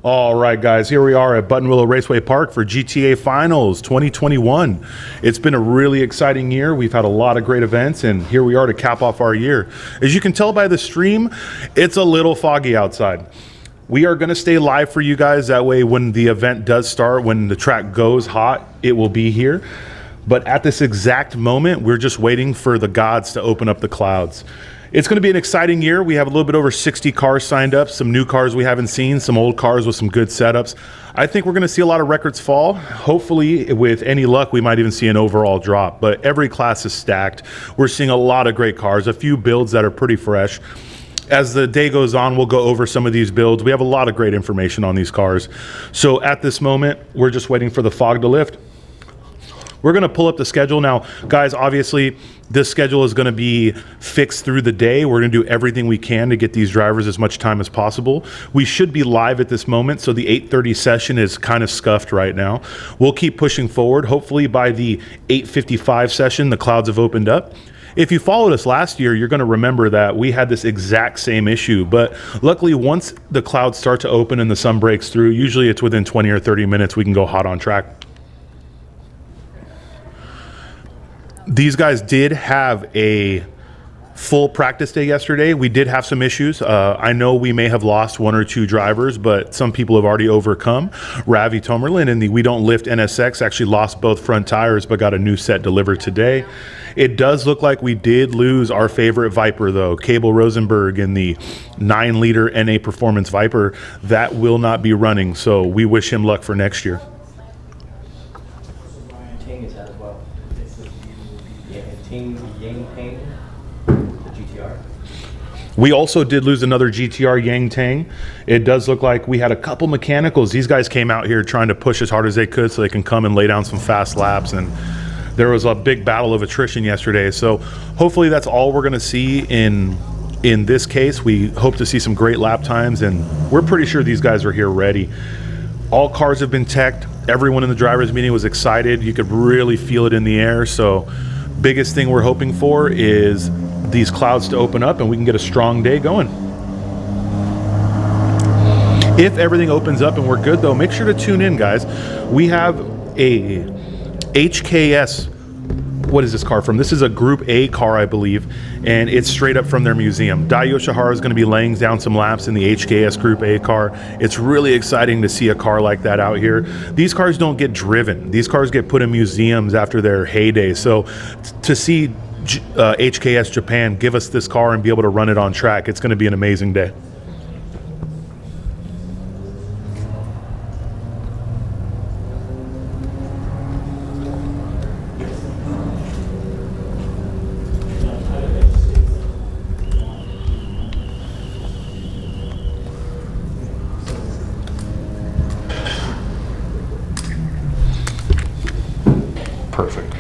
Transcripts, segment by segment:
All right, guys, here we are at Willow Raceway Park for GTA Finals 2021. It's been a really exciting year. We've had a lot of great events, and here we are to cap off our year. As you can tell by the stream, it's a little foggy outside. We are going to stay live for you guys. That way, when the event does start, when the track goes hot, it will be here. But at this exact moment, we're just waiting for the gods to open up the clouds. It's going to be an exciting year. We have a little bit over 60 cars signed up, some new cars we haven't seen, some old cars with some good setups. I think we're going to see a lot of records fall. Hopefully, with any luck, we might even see an overall drop. But every class is stacked. We're seeing a lot of great cars, a few builds that are pretty fresh. As the day goes on, we'll go over some of these builds. We have a lot of great information on these cars. So at this moment, we're just waiting for the fog to lift. We're going to pull up the schedule. Now, guys, obviously, this schedule is going to be fixed through the day. We're going to do everything we can to get these drivers as much time as possible. We should be live at this moment, so the 8:30 session is kind of scuffed right now. We'll keep pushing forward. Hopefully, by the 8:55 session, the clouds have opened up. If you followed us last year, you're going to remember that we had this exact same issue. But luckily, once the clouds start to open and the sun breaks through, usually it's within 20 or 30 minutes, we can go hot on track. These guys did have a full practice day yesterday. We did have some issues. I know we may have lost one or two drivers, but some people have already overcome. Ravi Tomerlin in the We Don't Lift NSX actually lost both front tires, but got a new set delivered today. It does look like we did lose our favorite Viper, though. Cable Rosenberg in the 9-liter NA Performance Viper. That will not be running, so we wish him luck for next year. We also did lose another GTR Yang Tang. It does look like we had a couple mechanicals. These guys came out here trying to push as hard as they could so they can come and lay down some fast laps, and there was a big battle of attrition yesterday. So hopefully that's all we're going to see in this case. We hope to see some great lap times, and we're pretty sure these guys are here ready. All cars have been teched. Everyone in the drivers meeting was excited. You could really feel it in the air. So biggest thing we're hoping for is these clouds to open up and we can get a strong day going. If everything opens up and we're good, though, make sure to tune in, guys. We have a HKS. What is this car from? This is a Group A car, I believe, and it's straight up from their museum. Dai Yoshihara is going to be laying down some laps in the HKS Group A car. It's really exciting to see a car like that out here. These cars don't get driven. These cars get put in museums after their heyday. So to see HKS Japan give us this car and be able to run it on track, it's going to be an amazing day. Perfect.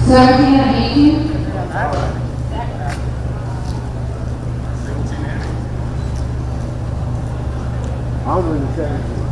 Sir, can I meet you? I was in the 70s.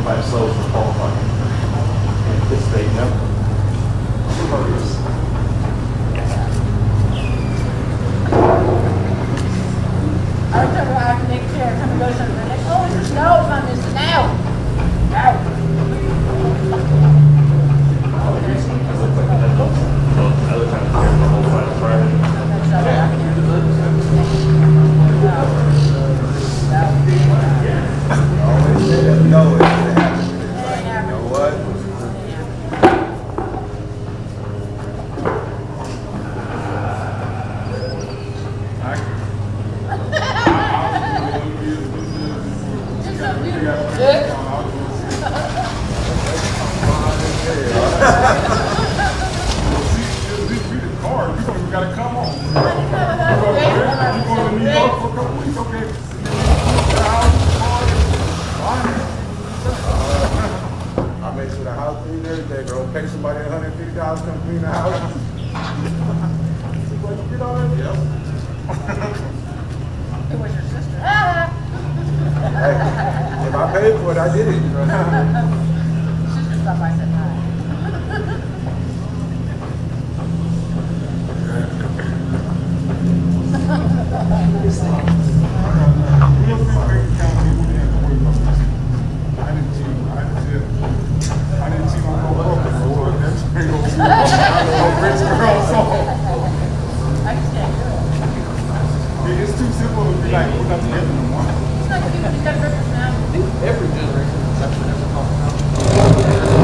25 slows for qualifying. Anticipate them. I was talking about next year, come and go somewhere. Like, oh, it's snow, if I'm missing out. Out. Other time it's the whole side of Friday. Always say that no, it didn't happen. You know what? I make sure the house clean every day, bro. Pay somebody $150 to come clean the house. See what you did already? Yep. It was your sister. Hey, if I paid for it, I did it. Sister stuff I said hi. It's too simple to be like, put up together no more. It's not good, you gotta break now. Every generation except for never talking about.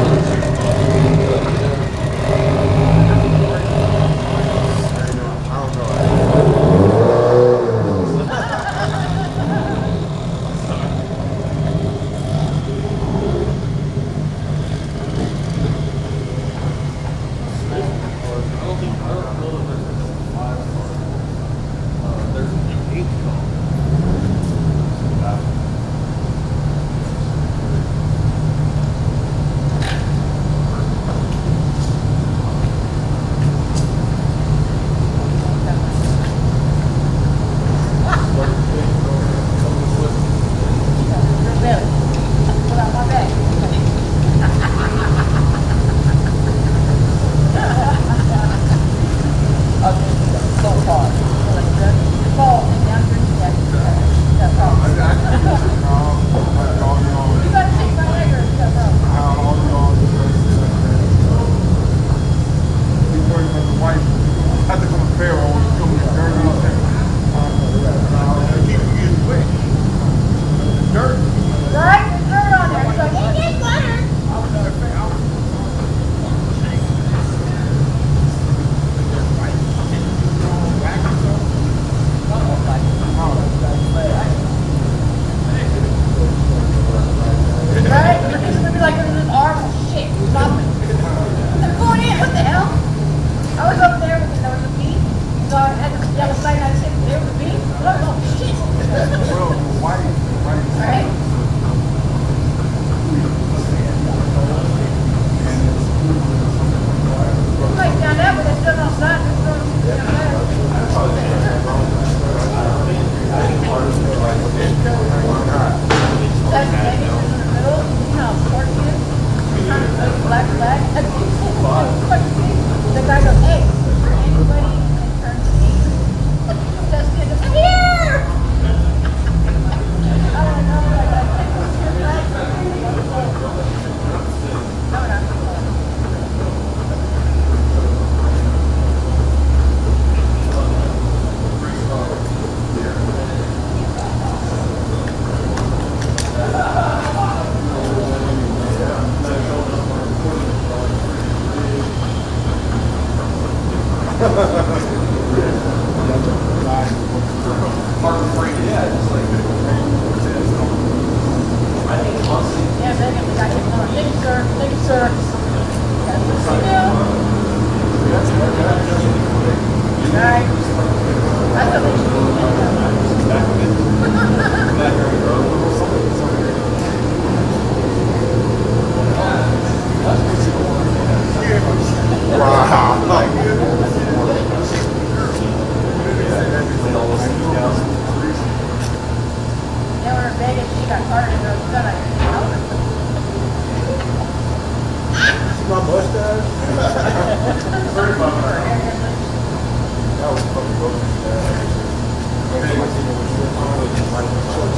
Wow.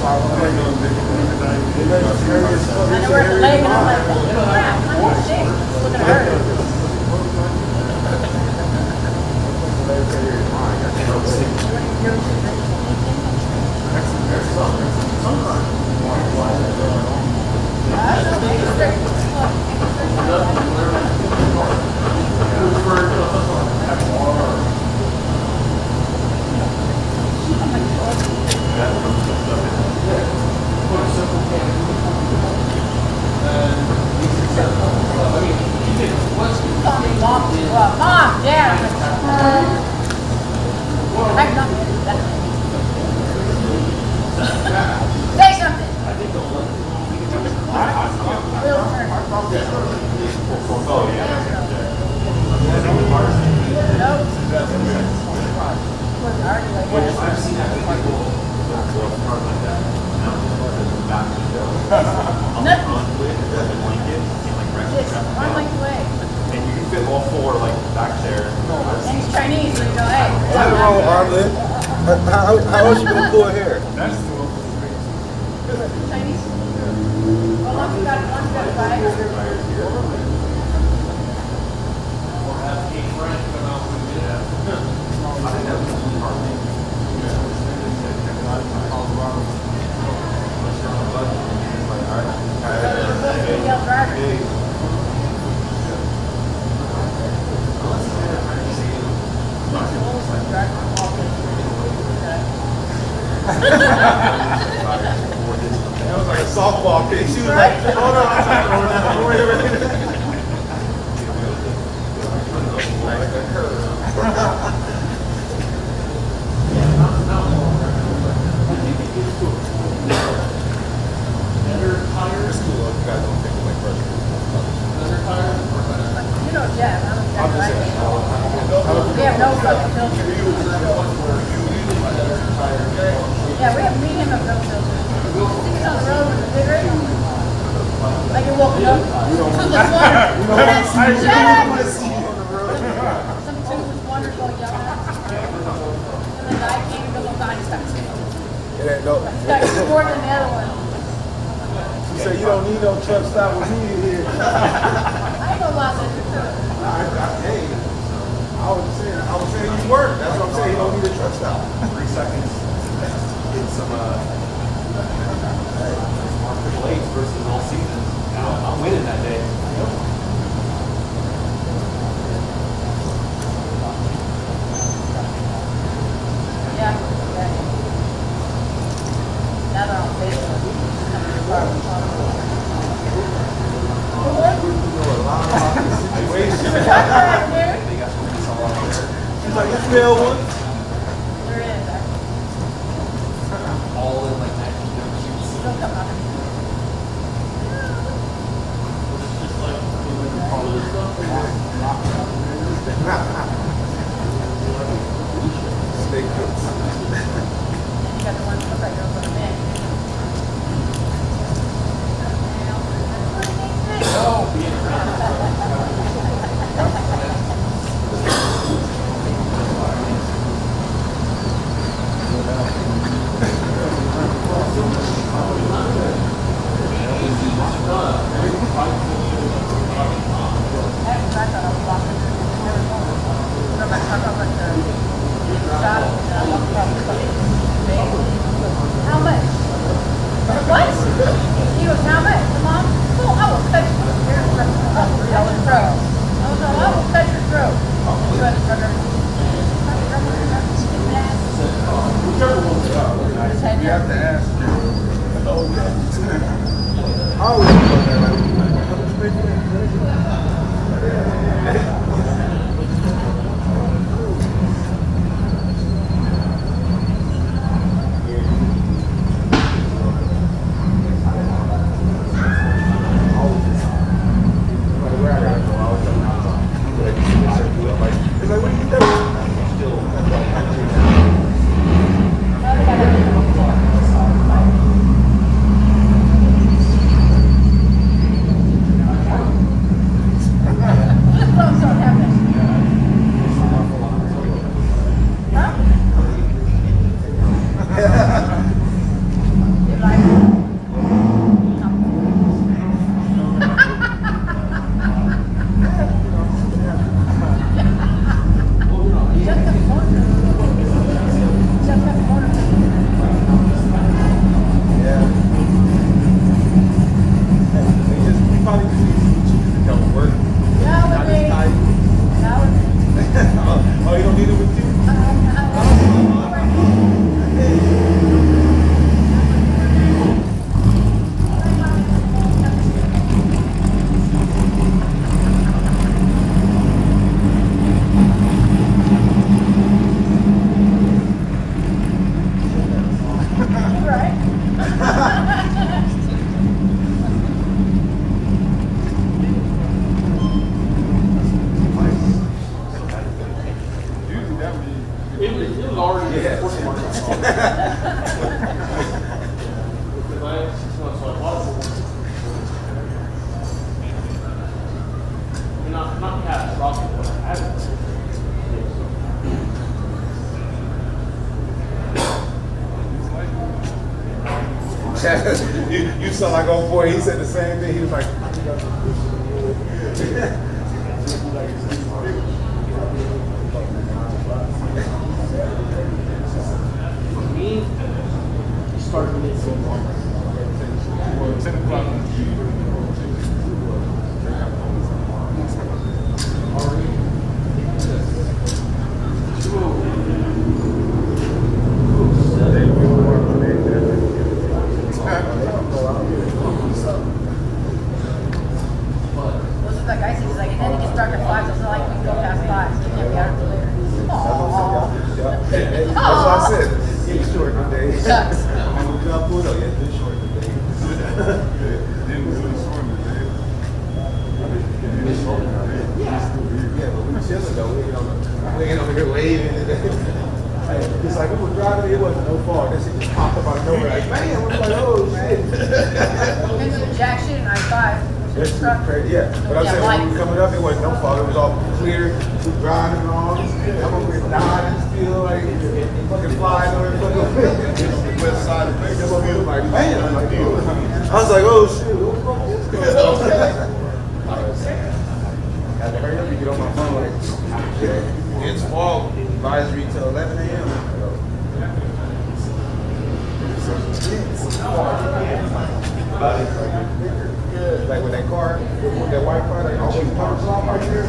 And I worked the leg and I'm like, oh crap, I'm sick. It's looking at her. Mom, Dad. I'm not going to do that. Say something. Real turn. I've seen that with people like that. One length away. And you can fit all four like back there. And he's Chinese, so you go, hey. Nothing wrong with Arlen. How else you gonna pull hair? Chinese. Well, once you got a bag. That was like a softball pitch. She was like, hold on, I'm trying to hold on. Wait a minute. Like a curve. It's cool. You guys don't think like pressure. You know, Jeff, I'm exactly like him. We have no fucking filter. Yeah, we have medium of no filter. See, he's on the road with the big rig. Like you're walking up to the water. Shut up! Some toothless wonderful young man. And the guy came and goes, oh God, he's got two. It ain't no. He's got two more than the other one. She said you don't need no truck stop with me here. I ain't gonna lie to you. Hey, I was saying you work. That's what I'm saying. You don't need a truck stop. 3 seconds. Get some Triple H versus all seasons. Now I'm winning that day. Yeah. Now they're on Facebook. She's like, you smell one? There is, actually. All in like that. Don't come up. Steak hits. You got the ones that look like girls on the bed. How much? What? He goes, how much? Mom, oh, I will cut your throat. I was like, I will cut your throat. She went to her. You have to ask. I always go there like, how much space do you have? You saw like, oh boy, he said the same thing. He was like, Me, he started me at 10 o'clock. Like I said, like, and then it gets dark at 5, so it's not like we can go past 5, so you can't be out until later. that's what I said. It's short today. Shucks. I'm gonna pull though. Yeah, it's short today. Yeah, but we chilling though. We ain't over here waving. It's like we were driving, it wasn't no fault. That shit just popped up out of nowhere. Like, man, we're like, oh shit. Into the jack shit and I-5. That's crazy, yeah. But I said when we were coming up, it wasn't no fault. It was all clear. We driving along. I'm over here dying still, like fucking flying over the west side of the face. Like, man, I'm like, I was like, oh shit, what the fuck is going on? Had to hurry up and get on my phone. Like, it's fog advisory till 11 a.m. Like with that car, with that white car, like, oh, you parked off right here.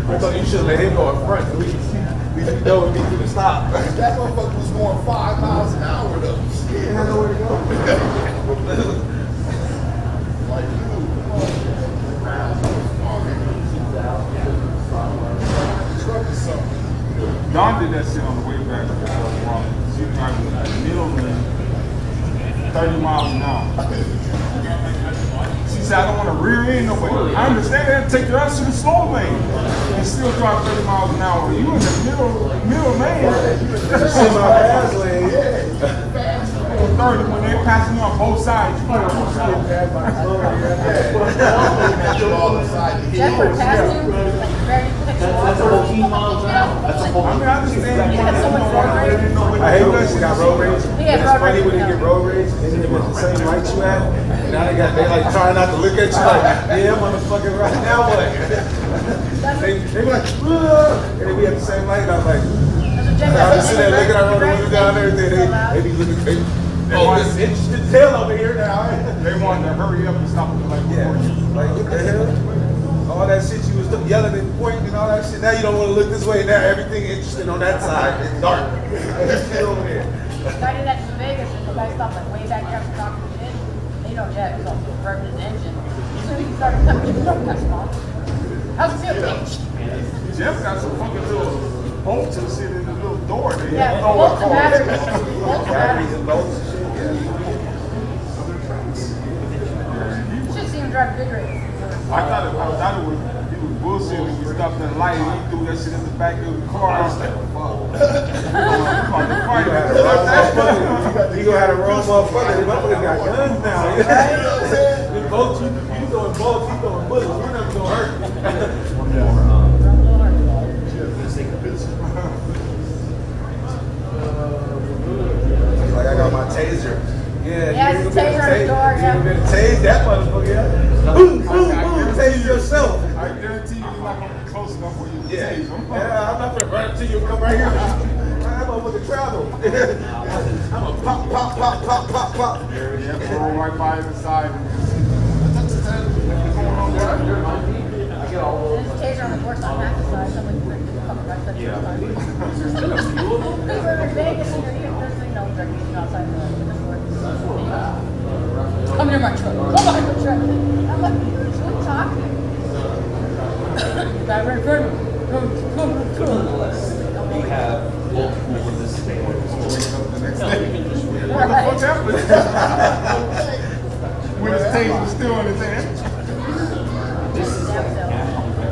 I thought you should let him go in front. We know we need to stop. That motherfucker was going 5 miles an hour though. He didn't have nowhere to go. Like Don did that shit on the way back. She was driving like middle lane, 30 miles an hour. She said, I don't want to rear end nobody. I understand that. Take your ass to the slow lane and still drive 30 miles an hour. You in the middle lane. That's in my fast lane. 30 when they're passing you on both sides. You better push out. Jeff would pass him, like, very quick. That's a whole 10 miles an hour. That's a whole. I mean, I understand. You have so much road rage. I hate when she got road rage. Yeah, It's road funny rage, when they no. get road rage and then with the same light you at, and now they like trying not to look at you like, yeah, motherfucker, right now what? they be like, ugh, and then we have the same light. I'm like, That's what Jeff I does. just sit there looking at our window down there, and they be looking. Oh, it's the tail over here now. They wanted to hurry up and stop it like Yeah, like what the hell? All that shit you was yelling and pointing and all that shit. Now you don't want to look this way. Now everything interesting on that side. It's dark. It's still over there. I did that to Vegas, and the guy stopped like way back there after talking shit. And you know, Jeff was also revving his engine. So he started coming to the road, that's small. How's it feel, bitch? Jeff got some fucking little bolts and shit in the little door there. Yeah, bolts and batteries. Bolts and Batteries batteries. and bolts and shit. You should see him drive big rigs. I thought it was bullshit when we stopped at the light and he threw that shit in the back of the car. I was like, fuck. You gonna have a wrong motherfucker. The motherfucker got guns now. You know what I'm saying? You throwing bolts, he throwing bullets. We're not gonna hurt. Like I got my taser. Yeah, it's a taser on the door, yeah. You better tase that motherfucker. Yeah. Boom, boom, boom. Tase yourself. I guarantee you he's not going to be close enough for you to Yeah. tase him. Yeah, I'm not gonna run until you come right here. That motherfucker travel. I'm gonna pop, pop, pop, pop, pop, pop. Yeah, roll right by the side. And There's a taser on the door, so I'm half the size. I'm like, we're coming right to the side. Because we're in Vegas and you're here, there's no direction outside the door. Come near my truck. Come behind my truck. I'm like, what talking? Got right in front of me. Come. We have multiple of this thing. what's happening? When his taser was still in his hand.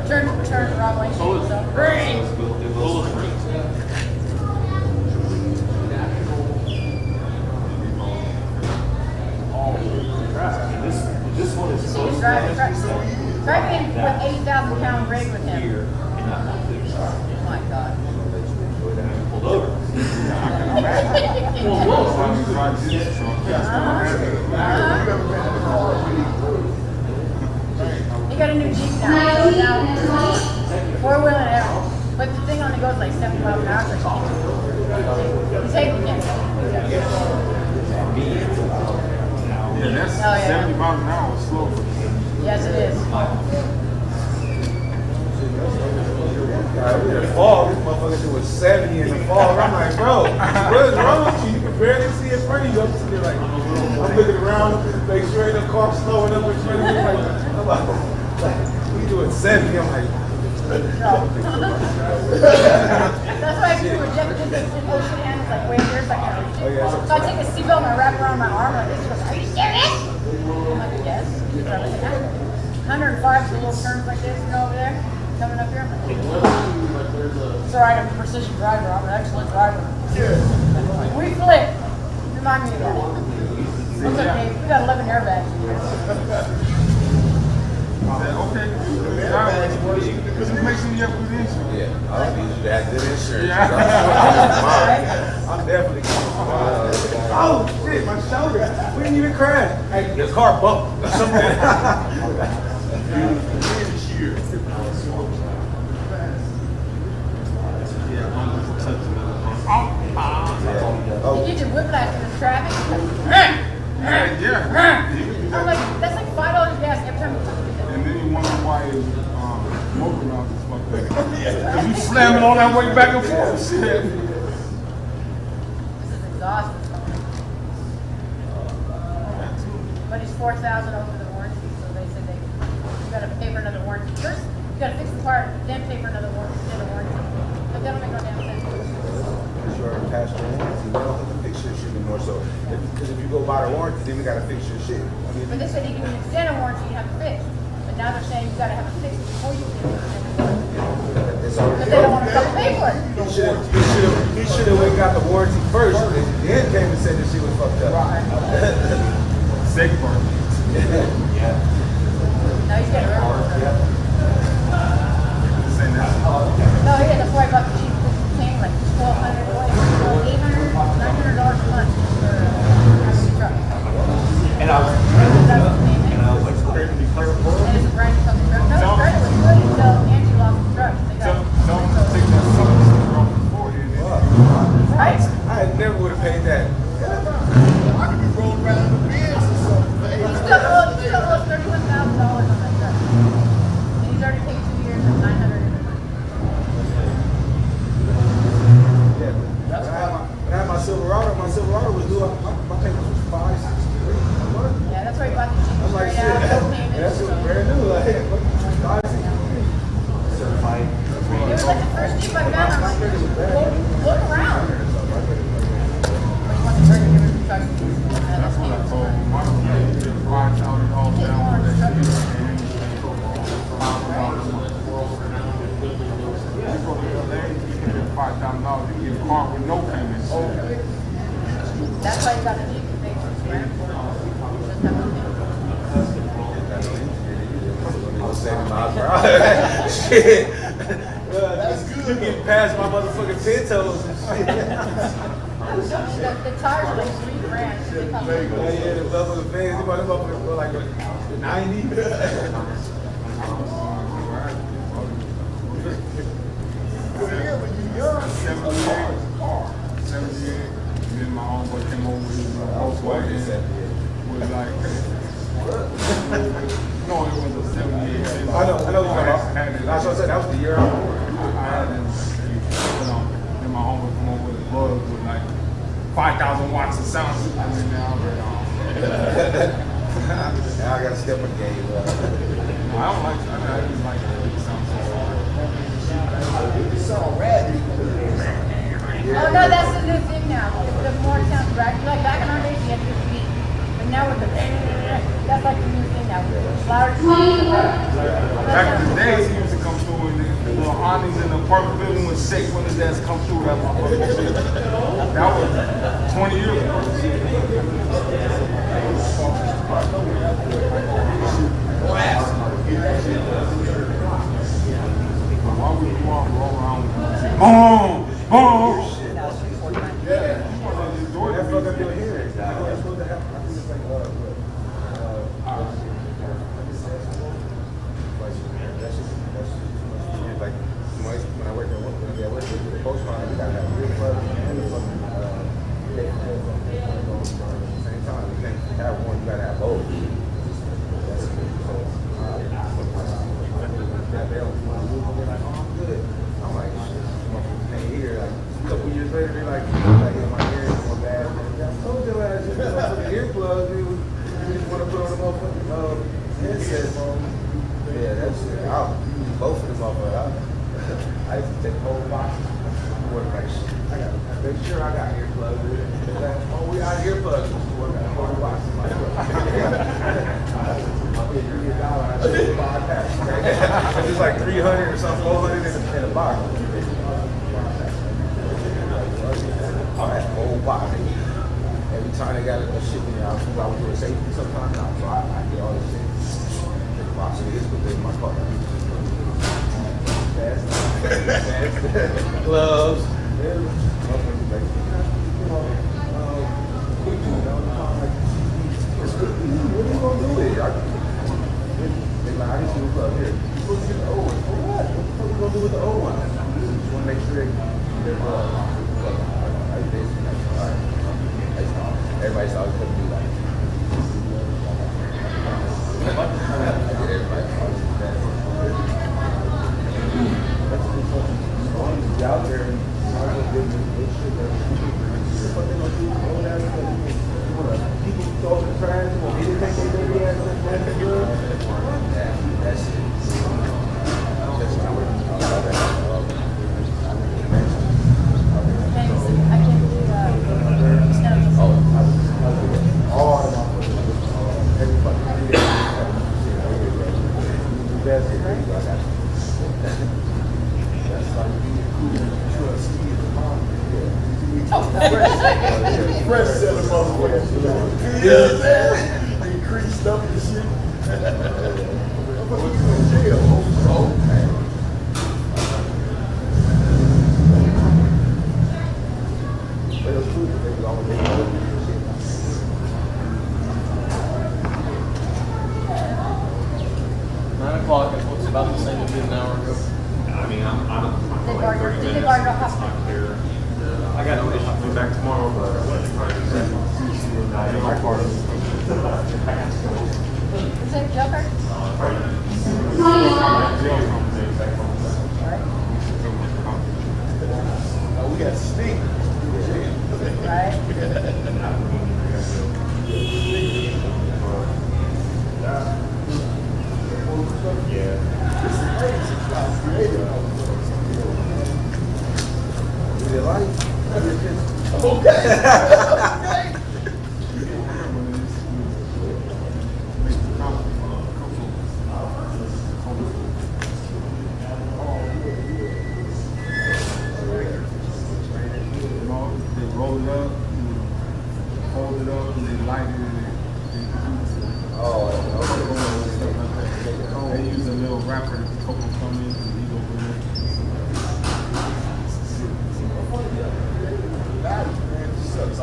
Turn the wrong way. So, green. This one is so Driving with 8,000-pound rig with him. Oh my God. pulled over. He got a new Jeep now. Now four-wheel and everything. But the thing only goes like 70 miles an hour. So he's hating it. Yeah, that's Oh, yeah. 70 miles an hour slow. Yes, it is. In the fall, this motherfucker shit was 70 in the fall. I'm like, bro, what is wrong with you? You can barely see it in front of you. I'm sitting there like, I'm looking around, make sure ain't no car slowing up in front of me. I'm like, we doing 70. I'm like, That's why I do reject the ocean handles like way here so I can't reach it. Oh, yeah. So I take a seatbelt and I wrap it around my arm like this. He goes, are you serious? I'm like, yes. 105 is a little turns like this, you know, over there. Coming up here. I'm like, it's alright, I'm a precision driver. I'm an excellent driver. We flip. Remind me of that. What's up, Dave? We got 11 airbags. Okay. Because it makes sure you have good insurance. yeah, I need you to have good insurance. Yeah. I'm definitely oh shit, my shoulder. We didn't even crash. Hey, the car bumped. You get your whiplash in the traffic. Yeah. I'm like, that's like $5 gas every time you touch it. And then you wonder why his motor mouth is fucked up. Because you slamming all that way back and forth. Shit. This is exhausting. But he's $4,000 over the warranty, so they said you gotta pay for another warranty. First, you gotta fix the part, then pay for another warranty. But that'll make no damn sense. Sure, past your warranty. We don't have to fix your shit anymore. So, because if you go buy the warranty, then we gotta fix your shit. I mean, But they said you can extend a warranty, you have to fix. But now they're saying you gotta have it fixed before you can extend the warranty. it's already. But they don't want to pay for it. He should have went and got the warranty first, and then came and said that shit was fucked up. Second part. Now he's getting rid of it. Saying that. No, he had to fly about the cheap thing, like $1,200, $800, $900 a month for a truck. And I was, like, And it's a brand new fucking truck. No, the credit was good until Angie lost the truck. They got Tell him to take that something off the forehead. right? I never would have paid that. He still owes $31,000 on that truck. And he's already paid 2 years and $900 in the month. Yeah. When I had my Silverado was due. My payment was $563 a month. Yeah, that's why he bought the Jeep I'm like, straight shit, out, no payments. that shit was brand new. Like, $563. certified. It was like the first Jeep I found. I'm like, look around. But he wants to turn it into a truck. That's what I told him. My watch out and all down with that shit. $5,000, you get a car with no payments. That's why you got the Jeep to pay for it. Shit. That's good. You get past my motherfucking pintos and shit. The tires are like $3 grand. They come with Yeah, the motherfucking fans, the motherfuckers go like 90. And then my homeboy came over with his Volkswagen. Was like, no, it was a 78. I know what you're talking about. That's what I said, that was the year I had it. Then my homeboy come over with his Buzz with like 5,000 watts of sound system in there. Now I gotta step a game up. I don't like, I just like the sound system. Oh no, that's the new thing now. The more it sounds right. Like back in our days, you had to beat. But now with the that's like the new thing now. Louder. Back in the days, he used to come through and the little awnings in the apartment building would shake when his ass come through. That was 20 years ago. Why would you want to roll around with boom, boom? Yeah, that's it. I'll use both of them motherfuckers. I used to take whole boxes. Work like shit. I gotta make sure I got earplugs. Oh, we got earplugs. Work out whole boxes. It's like 300 or something, 400 in a box. Oh, that's whole box. Every time they got a shipping out, I was doing safety sometimes now, so I get all this shit. The box of this, but in my car. Gloves. What are you gonna do with it? I just do a glove here. You're supposed to get the old one. For what? What the fuck are you gonna do with the old one? Just want to make sure they're everybody's always going to do that. Out there and what they gonna do? People throw the trash. People take their baby ass and that's good. That's it. That's not what fresh set of motherfuckers. You know what I'm saying? They creased up and shit. I'm going to jail. Oh, man. But it was cool. They was always making shit. 9 o'clock, it looks about the same as it did an hour ago. I mean, I'm like 30 minutes. It's not clear. I got no issue coming back tomorrow, but I am my part of it. Is that Joker? 21. We got steak. Right? Yeah. Is it like? Okay. They roll it up, fold it up, and they light it, and they use a little wrapper to cocoa come in, and he go with it. That man sucks. I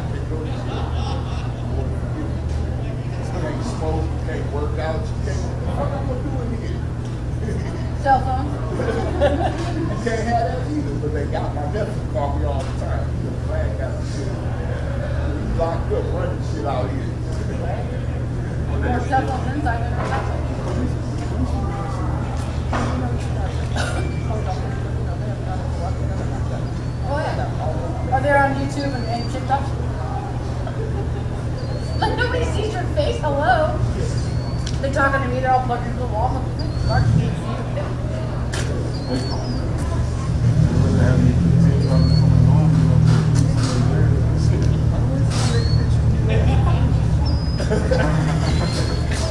can't go to you can't smoke, you can't work out, you can't. What am I doing here? Cell phone? You can't have that either, but they got my nephew call me all the time. He's a flag got the shit. He's locked up running shit out here. More cell phones inside than outside. Oh yeah. Are they on YouTube and TikTok? Like nobody sees your face. Hello. They're talking to me. They're all plugged into the wall. Mark can't see them.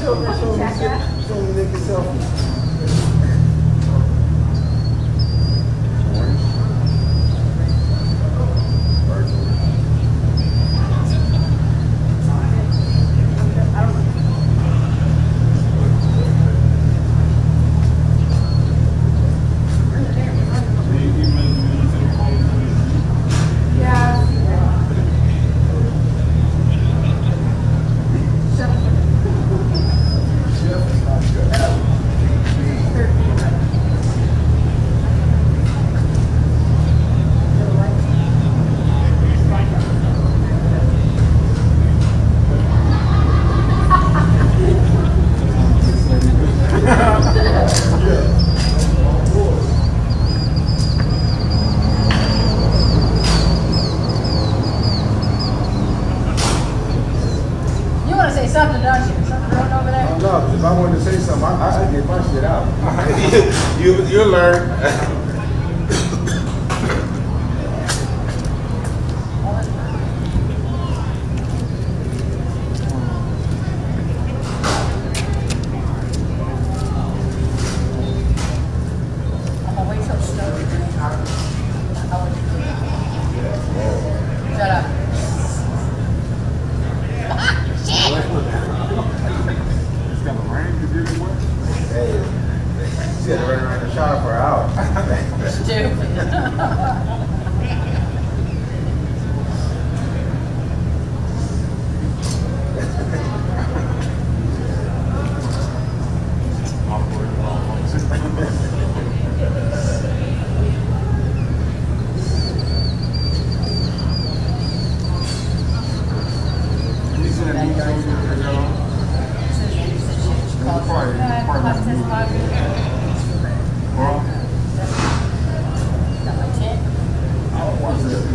Show me nigga selfie. off. If I wanted to say something, I get my shit out. You'll learn. I'm gonna wait till it snows. Shut up. It's gonna rain because you're the one. Hey, she had to run around the shower for an hour. Stupid.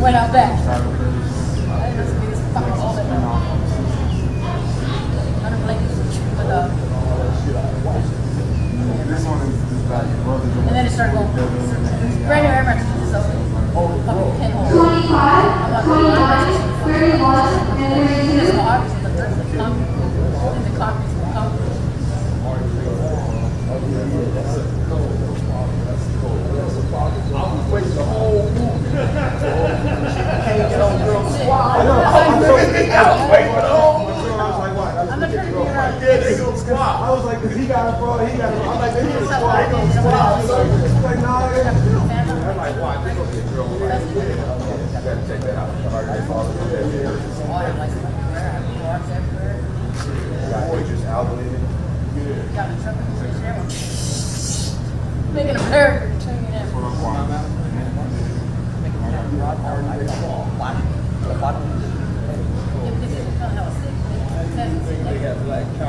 Went out back. This one is like your brother's. And then it started going. Brand new air mattress is open. Fucking pinhole. 25, 29, 31, and This 32. obviously the concrete's more comfortable. I'm not trying to figure out. I was like, cause he got a fraud, he got a fraud. I'm like, they gonna squat, they gonna squat. He's like, nah, I'm like, why? They gonna get drilled. You gotta check that out. The harder they fall, the better it is. Boy, just out living. Making a burger, turning it in.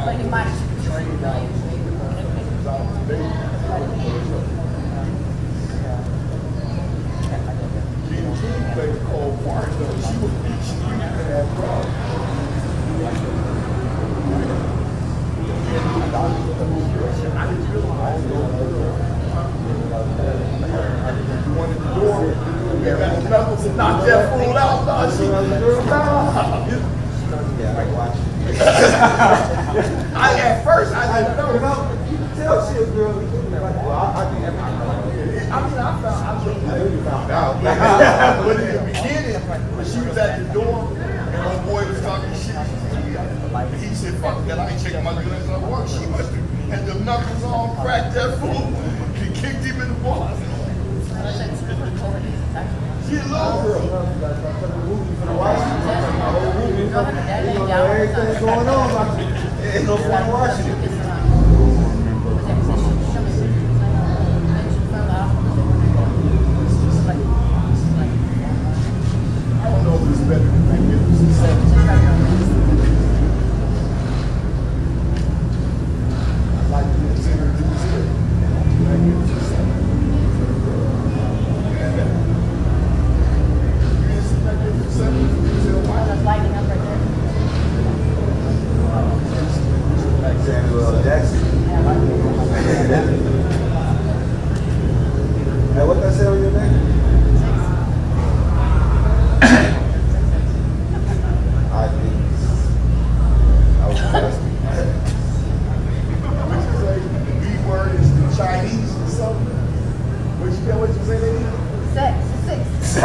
Like you might Knock that fool out, dog. Yeah, I watch it. At first, I didn't know. You can tell she a girl. Like, well, I think I knew you found out. But in the beginning, when she was at the door and my boy was talking shit, he said, fuck that, I ain't checking my guns at work. She must have had them knuckles on, cracked that fool, and kicked him in the balls. She a little girl. Everything's going on. Ain't no fun watching it. I don't know if it's better than Magnificent I like to consider it Magnificent Seven. You didn't see Magnificent Seven? You said, why? Lighting up right there. Like Samuel L. Jackson. Hey, what that say on your name? I think I was asking. What you say? The B word is the Chinese or something? What you say, lady? Six.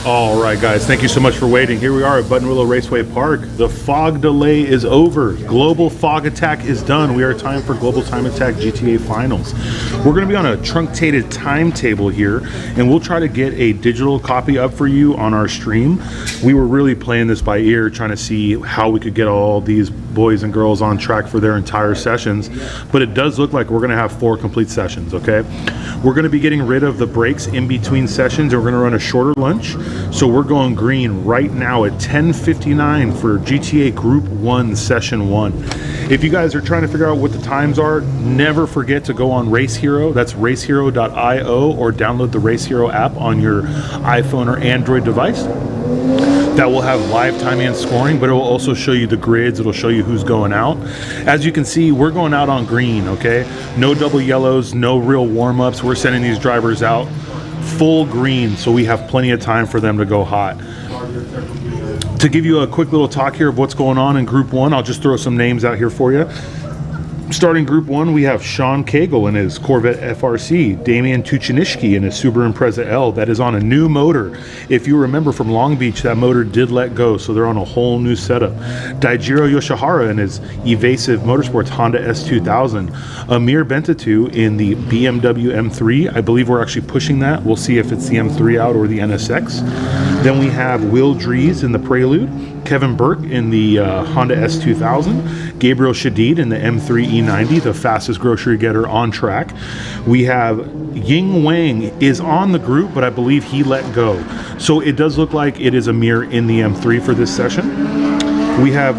All right, guys, thank you so much for waiting. Here we are at Button Willow Raceway Park. The fog delay is over. Global Fog Attack is done. We are time for Global Time Attack GTA Finals. We're going to be on a truncated timetable here, and we'll try to get a digital copy up for you on our stream. We were really playing this by ear, trying to see how we could get all these boys and girls on track for their entire sessions, but it does look like we're going to have 4 complete sessions, okay? We're going to be getting rid of the breaks in between sessions, and we're going to run a shorter lunch. So we're going green right now at 10:59 for GTA Group 1 Session 1. If you guys are trying to figure out what the times are, never forget to go on Race Hero. That's racehero.io, or download the Race Hero app on your iPhone or Android device. That will have live timing and scoring, but it will also show you the grids. It'll show you who's going out. As you can see, we're going out on green, okay? No double yellows, no real warm-ups. We're sending these drivers out full green, so we have plenty of time for them to go hot. To give you a quick little talk here of what's going on in Group 1, I'll just throw some names out here for you. Starting Group 1, we have Sean Cagle in his Corvette FRC, Damen Tuchinishki in his Subaru Impreza L that is on a new motor. If you remember from Long Beach, that motor did let go, so they're on a whole new setup. Daijiro Yoshihara in his Evasive Motorsports Honda S2000, Amir Bentatu in the BMW M3. I believe we're actually pushing that. We'll see if it's the M3 out or the NSX. Then we have Will Dries in the Prelude, Kevin Burke in the Honda S2000, Gabriel Shadid in the M3 E90, the fastest grocery getter on track. We have Ying Wang is on the group, but I believe he let go. So it does look like it is Amir in the M3 for this session. We have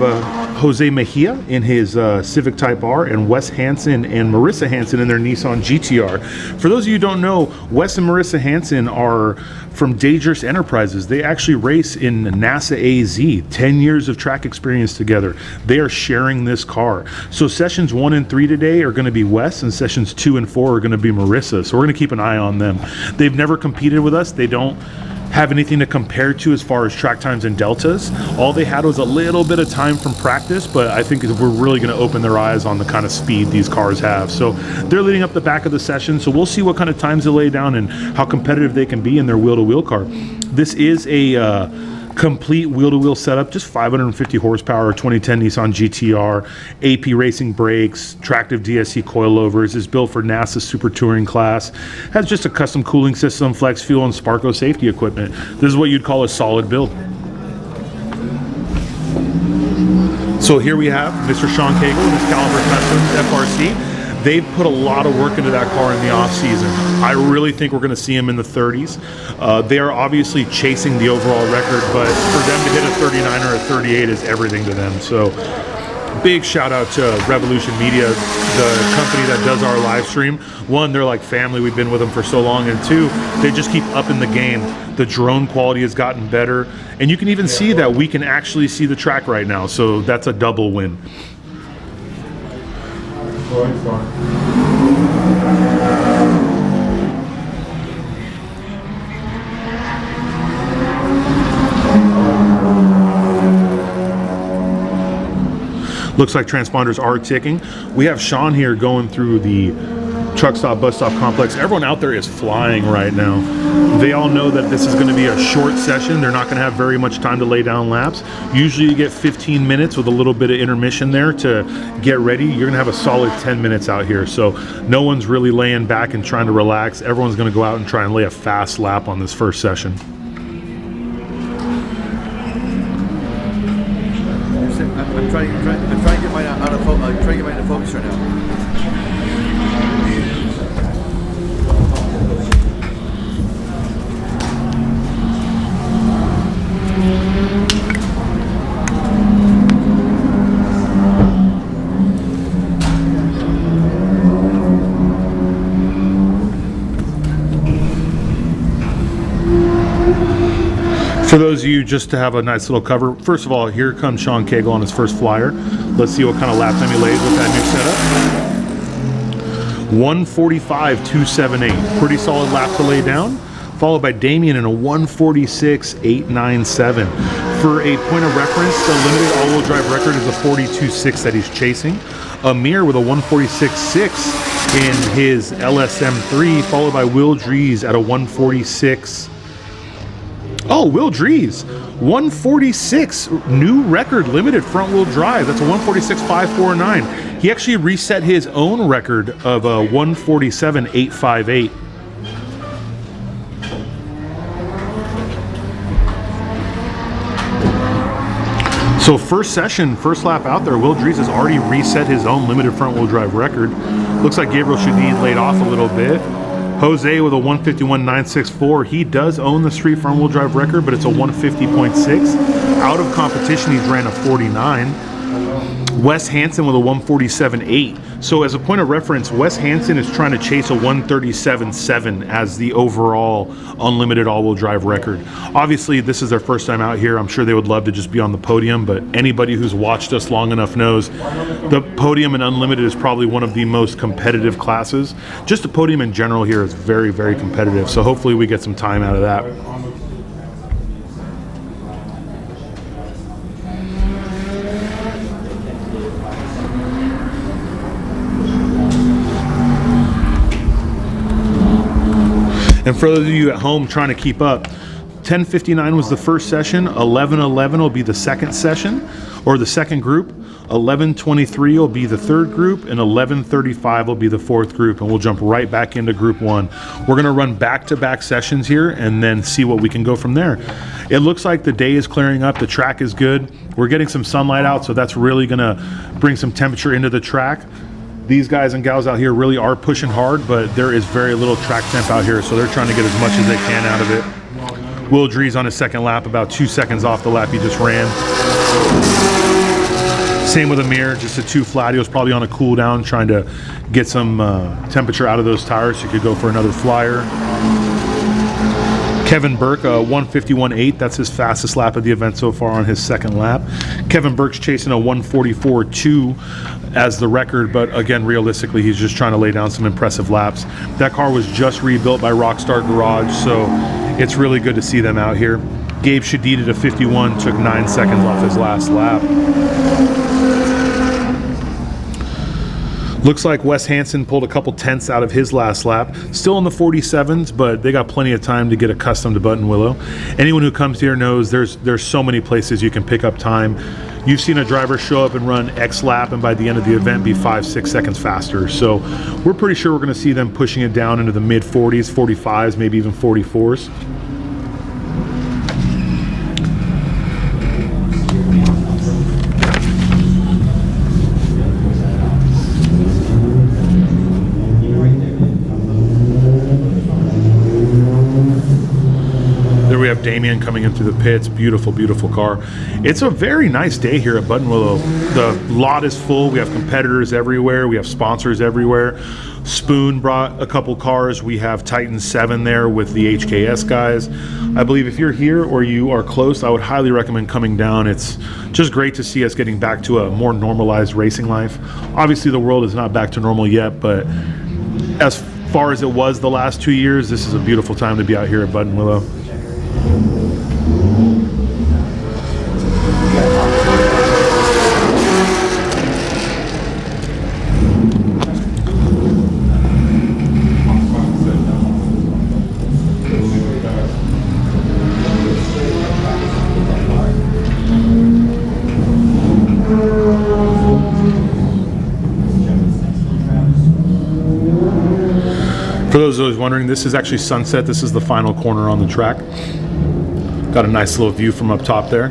Jose Mejia in his Civic Type R, and Wes Hansen and Marissa Hansen in their Nissan GTR. For those of you who don't know, Wes and Marissa Hansen are from Dangerous Enterprises. They actually race in NASA AZ, 10 years of track experience together. They are sharing this car. So sessions 1 and 3 today are going to be Wes, and sessions 2 and 4 are going to be Marissa. So we're going to keep an eye on them. They've never competed with us. They don't have anything to compare to as far as track times and deltas. All they had was a little bit of time from practice, but I think we're really going to open their eyes on the kind of speed these cars have. So they're leading up the back of the session, so we'll see what kind of times they lay down and how competitive they can be in their wheel-to-wheel car. This is a complete wheel-to-wheel setup, just 550 horsepower, 2010 Nissan GTR, AP racing brakes, tractive DSC coilovers, is built for NASA Super Touring class, has just a custom cooling system, flex fuel, and Sparco safety equipment. This is what you'd call a solid build. So here we have Mr. Sean Cagle and his Caliber Custom FRC. They've put a lot of work into that car in the off season. I really think we're going to see him in the 30s. They are obviously chasing the overall record, but for them to hit a 39 or a 38 is everything to them. So big shout out to Revolution Media, the company that does our live stream. One, they're like family. We've been with them for so long. And two, they just keep upping the game. The drone quality has gotten better. And you can even see that we can actually see the track right now. So that's a double win. Looks like transponders are ticking. We have Sean here going through the truck stop, bus stop complex. Everyone out there is flying right now. They all know that this is going to be a short session. They're not going to have very much time to lay down laps. Usually you get 15 minutes with a little bit of intermission there to get ready. You're going to have a solid 10 minutes out here. So no one's really laying back and trying to relax. Everyone's going to go out and try and lay a fast lap on this first session. I'm trying to get mine out of focus. I'm trying to get mine out of focus right now. For those of you, just to have a nice little cover, first of all, here comes Sean Cagle on his first flyer. Let's see what kind of lap time he lays with that new setup. 145.278, pretty solid lap to lay down, followed by Damien in a 146.897. For a point of reference, the limited all-wheel drive record is a 42.6 that he's chasing. Amir with a 146.6 in his LSM3, followed by Will Dries at a 146. Oh, Will Drees, 146, new record, limited front wheel drive. That's a 146.549. He actually reset his own record of a 147.858. So first session, first lap out there, Will Drees has already reset his own limited front wheel drive record. Looks like Gabriel Shadid laid off a little bit. Jose with a 151.964. He does own the street front wheel drive record, but it's a 150.6. Out of competition, he's ran a 49. Wes Hansen with a 147.8. So as a point of reference, Wes Hansen is trying to chase a 137.7 as the overall unlimited all-wheel drive record. Obviously, this is their first time out here. I'm sure they would love to just be on the podium, but anybody who's watched us long enough knows the podium and unlimited is probably one of the most competitive classes. Just the podium in general here is very, very competitive. So hopefully we get some time out of that. And for those of you at home trying to keep up, 10:59 was the first session, 11:11 will be the second session, or the second group, 11:23 will be the third group, and 11:35 will be the fourth group, and we'll jump right back into group one. We're gonna run back-to-back sessions here and then see what we can go from there. It looks like the day is clearing up, the track is good. We're getting some sunlight out, so that's really gonna bring some temperature into the track. These guys and gals out here really are pushing hard, but there is very little track temp out here, so they're trying to get as much as they can out of it. Will Drees on his second lap, about 2 seconds off the lap he just ran. Same with Amir, just a 2 flat. He was probably on a cool down, trying to get some temperature out of those tires so he could go for another flyer. Kevin Burke, 151.8. That's his fastest lap of the event so far on his second lap. Kevin Burke's chasing a 144.2 as the record, but again, realistically, he's just trying to lay down some impressive laps. That car was just rebuilt by Rockstar Garage, so it's really good to see them out here. Gabe Shadid at a 51, took 9 seconds off his last lap. Looks like Wes Hansen pulled a couple tenths out of his last lap. Still in the 47s, but they got plenty of time to get accustomed to Button Willow. Anyone who comes here knows there's so many places you can pick up time. You've seen a driver show up and run X lap and by the end of the event be 5-6 seconds faster. So we're pretty sure we're going to see them pushing it down into the mid 40s, 45s, maybe even 44s. We have Damen coming in through the pits. Beautiful, beautiful car. It's a very nice day here at Button Willow. The lot is full. We have competitors everywhere. We have sponsors everywhere. Spoon brought a couple cars. We have Titan 7 there with the HKS guys. I believe if you're here or you are close, I would highly recommend coming down. It's just great to see us getting back to a more normalized racing life. Obviously, the world is not back to normal yet, but as far as it was the last 2 years, this is a beautiful time to be out here at Button Willow. For those who are wondering, this is actually sunset. This is the final corner on the track. Got a nice little view from up top there.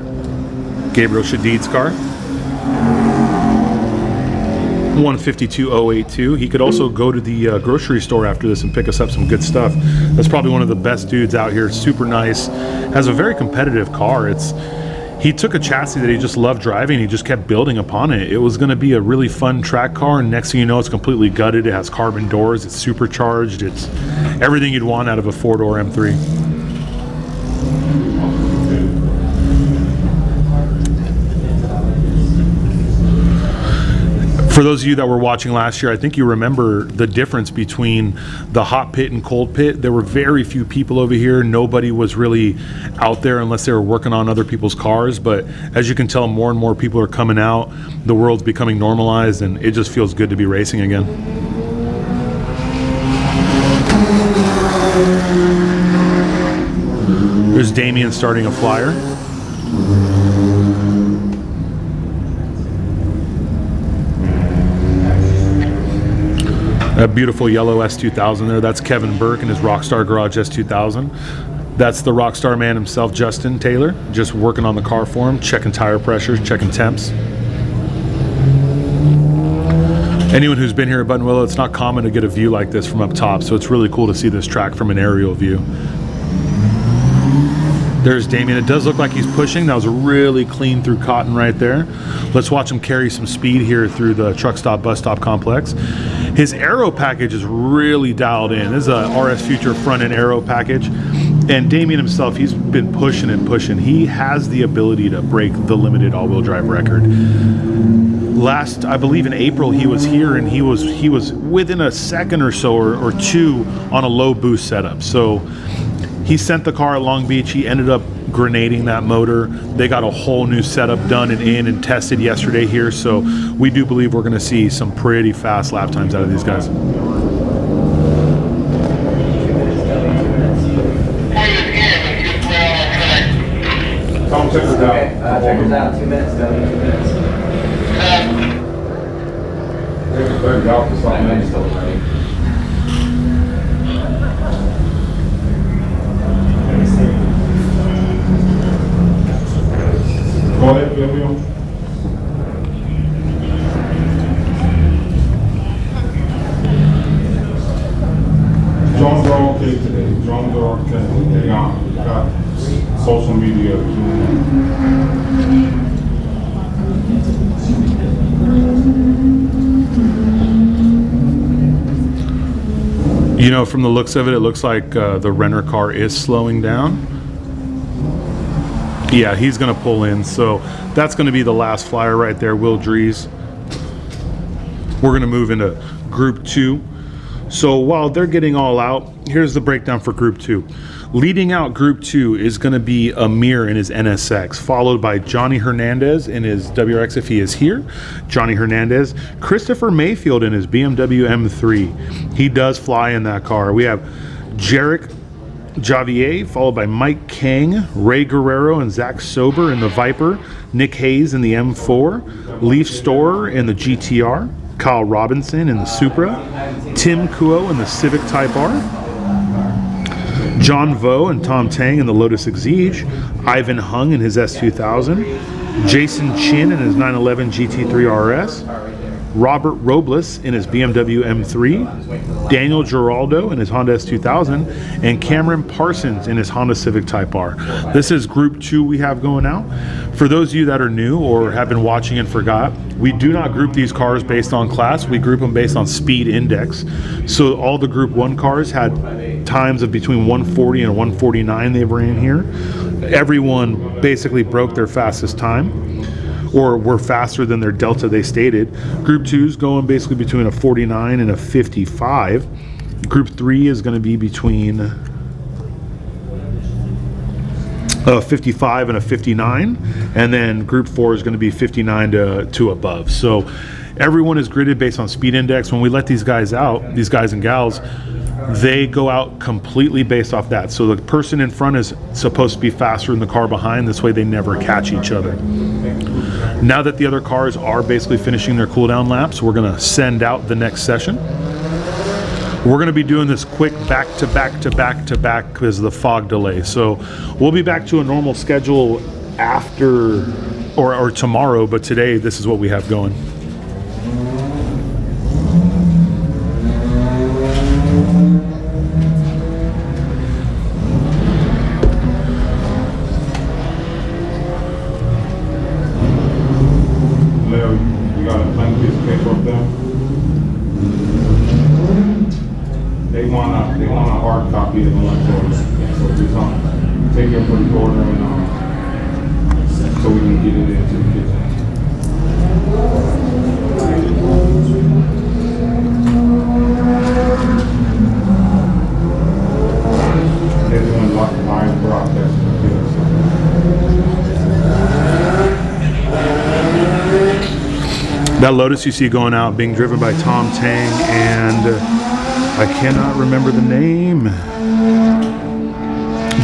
Gabriel Shadid's car. 152.082. He could also go to the grocery store after this and pick us up some good stuff. That's probably one of the best dudes out here. Super nice. Has a very competitive car. He took a chassis that he just loved driving. He just kept building upon it. It was going to be a really fun track car, and next thing you know, it's completely gutted. It has carbon doors. It's supercharged. It's everything you'd want out of a 4-door M3. For those of you that were watching last year, I think you remember the difference between the hot pit and cold pit. There were very few people over here. Nobody was really out there unless they were working on other people's cars. But as you can tell, more and more people are coming out. The world's becoming normalized, and it just feels good to be racing again. There's Damen starting a flyer. A beautiful yellow S2000 there. That's Kevin Burke and his Rockstar Garage S2000. That's the Rockstar man himself, Justin Taylor, just working on the car for him, checking tire pressures, checking temps. Anyone who's been here at Button Willow, it's not common to get a view like this from up top, so it's really cool to see this track from an aerial view. There's Damen. It does look like he's pushing. That was a really clean through cotton right there. Let's watch him carry some speed here through the truck stop, bus stop complex. His aero package is really dialed in. This is a RS Future front end aero package. And Damen himself, he's been pushing and pushing. He has the ability to break the limited all-wheel drive record. Last, I believe in April, he was here and he was within a second or so or two on a low boost setup. So he sent the car at Long Beach. He ended up grenading that motor. They got a whole new setup done and in and tested yesterday here. So we do believe we're going to see some pretty fast lap times out of these guys. Come check us out. Check us out. 2 minutes. 2 minutes. There's out for something. Go ahead, Willow. Drones are okay today. Drones are okay. They got social media. You know, from the looks of it, it looks like the Renner car is slowing down. Yeah, he's going to pull in. So that's going to be the last flyer right there, Will Dries. We're going to move into Group 2. So while they're getting all out, here's the breakdown for Group 2. Leading out Group 2 is going to be Amir in his NSX, followed by Johnny Hernandez in his WRX if he is here. Johnny Hernandez. Christopher Mayfield in his BMW M3. He does fly in that car. We have Jarek Javier, followed by Mike Kang, Ray Guerrero and Zach Sober in the Viper, Nick Hayes in the M4, Leaf Storer in the GTR, Kyle Robinson in the Supra, Tim Kuo in the Civic Type R, John Vo and Tom Tang in the Lotus Exige, Ivan Hung in his S2000, Jason Chin in his 911 GT3 RS, Robert Robles in his BMW M3, Daniel Giraldo in his Honda S2000, and Cameron Parsons in his Honda Civic Type R. This is Group 2 we have going out. For those of you that are new or have been watching and forgot, we do not group these cars based on class. We group them based on speed index. So all the Group 1 cars had times of between 140 and 149 they ran here. Everyone basically broke their fastest time, or were faster than their delta they stated. Group 2 is going basically between a 49 and a 55. Group 3 is going to be between a 55 and a 59. And then Group 4 is going to be 59 to above. So everyone is gridded based on speed index. When we let these guys out, these guys and gals, they go out completely based off that. So the person in front is supposed to be faster than the car behind. This way they never catch each other. Now that the other cars are basically finishing their cooldown laps, we're going to send out the next session. We're going to be doing this quick back to back because of the fog delay. So we'll be back to a normal schedule after or tomorrow, but today this is what we have going. You got a blank piece of paper up there? They want a hard copy of the electronics. So if you take it for the order and so we can get it into the kitchen. Everyone locked the iron process. That Lotus you see going out being driven by Tom Tang and I cannot remember the name.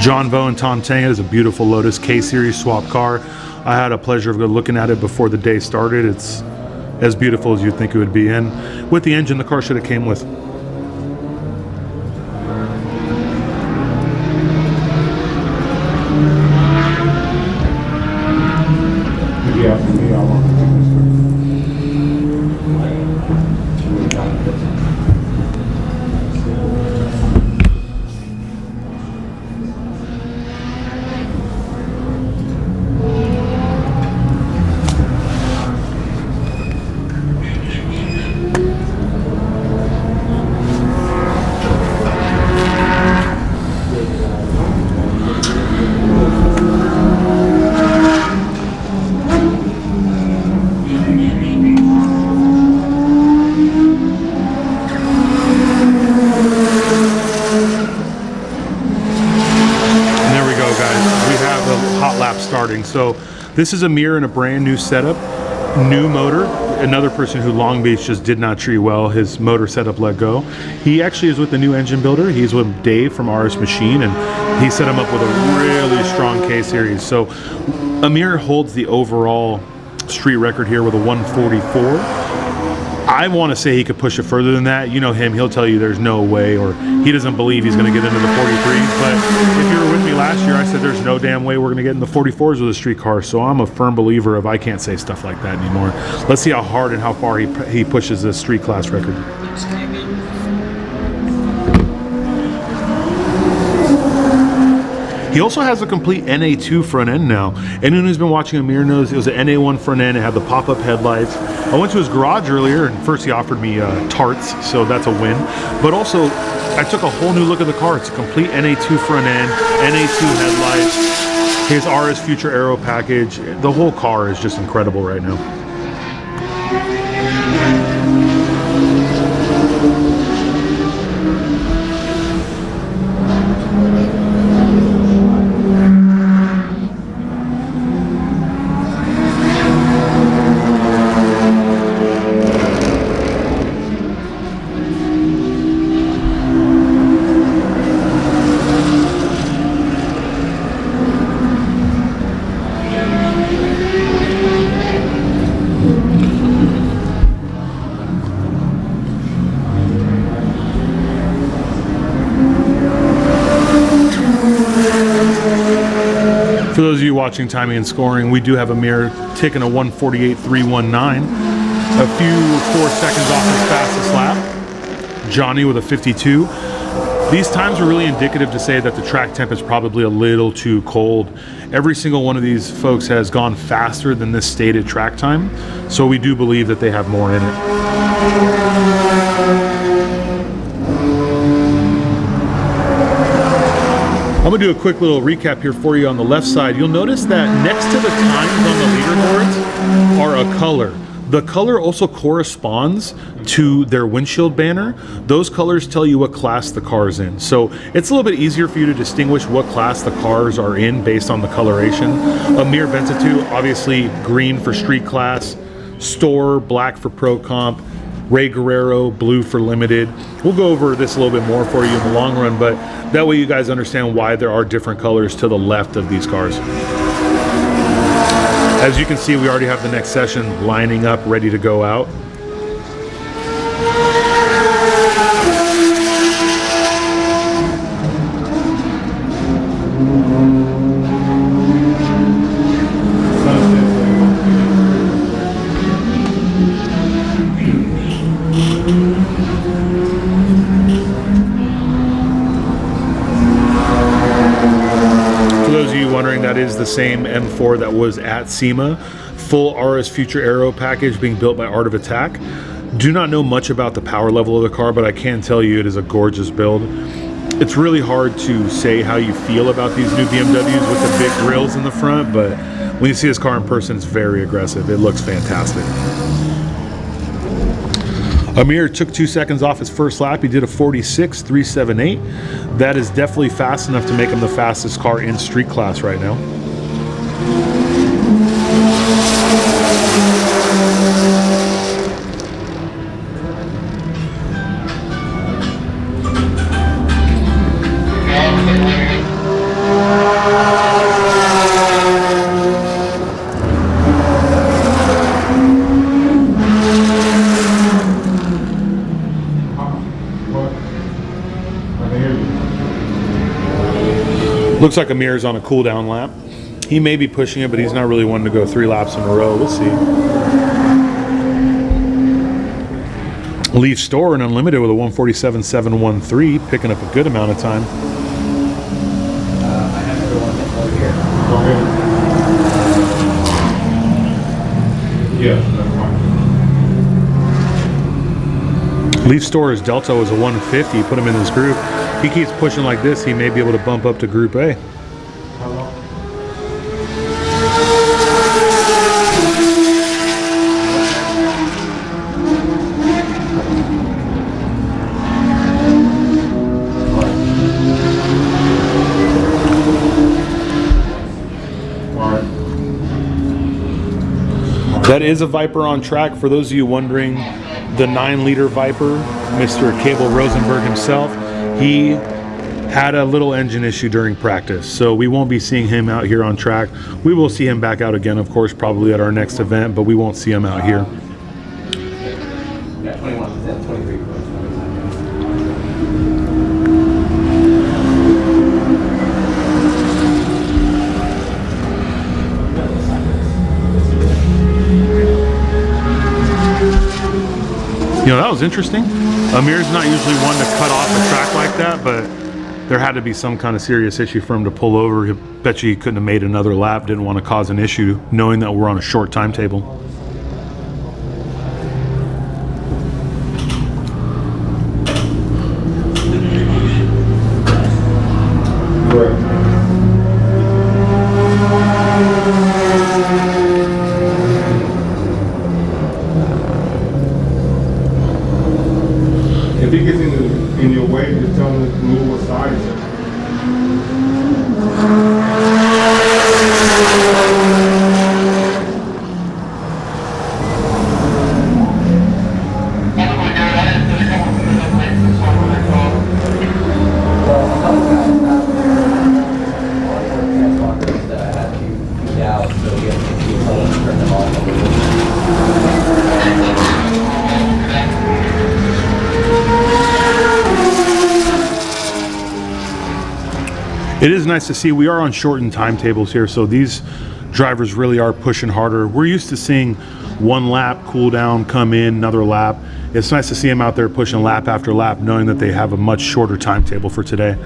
John Vo and Tom Tang is a beautiful Lotus K-Series swap car. I had a pleasure of looking at it before the day started. It's as beautiful as you'd think it would be. And with the engine the car should have came with. Yeah, for me, I want to do this. Starting. So this is Amir in a brand new setup, new motor. Another person who Long Beach just did not treat well, his motor setup let go. He actually is with the new engine builder. He's with Dave from RS Machine, and he set him up with a really strong K-Series. So Amir holds the overall street record here with a 144. I want to say he could push it further than that. You know him, he'll tell you there's no way, or he doesn't believe he's going to get into the 43s. But if you were with me last year, I said there's no damn way we're going to get in the 44s with a street car. So I'm a firm believer of I can't say stuff like that anymore. Let's see how hard and how far he pushes this street class record. He also has a complete NA2 front end now. Anyone who's been watching Amir knows it was an NA1 front end. It had the pop-up headlights. I went to his garage earlier, and first he offered me tarts, so that's a win. But also, I took a whole new look at the car. It's a complete NA2 front end, NA2 headlights, his RS Future Aero package. The whole car is just incredible right now. For those of you watching timing and scoring, we do have Amir ticking a 148.319, a few 4 seconds off his fastest lap. Johnny with a 52. These times are really indicative to say that the track temp is probably a little too cold. Every single one of these folks has gone faster than this stated track time, so we do believe that they have more in it. I'm gonna do a quick little recap here for you on the left side. You'll notice that next to the times on the leaderboards are a color. The color also corresponds to their windshield banner. Those colors tell you what class the car's in. So it's a little bit easier for you to distinguish what class the cars are in based on the coloration. Amir Bentatu, obviously green for street class, Store, black for Pro Comp, Ray Guerrero, blue for limited. We'll go over this a little bit more for you in the long run, but that way you guys understand why there are different colors to the left of these cars. As you can see, we already have the next session lining up, ready to go out. That is the same M4 that was at SEMA. Full RS Future Aero package being built by Art of Attack. Do not know much about the power level of the car, but I can tell you it is a gorgeous build. It's really hard to say how you feel about these new BMWs with the big grills in the front, but when you see this car in person, it's very aggressive. It looks fantastic. Amir took 2 seconds off his first lap. He did a 46.378. That is definitely fast enough to make him the fastest car in street class right now. Looks like Amir's on a cool down lap. He may be pushing it, but he's not really wanting to go 3 laps in a row. We'll see. Leaf Store and Unlimited with a 147.713, picking up a good amount of time. I have to go on this over here. Yeah, that's fine. Leaf Store's Delta was a 150, put him in this group. He keeps pushing like this, he may be able to bump up to Group A. That is a Viper on track. For those of you wondering, the 9-liter Viper, Mr. Cable Rosenberg himself, he had a little engine issue during practice, so we won't be seeing him out here on track. We will see him back out again, of course, probably at our next event, but we won't see him out here. Yeah, 21, 23. You know, that was interesting. Amir's not usually one to cut off a track like that, but there had to be some kind of serious issue for him to pull over. I bet you he couldn't have made another lap, didn't want to cause an issue, knowing that we're on a short timetable. Correct. If he gets in your way, just tell him to move aside. It is nice to see we are on shortened timetables here, so these drivers really are pushing harder. We're used to seeing 1 lap, cool down, come in, another lap. It's nice to see them out there pushing lap after lap, knowing that they have a much shorter timetable for today.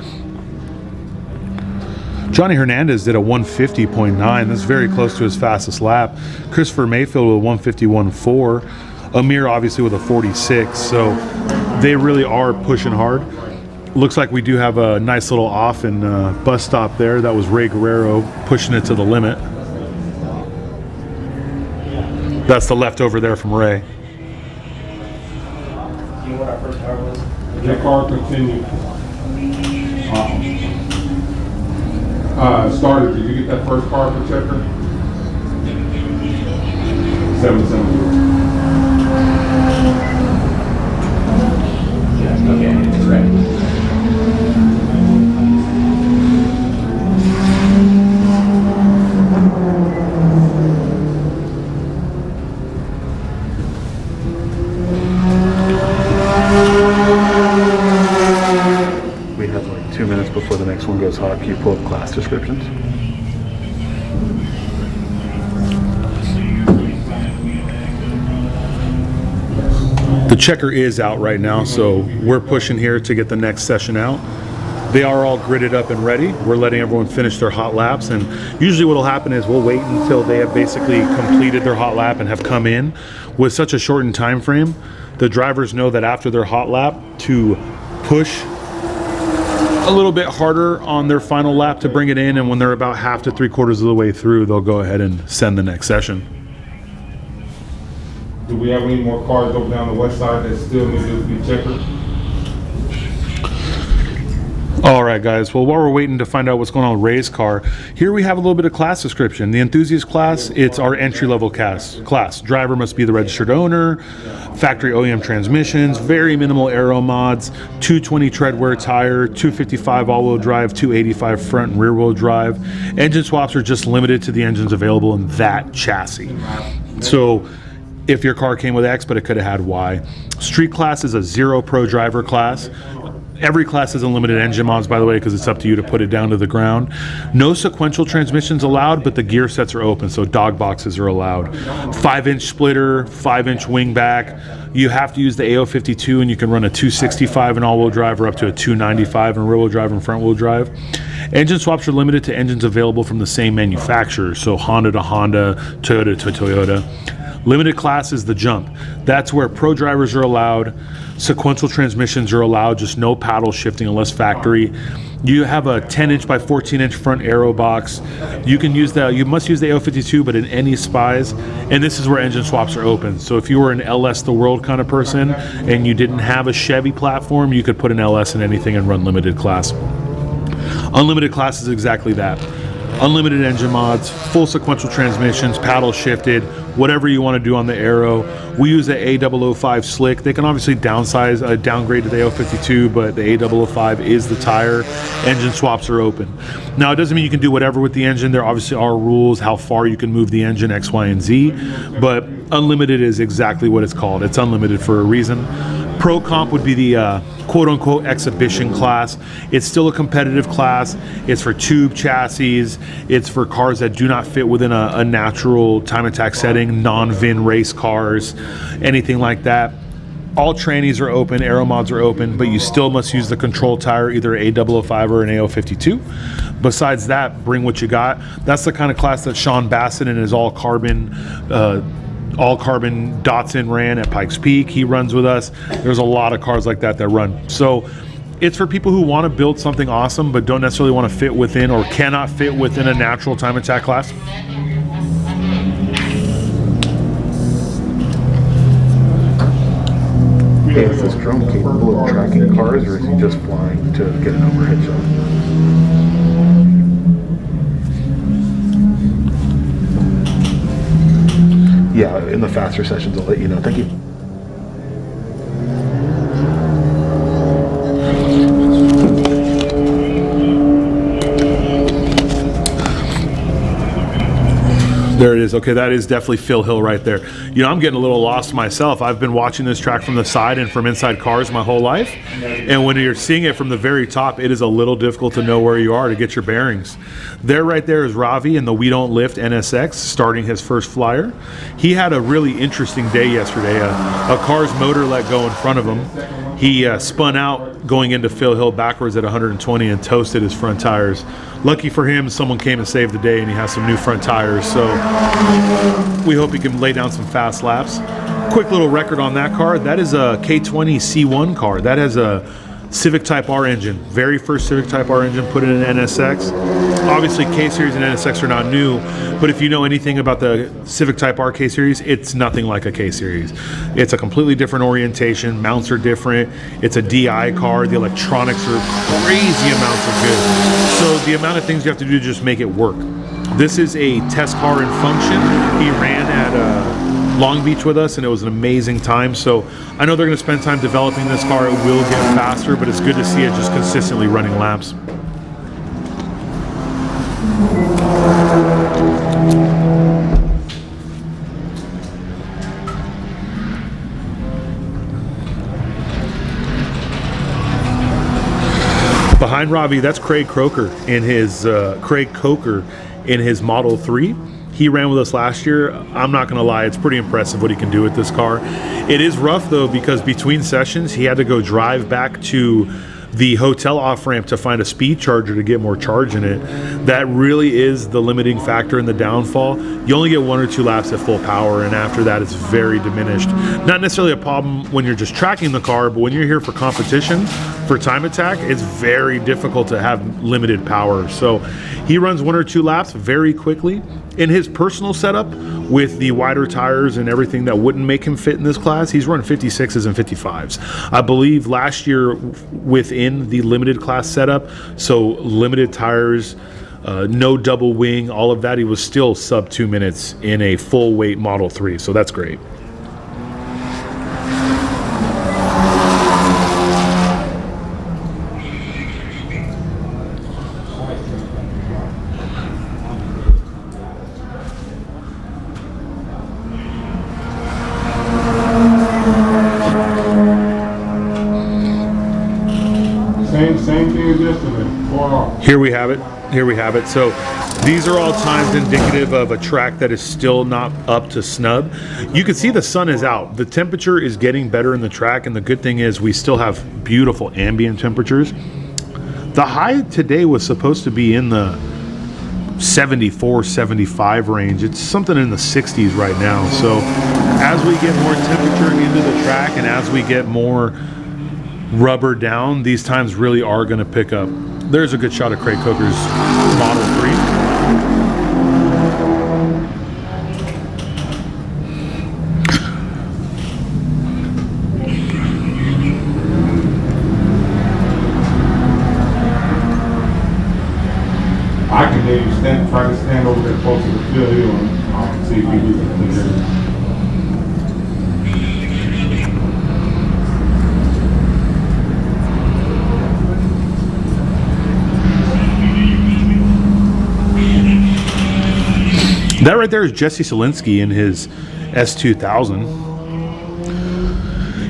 Johnny Hernandez did a 150.9. That's very close to his fastest lap. Christopher Mayfield with a 151.4. Amir obviously with a 46. So they really are pushing hard. Looks like we do have a nice little off and bus stop there. That was Ray Guerrero pushing it to the limit. That's the leftover there from Ray. You know what our first car was? The car continued. Started. Did you get that first car for checker? 770. Yes, okay, it's ready. We have like 2 minutes before the next one goes hot. Can you pull up class descriptions? The checker is out right now, so we're pushing here to get the next session out. They are all gridded up and ready. We're letting everyone finish their hot laps, and usually what will happen is we'll wait until they have basically completed their hot lap and have come in. With such a shortened time frame, the drivers know that after their hot lap to push a little bit harder on their final lap to bring it in, and when they're about half to 3/4 of the way through, they'll go ahead and send the next session. Do we have any more cars over down the west side that still need to be checkered? All right, guys. Well, while we're waiting to find out what's going on with Ray's car, here we have a little bit of class description. The enthusiast class, it's our entry-level class. Driver must be the registered owner, factory OEM transmissions, very minimal aero mods, 220 treadwear tire, 255 all-wheel drive, 285 front and rear-wheel drive. Engine swaps are just limited to the engines available in that chassis. So if your car came with X, but it could have had Y. Street class is a 0 pro driver class. Every class has unlimited engine mods, by the way, because it's up to you to put it down to the ground. No sequential transmissions allowed, but the gear sets are open, so dog boxes are allowed. 5-inch splitter, 5-inch wing back. You have to use the AO52, and you can run a 265 in all-wheel drive or up to a 295 in rear-wheel drive and front-wheel drive. Engine swaps are limited to engines available from the same manufacturer, so Honda to Honda, Toyota to Toyota. Limited class is the jump. That's where pro drivers are allowed. Sequential transmissions are allowed, just no paddle shifting unless factory. You have a 10-inch by 14-inch front aero box. You must use the AO52, but in any spies. And this is where engine swaps are open. So if you were an LS the world kind of person and you didn't have a Chevy platform, you could put an LS in anything and run limited class. Unlimited class is exactly that. Unlimited engine mods, full sequential transmissions, paddle shifted, whatever you want to do on the aero. We use the A005 slick. They can obviously downgrade to the A052, but the A005 is the tire. Engine swaps are open. Now, it doesn't mean you can do whatever with the engine. There obviously are rules how far you can move the engine, X, Y, and Z, but unlimited is exactly what it's called. It's unlimited for a reason. Pro Comp would be the quote-unquote exhibition class. It's still a competitive class. It's for tube chassis. It's for cars that do not fit within a natural time attack setting, non-VIN race cars, anything like that. All trannies are open, aero mods are open, but you still must use the control tire, either A005 or an AO52. Besides that, bring what you got. That's the kind of class that Sean Bassett in his all-carbon Datsun ran at Pikes Peak. He runs with us. There's a lot of cars like that run. So it's for people who want to build something awesome but don't necessarily want to fit within or cannot fit within a natural time attack class. Hey, is this drone capable of tracking cars, or is he just flying to get an overhead shot? Yeah, in the faster sessions, I'll let you know. Thank you. There it is. Okay, that is definitely Phil Hill right there. You know, I'm getting a little lost myself. I've been watching this track from the side and from inside cars my whole life. And when you're seeing it from the very top, it is a little difficult to know where you are to get your bearings. There right there is Ravi in the We Don't Lift NSX starting his first flyer. He had a really interesting day yesterday. A car's motor let go in front of him. He spun out going into Phil Hill backwards at 120 and toasted his front tires. Lucky for him, someone came and saved the day, and he has some new front tires. So we hope he can lay down some fast laps. Quick little record on that car. That is a K20 C1 car. That has a Civic Type R engine. Very first Civic Type R engine put in an NSX. Obviously, K-Series and NSX are not new, but if you know anything about the Civic Type R K-Series, it's nothing like a K-Series. It's a completely different orientation. Mounts are different. It's a DI car. The electronics are crazy amounts of good. So the amount of things you have to do to just make it work. This is a test car in function. He ran at Long Beach with us, and it was an amazing time. So I know they're going to spend time developing this car. It will get faster, but it's good to see it just consistently running laps. Behind Robbie, that's Craig Coker in his Model 3. He ran with us last year. I'm not going to lie, it's pretty impressive what he can do with this car. It is rough, though, because between sessions, he had to go drive back to the hotel off-ramp to find a speed charger to get more charge in it. That really is the limiting factor in the downfall. You only get 1 or 2 laps at full power, and after that, it's very diminished. Not necessarily a problem when you're just tracking the car, but when you're here for competition, for time attack, it's very difficult to have limited power. So he runs 1 or 2 laps very quickly. In his personal setup, with the wider tires and everything that wouldn't make him fit in this class, he's run 56s and 55s. I believe last year within the limited class setup, so limited tires, no double wing, all of that, he was still sub 2 minutes in a full weight Model 3, so that's great. Here we have it. Here we have it. So these are all times indicative of a track that is still not up to snub. You can see the sun is out. The temperature is getting better in the track, and the good thing is we still have beautiful ambient temperatures. The high today was supposed to be in the 74, 75 range. It's something in the 60s right now. So as we get more temperature into the track and as we get more rubber down, these times really are going to pick up. There's a good shot of Craig Coker's Model 3. I can maybe try to stand over there close to the field here and see if we can get it. That right there is Jesse Selinsky in his S2000.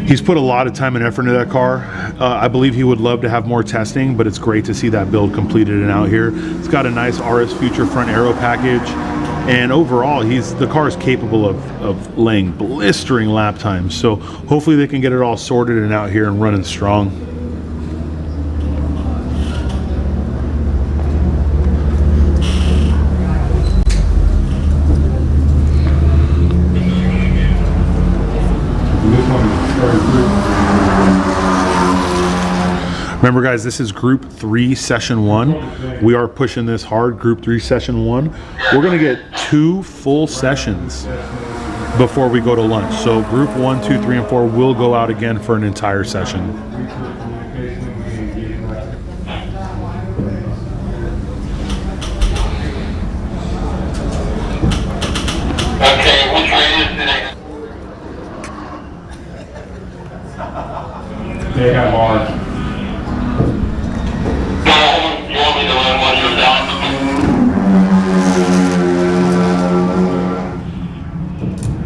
He's put a lot of time and effort into that car. I believe he would love to have more testing, but it's great to see that build completed and out here. It's got a nice RS Future front aero package, and overall, the car is capable of laying blistering lap times. So hopefully they can get it all sorted and out here and running strong. Remember, guys, this is Group 3, Session 1. We are pushing this hard, Group 3, Session 1. We're going to get 2 full sessions before we go to lunch. So Group 1, 2, 3, and 4 will go out again for an entire session. Okay, which way is it? They have ours. You want me to run one you're down?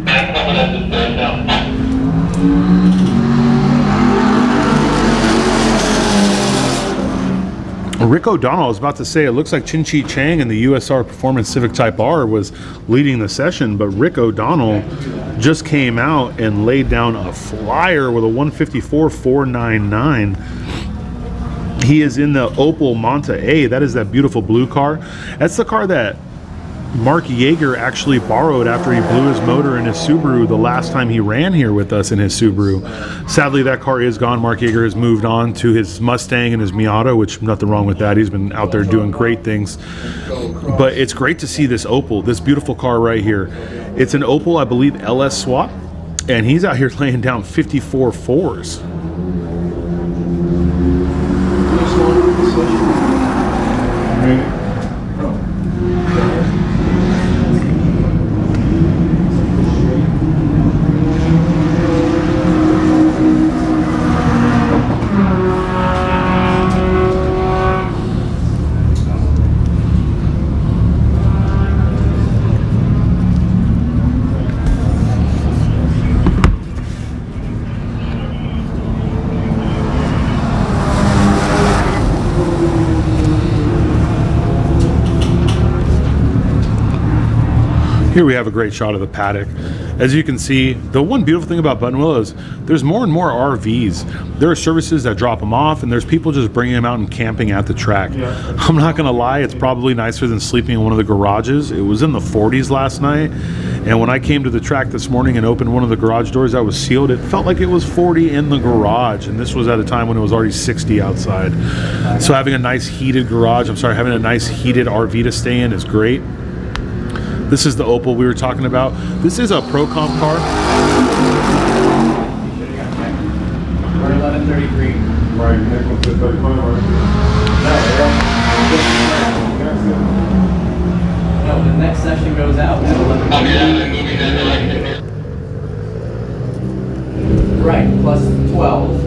And some of that is there down. Rick O'Donnell, I was about to say, it looks like Chin Chi Chang in the USR Performance Civic Type R was leading the session, but Rick O'Donnell just came out and laid down a flyer with a 154.499. He is in the Opel Manta A. That is that beautiful blue car. That's the car that Mark Yeager actually borrowed after he blew his motor in his Subaru the last time he ran here with us in his Subaru. Sadly, that car is gone. Mark Yeager has moved on to his Mustang and his Miata, which nothing wrong with that. He's been out there doing great things. But it's great to see this Opel, this beautiful car right here. It's an Opel, I believe, LS swap, and he's out here laying down 54 fours. Here we have a great shot of the paddock. As you can see, the one beautiful thing about Button Willow is there's more and more RVs. There are services that drop them off, and there's people just bringing them out and camping at the track. Yeah. I'm not gonna lie, it's probably nicer than sleeping in one of the garages. It was in the 40s last night, and when I came to the track this morning and opened one of the garage doors that was sealed, it felt like it was 40 in the garage, and this was at a time when it was already 60 outside. So having a nice heated garage, having a nice heated RV to stay in is great. This is the Opel we were talking about. This is a Pro Comp car. We're 1133. Right, next one says 35, right? No, the next session goes out at 11:30. Right, plus 12.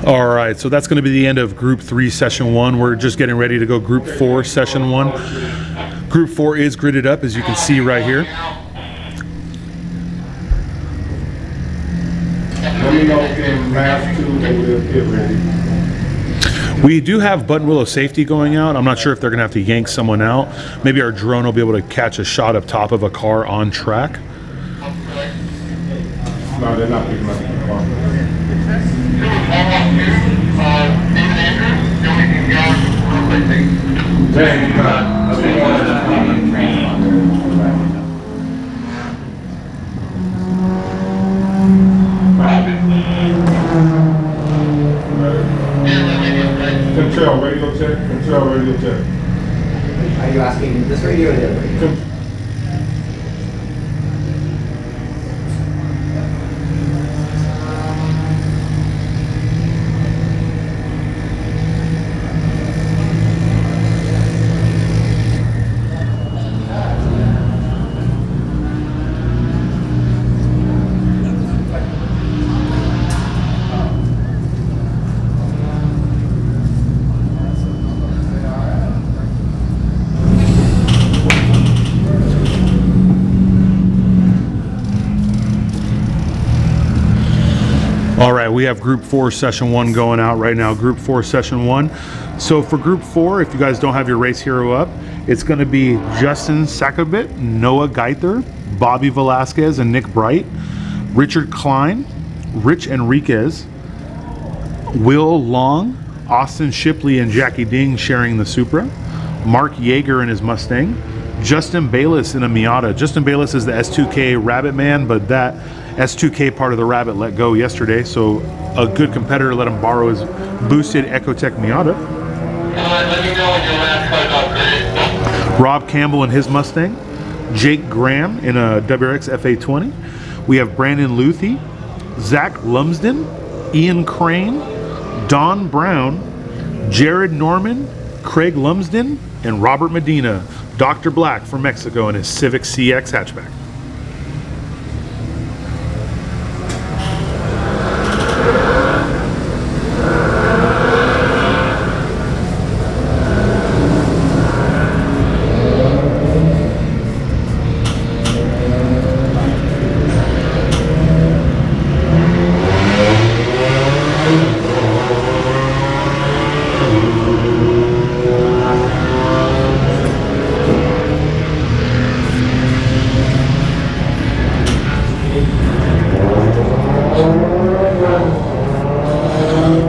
All right, so that's going to be the end of Group 3, Session 1. We're just getting ready to go Group 4, Session 1. Group 4 is gridded up, as you can see right here. Let me know in last 2 that we'll get ready. We do have Button Willow safety going out. I'm not sure if they're going to have to yank someone out. Maybe our drone will be able to catch a shot up top of a car on track. No, they're not picking up the car. Control, radio check. Control, radio check. Are you asking this radio or the other radio? All right, we have Group 4 Session 1 going out right now. Group 4 Session 1. So for Group 4, if you guys don't have your race hero up, it's going to be Justin Sakabit, Noah Geither, Bobby Velasquez, and Nick Bright, Richard Klein, Rich Enriquez, Will Long, Austin Shipley, and Jackie Ding sharing the Supra, Mark Yeager in his Mustang, Justin Bayless in a Miata. Justin Bayless is the S2K Rabbit man, but that S2K part of the Rabbit let go yesterday, so a good competitor let him borrow his boosted Ecotech Miata. Rob Campbell in his Mustang, Jake Graham in a WRX FA20. We have Brandon Luthi, Zach Lumsden, Ian Crane, Don Brown, Jared Norman, Craig Lumsden, and Robert Medina, Dr. Black from Mexico in his Civic CX hatchback.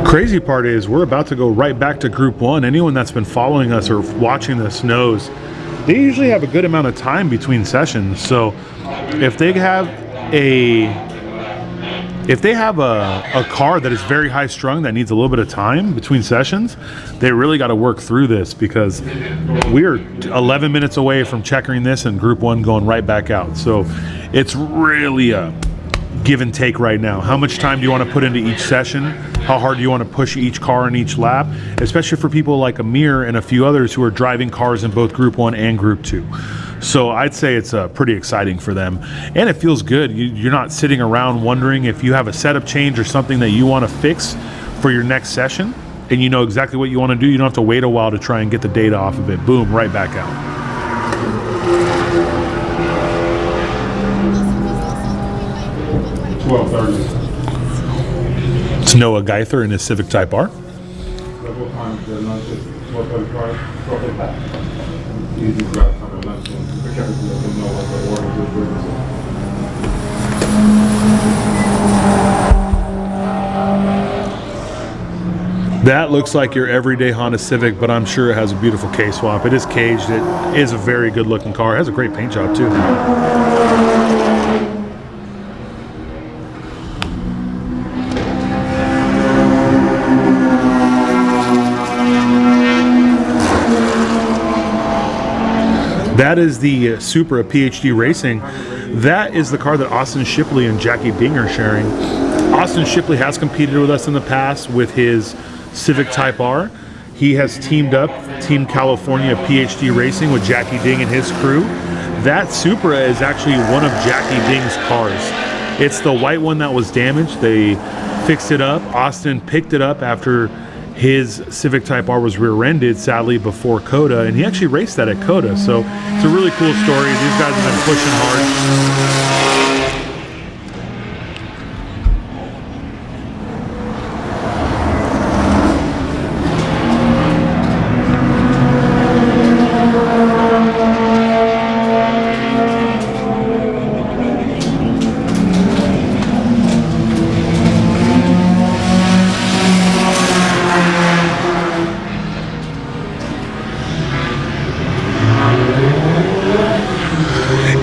Crazy part is we're about to go right back to Group 1. Anyone that's been following us or watching this knows they usually have a good amount of time between sessions. So if they have a car that is very high strung that needs a little bit of time between sessions, they really got to work through this, because we're 11 minutes away from checkering this and Group 1 going right back out. So it's really a give and take right now. How much time do you want to put into each session? How hard do you want to push each car in each lap? Especially for people like Amir and a few others who are driving cars in both Group 1 and Group 2. So I'd say it's pretty exciting for them. And it feels good. You're not sitting around wondering if you have a setup change or something that you want to fix for your next session, and you know exactly what you want to do. You don't have to wait a while to try and get the data off of it. Boom, right back out. It's Noah Geither in his Civic Type R. That looks like your everyday Honda Civic, but I'm sure it has a beautiful K-swap. It is caged. It is a very good looking car. It has a great paint job too. That is the Supra PhD Racing. That is the car that Austin Shipley and Jackie Ding are sharing. Austin Shipley has competed with us in the past with his Civic Type R. He has teamed up Team California PhD Racing with Jackie Ding and his crew. That Supra is actually one of Jackie Ding's cars. It's the white one that was damaged. They fixed it up. Austin picked it up after his Civic Type R was rear-ended, sadly, before COTA, and he actually raced that at COTA. So it's a really cool story. These guys have been pushing hard.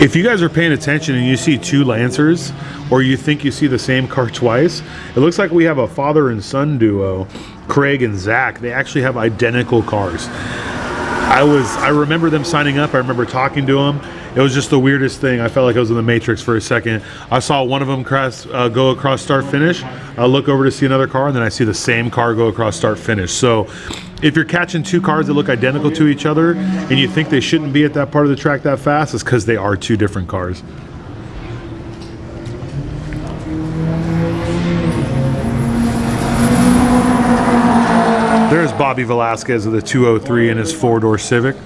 If you guys are paying attention and you see two Lancers, or you think you see the same car twice, it looks like we have a father and son duo, Craig and Zach. They actually have identical cars. I remember them signing up. I remember talking to them. It was just the weirdest thing. I felt like I was in the Matrix for a second. I saw one of them go across start finish. I look over to see another car, and then I see the same car go across start finish. So if you're catching two cars that look identical to each other and you think they shouldn't be at that part of the track that fast, it's because they are two different cars. There's Bobby Velasquez of the 203 in his four-door Civic.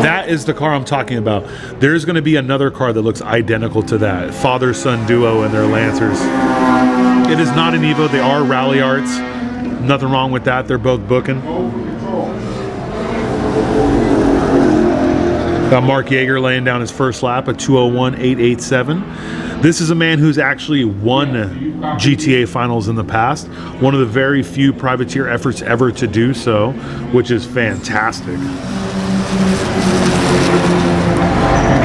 That is the car I'm talking about. There's going to be another car that looks identical to that. Father-son duo in their Lancers. It is not an Evo. They are Rally Arts. Nothing wrong with that. They're both booking. Got Mark Yeager laying down his first lap at 2:01.887. This is a man who's actually won GTA finals in the past. One of the very few privateer efforts ever to do so, which is fantastic.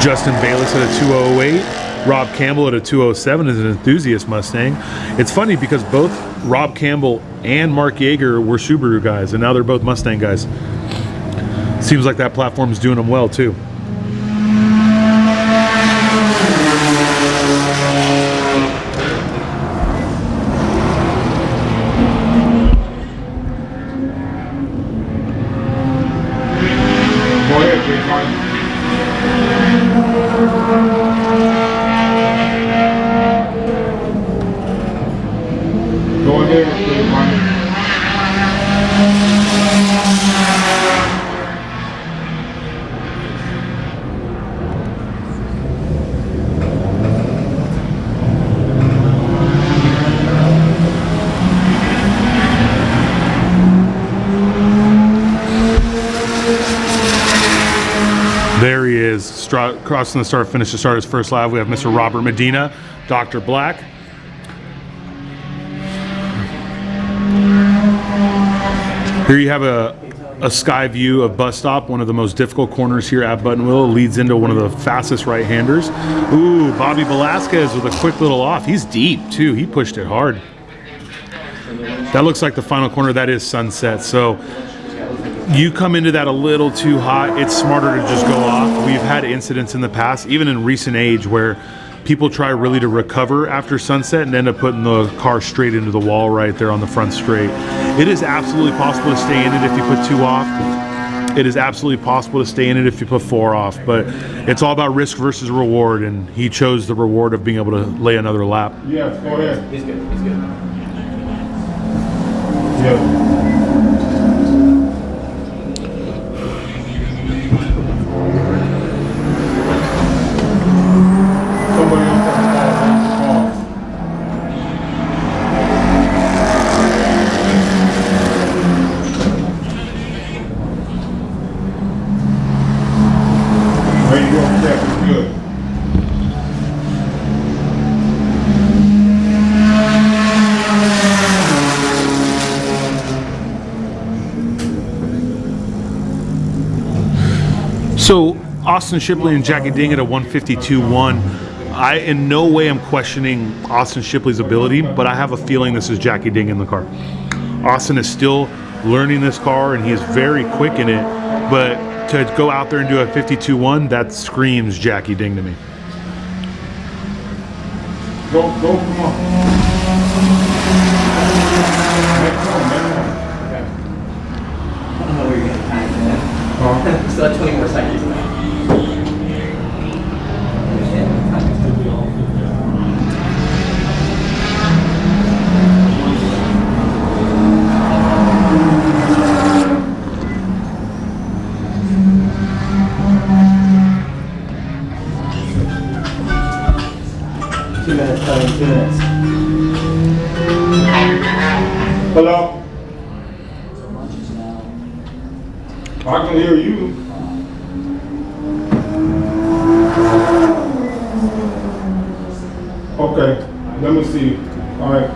Justin Bayless at a 2:08. Rob Campbell at a 2:07 is an enthusiast Mustang. It's funny because both Rob Campbell and Mark Yeager were Subaru guys, and now they're both Mustang guys. Seems like that platform's doing them well too. There he is, crossing the start finish to start his first lap. We have Mr. Robert Medina, Dr. Black. Here you have a sky view of Bus Stop, one of the most difficult corners here at Button Willow. Leads into one of the fastest right-handers. Ooh, Bobby Velasquez with a quick little off. He's deep too, he pushed it hard. That looks like the final corner. That is Sunset. So you come into that a little too hot, it's smarter to just go off. We've had incidents in the past, even in recent age, where people try really to recover after sunset and end up putting the car straight into the wall right there on the front straight. It is absolutely possible to stay in it if you put 2 off. It is absolutely possible to stay in it if you put 4 off, but it's all about risk versus reward, and he chose the reward of being able to lay another lap. Yeah, go ahead. He's good. He's good. Yeah. So Austin Shipley and Jackie Ding at a 152.1. I in no way am questioning Austin Shipley's ability, but I have a feeling this is Jackie Ding in the car. Austin is still learning this car, and he is very quick in it, but to go out there and do a 52.1, that screams Jackie Ding to me. Go, come on. I don't know where you're going to time that. Still have 20 more seconds. 2 minutes, Tony, 2 minutes. Hello? I can hear you. Okay, let me see. All right.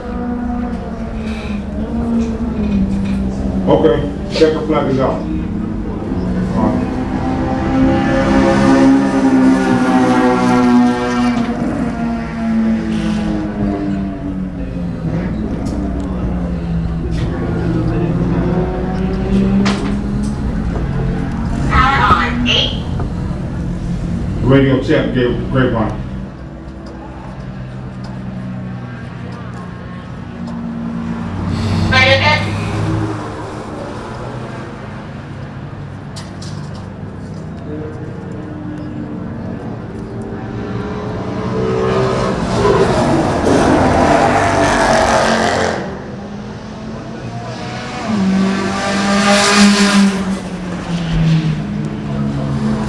Okay, checker flag is out. All right. Radio check, grapevine. Radio check.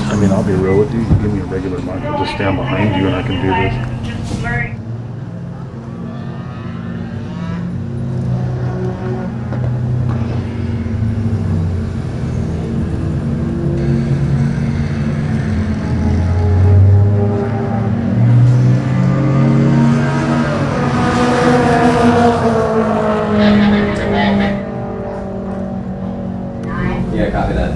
I mean, I'll be real with you. You give me a regular mic, I'll just stand behind you and I can do this. Yeah, copy that.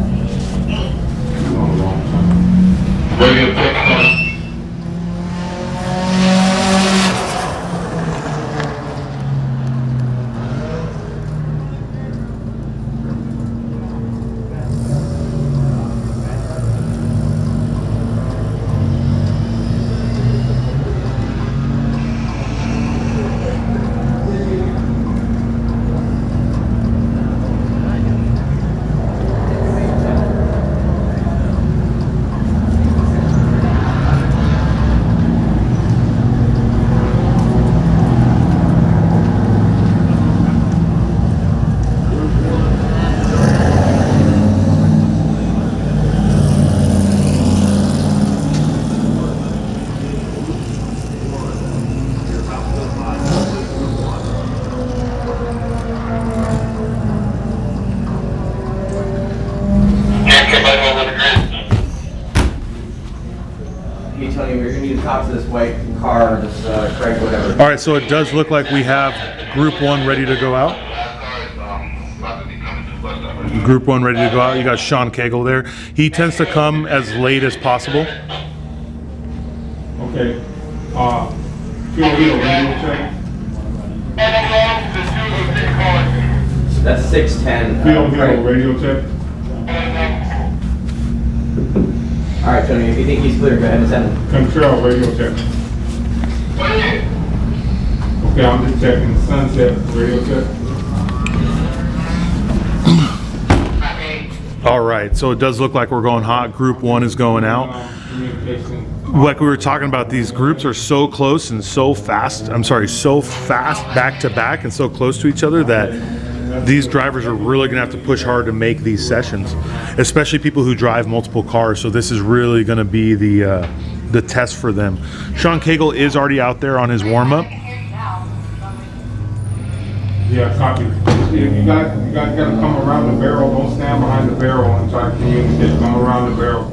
Radio check. Hey Tony, we're gonna need to talk to this white car, this Craig, whatever. All right, so it does look like we have Group 1 ready to go out. Group 1 ready to go out. You got Sean Cagle there. He tends to come as late as possible. Okay. Feel radio check. That's 610. Feel Craig. radio check. All right, Tony, if you think he's clear, go ahead and send him. Control radio check. Okay, I'm just checking sunset radio check. All right, so it does look like we're going hot. Group 1 is going out. Communication. Like we were talking about, these groups are so close and so fast. I'm sorry, so fast back to back and so close to each other that these drivers are really going to have to push hard to make these sessions, especially people who drive multiple cars. So this is really going to be the test for them. Sean Cagle is already out there on his warm-up. Yeah, copy. You guys gotta come around the barrel. Don't stand behind the barrel and try to communicate. Come around the barrel.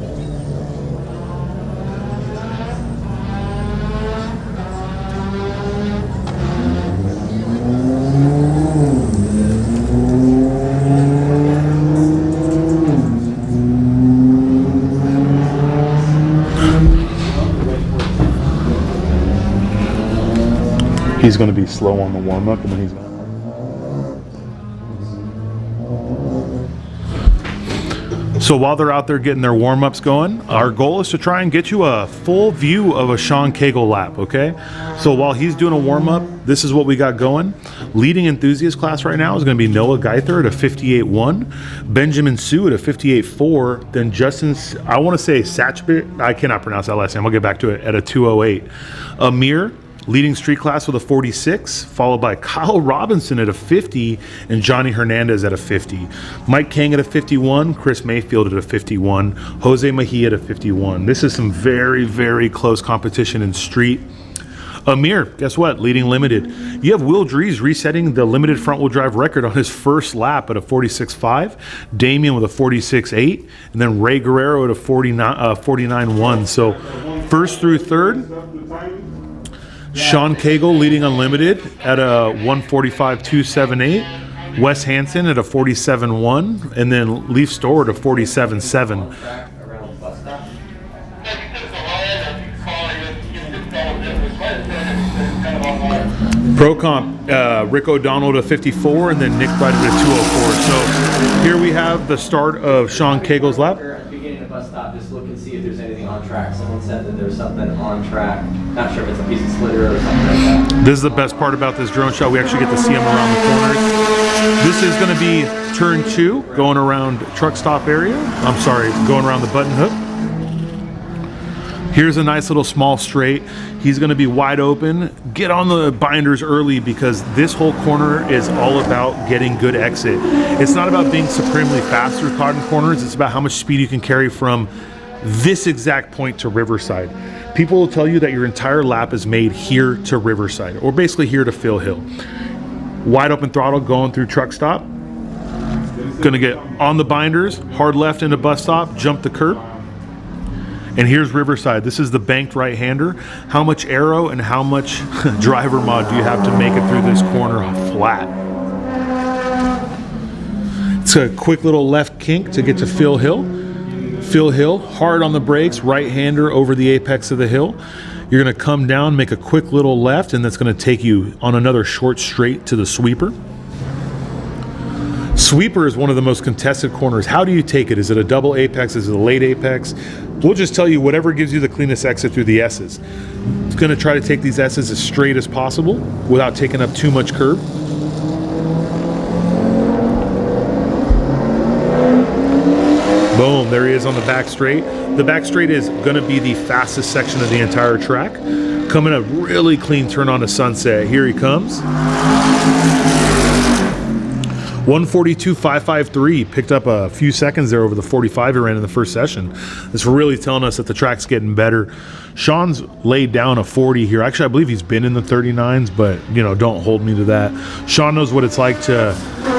He's going to be slow on the warm-up, and then he's going to... So while they're out there getting their warm-ups going, our goal is to try and get you a full view of a Sean Cagle lap, okay? So while he's doing a warm-up, this is what we got going. Leading enthusiast class right now is going to be Noah Geither at a 58.1, Benjamin Sue at a 58.4, then Justin, I want to say Satchbit, I cannot pronounce that last name, I'll get back to it, at a 208. Amir, leading street class with a 46, followed by Kyle Robinson at a 50 and Johnny Hernandez at a 50. Mike Kang at a 51, Chris Mayfield at a 51, Jose Mejia at a 51. This is some very, very close competition in street. Amir, guess what? Leading limited. You have Will Dries resetting the limited front wheel drive record on his first lap at a 46.5, Damen with a 46.8, and then Ray Guerrero at a 49.1. So first through third, Sean Cagle leading unlimited at a 145.278, Wes Hansen at a 47.1, and then Leaf Store at a 47.7. Pro Comp, Rick O'Donnell to 54, and then Nick Bright at a 204. So here we have the start of Sean Cagle's lap. Beginning the bus stop, just look and see if there's anything on track. Someone said that there's something on track. Not sure if it's a piece of slitter or something like that. This is the best part about this drone shot. We actually get to see him around the corners. This is going to be turn 2, going around truck stop area. I'm sorry, going around the button hook. Here's a nice little small straight. He's going to be wide open. Get on the binders early because this whole corner is all about getting good exit. It's not about being supremely fast through cotton corners. It's about how much speed you can carry from this exact point to Riverside. People will tell you that your entire lap is made here to Riverside, or basically here to Phil Hill. Wide open throttle going through truck stop. Going to get on the binders, hard left into bus stop, jump the curb. And here's Riverside. This is the banked right-hander. How much aero and how much driver mod do you have to make it through this corner flat? It's a quick little left kink to get to Phil Hill. Phil Hill, hard on the brakes, right-hander over the apex of the hill. You're going to come down, make a quick little left, and that's going to take you on another short straight to the sweeper. Sweeper is one of the most contested corners. How do you take it? Is it a double apex? Is it a late apex? We'll just tell you whatever gives you the cleanest exit through the S's. It's going to try to take these S's as straight as possible without taking up too much curb. Boom, there he is on the back straight. The back straight is going to be the fastest section of the entire track. Coming a really clean turn onto Sunset. Here he comes. 142.553, picked up a few seconds there over the 45 he ran in the first session. It's really telling us that the track's getting better. Sean's laid down a 40 here. Actually, I believe he's been in the 39s, but you know, don't hold me to that. Sean knows what it's like to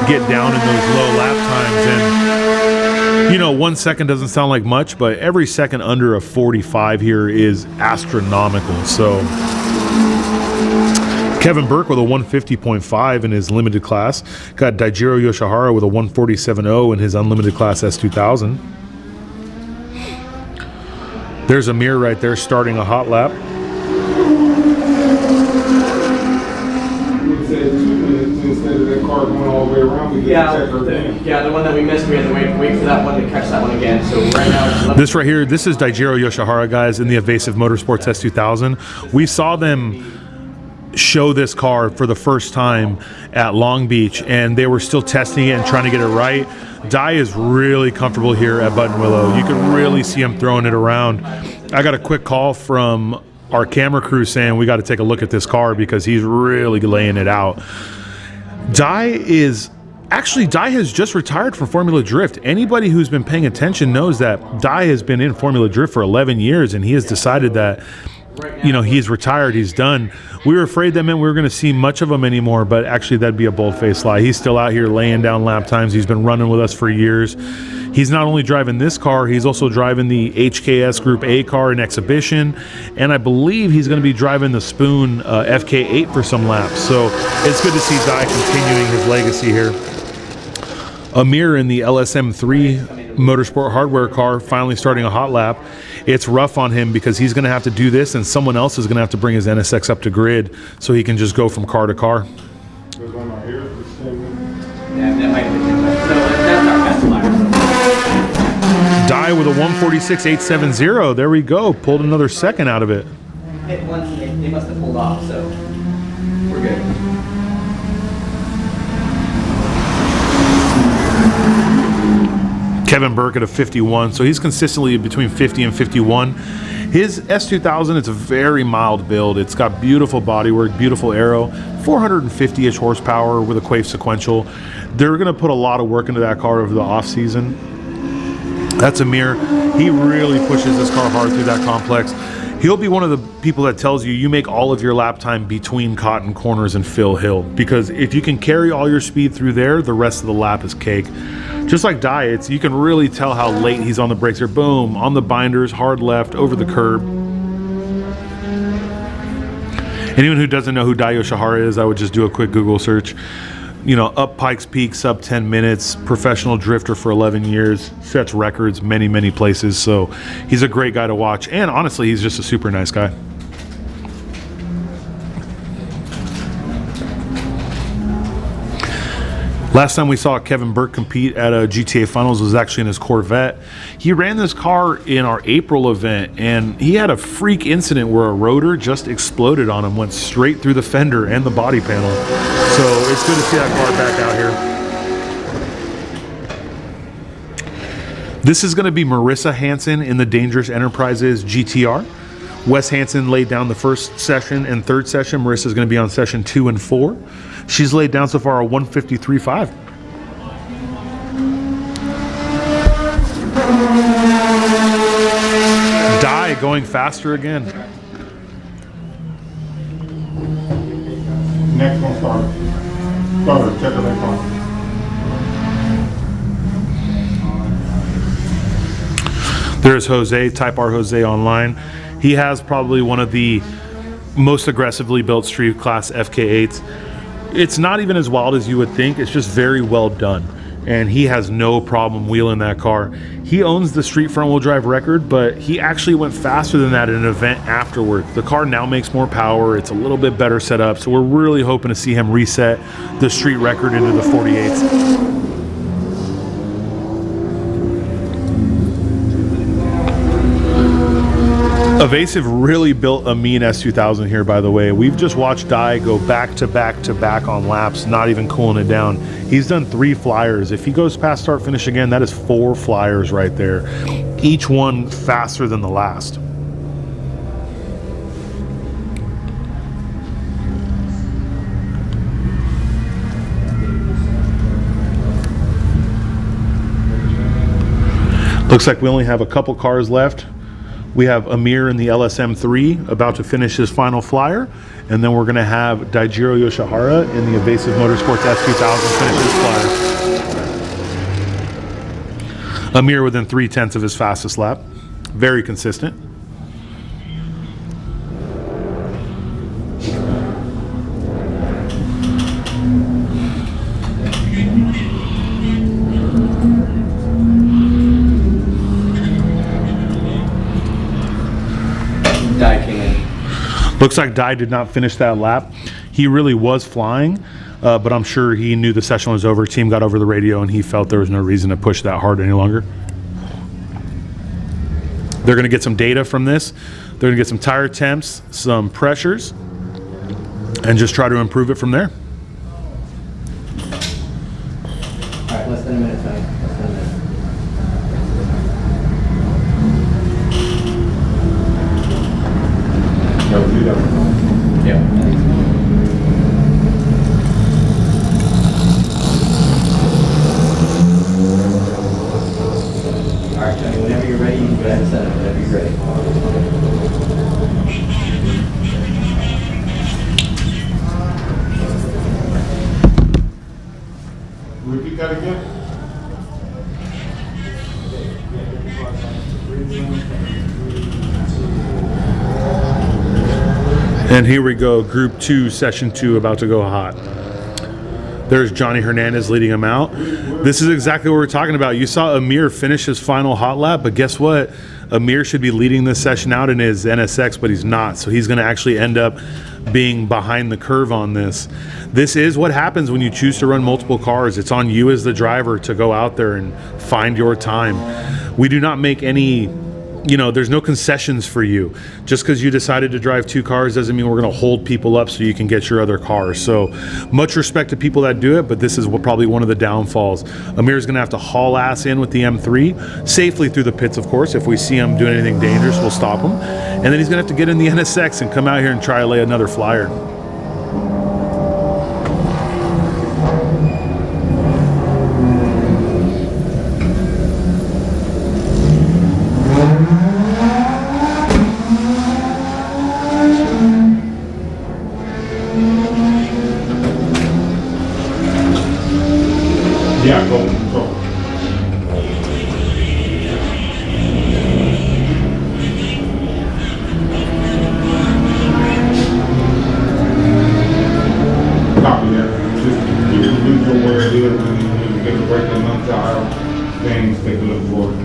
get down in those low lap times, and you know, 1 second doesn't sound like much, but every second under a 45 here is astronomical. So Kevin Burke with a 150.5 in his limited class. Got Daijiro Yoshihara with a 147.0 in his unlimited class S2000. There's Amir right there starting a hot lap. Yeah, the one that we missed, we had to wait for that one to catch that one again. So right now, this right here, this is Daijiro Yoshihara, guys, in the Evasive Motorsports S2000. We saw them show this car for the first time at Long Beach, and they were still testing it and trying to get it right. Dai is really comfortable here at Button Willow. You can really see him throwing it around. I got a quick call from our camera crew saying we got to take a look at this car because he's really laying it out. Dai has just retired from Formula Drift. Anybody who's been paying attention knows that Dai has been in Formula Drift for 11 years, and he has decided that, you know, he's retired, he's done. We were afraid that meant we were going to see much of him anymore, but actually that'd be a bold-faced lie. He's still out here laying down lap times. He's been running with us for years. He's not only driving this car, he's also driving the HKS Group A car in exhibition, and I believe he's going to be driving the Spoon FK8 for some laps. So it's good to see Dai continuing his legacy here. Amir in the LSM3 Motorsport hardware car finally starting a hot lap. It's rough on him because he's going to have to do this, and someone else is going to have to bring his NSX up to grid so he can just go from car to car. Dai with a 146.870. There we go. Pulled another second out of it. Hit one, they must have pulled off, so. We're good. Kevin Burke at a 51, so he's consistently between 50 and 51. His S2000, it's a very mild build. It's got beautiful bodywork, beautiful aero, 450-ish horsepower with a Quaife sequential. They're going to put a lot of work into that car over the off season. That's Amir. He really pushes this car hard through that complex. He'll be one of the people that tells you make all of your lap time between Cotton Corners and Phil Hill, because if you can carry all your speed through there, the rest of the lap is cake. Just like Diets, you can really tell how late he's on the brakes here. Boom, on the binders, hard left, over the curb. Anyone who doesn't know who Dai Yoshihara is, I would just do a quick Google search. You know, up Pikes Peak, sub 10 minutes, professional drifter for 11 years, sets records many, many places. So he's a great guy to watch. And honestly, he's just a super nice guy. Last time we saw Kevin Burke compete at a GTA Finals was actually in his Corvette. He ran this car in our April event, and he had a freak incident where a rotor just exploded on him, went straight through the fender and the body panel. So it's good to see that car back out here. This is going to be Marissa Hansen in the Dangerous Enterprises GTR. Wes Hansen laid down the first session and third session. Marissa's going to be on session 2 and 4. She's laid down so far a 153.5. Dai going faster again. Next one started. Started. Check the next one. There's Jose, Type R Jose online. He has probably one of the most aggressively built street class FK8s. It's not even as wild as you would think. It's just very well done. And he has no problem wheeling that car. He owns the street front wheel drive record, but he actually went faster than that in an event afterward. The car now makes more power. It's a little bit better set up. So we're really hoping to see him reset the street record into the 48s. Evasive really built a mean S2000 here, by the way. We've just watched Dai go back to back to back on laps, not even cooling it down. He's done 3 flyers. If he goes past start finish again, that is 4 flyers right there. Each one faster than the last. Looks like we only have a couple cars left. We have Amir in the LSM3 about to finish his final flyer, and then we're going to have Daijiro Yoshihara in the Evasive Motorsports S2000 finish his flyer. Amir within 3/10 of his fastest lap. Very consistent. Looks like Dai did not finish that lap. He really was flying, but I'm sure he knew the session was over. Team got over the radio, and he felt there was no reason to push that hard any longer. They're going to get some data from this. They're going to get some tire temps, some pressures, and just try to improve it from there. All right, less than a minute, Tony. Less than a minute. Yeah. All right, Tony, whenever you're ready, you can go ahead and set it. Whenever you're ready. Repeat that again. And here we go, Group 2, Session 2, about to go hot. There's Johnny Hernandez leading him out. This is exactly what we're talking about. You saw Amir finish his final hot lap, but guess what? Amir should be leading this session out in his NSX, but he's not. So he's going to actually end up being behind the curve on this. This is what happens when you choose to run multiple cars. It's on you as the driver to go out there and find your time. We do not make any you know, there's no concessions for you. Just because you decided to drive 2 cars doesn't mean we're going to hold people up so you can get your other cars. So much respect to people that do it, but this is probably one of the downfalls. Amir's going to have to haul ass in with the M3 safely through the pits, of course. If we see him doing anything dangerous, we'll stop him. And then he's going to have to get in the NSX and come out here and try to lay another flyer. Yeah, go control. Copy that. Just keep it neutral where it is, and when you get the brake and lunch out, things take a look for it.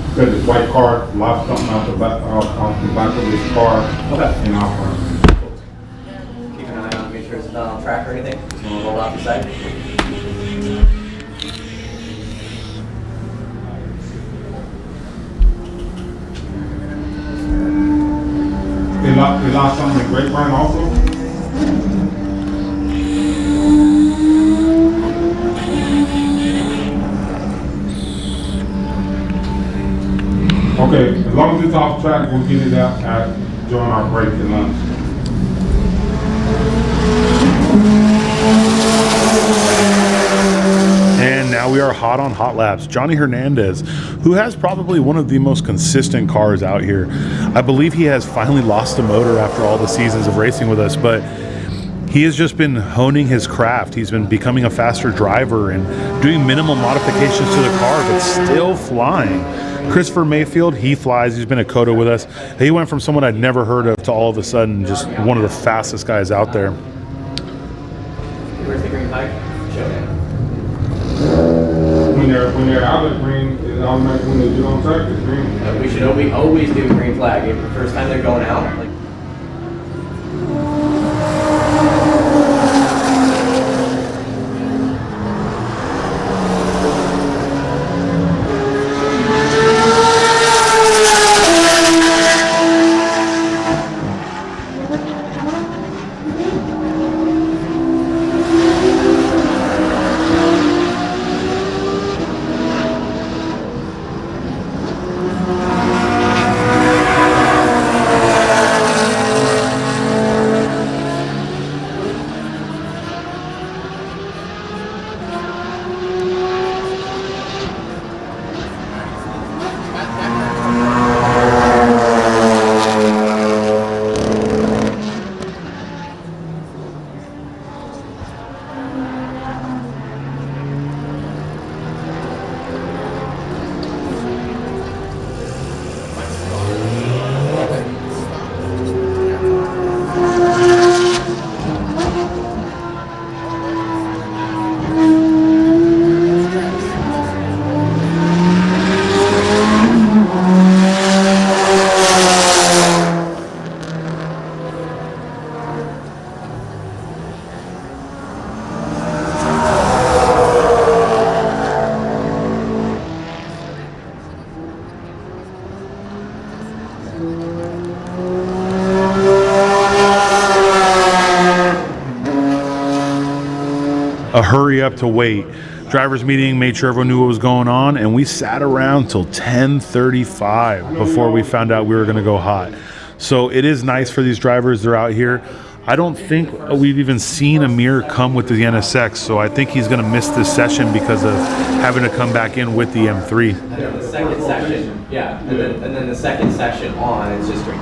Because this white car lost something out the back, off the back of this car. Okay. In our front. Keep an eye on, make sure it's not on track or anything. Just want to roll off the side. They lost something in grapevine also? Okay, as long as it's off track, we'll get it out during our break and lunch. And now we are hot on hot laps. Johnny Hernandez, who has probably one of the most consistent cars out here. I believe he has finally lost a motor after all the seasons of racing with us, but he has just been honing his craft. He's been becoming a faster driver and doing minimal modifications to the car, but still flying. Christopher Mayfield, he flies. He's been at COTA with us. He went from someone I'd never heard of to all of a sudden just one of the fastest guys out there. Where's the green flag? Show it. When they're out of green, it's automatic when they get on track, it's green. We should always do green flag. If the first time they're going out, like. A hurry up to wait. Drivers meeting, made sure everyone knew what was going on, and we sat around till 10:35 before we found out we were going to go hot. So it is nice for these drivers. They're out here. I don't think we've even seen Amir come with the NSX, so I think he's going to miss this session because of having to come back in with the M3. And then the second session, yeah, and then the second session on, it's just green.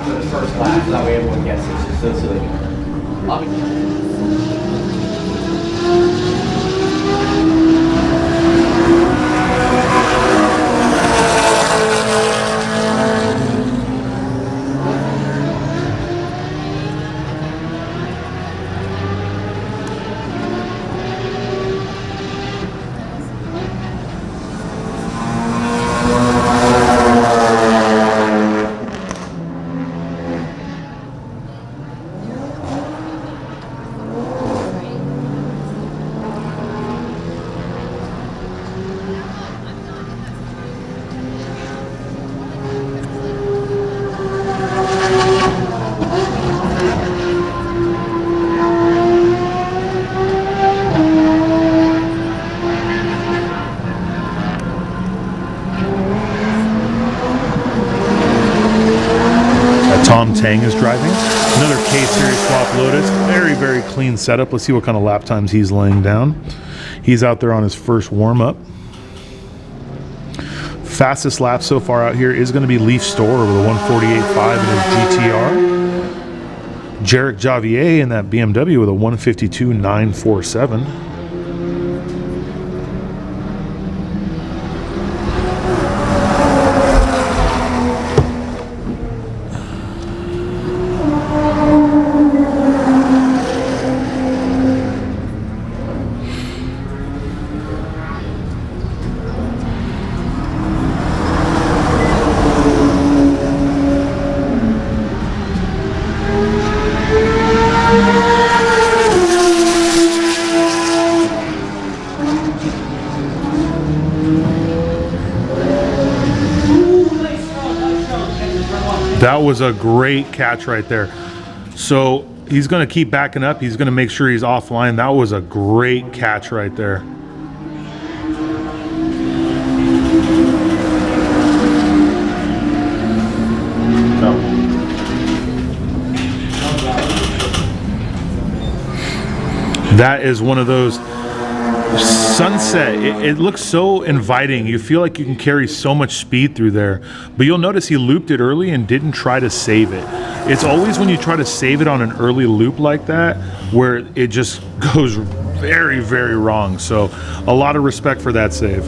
For the first lap, so that way everyone gets it. Just so they can. Tom Tang is driving. Another K-Series swap Lotus. Very, very clean setup. Let's see what kind of lap times he's laying down. He's out there on his first warm-up. Fastest lap so far out here is going to be Leaf Store with a 148.5 in his GTR. Jarek Javier in that BMW with a 152.947. That was a great catch right there. So he's going to keep backing up. He's going to make sure he's offline. That was a great catch right there. That is one of those sunset. It looks so inviting. You feel like you can carry so much speed through there. But you'll notice he looped it early and didn't try to save it. It's always when you try to save it on an early loop like that where it just goes very, very wrong. So a lot of respect for that save.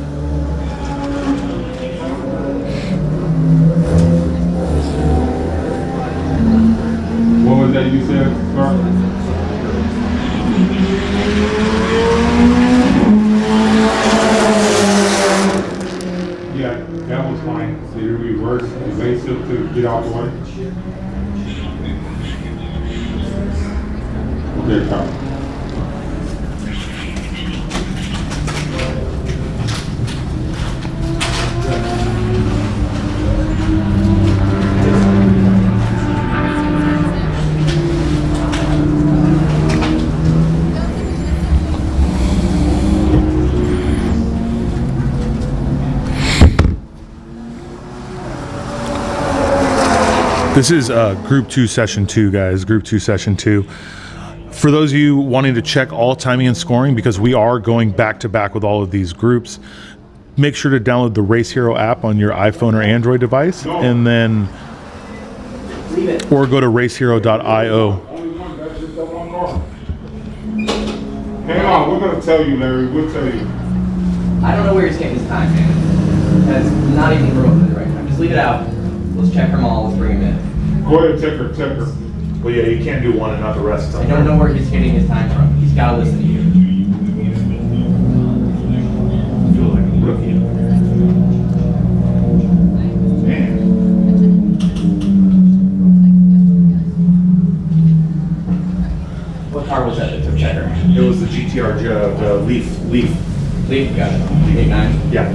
What was that you said, Carl? Yeah, that was fine. So you reverse the base up to get out the way. Okay, Carl. This is Group 2 Session 2, guys. Group 2 Session 2. For those of you wanting to check all timing and scoring, because we are going back-to-back with all of these groups, make sure to download the Race Hero app on your iPhone or Android device, and then or go to racehero.io. Hang on, we're going to tell you, Larry. We'll tell you. I don't know where he's getting his time, man. That's not even broken at the right time. Just leave it out. Let's check them all. Let's bring him in. Go ahead, check her. Well, yeah, you can't do one and not the rest. I don't know where he's getting his time from. He's got to listen to you. I feel like a rookie. Man. What car was that that took checker? It was the GTR, the Leaf. Leaf, got it. 8.9? Yeah.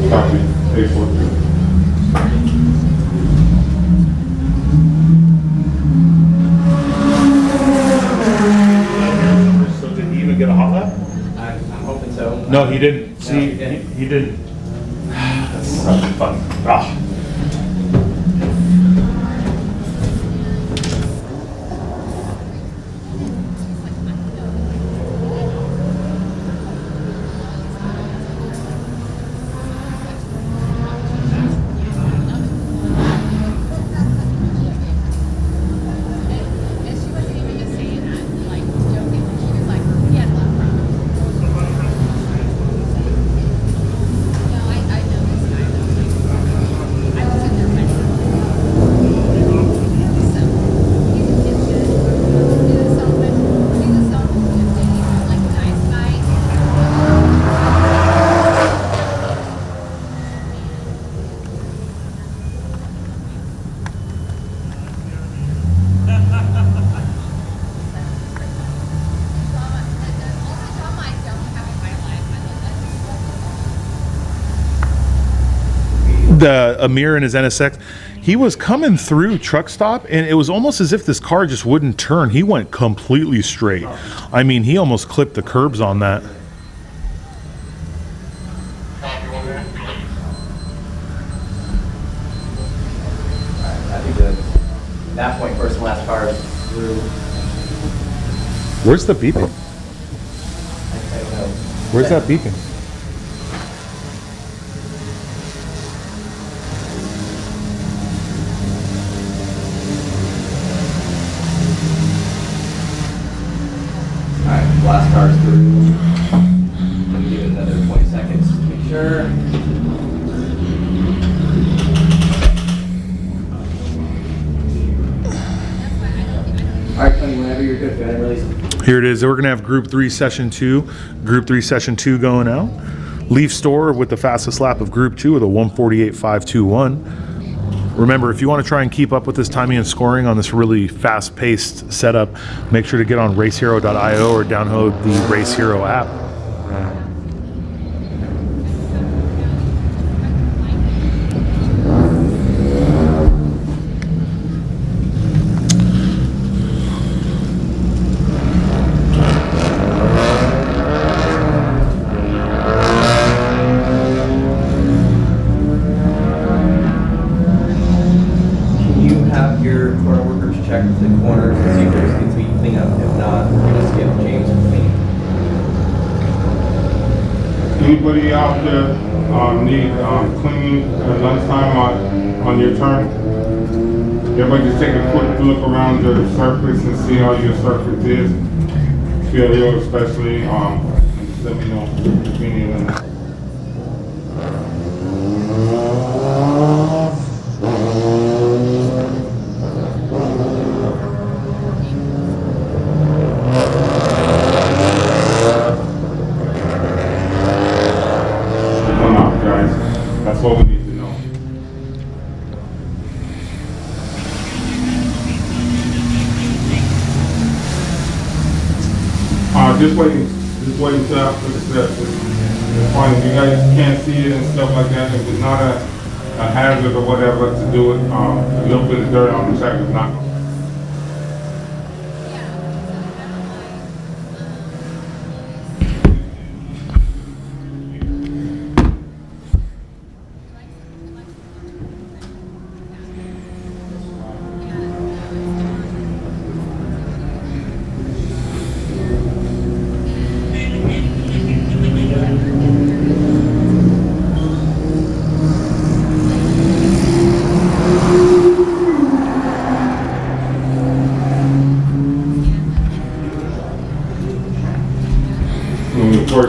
Copy. 842. So did he even get a hot lap? I'm hoping so. No, he didn't. No, See, he didn't. he didn't. That's such fun. Ah. The Amir and his NSX, he was coming through truck stop, and it was almost as if this car just wouldn't turn. He went completely straight. I mean, he almost clipped the curbs on that. At that point, first and last cars through. Where's the beeping? Where's that beeping? Alright, last car's through. Let me give it another 20 seconds to make sure. Alright, Tony, whenever you're good, go ahead and release it. Here it is. We're going to have Group 3 Session 2. Group 3 Session 2 going out. Leaf Store with the fastest lap of Group 2 with a 1:48.521. Remember, if you want to try and keep up with this timing and scoring on this really fast-paced setup, make sure to get on racehero.io or download the Race Hero app. Check the corners and see if there's needs to be cleaned up. If not, let's get James clean. Anybody out there need cleaning at lunchtime on your turn? Everybody just take a quick look around your surface and see how your surface is. Feel real especially. Just let me know if you need them. That's what we need to know. Just wait until after the steps. It's fine. If you guys can't see it and stuff like that, if it's not a hazard or whatever to do it, a little bit of dirt on the track is not.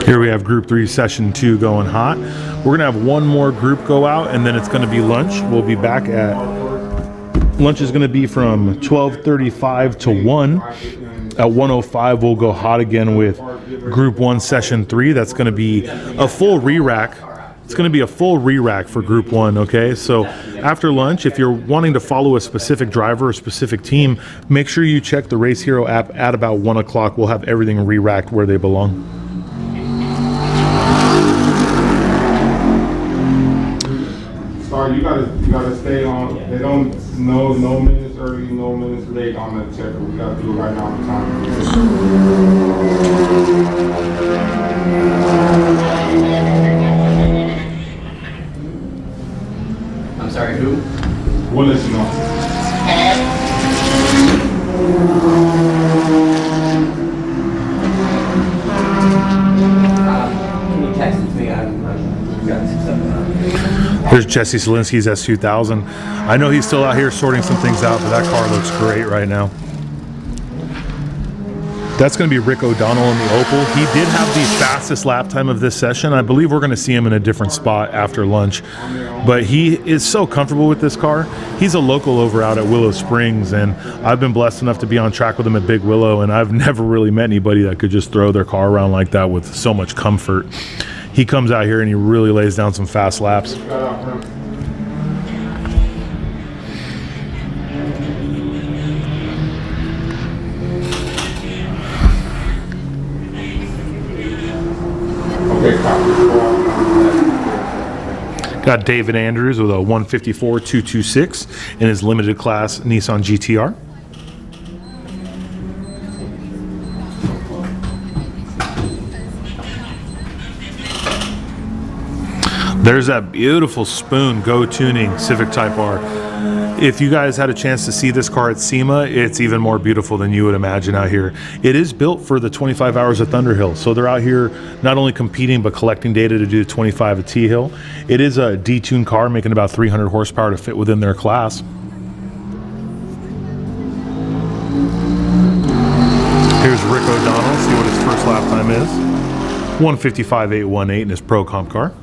Here we have Group 3 Session 2 going hot. We're going to have one more group go out, and then it's going to be lunch. We'll be back at... Lunch is going to be from 12:35 to 1. At 1:05, we'll go hot again with Group 1 Session 3. That's going to be a full re-rack. It's going to be a full re-rack for Group 1, okay? So after lunch, if you're wanting to follow a specific driver or specific team, make sure you check the Race Hero app at about 1 o'clock. We'll have everything re-racked where they belong. You gotta stay on. They don't know no minutes early, no minutes late on the checker. We gotta do it right now on time. I'm sorry, who? We'll let you know. Can you text it to me? I've got some stuff going on. Here's Jesse Selinsky's S2000. I know he's still out here sorting some things out, but that car looks great right now. That's going to be Rick O'Donnell in the Opel. He did have the fastest lap time of this session. I believe we're going to see him in a different spot after lunch. But he is so comfortable with this car. He's a local over out at Willow Springs, and I've been blessed enough to be on track with him at Big Willow, and I've never really met anybody that could just throw their car around like that with so much comfort. He comes out here and he really lays down some fast laps. Got David Andrews with a 154.226 in his limited class Nissan GTR. There's that beautiful Spoon Go Tuning Civic Type R. If you guys had a chance to see this car at SEMA, it's even more beautiful than you would imagine out here. It is built for the 25 hours of Thunderhill, so they're out here not only competing but collecting data to do 25 at T-Hill. It is a detuned car making about 300 horsepower to fit within their class. Here's Rick O'Donnell, see what his first lap time is. 155.818 in his Pro Comp car.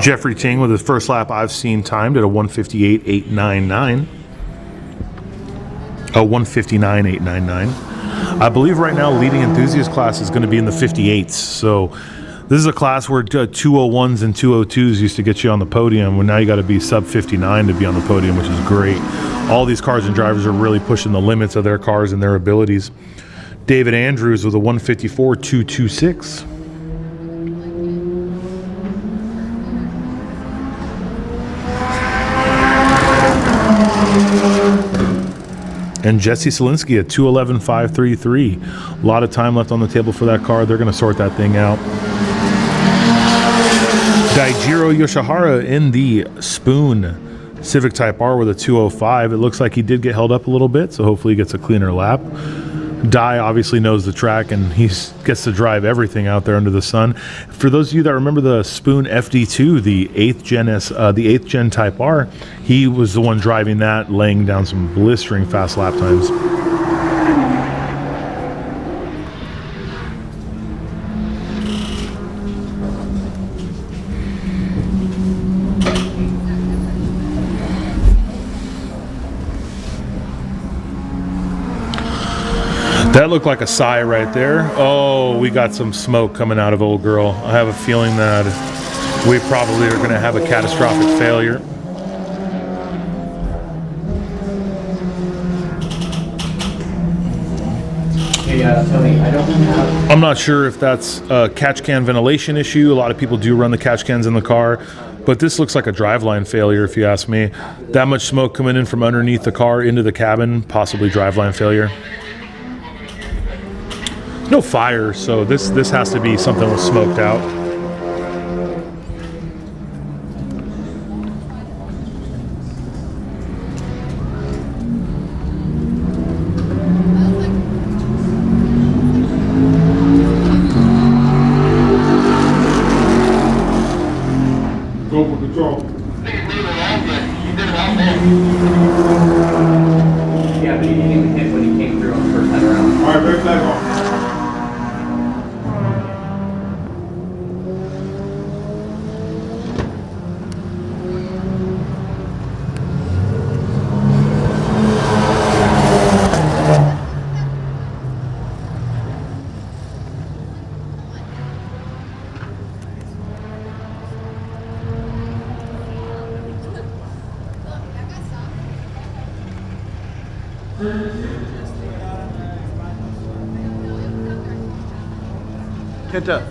Jeffrey Ting with his first lap I've seen timed at a 158.899. A 159.899. I believe right now leading enthusiast class is going to be in the 58s. So this is a class where 201s and 202s used to get you on the podium. Well, now you got to be sub 59 to be on the podium, which is great. All these cars and drivers are really pushing the limits of their cars and their abilities. David Andrews with a 154.226. And Jesse Selinsky at 211.533. A lot of time left on the table for that car. They're going to sort that thing out. Daijiro Yoshihara in the Spoon Civic Type R with a 205. It looks like he did get held up a little bit, so hopefully he gets a cleaner lap. Dai obviously knows the track, and he gets to drive everything out there under the sun. For those of you that remember the Spoon FD2, the 8th gen Type R, he was the one driving that, laying down some blistering fast lap times. That looked like a sigh right there. Oh, we got some smoke coming out of old girl. I have a feeling that we probably are going to have a catastrophic failure. Hey, Tony, I don't have... I'm not sure if that's a catch can ventilation issue. A lot of people do run the catch cans in the car, but this looks like a driveline failure if you ask me. That much smoke coming in from underneath the car into the cabin, possibly driveline failure. No fire, so this has to be something that was smoked out. Go for control. Yeah, but he didn't even hit when he came through on the first time around. All right, break flag off. Kenta.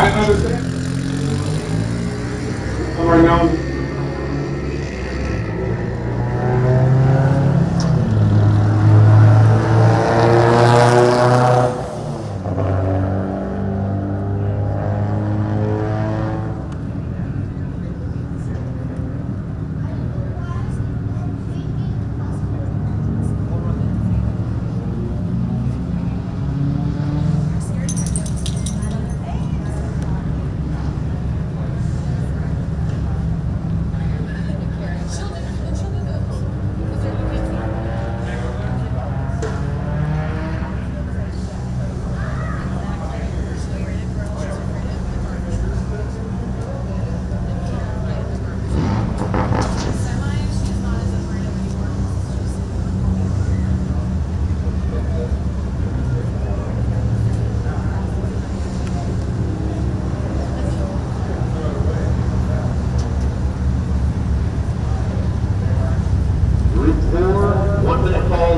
I understand. All right now.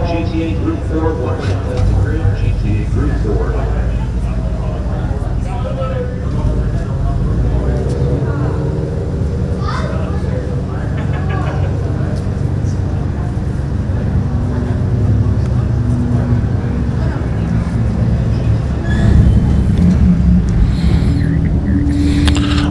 GTA Group 4, 1 minute left to grid, GTA Group 4.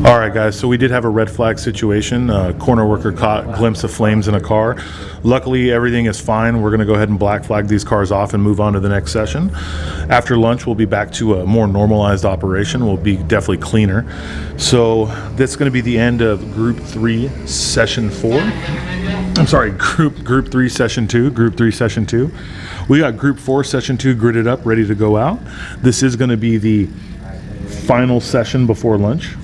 All right, guys, so we did have a red flag situation. Corner worker caught a glimpse of flames in a car. Luckily, everything is fine. We're going to go ahead and black flag these cars off and move on to the next session. After lunch, we'll be back to a more normalized operation. We'll be definitely cleaner. So that's going to be the end of Group 3, Session 4. I'm sorry, Group 3, Session 2. Group 3, Session 2. We got Group 4, Session 2 gridded up, ready to go out. This is going to be the final session before lunch.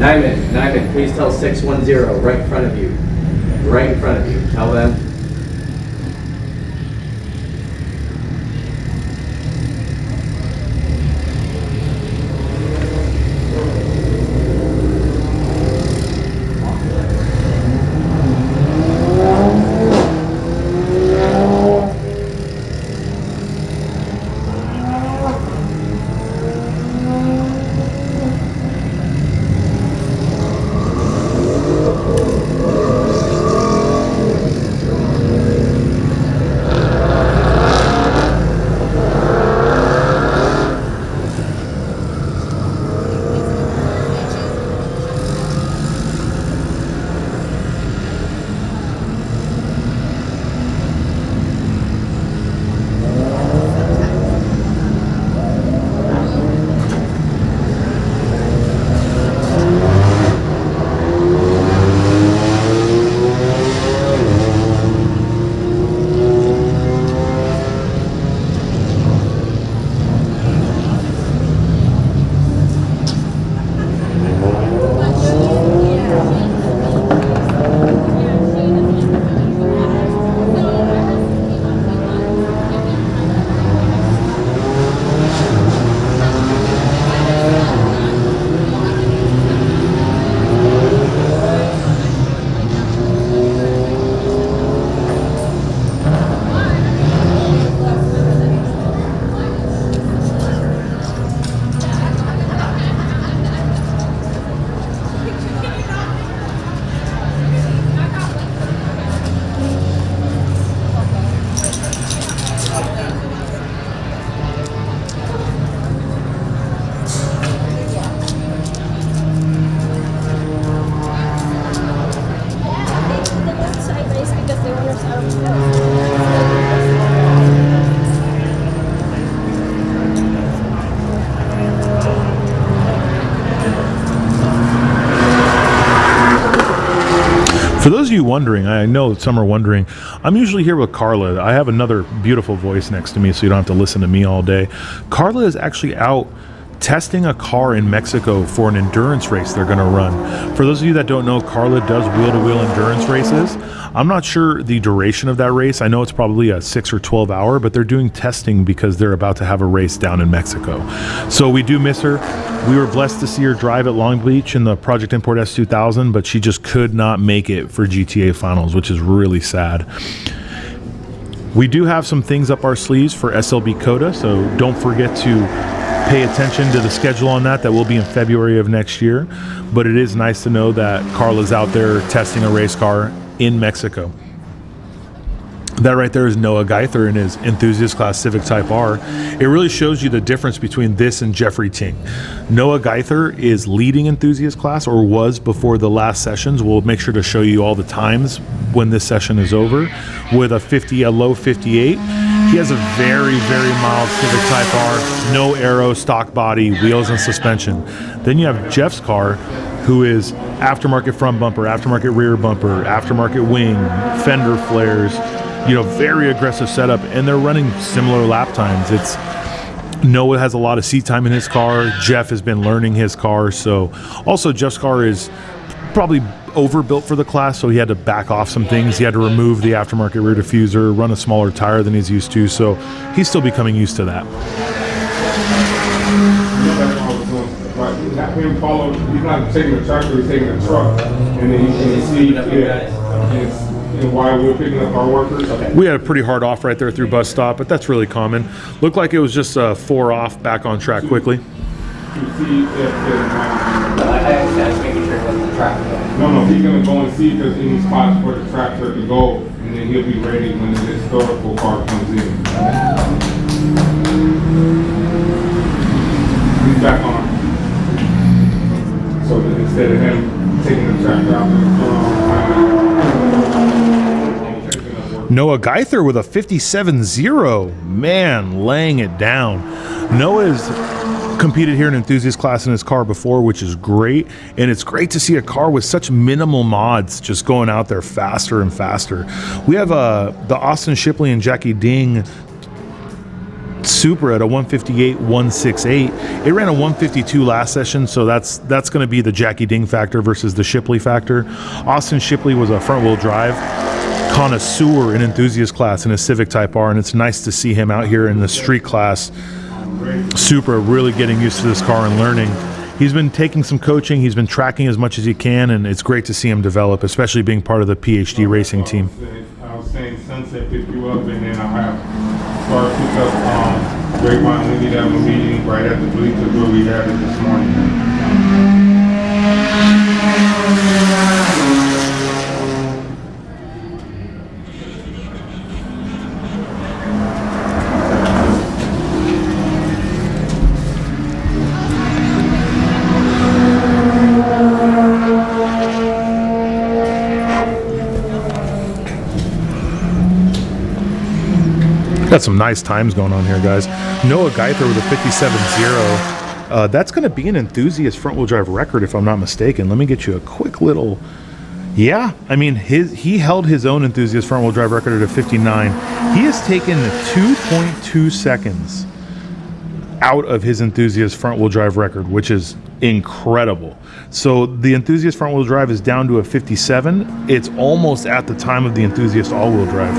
9-man, please tell 610 right in front of you. Right in front of you. Tell them. For those of you wondering, I know some are wondering, I'm usually here with Carla. I have another beautiful voice next to me, so you don't have to listen to me all day. Carla is actually out testing a car in Mexico for an endurance race they're going to run. For those of you that don't know, Carla does wheel-to-wheel endurance races. I'm not sure the duration of that race. I know it's probably a 6 or 12 hour, but they're doing testing because they're about to have a race down in Mexico. So we do miss her. We were blessed to see her drive at Long Beach in the Project Import S2000, but she just could not make it for GTA Finals, which is really sad. We do have some things up our sleeves for SLB Coda, so don't forget to pay attention to the schedule on that. That will be in February of next year, but it is nice to know that Carla's out there testing a race car in Mexico. That right there is Noah Geither in his enthusiast class Civic Type R. It really shows you the difference between this and Jeffrey Ting. Noah Geither is leading enthusiast class, or was before the last sessions. We'll make sure to show you all the times when this session is over. With a low 58. He has a very, very mild Civic Type R, no aero, stock body, wheels and suspension. Then you have Jeff's car, who is aftermarket front bumper, aftermarket rear bumper, aftermarket wing, fender flares, you know, very aggressive setup, and they're running similar lap times. Noah has a lot of seat time in his car. Jeff has been learning his car. So also Jeff's car is probably overbuilt for the class, so he had to back off some things. He had to remove the aftermarket rear diffuser, run a smaller tire than he's used to. So he's still becoming used to that. Him follow, he's not taking a tractor, he's taking a truck, and then you can see and why we're picking up our workers. Okay. We had a pretty hard off right there through bus stop, but that's really common. Looked like it was just 4 off, back on track quickly. To see if I was making sure it wasn't the traffic. no, he's gonna go and see if there's any spots for the tractor to go, and then he'll be ready when the historical car comes in. He's back on. So that instead of him taking the tractor out, Noah Geither with a 57.0. Man, laying it down. Noah's competed here in enthusiast class in his car before, which is great. And it's great to see a car with such minimal mods just going out there faster and faster. We have the Austin Shipley and Jackie Ding Supra at a 158 168. It ran a 152 last session, so that's going to be the Jackie Ding factor versus the Shipley factor. Austin Shipley was a front wheel drive connoisseur in enthusiast class in a Civic Type R, and it's nice to see him out here in the street class Supra, really getting used to this car and learning. He's been taking some coaching, he's been tracking as much as he can, and it's great to see him develop, especially being part of the PhD racing team. I was saying Sunset picked you up, and then I have started pick up Grapevine. We need to have a meeting right at the bleachers where we had it this morning. Got some nice times going on here, guys. Noah Geither with a 57.0. That's going to be an enthusiast front-wheel drive record, if I'm not mistaken. Let me get you a quick little... Yeah, I mean, he held his own enthusiast front-wheel drive record at a 59. He has taken 2.2 seconds out of his enthusiast front-wheel drive record, which is incredible. So the enthusiast front-wheel drive is down to a 57. It's almost at the time of the enthusiast all-wheel drive.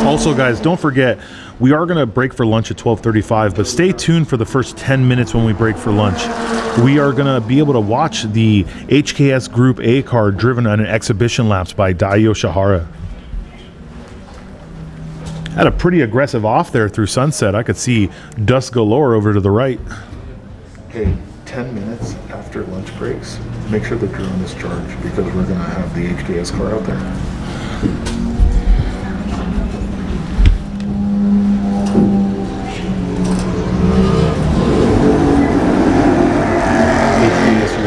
Also, guys, don't forget, we are going to break for lunch at 12:35, but stay tuned for the first 10 minutes when we break for lunch. We are going to be able to watch the HKS Group A car driven on an exhibition laps by Dai Yoshihara. Had a pretty aggressive off there through Sunset. I could see dust galore over to the right. Hey, 10 minutes after lunch breaks, make sure the drone is charged because we're going to have the HKS car out there.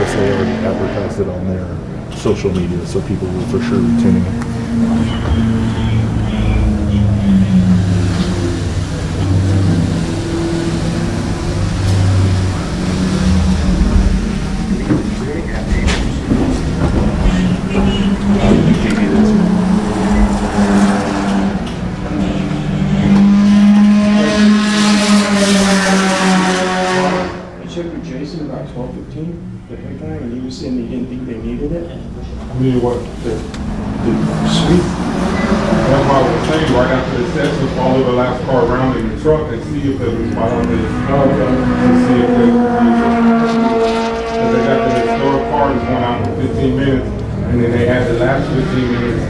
They already advertised it on their social media, so people will for sure be tuning in. use and they didn't think they needed it. I mean, what? The sweep. That's why I was saying right after the session, follow the last car around in the truck and see if there's a spot on there. To see if there's because they got the historic car that's going out for 15 minutes, and then they had the last 15 minutes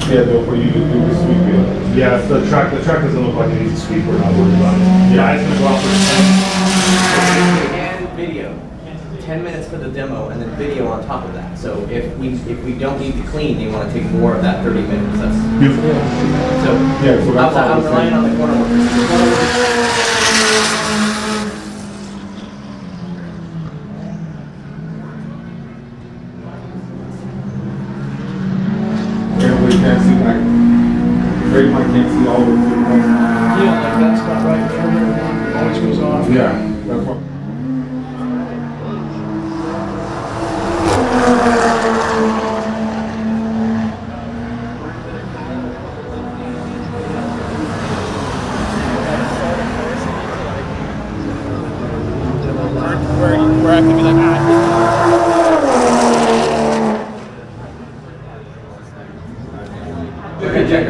scheduled for you to do the sweep in. Yeah, the track doesn't look like it needs a sweep. We're not worried about it. Yeah, it's gonna go out for And video. 10 minutes for the demo and then video on top of that. So if we don't need to clean, you want to take more of that 30 minutes. That's beautiful. So Yeah, so that's I'm relying on the corner workers. Everybody can't see, like, everybody can't see all of it. Yeah, like that's not right. Everyone always goes off. Yeah, that's what. Where I can be like,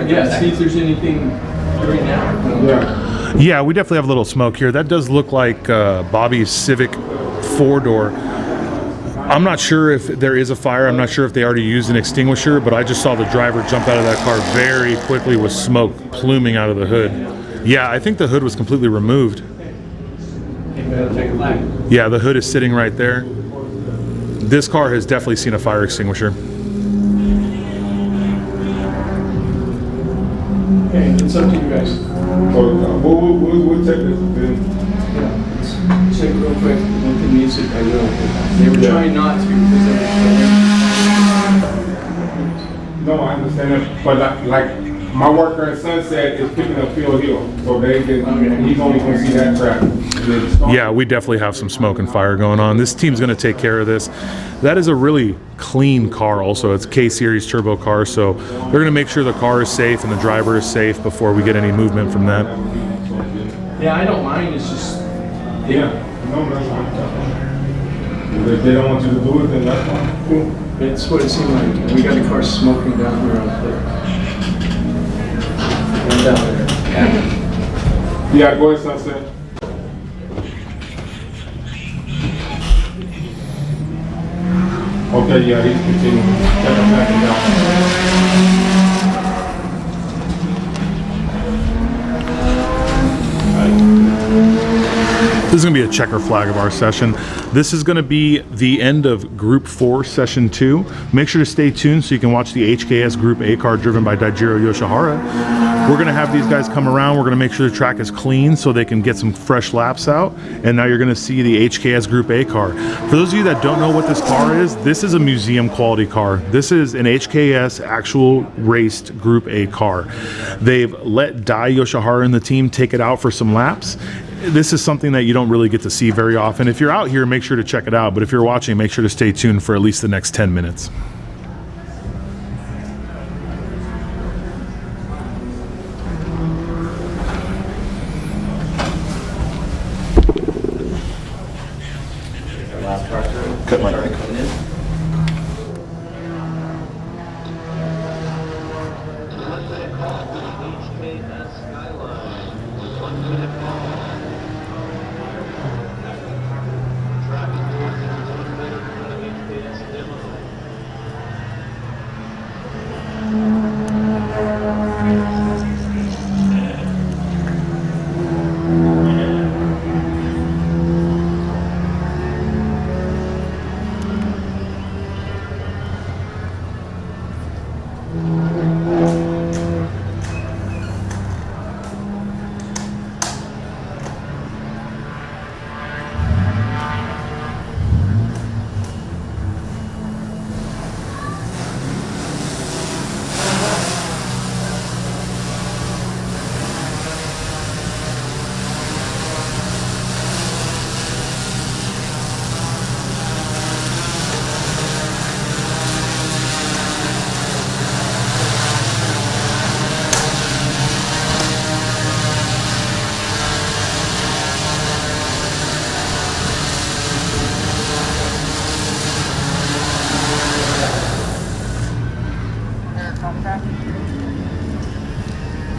yeah, see if there's anything right now. Yeah. Yeah, we definitely have a little smoke here. That does look like Bobby's Civic 4-door. I'm not sure if there is a fire. I'm not sure if they already used an extinguisher, but I just saw the driver jump out of that car very quickly with smoke pluming out of the hood. Yeah, I think the hood was completely removed. Yeah, the hood is sitting right there. This car has definitely seen a fire extinguisher. Okay, it's up to you guys. So, we'll check this then. Yeah, let's check real quick. One thing needs it, I will. They were trying not to because they were No, I understand it, but like my worker at Sunset is picking up Phil Hill, so they can, he's only going to see that traffic. Yeah, we definitely have some smoke and fire going on. This team's going to take care of this. That is a really clean car also. It's a K-Series turbo car, so they're going to make sure the car is safe and the driver is safe before we get any movement from that. Yeah, I don't mind. It's just... Yeah, no, that's fine. If they don't want you to do it, then that's fine. Cool. That's what it seemed like. We got a car smoking down here on the down there. Yeah, go ahead, Sunset. Okay, yeah, he's continuing. Check him back down. This is going to be a checker flag of our session. This is going to be the end of Group 4, Session 2. Make sure to stay tuned so you can watch the HKS Group A car driven by Daijiro Yoshihara. We're going to have these guys come around. We're going to make sure the track is clean so they can get some fresh laps out. And now you're going to see the HKS Group A car. For those of you that don't know what this car is, this is a museum quality car. This is an HKS actual raced Group A car. They've let Dai Yoshihara and the team take it out for some laps. This is something that you don't really get to see very often. If you're out here, make sure to check it out. But if you're watching, make sure to stay tuned for at least the next 10 minutes. Last car through. Cut my Sorry, mic. coming in.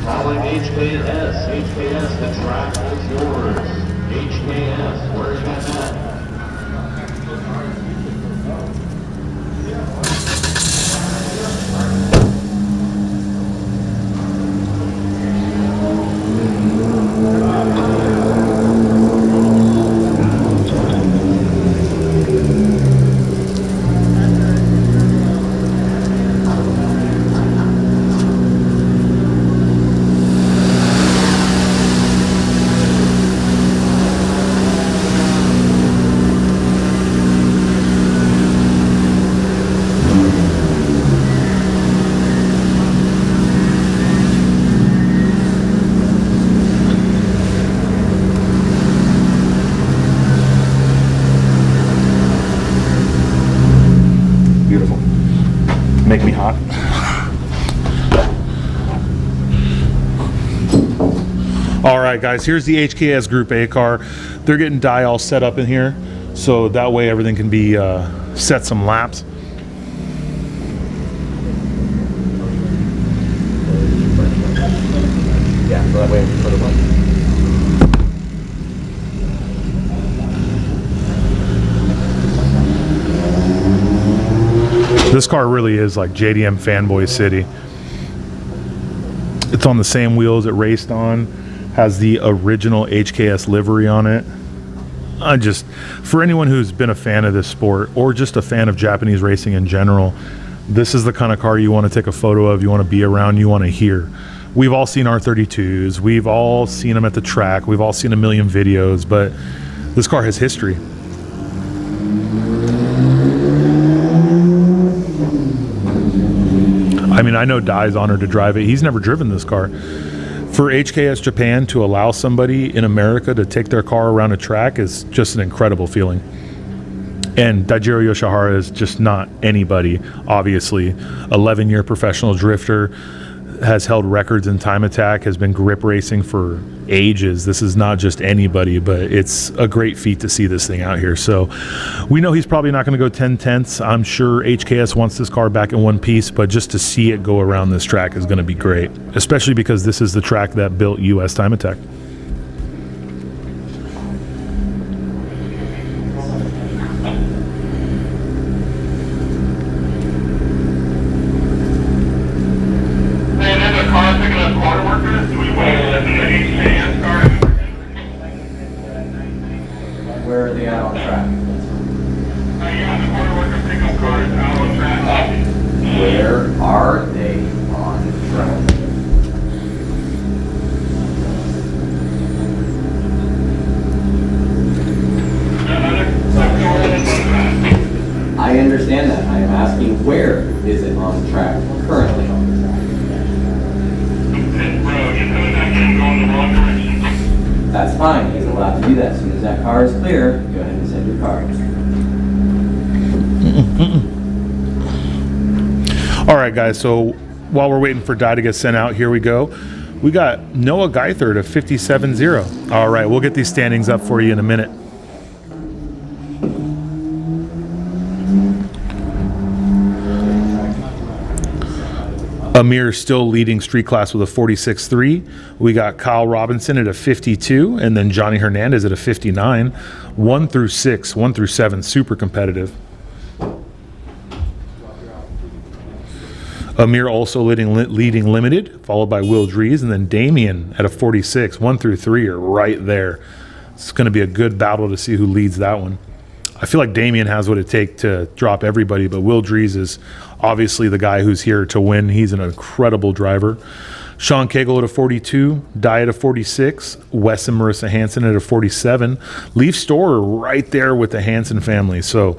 Calling HKS. HKS, the track is yours. HKS, where are you at? Beautiful. Make me hot. All right, guys, here's the HKS Group A car. They're getting dye all set up in here, so that way everything can be set some laps. Yeah, so that way for the one. This car really is like JDM fanboy city. It's on the same wheels it raced on, has the original HKS livery on it. For anyone who's been a fan of this sport or just a fan of Japanese racing in general, this is the kind of car you want to take a photo of, you want to be around, you want to hear. We've all seen R32s, we've all seen them at the track, we've all seen a million videos, but this car has history. I mean, I know Dai's honored to drive it. He's never driven this car. For HKS Japan to allow somebody in America to take their car around a track is just an incredible feeling. And Daijiro Yoshihara is just not anybody, obviously. 11-year professional drifter, has held records in time attack, has been grip racing for ages. This is not just anybody, but it's a great feat to see this thing out here. So we know he's probably not going to go 10/10ths. I'm sure HKS wants this car back in one piece, but just to see it go around this track is going to be great, especially because this is the track that built US Time Attack. Where are they at on track? Where are they on track? I understand that. I am asking where is it on track currently? That's fine. He's allowed to do that. As soon as that car is clear, go ahead and send your car. All right, guys. So while we're waiting for Dai to get sent out, here we go. We got Noah Geithert of 57-0. All right, we'll get these standings up for you in a minute. Amir still leading street class with a 46.3. We got Kyle Robinson at a 52, and then Johnny Hernandez at a 59. 1 through 6, 1 through 7, super competitive. Amir also leading limited, followed by Will Dries, and then Damen at a 46. 1 through 3 are right there. It's going to be a good battle to see who leads that one. I feel like Damen has what it takes to drop everybody, but Will Dries is obviously the guy who's here to win. He's an incredible driver. Sean Cagle at a 42, Dai at a 46, Wes and Marissa Hansen at a 47. Leaf Storer right there with the Hansen family, so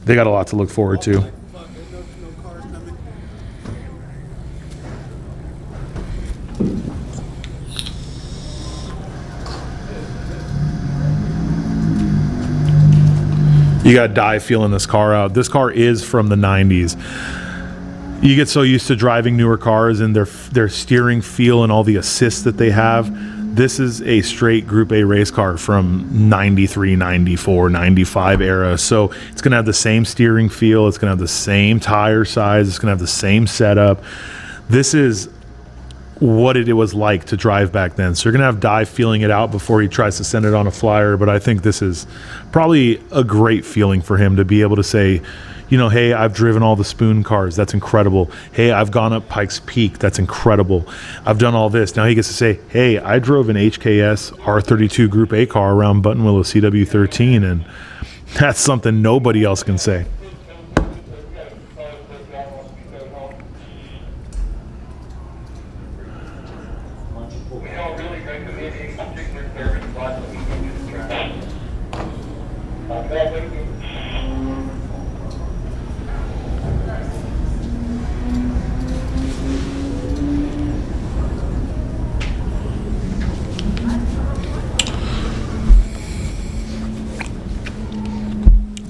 they got a lot to look forward to. You got Dai feeling this car out. This car is from the 90s. You get so used to driving newer cars and their steering feel and all the assists that they have. This is a straight Group A race car from 93, 94, 95 era. So it's going to have the same steering feel. It's going to have the same tire size. It's going to have the same setup. This is what it was like to drive back then. So you're going to have Di feeling it out before he tries to send it on a flyer. But I think this is probably a great feeling for him to be able to say, you know, hey, I've driven all the Spoon cars. That's incredible. Hey, I've gone up Pikes Peak. That's incredible. I've done all this. Now he gets to say, hey, I drove an HKS R32 Group A car around Button Willow CW13. And that's something nobody else can say.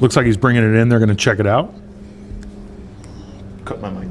Looks like he's bringing it in. They're going to check it out. Cut my mic.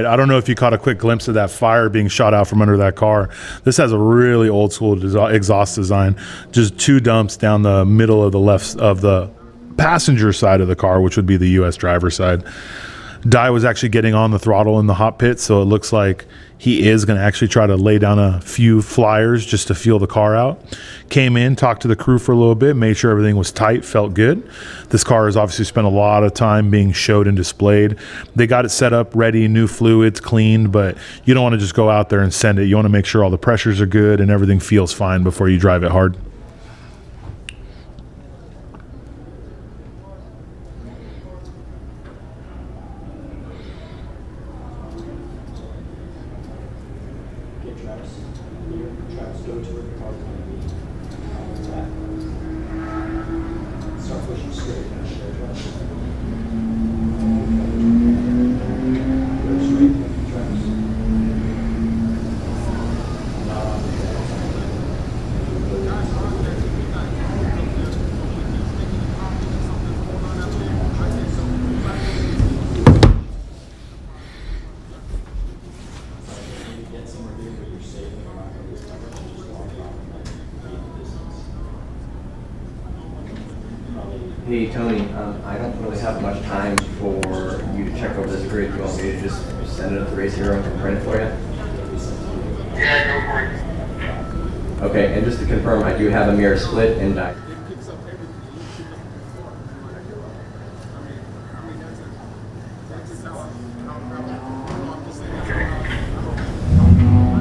I don't know if you caught a quick glimpse of that fire being shot out from under that car. This has a really old school exhaust design. Just two dumps down the middle of the left of the passenger side of the car, which would be the US driver's side. Di was actually getting on the throttle in the hot pit, so it looks like he is going to actually try to lay down a few flyers just to feel the car out. Came in, talked to the crew for a little bit, made sure everything was tight, felt good. This car has obviously spent a lot of time being showed and displayed. They got it set up, ready, new fluids, cleaned, but you don't want to just go out there and send it. You want to make sure all the pressures are good and everything feels fine before you drive it hard. Hey Tony, I don't really have much time for you to check over this grid. Do you want me to just send it up to Race Hero and print it for you? Yeah, go for it. Okay, and just to confirm, I do have a mirror split and die.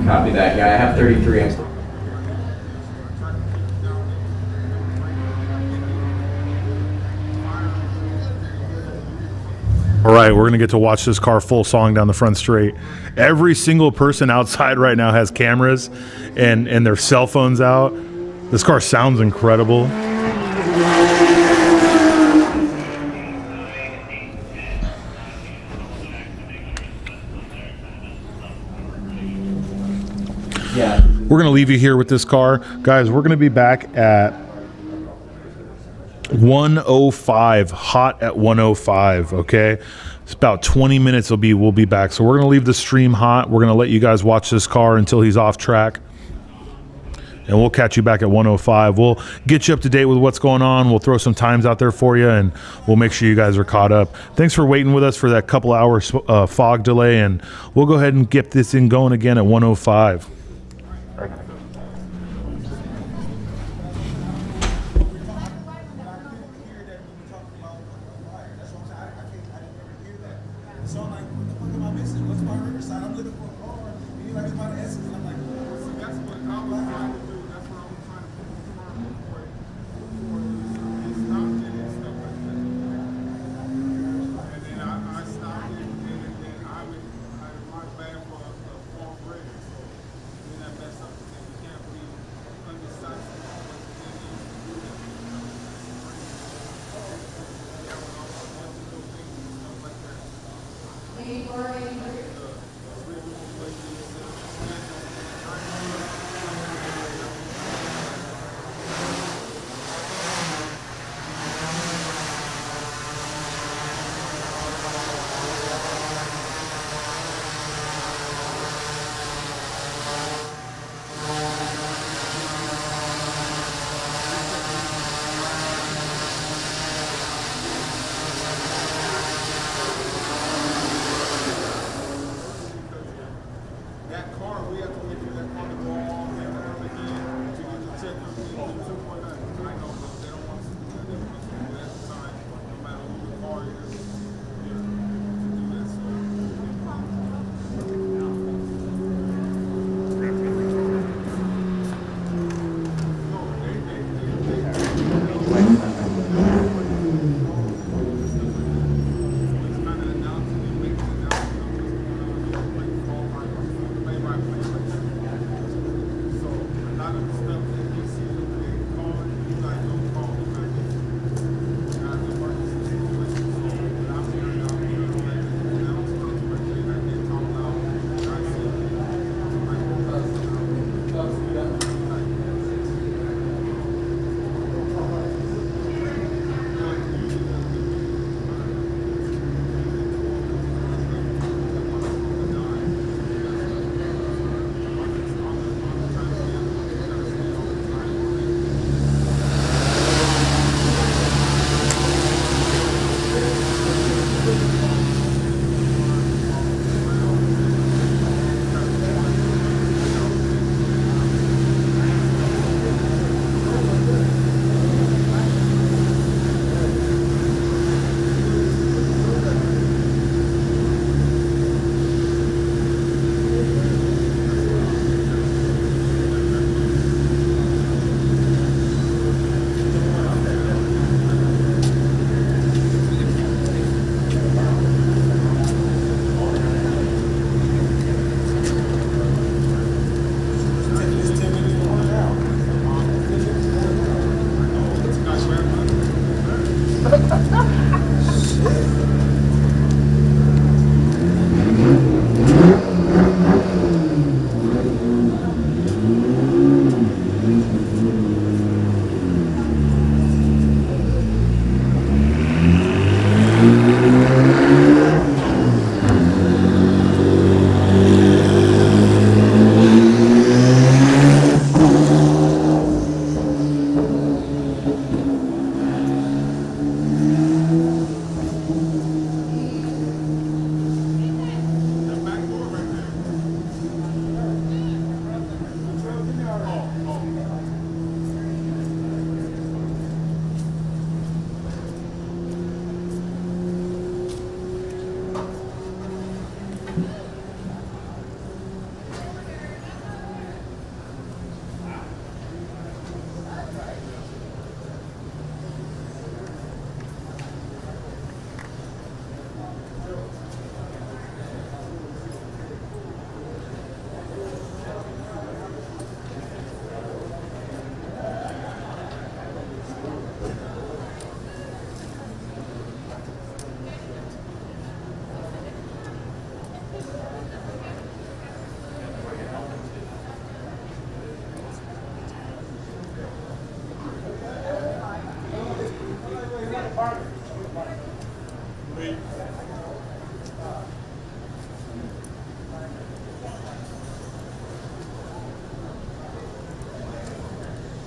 Copy that. Yeah, I have 33 amps. All right, we're going to get to watch this car full song down the front straight. Every single person outside right now has cameras and their cell phones out. This car sounds incredible. Yeah. We're going to leave you here with this car. Guys, we're going to be back at 105, hot at 105, okay? It's about 20 minutes. We'll be back. So we're gonna leave the stream hot. We're gonna let you guys watch this car until he's off track, and we'll catch you back at 105. We'll get you up to date with what's going on. We'll throw some times out there for you, and we'll make sure you guys are caught up. Thanks for waiting with us for that couple hours fog delay, and we'll go ahead and get this thing going again at 105.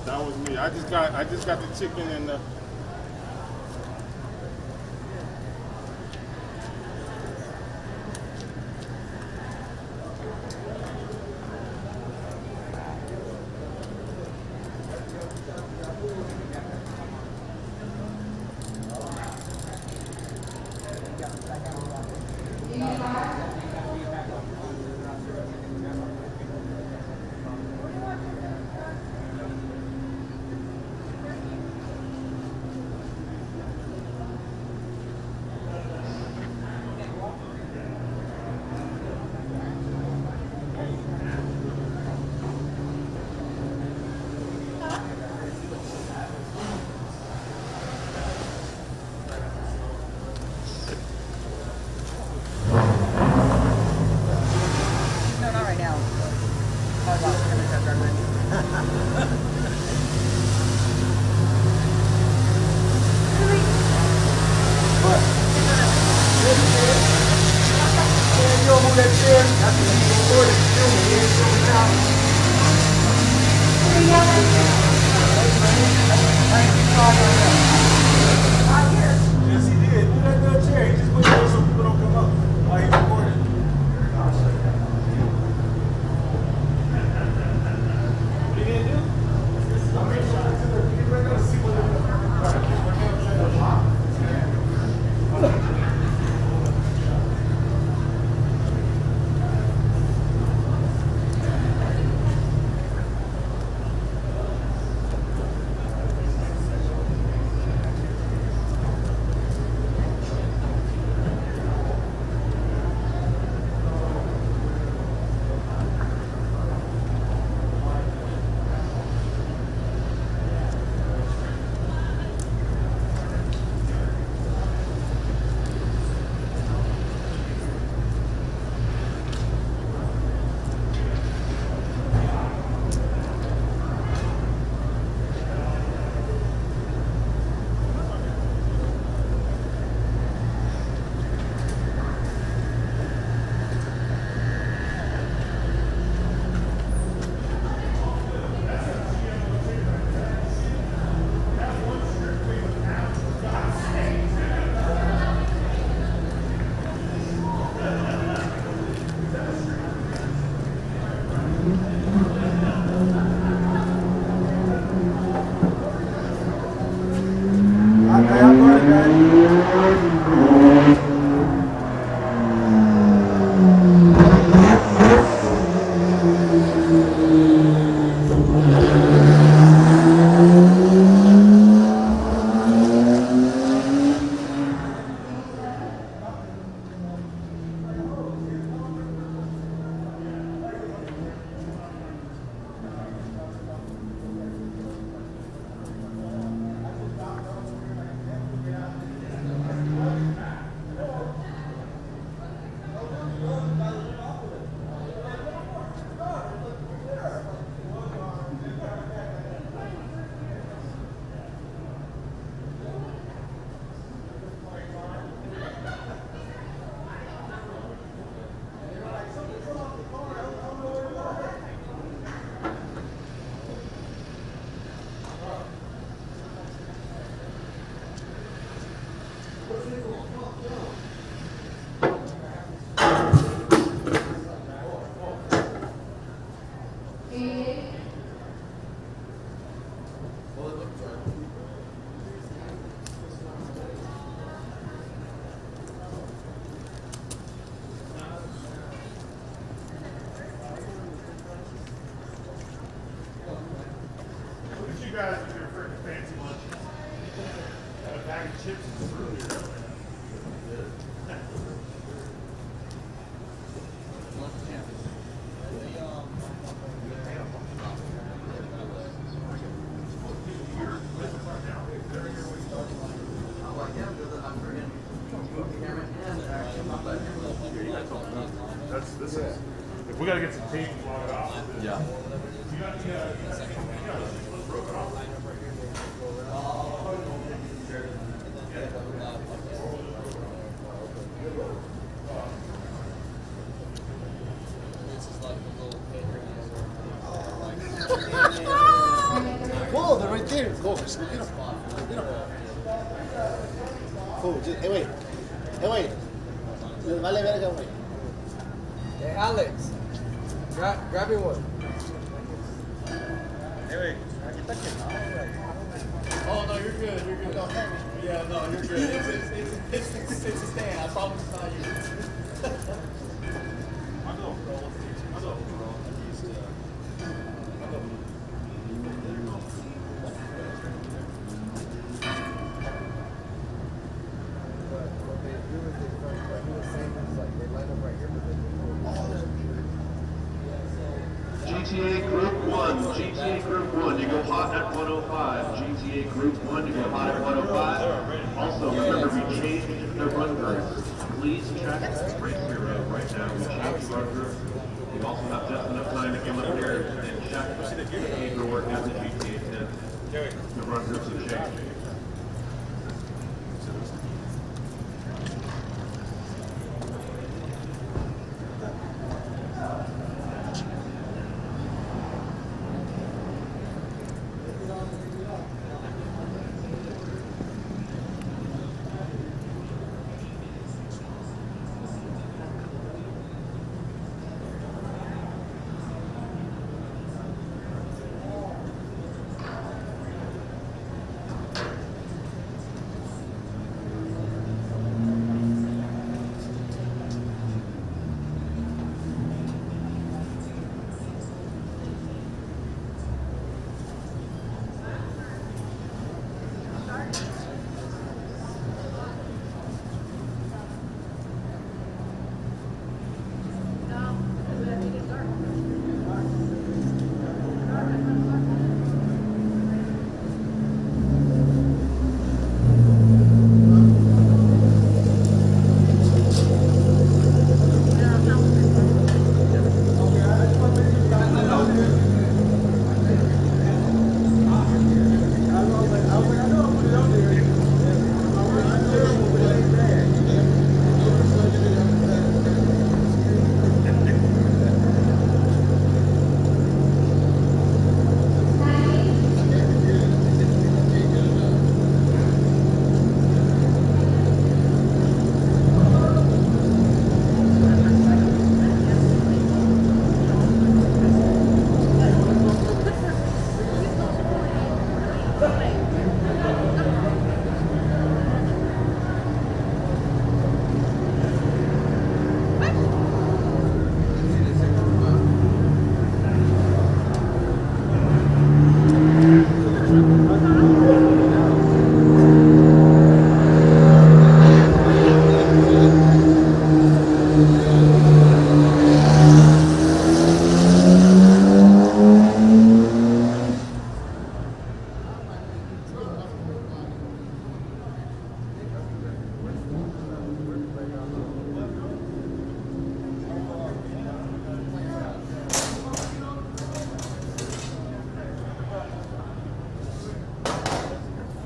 That was me. I just got the chicken and the. Yes, he did. Do that little chair. He just put it there so people don't come up while he's recording. What are you gonna do? I'm gonna try to get ready to see what guys with your freaking fancy lunches. Got a bag of chips and fruit here. This is, if we gotta get some tape and block it off. Yeah. You got let's rope it off. Whoa, they're right there. Cool. Just get them. Cool. Just, hey, wait. Hey, wait. Vale verga, wait. Hey, Alex. Grab me one. Hey, wait. Oh, no, you're good. You're good. Yeah, no, you're good. It's a stand. I promise it's not you. GTA Group 1, GTA Group 1, you go hot at 105. GTA Group 1, you go hot at 105. Also, remember, we changed the run groups. Please check race 0 right now. We changed the run groups. We also have just enough time to come up here and check the paperwork at the GTA 10. The run groups have changed.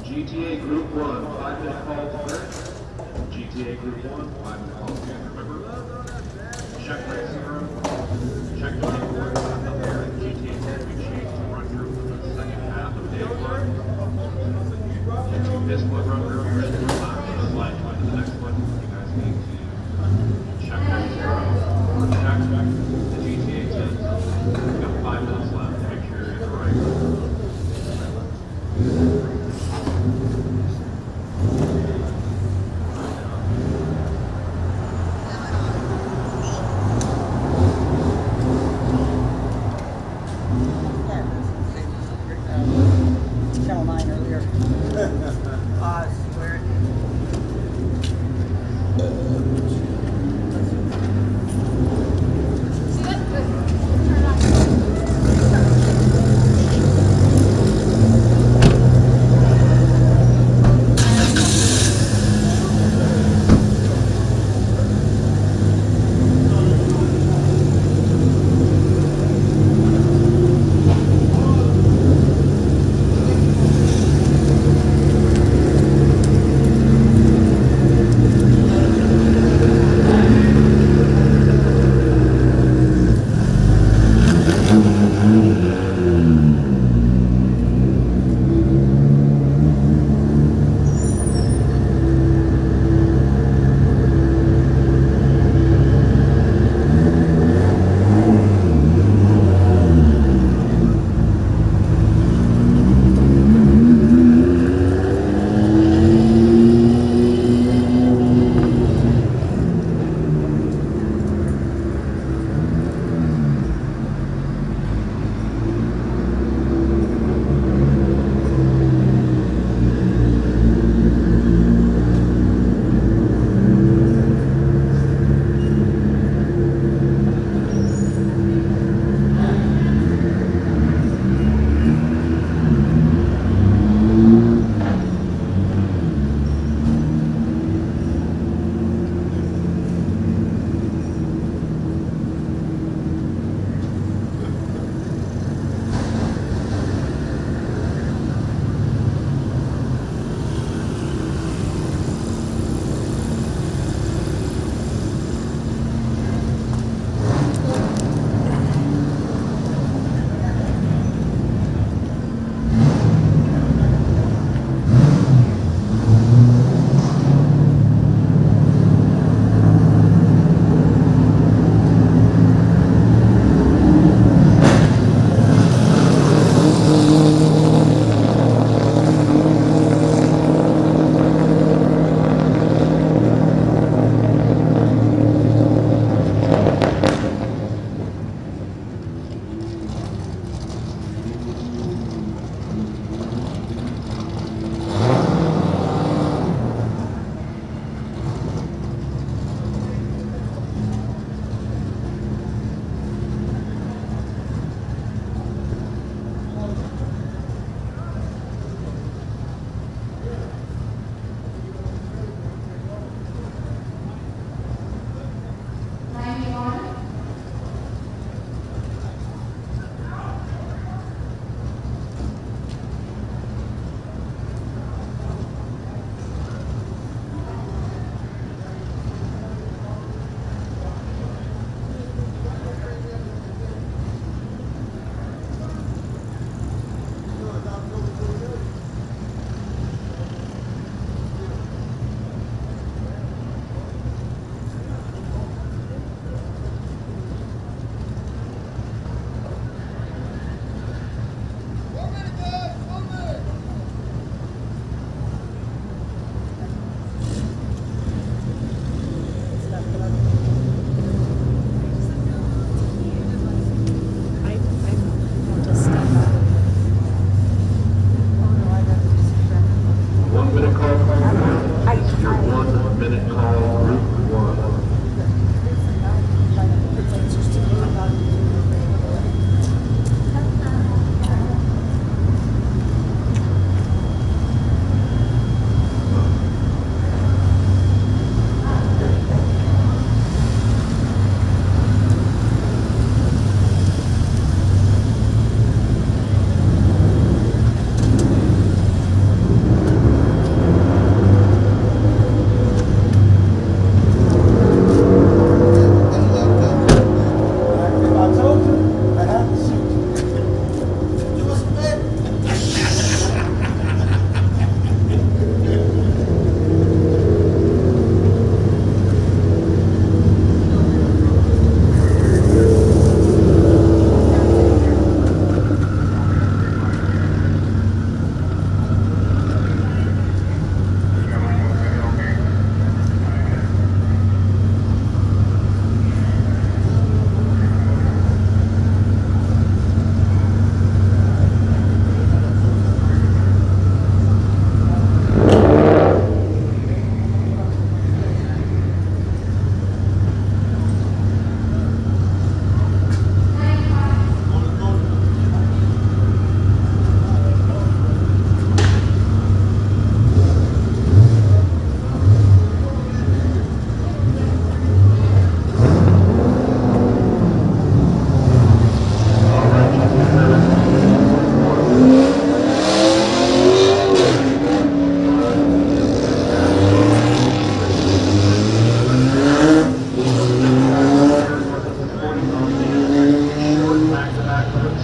GTA Group 1, 5-minute call to first. GTA Group 1, 5-minute call to remember. Check race 0. Check the paperwork up there at GTA 10. We changed the run group for the second half of day 1. If you missed what run group you're in, slide to the next one. You guys need to check race 0. Check the GTA 10. We've got 5 minutes left to make sure it's right. Channel 9 earlier. I swear. See that? Good. Turn it on.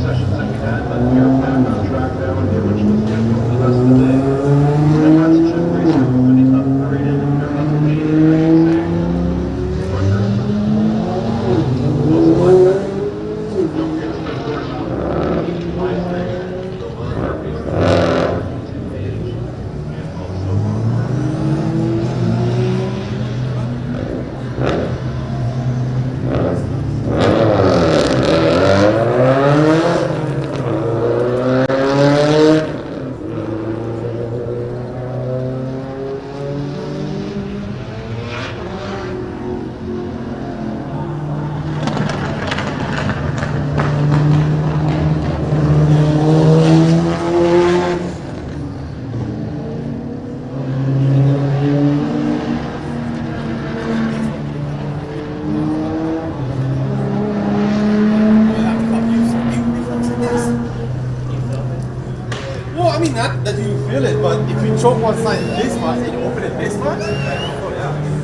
sessions that we had, but we are back on track now in the original schedule for the rest of the day. And that's Check Racer opening, upgraded, or updated, I should say. Quicker. Most live. Don't forget to spread the word about live streaming, the line herpes, page, and also Well, I mean, not that you feel it, but if you choke one side this much and you open it this much, oh yeah.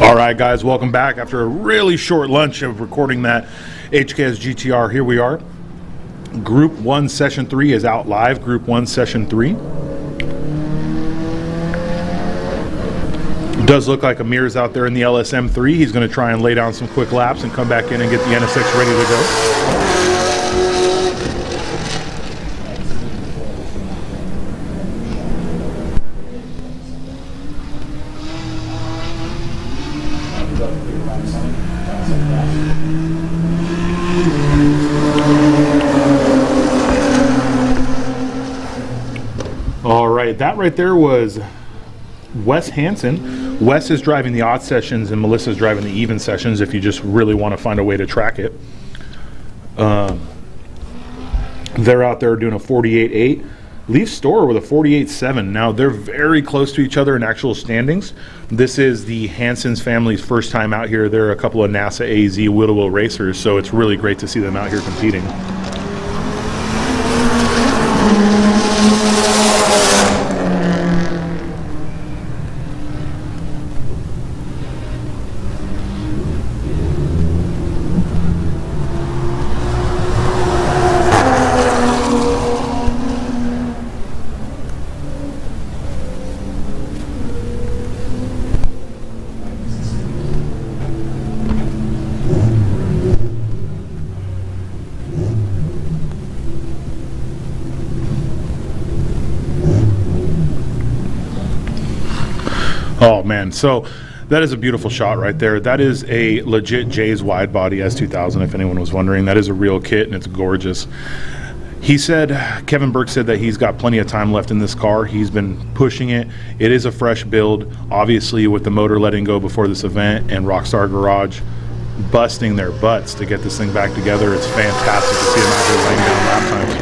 All right, guys, welcome back. After a really short lunch of recording that HKS GTR, here we are. Group 1 Session 3 is out live. Group 1 Session 3. It does look like Amir's out there in the LSM3. He's going to try and lay down some quick laps and come back in and get the NSX ready to go. All right, that right there was Wes Hansen. Wes is driving the odd sessions and Melissa's driving the even sessions if you just really want to find a way to track it. They're out there doing a 48.8. Leaf Store with a 48.7. Now they're very close to each other in actual standings. This is the Hansen's family's first time out here. They're a couple of NASA AZ Willow racers, so it's really great to see them out here competing. man. So that is a beautiful shot right there. That is a legit Jay's wide body S2000, if anyone was wondering. That is a real kit, and it's gorgeous. He said, Kevin Burke said that he's got plenty of time left in this car. He's been pushing it. It is a fresh build, obviously with the motor letting go before this event and Rockstar Garage busting their butts to get this thing back together. It's fantastic to see him out here laying down lap times.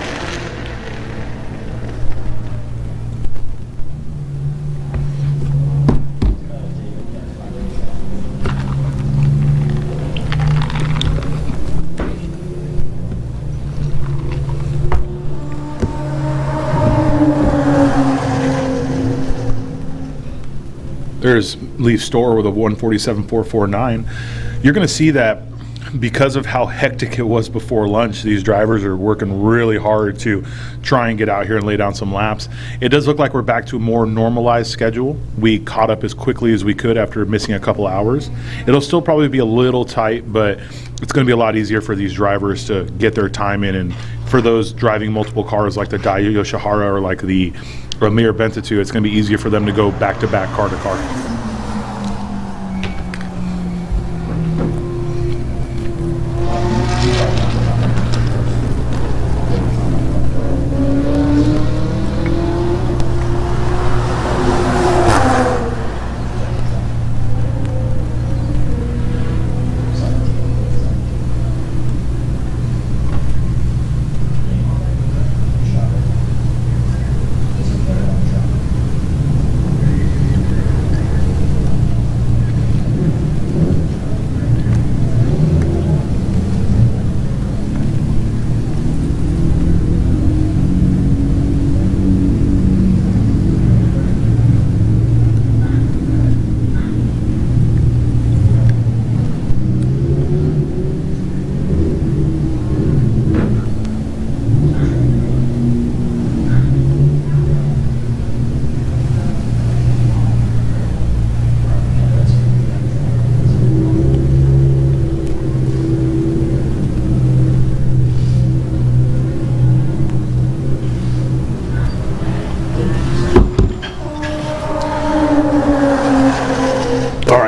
There's Leaf Store with a 147.449. You're going to see that because of how hectic it was before lunch, these drivers are working really hard to try and get out here and lay down some laps. It does look like we're back to a more normalized schedule. We caught up as quickly as we could after missing a couple hours. It'll still probably be a little tight, but it's going to be a lot easier for these drivers to get their time in. And for those driving multiple cars like the Daiyo Yoshihara or like the Amir Bentatu, it's going to be easier for them to go back-to-back, car-to-car.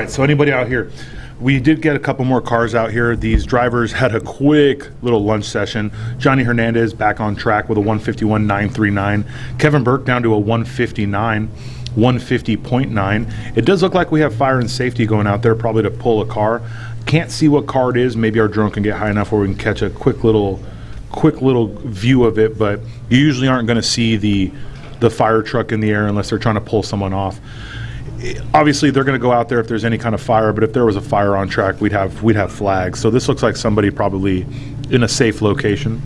So anybody out here, we did get a couple more cars out here. These drivers had a quick little lunch session. Johnny Hernandez back on track with a 151.939. Kevin Burke down to a 159, 150.9. It does look like we have fire and safety going out there, probably to pull a car. Can't see what car it is. Maybe our drone can get high enough where we can catch a quick little view of it, but you usually aren't going to see the fire truck in the air unless they're trying to pull someone off. Obviously they're going to go out there if there's any kind of fire, but if there was a fire on track, we'd have flags. So this looks like somebody probably in a safe location.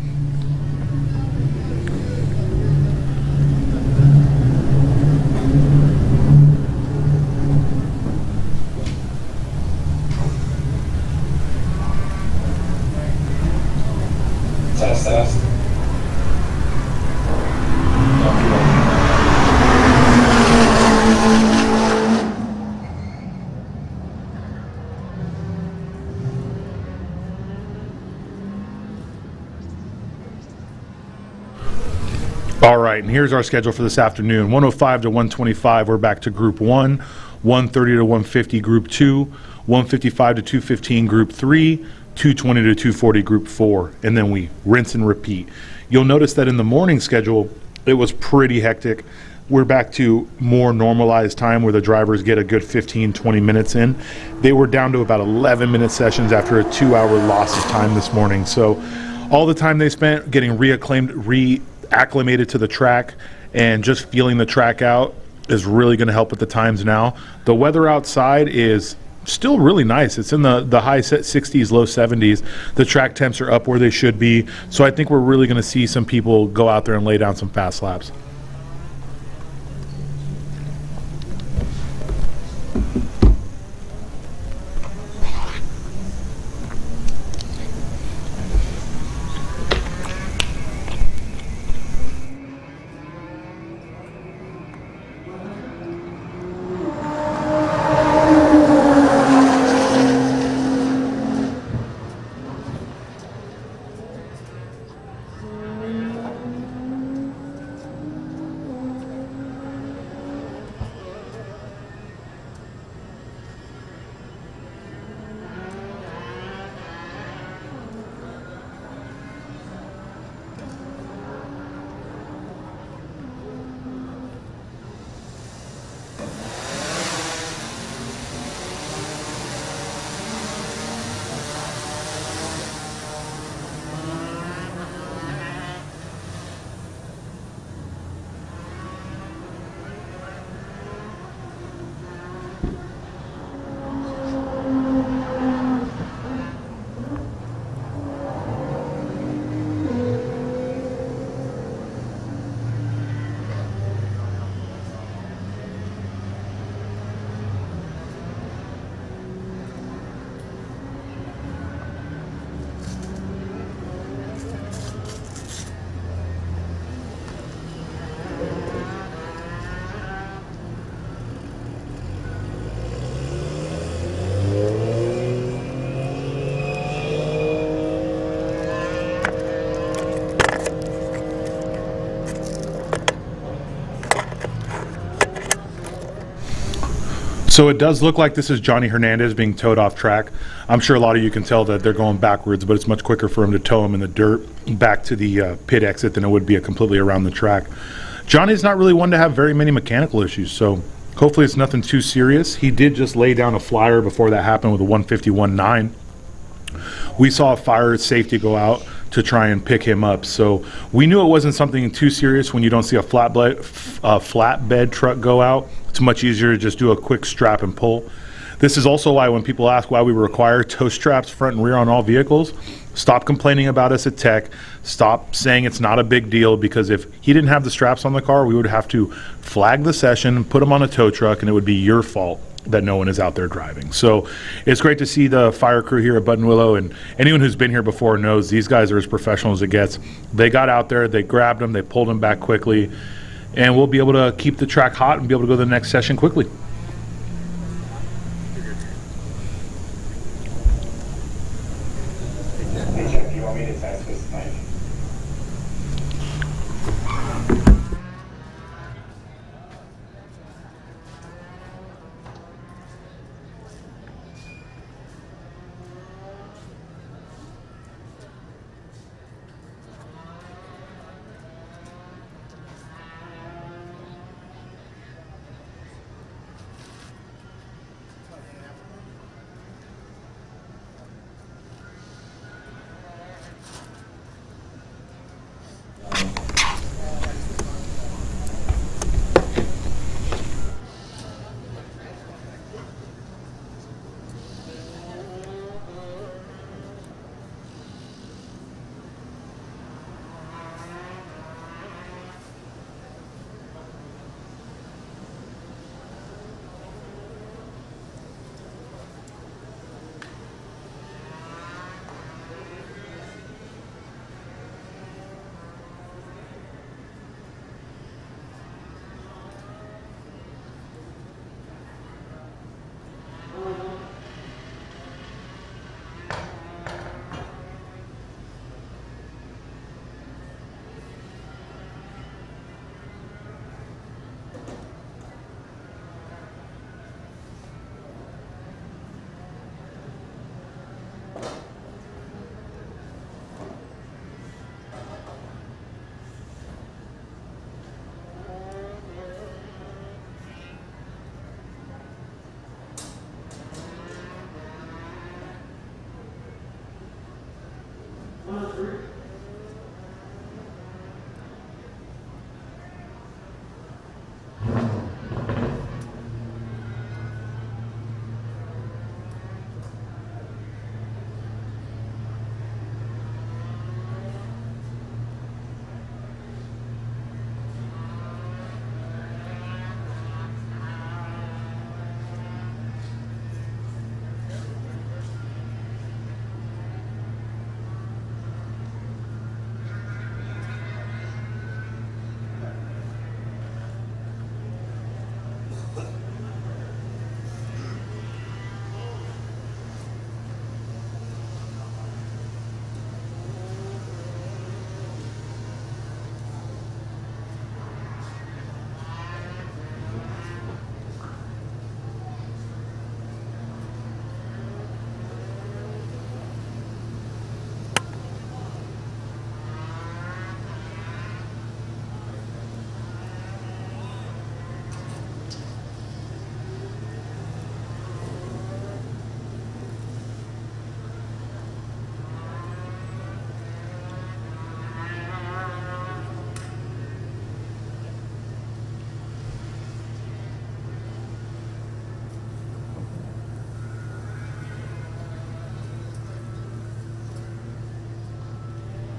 Test. All right, and here's our schedule for this afternoon. 105 to 125, we're back to Group 1. 130 to 150, Group 2. 155 to 215, Group 3. 220 to 240, Group 4. And then we rinse and repeat. You'll notice that in the morning schedule, it was pretty hectic. We're back to more normalized time where the drivers get a good 15, 20 minutes in. They were down to about 11-minute sessions after a 2-hour loss of time this morning. So all the time they spent getting reacclimated to the track and just feeling the track out is really going to help with the times now. The weather outside is still really nice. It's in the high 60s, low 70s. The track temps are up where they should be. So I think we're really going to see some people go out there and lay down some fast laps. So it does look like this is Johnny Hernandez being towed off track. I'm sure a lot of you can tell that they're going backwards, but it's much quicker for him to tow him in the dirt back to the pit exit than it would be a completely around the track. Johnny's not really one to have very many mechanical issues, so hopefully it's nothing too serious. He did just lay down a flyer before that happened with a 151.9. We saw a fire safety go out to try and pick him up, so we knew it wasn't something too serious. When you don't see a flatbed truck go out, it's much easier to just do a quick strap and pull. This is also why when people ask why we require tow straps front and rear on all vehicles, stop complaining about us at Tech. Stop saying it's not a big deal, because if he didn't have the straps on the car, we would have to flag the session, put him on a tow truck, and it would be your fault that no one is out there driving. So it's great to see the fire crew here at Button Willow, and anyone who's been here before knows these guys are as professional as it gets. They got out there, they grabbed him, they pulled him back quickly, and we'll be able to keep the track hot and be able to go to the next session quickly. Hey, Jeff, do you want me to test this knife?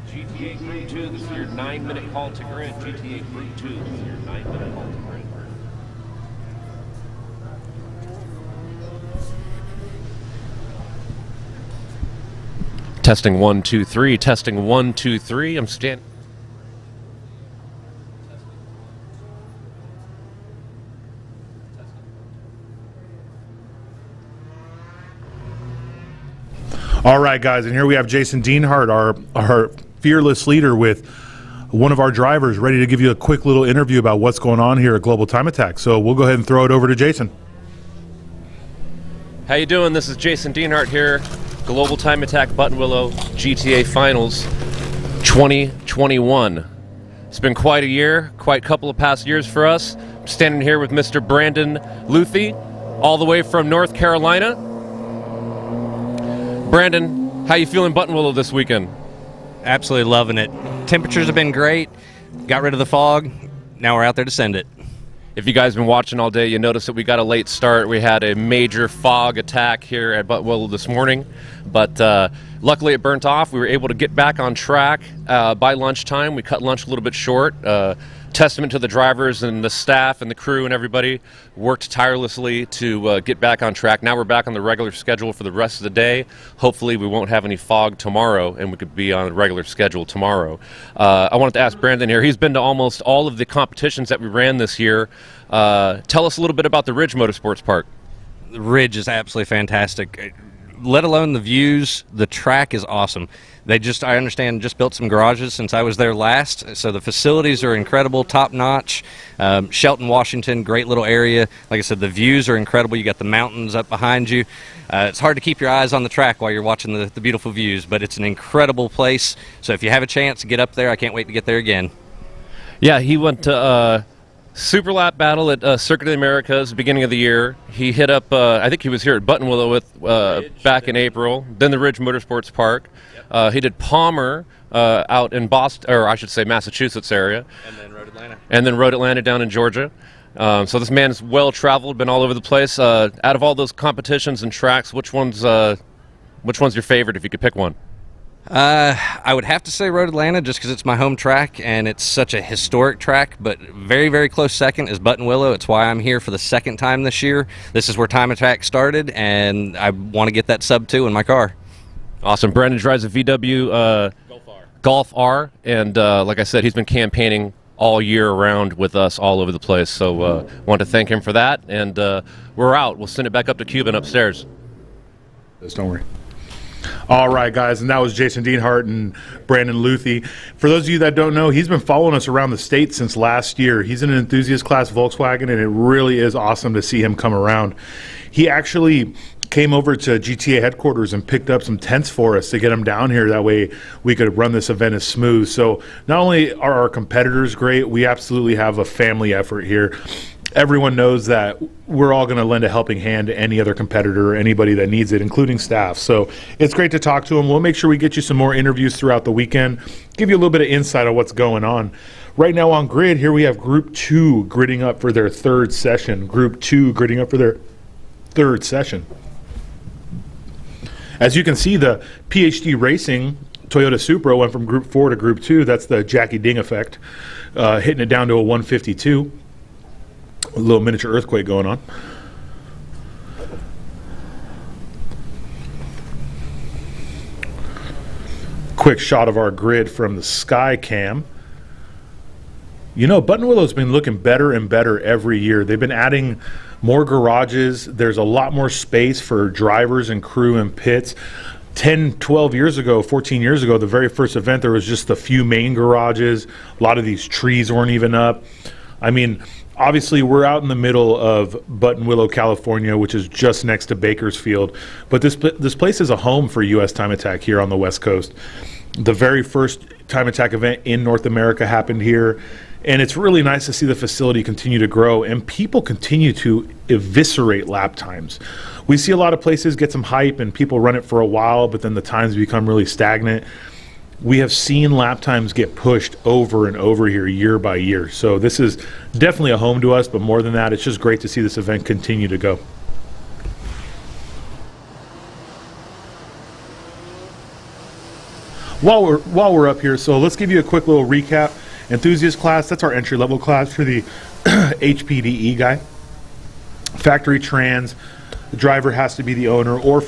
GTA Group 2, this is your 9-minute call to grid. GTA Group 2, this is your 9-minute call to grid. Testing 1 2 3. Testing 1 2 3. I'm standing. All right, guys, and here we have Jason Dienhart, our fearless leader, with one of our drivers, ready to give you a quick little interview about what's going on here at Global Time Attack. So we'll go ahead and throw it over to Jason. How you doing? This is Jason Dienhart here. Global Time Attack Button Willow GTA Finals 2021. It's been quite a year, quite a couple of past years for us. I'm standing here with Mr. Brandon Luthi, all the way from North Carolina. Brandon, how you feeling Button Willow this weekend? Absolutely loving it. Temperatures have been great. Got rid of the fog. Now we're out there to send it. If you guys have been watching all day, you notice that we got a late start. We had a major fog attack here at Button Willow this morning, but luckily it burnt off. We were able to get back on track by lunchtime. We cut lunch a little bit short. Testament to the drivers and the staff and the crew and everybody worked tirelessly to get back on track. Now we're back on the regular schedule for the rest of the day. Hopefully we won't have any fog tomorrow and we could be on the regular schedule tomorrow. I wanted to ask Brandon here. He's been to almost all of the competitions that we ran this year. Tell us a little bit about the Ridge Motorsports Park. The Ridge is absolutely fantastic. Let alone the views, the track is awesome. They just, I understand, just built some garages since I was there last, so the facilities are incredible, top-notch. Shelton, Washington, great little area. Like I said, the views are incredible. You got the mountains up behind you. It's hard to keep your eyes on the track while you're watching the beautiful views, but it's an incredible place. So if you have a chance to get up there, I can't wait to get there again. Yeah, he went to Super Lap Battle at Circuit of the Americas, beginning of the year. He hit up, I think he was here at Button Willow with back in April. Then the Ridge Motorsports Park. He did Palmer out in Boston, or I should say Massachusetts area. And then Road Atlanta. And then Road Atlanta down in Georgia. So this man's well traveled, been all over the place. Out of all those competitions and tracks, which one's your favorite if you could pick one? I would have to say Road Atlanta just because it's my home track and it's such a historic track, but very, very close second is Button Willow. It's why I'm here for the second time this year. This is where Time Attack started, and I want to get that sub 2 in my car. Awesome. Brandon drives a VW Golf R, and like I said, he's been campaigning all year around with us all over the place, so want to thank him for that, and we're out. We'll send it back up to Cuban upstairs. Don't worry. All right, guys, and that was Jason Dienhart and Brandon Luthi. For those of you that don't know, he's been following us around the state since last year. He's in an enthusiast class Volkswagen, and it really is awesome to see him come around. He actually came over to GTA headquarters and picked up some tents for us to get them down here. That way we could run this event as smooth. So not only are our competitors great, we absolutely have a family effort here. Everyone knows that we're all going to lend a helping hand to any other competitor or anybody that needs it, including staff. So it's great to talk to them. We'll make sure we get you some more interviews throughout the weekend, give you a little bit of insight on what's going on. Right now on grid, here we have Group 2 gridding up for their third session. Group 2 gridding up for their third session. As you can see, the PhD Racing Toyota Supra went from Group 4 to Group 2. That's the Jackie Ding effect, hitting it down to a 152. A little miniature earthquake going on. Quick shot of our grid from the sky cam. You know, Button Willow's been looking better and better every year. They've been adding more garages. There's a lot more space for drivers and crew and pits. 10, 12 years ago, 14 years ago, the very first event, there was just a few main garages. A lot of these trees weren't even up. I mean, obviously, we're out in the middle of Button Willow, California, which is just next to Bakersfield. But this place is a home for U.S. Time Attack here on the West Coast. The very first Time Attack event in North America happened here. And it's really nice to see the facility continue to grow and people continue to eviscerate lap times. We see a lot of places get some hype and people run it for a while, but then the times become really stagnant. We have seen lap times get pushed over and over here year by year. So this is definitely a home to us, but more than that, it's just great to see this event continue to go. While we're up here, so let's give you a quick little recap. Enthusiast class, that's our entry-level class for the HPDE guy. Factory trans, the driver has to be the owner or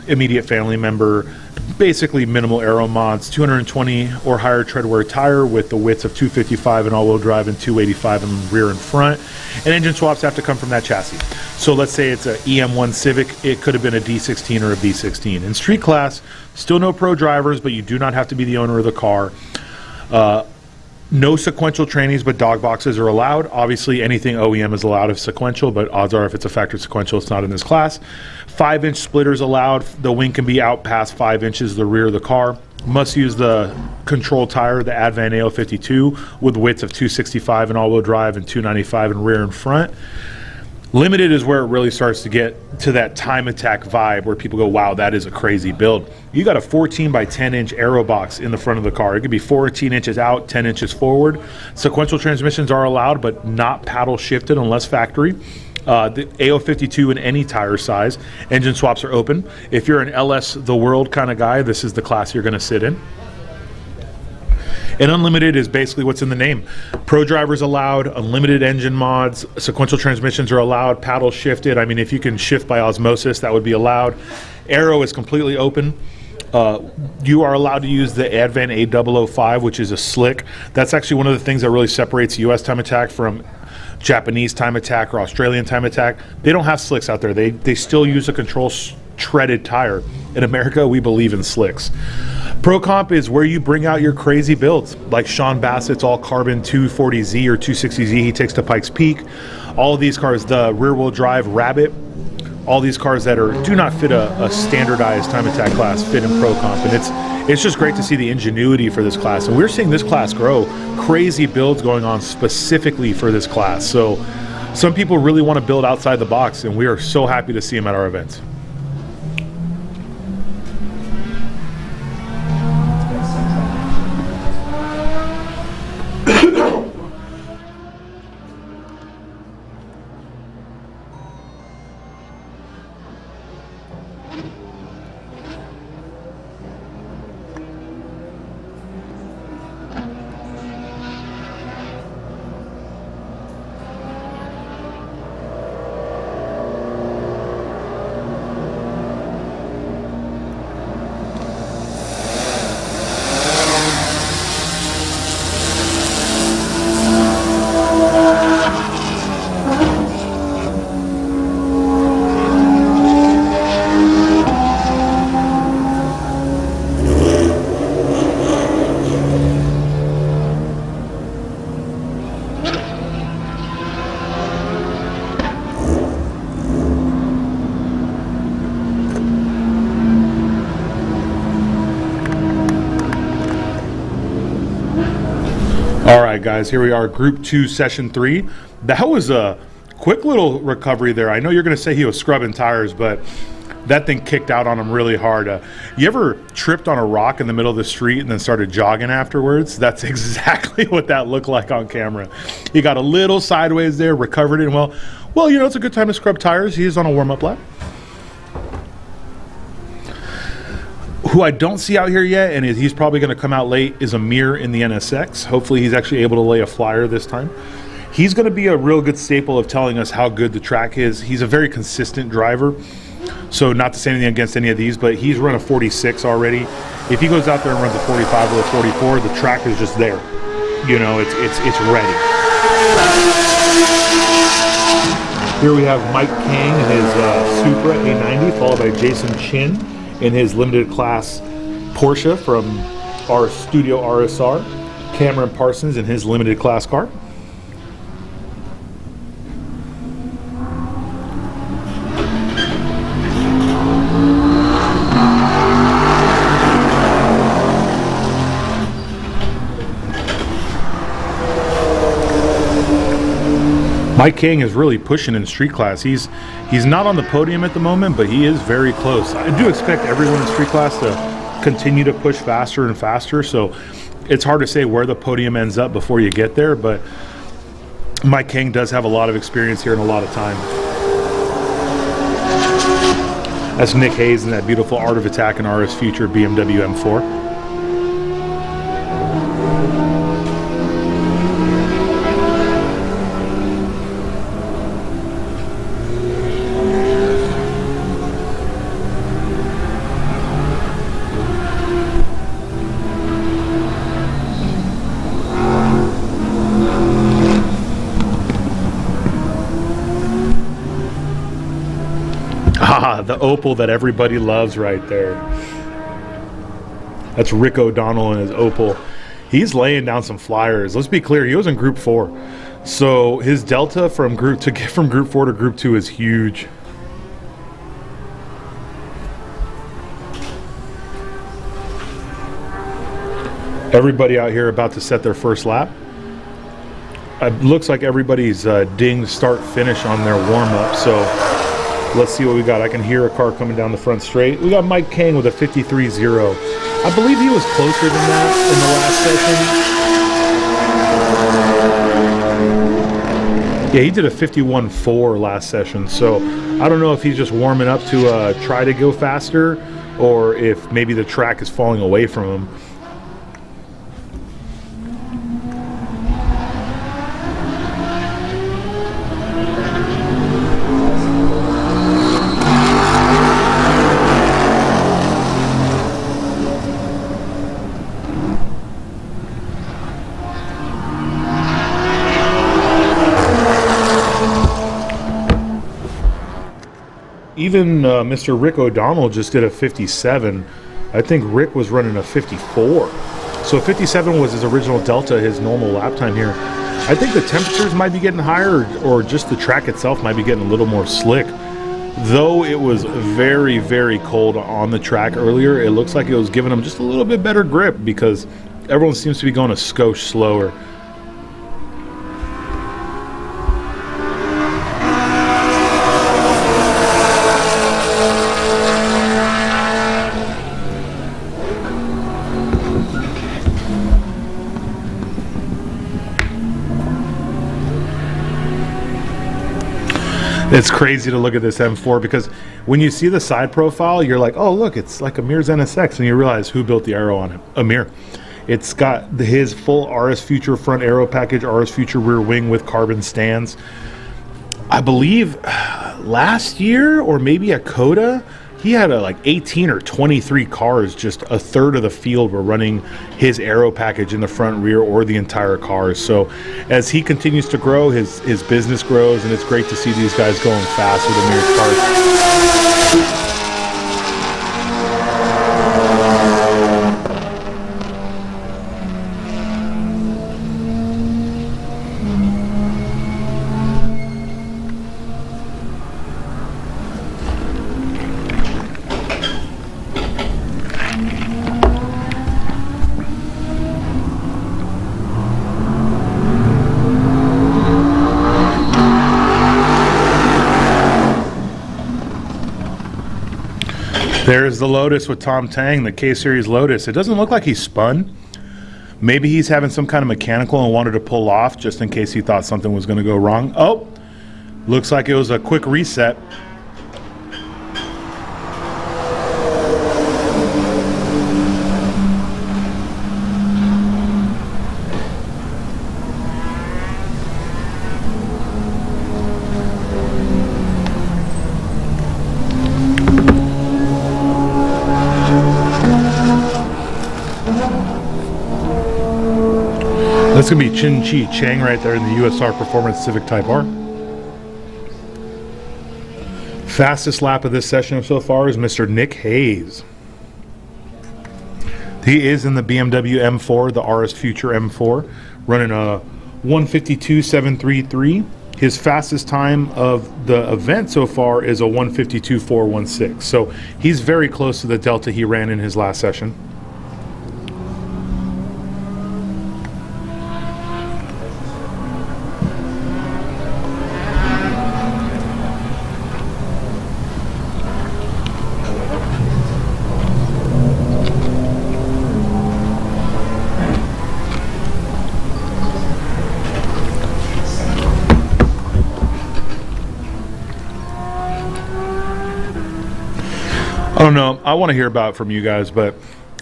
immediate family member. Basically minimal aero mods, 220 or higher tread wear tire with the widths of 255 in all-wheel drive and 285 in rear and front. And engine swaps have to come from that chassis. So let's say it's an EM1 Civic, it could have been a D16 or a B16. In street class, still no pro drivers, but you do not have to be the owner of the car. No sequential trannies, but dog boxes are allowed. Obviously, anything OEM is allowed if sequential, but odds are if it's a factory sequential, it's not in this class. 5-inch splitters allowed. The wing can be out past 5 inches the rear of the car. Must use the control tire, the Advan AO52, with widths of 265 in all-wheel drive and 295 in rear and front. Limited is where it really starts to get to that time attack vibe where people go, wow, that is a crazy build. You got a 14 by 10 inch aero box in the front of the car. It could be 14 inches out, 10 inches forward. Sequential transmissions are allowed, but not paddle shifted unless factory. The AO52 in any tire size. Engine swaps are open. If you're an LS the world kind of guy, this is the class you're going to sit in. And unlimited is basically what's in the name. Pro drivers allowed, unlimited engine mods, sequential transmissions are allowed, paddle shifted. I mean, if you can shift by osmosis, that would be allowed. Aero is completely open. You are allowed to use the Advan A005, which is a slick. That's actually one of the things that really separates US time attack from Japanese time attack or Australian time attack. They don't have slicks out there. They still use a control treaded tire. In America, we believe in slicks. Pro Comp is where you bring out your crazy builds, like Sean Bassett's all carbon 240Z or 260Z he takes to Pikes Peak. All of these cars, the rear wheel drive Rabbit, all these cars that do not fit a standardized time attack class fit in Pro Comp. And it's just great to see the ingenuity for this class. And we're seeing this class grow. Crazy builds going on specifically for this class. So some people really want to build outside the box, and we are so happy to see them at our events. All right, guys, here we are, Group 2, Session 3. That was a quick little recovery there. I know you're going to say he was scrubbing tires, but that thing kicked out on him really hard. You ever tripped on a rock in the middle of the street and then started jogging afterwards? That's exactly what that looked like on camera. He got a little sideways there, recovered it, and well, you know, it's a good time to scrub tires. He is on a warm-up lap. Who I don't see out here yet, and he's probably going to come out late, is Amir in the NSX. Hopefully he's actually able to lay a flyer this time. He's going to be a real good staple of telling us how good the track is. He's a very consistent driver, so not to say anything against any of these, but he's run a 46 already. If he goes out there and runs a 45 or a 44, the track is just there. You know, it's ready. Here we have Mike Kang in his Supra A90, followed by Jason Chin in his limited class Porsche from our Studio RSR, Cameron Parsons in his limited class car. Mike King is really pushing in street class. He's not on the podium at the moment, but he is very close. I do expect everyone in street class to continue to push faster and faster, so it's hard to say where the podium ends up before you get there, but Mike King does have a lot of experience here and a lot of time. That's Nick Hayes in that beautiful Art of Attack and RS Future BMW M4. The Opel that everybody loves right there. That's Rick O'Donnell and his Opel. he's laying down some flyers. Let's be clear, he was in Group 4. So his delta from Group 4 to Group 2 is huge. Everybody out here about to set their first lap. It looks like everybody's dinged start finish on their warm-up, so let's see what we got. I can hear a car coming down the front straight. We got Mike Kang with a 53.0. I believe he was closer than that in the last session. Yeah, he did a 51.4 last session, so I don't know if he's just warming up to try to go faster, or if maybe the track is falling away from him. Even Mr. Rick O'Donnell just did a 57. I think Rick was running a 54. So 57 was his original delta, his normal lap time here. I think the temperatures might be getting higher, or just the track itself might be getting a little more slick. Though it was very, very cold on the track earlier, it looks like it was giving them just a little bit better grip because everyone seems to be going a skosh slower. It's crazy to look at this M4 because when you see the side profile, you're like, oh, look, it's like Amir's NSX. And you realize who built the aero on it. Amir. It's got his full RS Future front aero package, RS Future rear wing with carbon stands. I believe last year, or maybe at Coda, he had like 18 or 23 cars, just a third of the field were running his aero package in the front, rear, or the entire car. So as he continues to grow, his business grows, and it's great to see these guys going fast with Amir's cars. There's the Lotus with Tom Tang, the K-Series Lotus. It doesn't look like he's spun. Maybe he's having some kind of mechanical and wanted to pull off just in case he thought something was going to go wrong. Oh, looks like it was a quick reset. That's going to be Chin Chi Chang right there in the USR Performance Civic Type R. Fastest lap of this session so far is Mr. Nick Hayes. He is in the BMW M4, the RS Future M4, running a 152.733. His fastest time of the event so far is a 152.416. So he's very close to the delta he ran in his last session. I don't know. I want to hear about it from you guys, but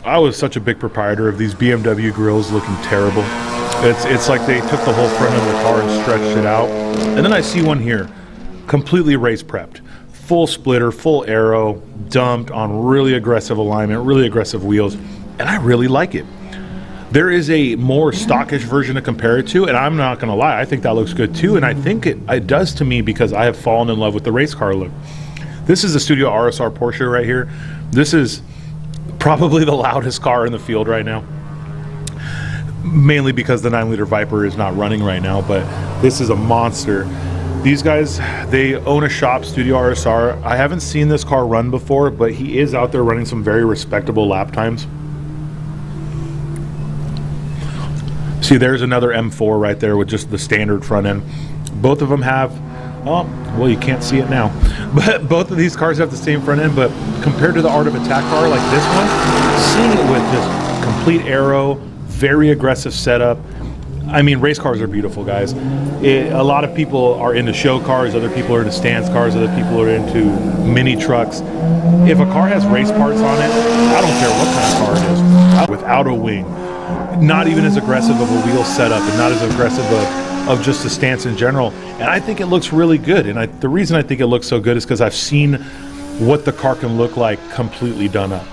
I was such a big proprietor of these BMW grills looking terrible. It's like they took the whole front of the car and stretched it out. And then I see one here, completely race prepped. Full splitter, full aero, dumped on really aggressive alignment, really aggressive wheels, and I really like it. There is a more stockish version to compare it to, and I'm not going to lie, I think that looks good too, and I think it does to me because I have fallen in love with the race car look. This is the Studio RSR Porsche right here. This is probably the loudest car in the field right now. mainly because the 9-liter Viper is not running right now, but this is a monster. These guys, they own a shop, Studio RSR. I haven't seen this car run before, but he is out there running some very respectable lap times. See, there's another M4 right there with just the standard front end. Both of them have, oh, well, you can't see it now, but both of these cars have the same front end, but compared to the Art of Attack car like this one, seeing it with just complete aero, very aggressive setup. I mean, race cars are beautiful, guys. A lot of people are into show cars, other people are into stance cars, other people are into mini trucks. If a car has race parts on it, I don't care what kind of car it is. Without a wing, not even as aggressive of a wheel setup, and not as aggressive of just the stance in general. And I think it looks really good. And the reason I think it looks so good is because I've seen what the car can look like completely done up.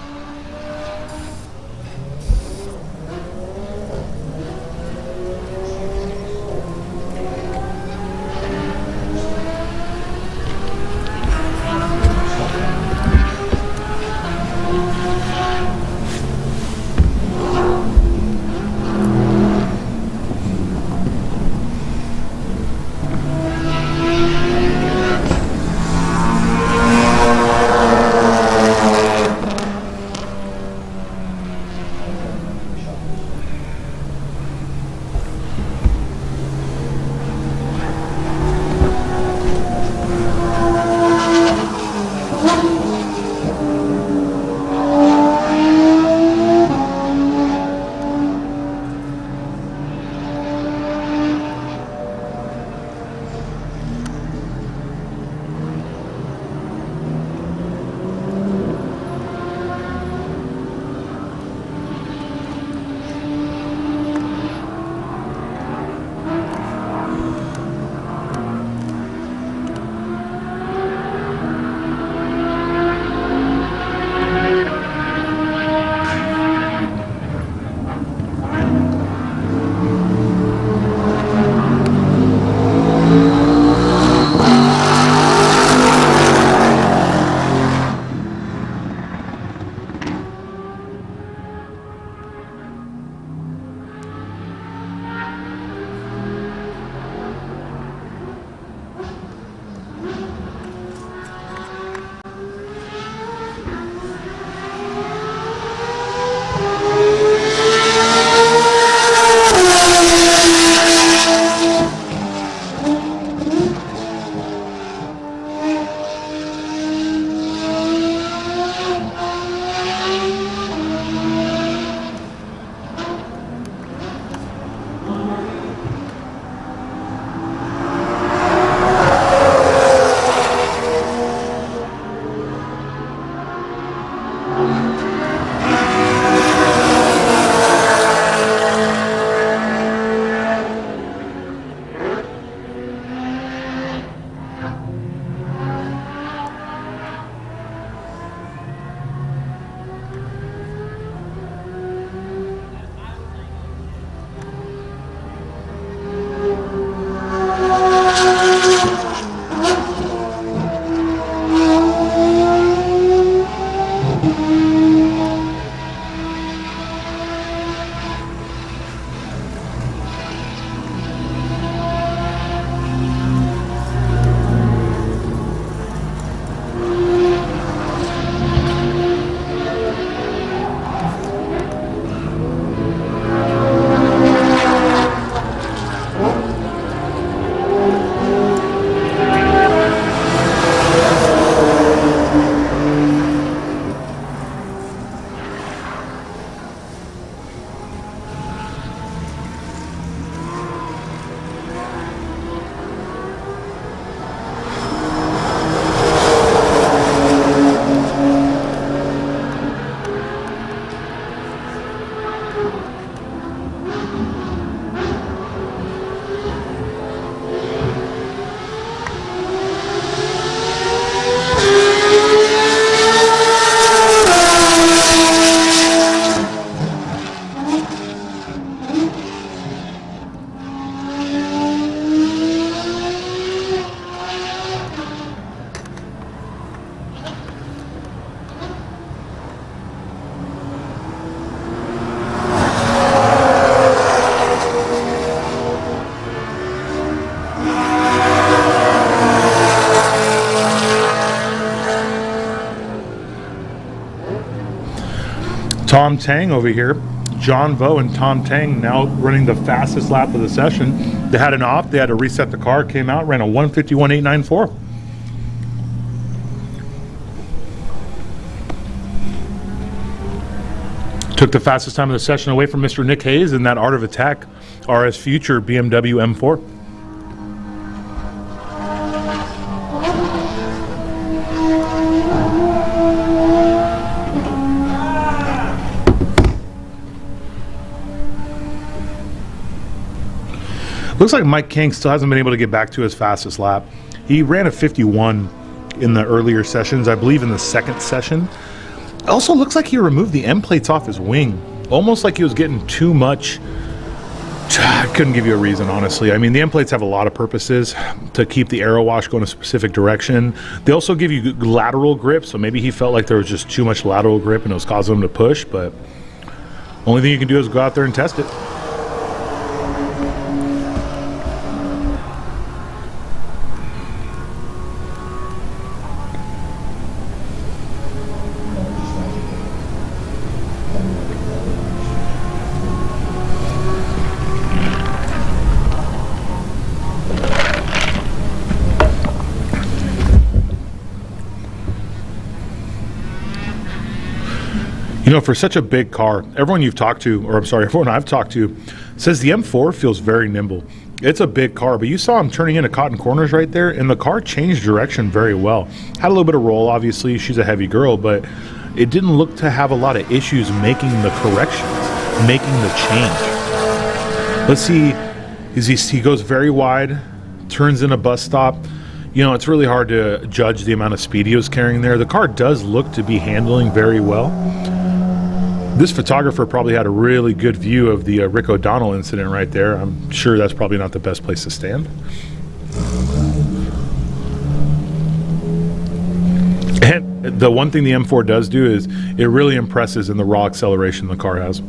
Tom Tang over here. John Vo and Tom Tang now running the fastest lap of the session. They had an off. They had to reset the car. Came out, ran a 1:51.894. Took the fastest time of the session away from Mr. Nick Hayes in that Art of Attack RS Future BMW M4. Looks like Mike King still hasn't been able to get back to his fastest lap. He ran a 51 in the earlier sessions, I believe in the second session. Also looks like he removed the end plates off his wing. Almost like he was getting too much. I couldn't give you a reason, honestly. I mean, the end plates have a lot of purposes to keep the aero wash going a specific direction. They also give you lateral grip, so maybe he felt like there was just too much lateral grip and it was causing him to push, but only thing you can do is go out there and test it. You know, for such a big car, everyone I've talked to says the M4 feels very nimble. It's a big car, but you saw him turning into cotton corners right there, and the car changed direction very well. Had a little bit of roll, obviously. She's a heavy girl, but it didn't look to have a lot of issues making the corrections, making the change. Let's see, he goes very wide, turns in a bus stop. You know, it's really hard to judge the amount of speed he was carrying there. The car does look to be handling very well. This photographer probably had a really good view of the Rick O'Donnell incident right there. I'm sure that's probably not the best place to stand. And the one thing the M4 does do is it really impresses in the raw acceleration the car has.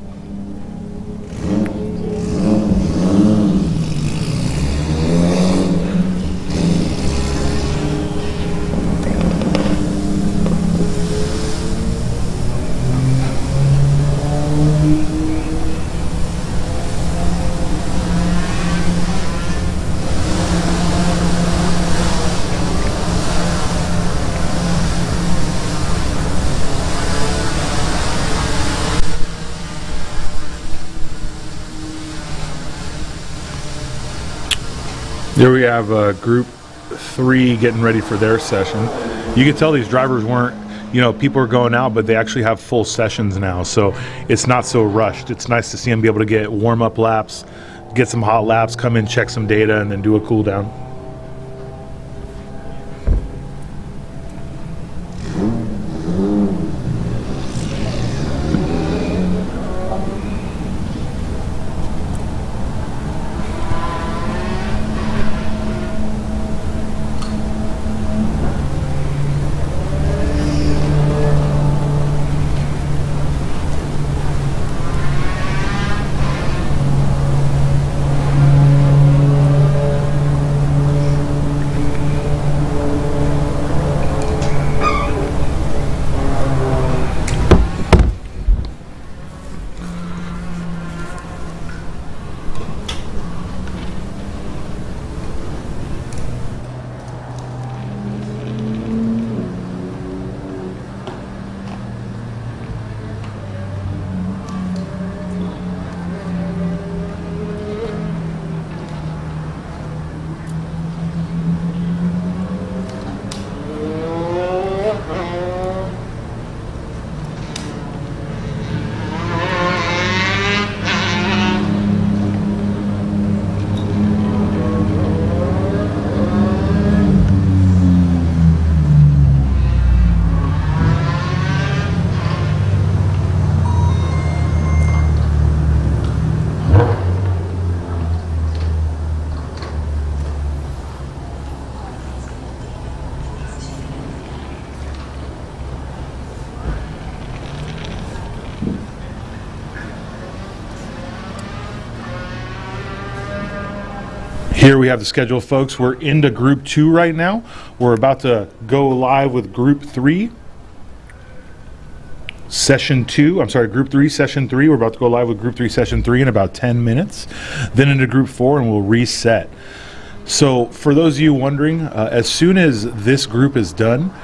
There we have group 3 getting ready for their session. You can tell these drivers weren't, you know, people are going out, but they actually have full sessions now, so it's not so rushed. It's nice to see them be able to get warm-up laps, get some hot laps, come in, check some data, and then do a cool down. Here we have the schedule, folks. We're into group 2 right now. We're about to go live with group 3. Group 3, Session 3. We're about to go live with Group 3, Session 3 in about 10 minutes. Then into Group 4, and we'll reset. So for those of you wondering, as soon as this group is done,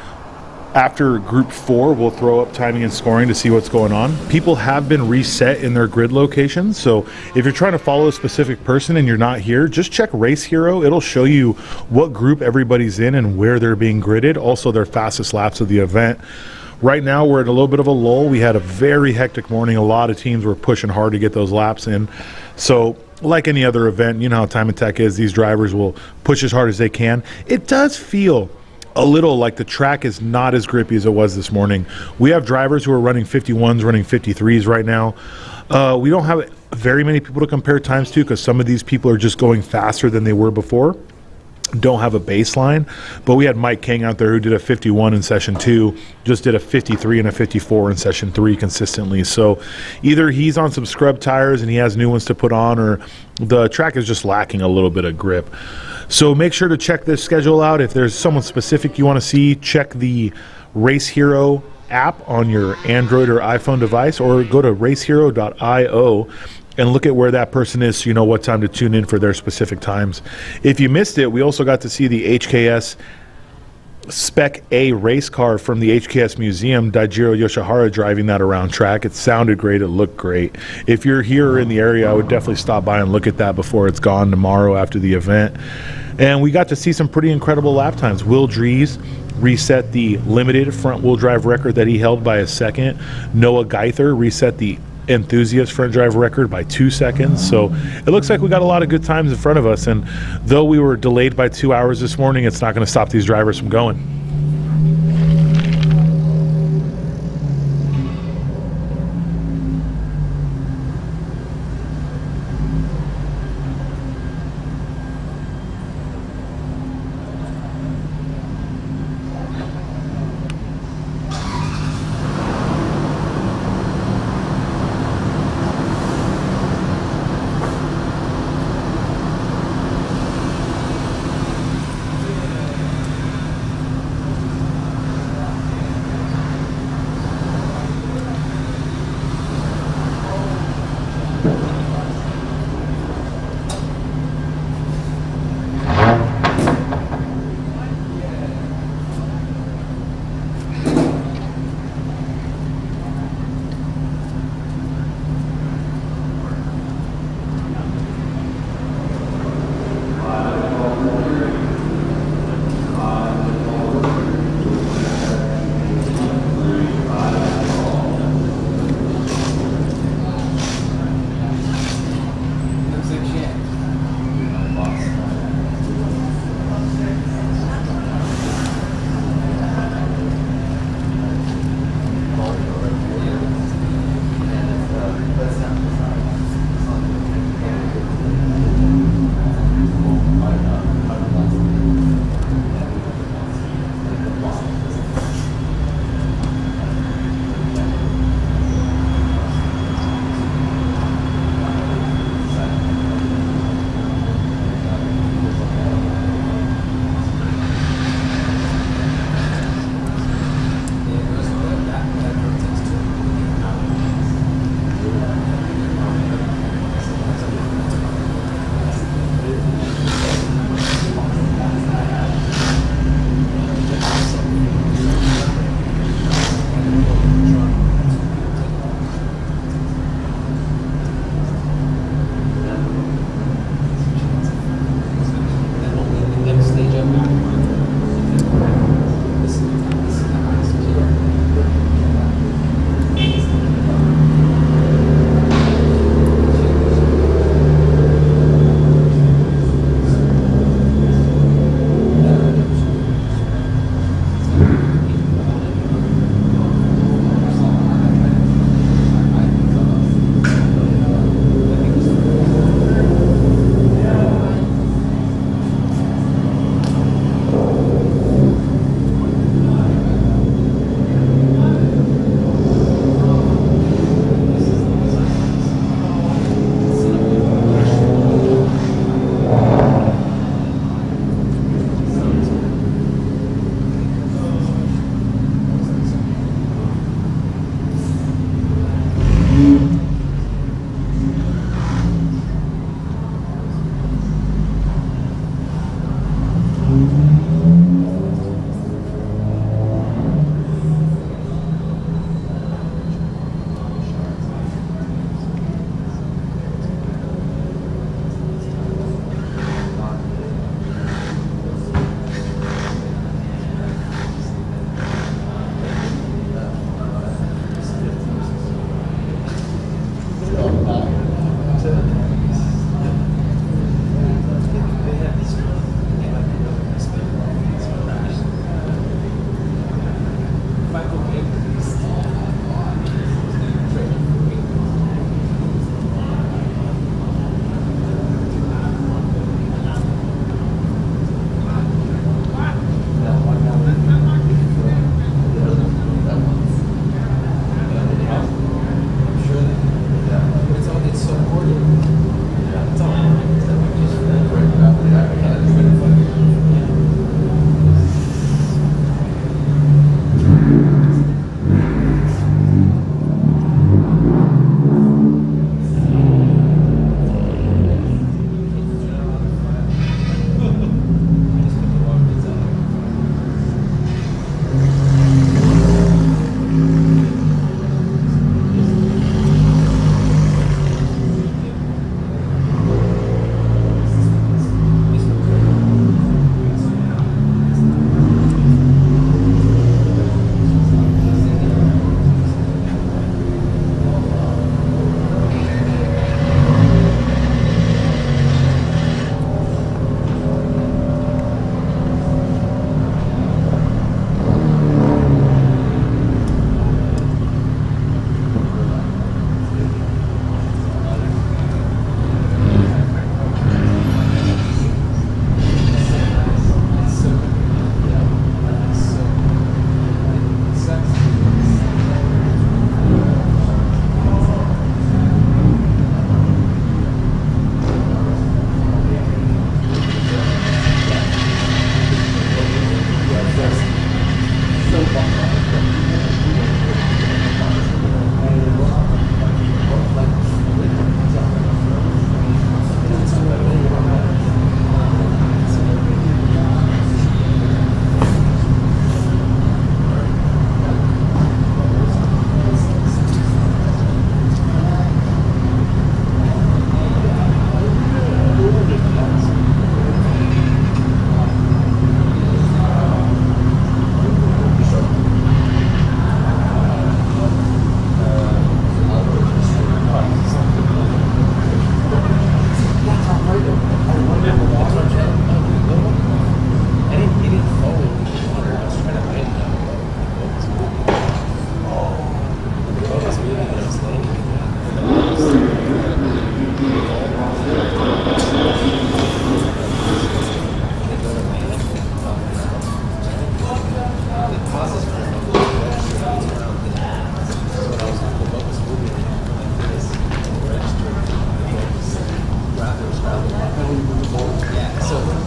after Group 4, we'll throw up timing and scoring to see what's going on. People have been reset in their grid locations, so if you're trying to follow a specific person and you're not here, just check Race Hero. It'll show you what group everybody's in and where they're being gridded, also their fastest laps of the event. Right now, we're at a little bit of a lull. We had a very hectic morning. A lot of teams were pushing hard to get those laps in. So like any other event, you know how Time Attack is. These drivers will push as hard as they can. It does feel a little like the track is not as grippy as it was this morning. We have drivers who are running 51s, running 53s right now. We don't have very many people to compare times to because some of these people are just going faster than they were before. Don't have a baseline, but we had Mike King out there who did a 51 in Session 2, just did a 53 and a 54 in Session 3 consistently. So either he's on some scrub tires and he has new ones to put on, or the track is just lacking a little bit of grip. So make sure to check this schedule out. If there's someone specific you want to see, check the Race Hero app on your Android or iPhone device, or go to racehero.io and look at where that person is so you know what time to tune in for their specific times. If you missed it, we also got to see the HKS Spec A race car from the HKS Museum, Daijiro Yoshihara driving that around track. It sounded great. It looked great. If you're here in the area, I would definitely stop by and look at that before it's gone tomorrow after the event. And we got to see some pretty incredible lap times. Will Dries reset the limited front wheel drive record that he held by a second. Noah Geither reset the enthusiast front drive record by 2 seconds. So it looks like we got a lot of good times in front of us, and though we were delayed by 2 hours this morning, it's not going to stop these drivers from going.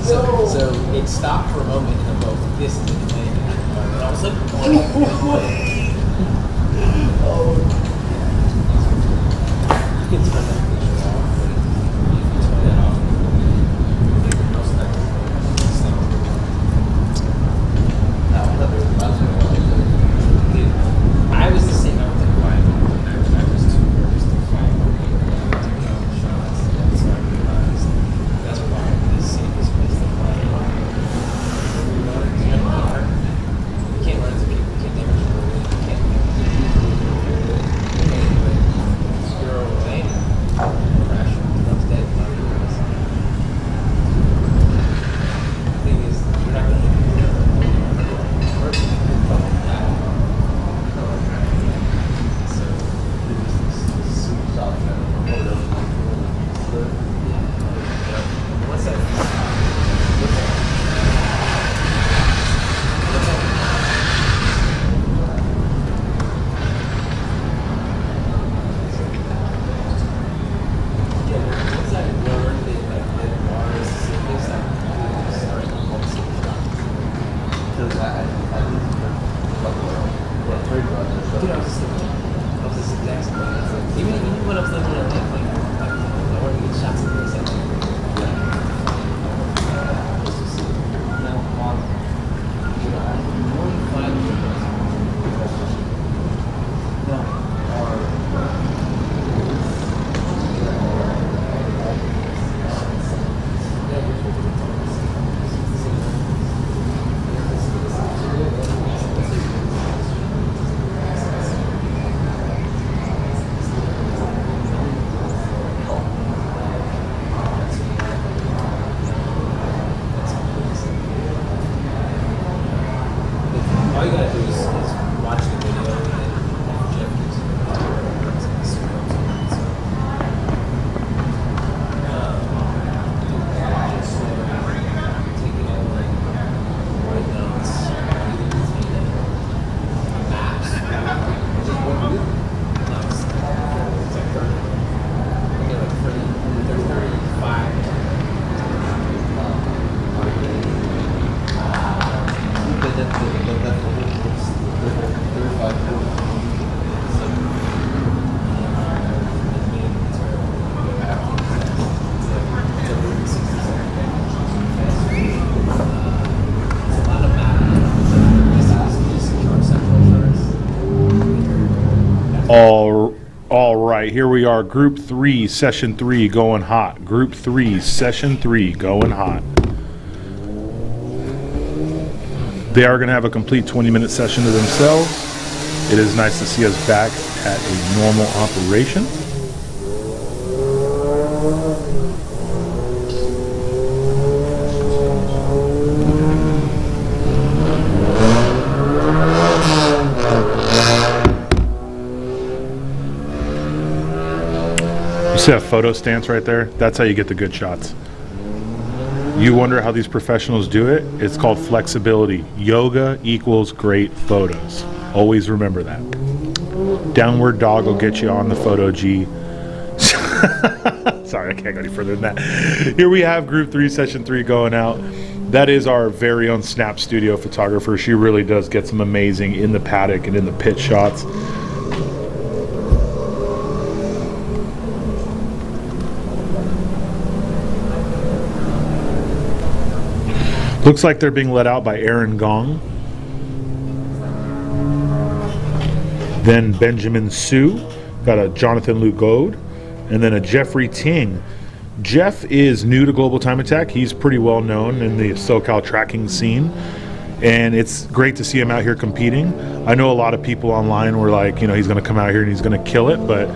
So it stopped for a moment and then both this is the delay. And I was like, it's fun that picture off, but if you turn that off, most of that stuff. No, I thought there was lots of I was the same. I was like, why? I was too nervous to fight. To go shots. That's what I realized. That's why the safest place to fight. You can't run into people. You can't damage people. You can't zero lane. Crash. That's dead. The thing is, you're not going to hit all you gotta do is watch the video and then Jeff gives you take it all right notes, maps, just what you do. It's like 30. Okay, like 35. All right, here we are, Group 3, Session 3, going hot. Group 3, Session 3, going hot. They are going to have a complete 20-minute session to themselves. It is nice to see us back at a normal operation. You see that photo stance right there? That's how you get the good shots. You wonder how these professionals do it? It's called flexibility. Yoga equals great photos. Always remember that. Downward dog will get you on the photo, G. Sorry, I can't go any further than that. Here we have Group 3, Session 3 going out. That is our very own Snap Studio photographer. She really does get some amazing in the paddock and in the pit shots. Looks like they're being led out by Aaron Gong. Then Benjamin Su. Got a Jonathan Lugode. And then a Jeffrey Ting. Jeff is new to Global Time Attack. He's pretty well known in the SoCal tracking scene. And it's great to see him out here competing. I know a lot of people online were like, you know, he's going to come out here and he's going to kill it. But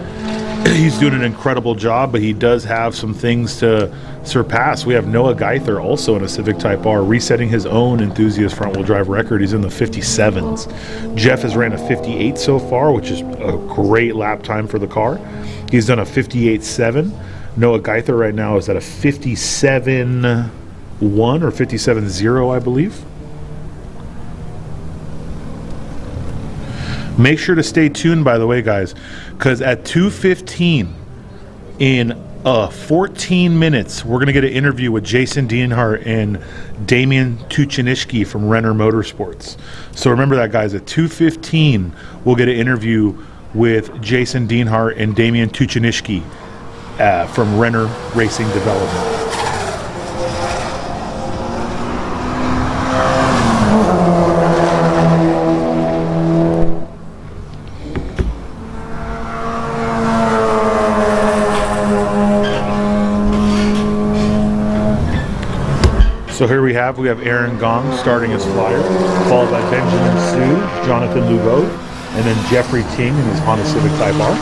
he's doing an incredible job, but he does have some things to surpass. We have Noah Geither also in a Civic Type R, resetting his own enthusiast front-wheel drive record. He's in the 57s. Jeff has ran a 58 so far, which is a great lap time for the car. He's done a 58.7. Noah Geither right now is at a 57.1 or 57.0, I believe. Make sure to stay tuned, by the way, guys, because at 2:15 in 14 minutes, we're going to get an interview with Jason Dienhart and Damen Tuchinishki from Renner Motorsports. So remember that, guys. At 2:15, we'll get an interview with Jason Dienhart and Damen Tuchinishki from Renner Racing Development. So here we have Aaron Gong starting as flyer, followed by Benjamin Su, Jonathan Lugo, and then Jeffrey Ting in his Honda Civic Type R.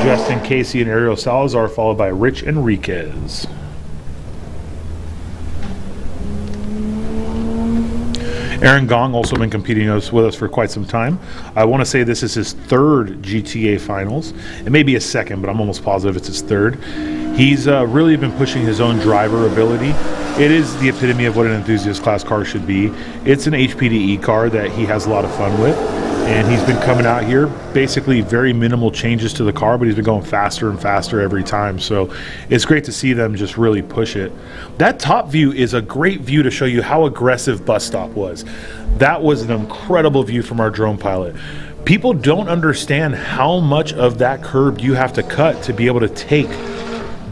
Justin Casey and Ariel Salazar, followed by Rich Enriquez. Aaron Gong also been competing with us for quite some time. I want to say this is his third GTA Finals. It may be his second, but I'm almost positive it's his third. He's really been pushing his own driver ability. It is the epitome of what an enthusiast class car should be. It's an HPDE car that he has a lot of fun with. And he's been coming out here, basically very minimal changes to the car, but he's been going faster and faster every time. So it's great to see them just really push it. That top view is a great view to show you how aggressive Bus Stop was. That was an incredible view from our drone pilot. People don't understand how much of that curb you have to cut to be able to take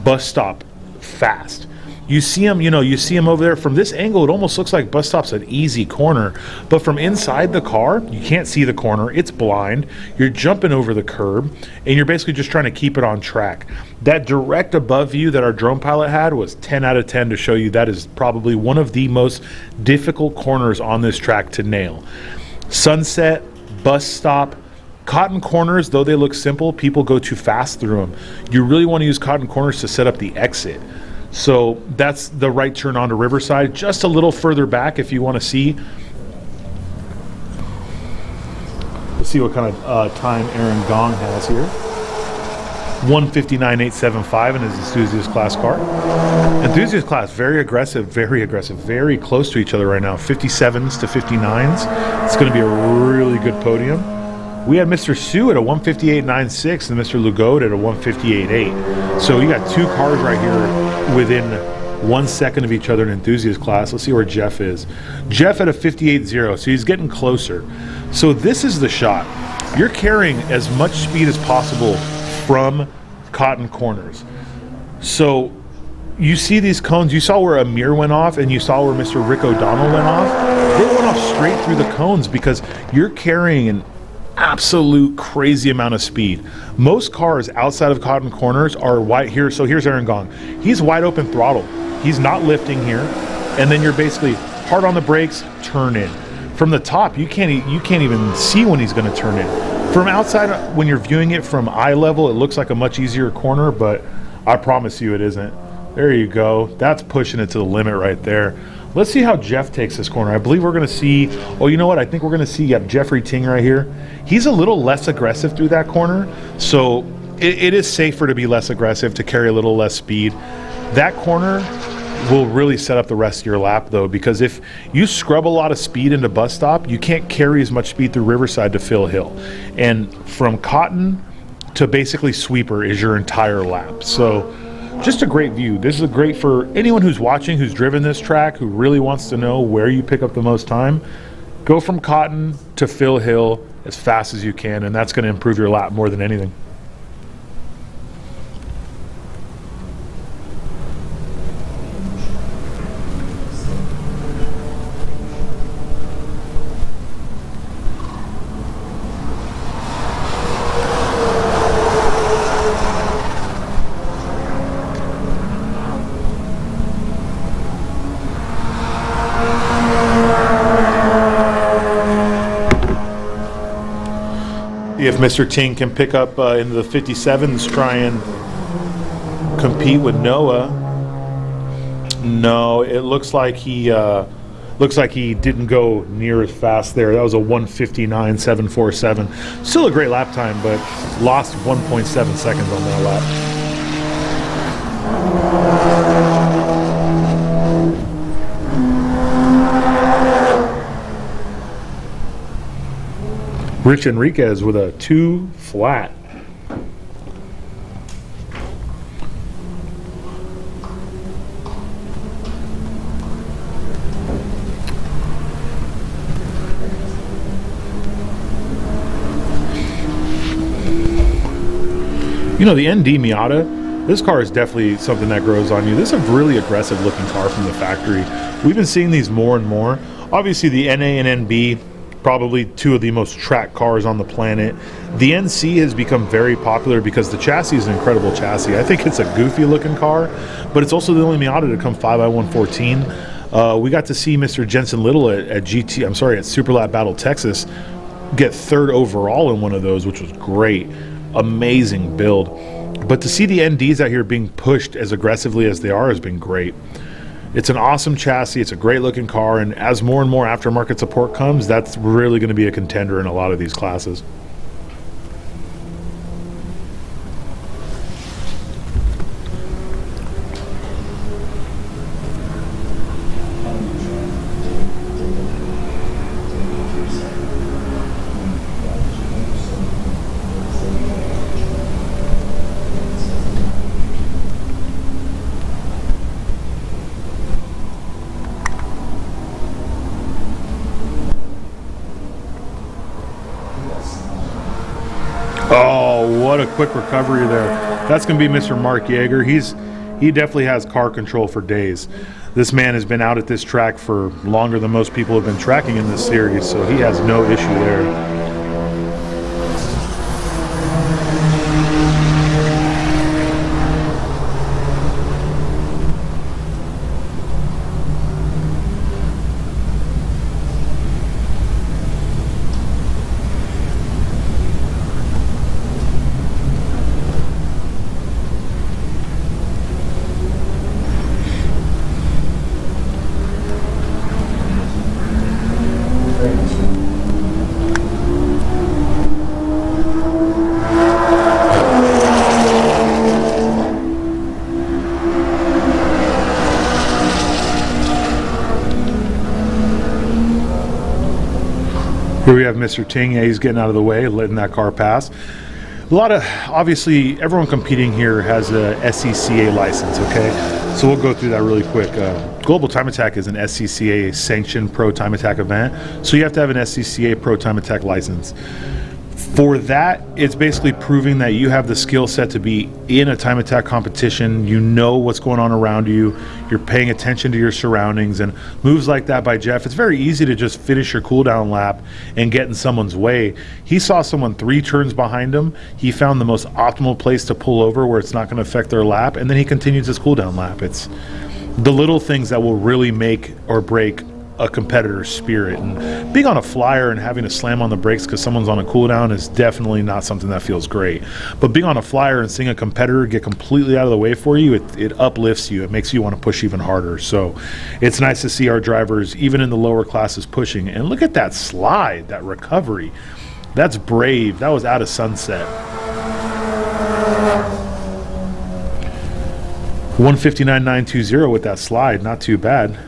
Bus Stop fast. You see him, you see him over there. From this angle, it almost looks like Bus Stop's an easy corner. But from inside the car, you can't see the corner. It's blind. You're jumping over the curb, and you're basically just trying to keep it on track. That direct above view that our drone pilot had was 10 out of 10 to show you that is probably one of the most difficult corners on this track to nail. Sunset, Bus Stop, Cotton corners, though they look simple, people go too fast through them. You really want to use cotton corners to set up the exit. So that's the right turn onto Riverside. Just a little further back if you want to see. Let's see what kind of time Aaron Gong has here. 1:59.875 in his enthusiast class car. Enthusiast class, very aggressive, very close to each other right now. 57s to 59s. It's going to be a really good podium. We had Mr. Su at a 1:58.96 and Mr. Lugo at a 1:58.8. So you got two cars right here within 1 second of each other in enthusiast class. Let's see where Jeff is. Jeff at a 58.0, so he's getting closer. So this is the shot. You're carrying as much speed as possible from cotton corners. So you see these cones. You saw where Amir went off and you saw where Mr. Rick O'Donnell went off. They went off straight through the cones because you're carrying an absolute crazy amount of speed. Most cars outside of cotton corners are wide here. So here's Aaron Gong. He's wide open throttle. He's not lifting here. And then you're basically hard on the brakes, turn in. From the top, you can't even see when he's going to turn in. From outside, when you're viewing it from eye level, it looks like a much easier corner, but I promise you it isn't. There you go. That's pushing it to the limit right there. Let's see how Jeff takes this corner. I believe we're going to see, oh, you know what? I think we're going to see Jeffrey Ting right here. He's a little less aggressive through that corner, so it is safer to be less aggressive, to carry a little less speed. That corner will really set up the rest of your lap, though, because if you scrub a lot of speed into Bus Stop, you can't carry as much speed through Riverside to Phil Hill. And from Cotton to basically Sweeper is your entire lap. So just a great view. This is great for anyone who's watching, who's driven this track, who really wants to know where you pick up the most time. Go from Cotton to Phil Hill as fast as you can, and that's going to improve your lap more than anything. If Mr. Ting can pick up into the 57s, try and compete with Noah. No, it looks like he didn't go near as fast there. That was a 1:59.747. Still a great lap time, but lost 1.7 seconds on that lap. Rich Enriquez with a 2 flat. You know, the ND Miata, this car is definitely something that grows on you. This is a really aggressive looking car from the factory. We've been seeing these more and more. Obviously the NA and NB, probably two of the most tracked cars on the planet. The NC has become very popular because the chassis is an incredible chassis. I think it's a goofy looking car, but it's also the only Miata to come 5x114. We got to see Mr. Jensen Little at Superlap Battle Texas get 3rd overall in one of those, which was great. Amazing build. But to see the NDs out here being pushed as aggressively as they are has been great. It's an awesome chassis. It's a great looking car, and as more and more aftermarket support comes, that's really going to be a contender in a lot of these classes. Oh, what a quick recovery there. That's going to be Mr. Mark Yeager. He definitely has car control for days. This man has been out at this track for longer than most people have been tracking in this series, so he has no issue there. Here we have Mr. Ting. Yeah, he's getting out of the way, letting that car pass. A lot of, obviously, everyone competing here has a SCCA license, okay? So we'll go through that really quick. Global Time Attack is an SCCA sanctioned pro time attack event, so you have to have an SCCA pro time attack license. For that, it's basically proving that you have the skill set to be in a time attack competition. You know what's going on around you. You're paying attention to your surroundings, and moves like that by Jeff, it's very easy to just finish your cooldown lap and get in someone's way. He saw someone 3 turns behind him. He found the most optimal place to pull over where it's not going to affect their lap, and then he continues his cooldown lap. It's the little things that will really make or break a competitor's spirit, and being on a flyer and having to slam on the brakes because someone's on a cooldown is definitely not something that feels great. But being on a flyer and seeing a competitor get completely out of the way for you, it uplifts you. It makes you want to push even harder. So it's nice to see our drivers, even in the lower classes, pushing. And look at that slide, that recovery. That's brave. That was out of Sunset. 159.920 with that slide, not too bad.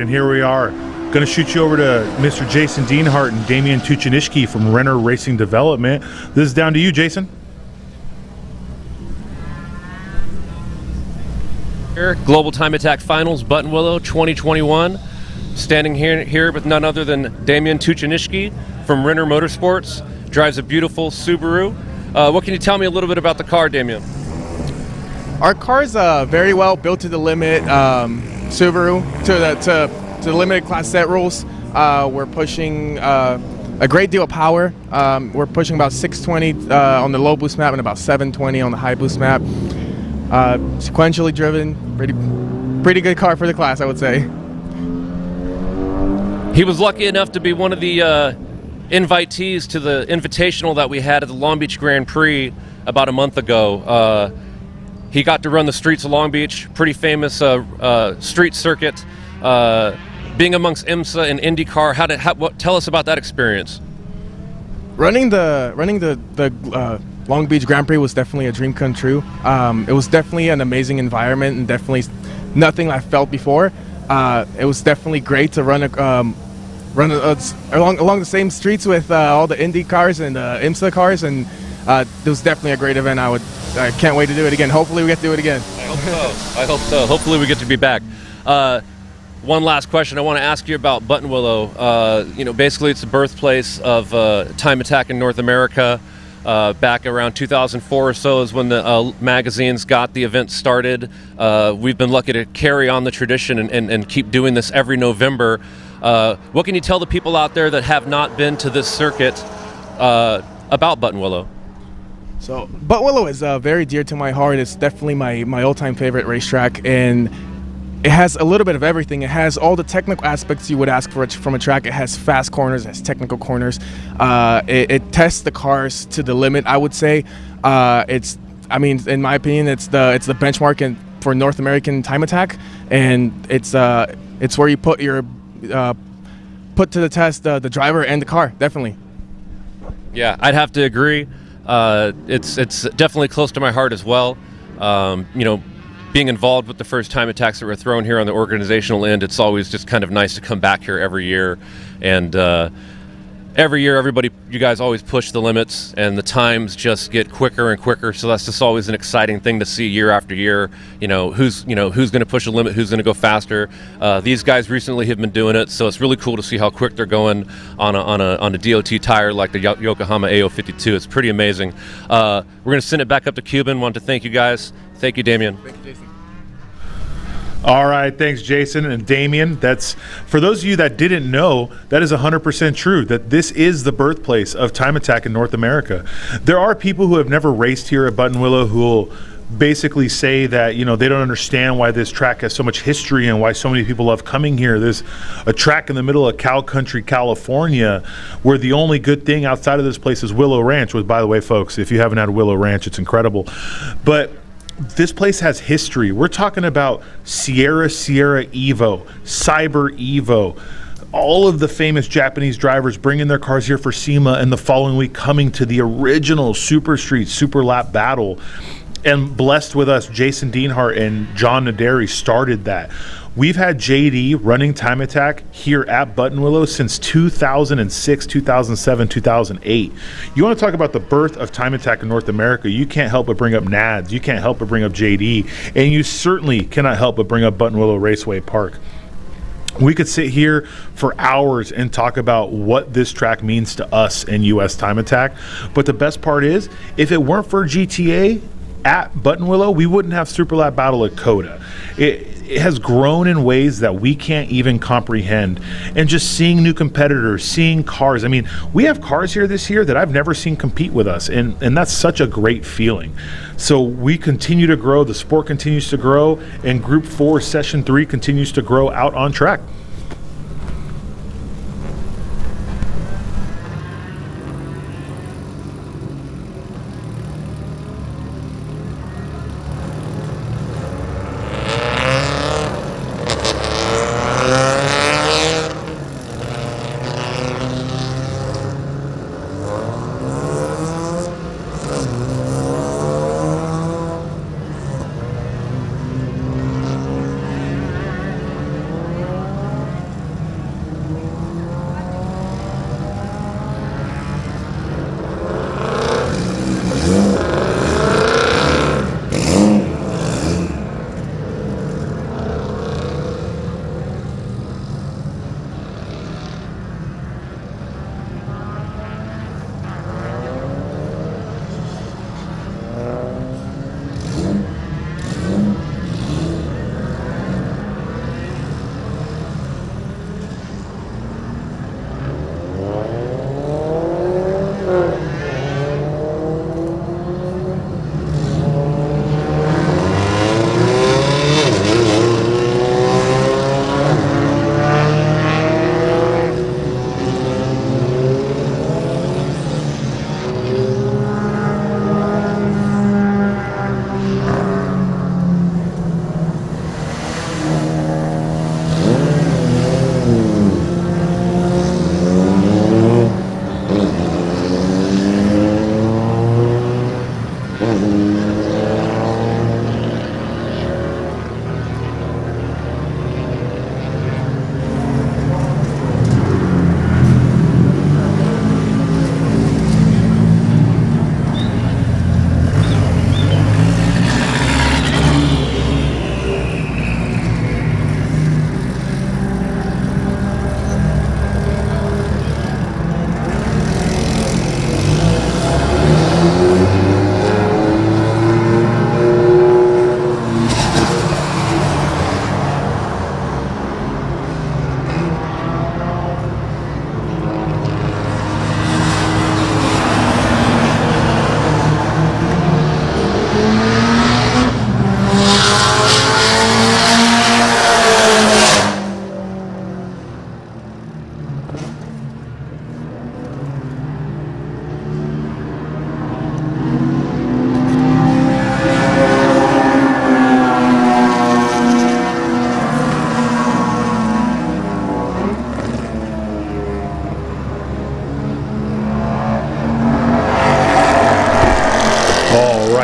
and here we are. Going to shoot you over to Mr. Jason Dienhart and Damian Tuchinishki from Renner Racing Development. This is down to you, Jason. Global Time Attack Finals, Button Willow 2021. Standing here with none other than Damian Tuchinishki from Renner Motorsports. Drives a beautiful Subaru. What can you tell me a little bit about the car, Damian? Our car's very well built to the limit. Subaru to the limited class set rules. We're pushing a great deal of power. We're pushing about 620 on the low boost map and about 720 on the high boost map. Sequentially driven, pretty good car for the class, I would say. He was lucky enough to be one of the invitees to the invitational that we had at the Long Beach Grand Prix about a month ago. He got to run the streets of Long Beach, pretty famous street circuit, being amongst IMSA and IndyCar. Tell us about that experience. Running the Long Beach Grand Prix was definitely a dream come true. It was definitely an amazing environment and definitely nothing I felt before. It was definitely great to run along the same streets with all the Indy cars and IMSA cars, and it was definitely a great event. I can't wait to do it again. Hopefully we get to do it again. I hope so. Hopefully we get to be back. One last question I want to ask you about Button Willow. Basically it's the birthplace of Time Attack in North America. Back around 2004 or so is when the magazines got the event started. We've been lucky to carry on the tradition and keep doing this every November. What can you tell the people out there that have not been to this circuit about Button Willow? So Button Willow is very dear to my heart. It's definitely my all-time favorite racetrack, and it has a little bit of everything. It has all the technical aspects you would ask for from a track. It has fast corners, it has technical corners. It tests the cars to the limit, I would say. In my opinion, it's the benchmark for North American time attack, and it's where you put to the test the driver and the car, definitely. Yeah, I'd have to agree. It's definitely close to my heart as well. Being involved with the first time attacks that were thrown here on the organizational end, it's always just kind of nice to come back here every year. And every year, you guys always push the limits, and the times just get quicker and quicker. So that's just always an exciting thing to see year after year. Who's going to push a limit, who's going to go faster. These guys recently have been doing it, so it's really cool to see how quick they're going on a DOT tire like the Yokohama AO52. It's pretty amazing. We're going to send it back up to Cuban. Want to thank you guys. Thank you, Damian. Thank you, Jason. All right, thanks, Jason and Damian. That's, for those of you that didn't know, that is 100% true, that this is the birthplace of time attack in North America. There are people who have never raced here at Button Willow who will basically say that, they don't understand why this track has so much history and why so many people love coming here. There's a track in the middle of cow country, California, where the only good thing outside of this place is Willow Ranch, which, by the way, folks, if you haven't had Willow Ranch, it's incredible. But this place has history. We're talking about Sierra Evo, Cyber Evo, all of the famous Japanese drivers bringing their cars here for SEMA, and the following week coming to the original Super Street Super Lap Battle. And blessed with us, Jason Dienhart and John Naderi started that. We've had JD running Time Attack here at Button Willow since 2006, 2007, 2008. You want to talk about the birth of Time Attack in North America, you can't help but bring up NADS, you can't help but bring up JD, and you certainly cannot help but bring up Button Willow Raceway Park. We could sit here for hours and talk about what this track means to us in US Time Attack, but the best part is, if it weren't for GTA at Button Willow, we wouldn't have Super Lap Battle at Coda. It has grown in ways that we can't even comprehend. And just seeing new competitors, seeing cars. I mean, we have cars here this year that I've never seen compete with us, and that's such a great feeling. So we continue to grow, the sport continues to grow, and Group 4, Session 3 continues to grow out on track.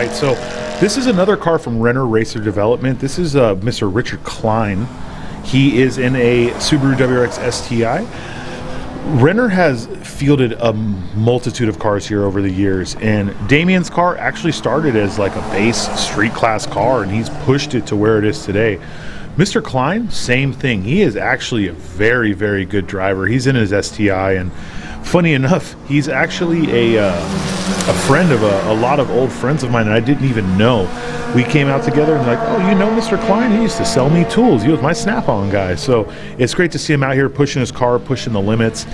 right, so this is another car from Renner Racer Development. This is Mr. Richard Klein. He is in a Subaru WRX STI. Renner has fielded a multitude of cars here over the years, and Damien's car actually started as like a base street class car, and he's pushed it to where it is today. Mr. Klein, same thing. He is actually a very, very good driver. He's in his STI, and funny enough, he's actually a friend of a lot of old friends of mine, and I didn't even know. We came out together and like, oh, you know Mr. Klein? He used to sell me tools. He was my Snap-on guy. So it's great to see him out here pushing his car, pushing the limits.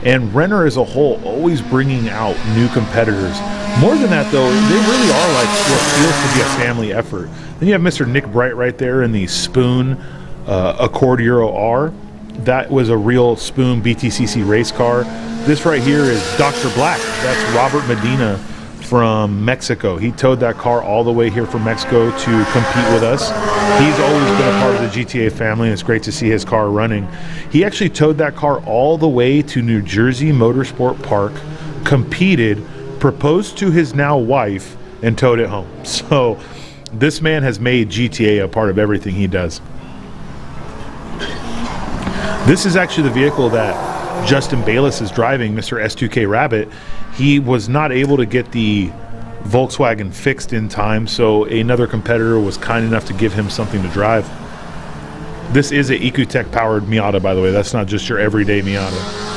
And Renner as a whole, always bringing out new competitors. More than that, though, they really are like what feels to be a family effort. Then you have Mr. Nick Bright right there in the Spoon Accord Euro R. That was a real Spoon BTCC race car. This right here is Dr. Black. That's Robert Medina from Mexico. He towed that car all the way here from Mexico to compete with us. He's always been a part of the GTA family, and it's great to see his car running. He actually towed that car all the way to New Jersey Motorsport Park, competed, proposed to his now wife, and towed it home. So this man has made GTA a part of everything he does. This is actually the vehicle that Justin Bayless is driving, Mr. S2K Rabbit. He was not able to get the Volkswagen fixed in time, so another competitor was kind enough to give him something to drive. This is a Ecotec powered Miata, by the way. That's not just your everyday Miata.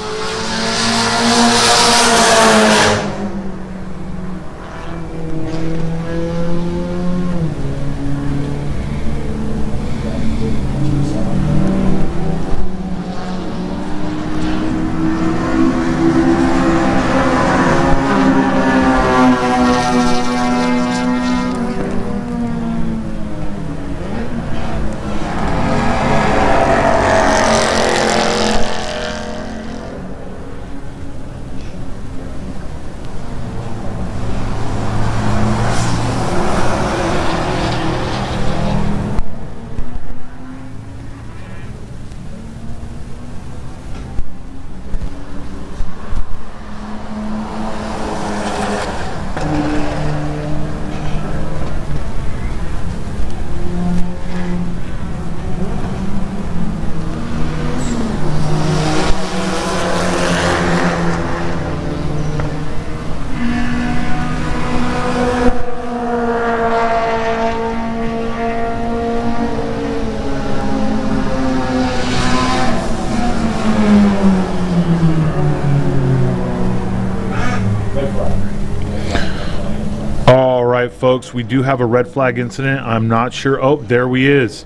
Folks, we do have a red flag incident. I'm not sure. Oh, there he is.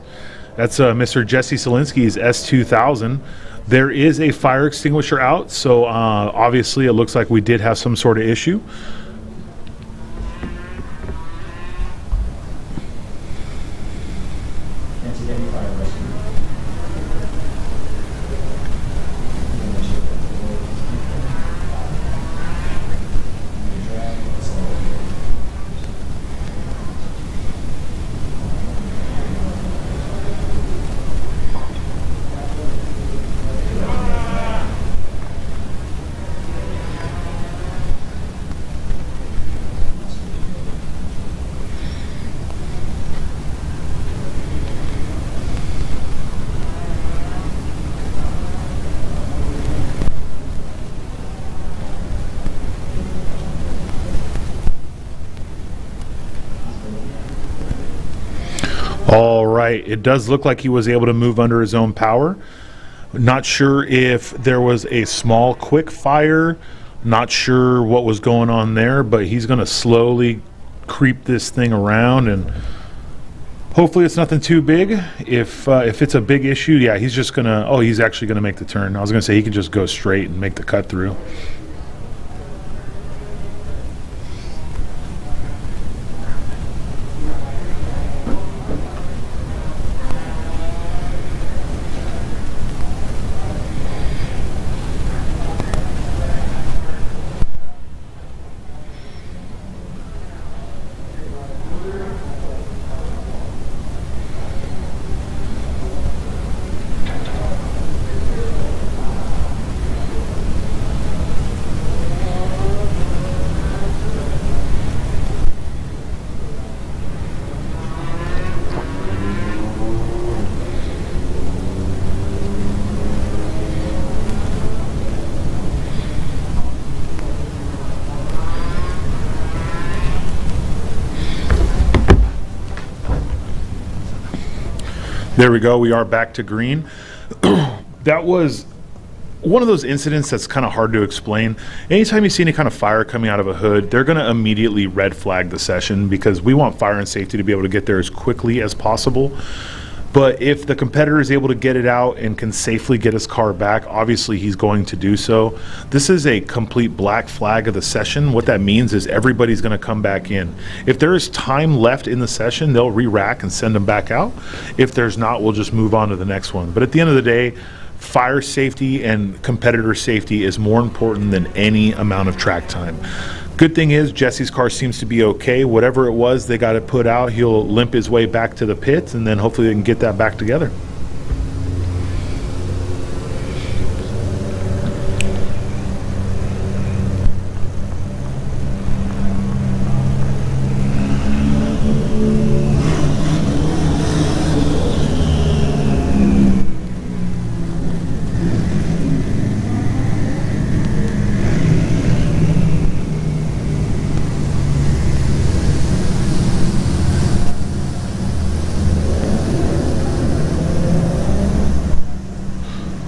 That's Mr. Jesse Selinsky's S2000. There is a fire extinguisher out, so obviously it looks like we did have some sort of issue. All right, it does look like he was able to move under his own power. Not sure if there was a small quick fire, not sure what was going on there, but he's going to slowly creep this thing around, and hopefully it's nothing too big. If it's a big issue, yeah, he's just going to, oh, he's actually going to make the turn. I was going to say he could just go straight and make the cut through. There we go. We are back to green. That was one of those incidents that's kind of hard to explain. Anytime you see any kind of fire coming out of a hood, they're going to immediately red flag the session because we want fire and safety to be able to get there as quickly as possible. But if the competitor is able to get it out and can safely get his car back, obviously he's going to do so. This is a complete black flag of the session. What that means is everybody's going to come back in. If there is time left in the session, they'll re-rack and send them back out. If there's not, we'll just move on to the next one. But at the end of the day, fire safety and competitor safety is more important than any amount of track time. Good thing is Jesse's car seems to be okay. Whatever it was they got it put out, he'll limp his way back to the pits, and then hopefully they can get that back together.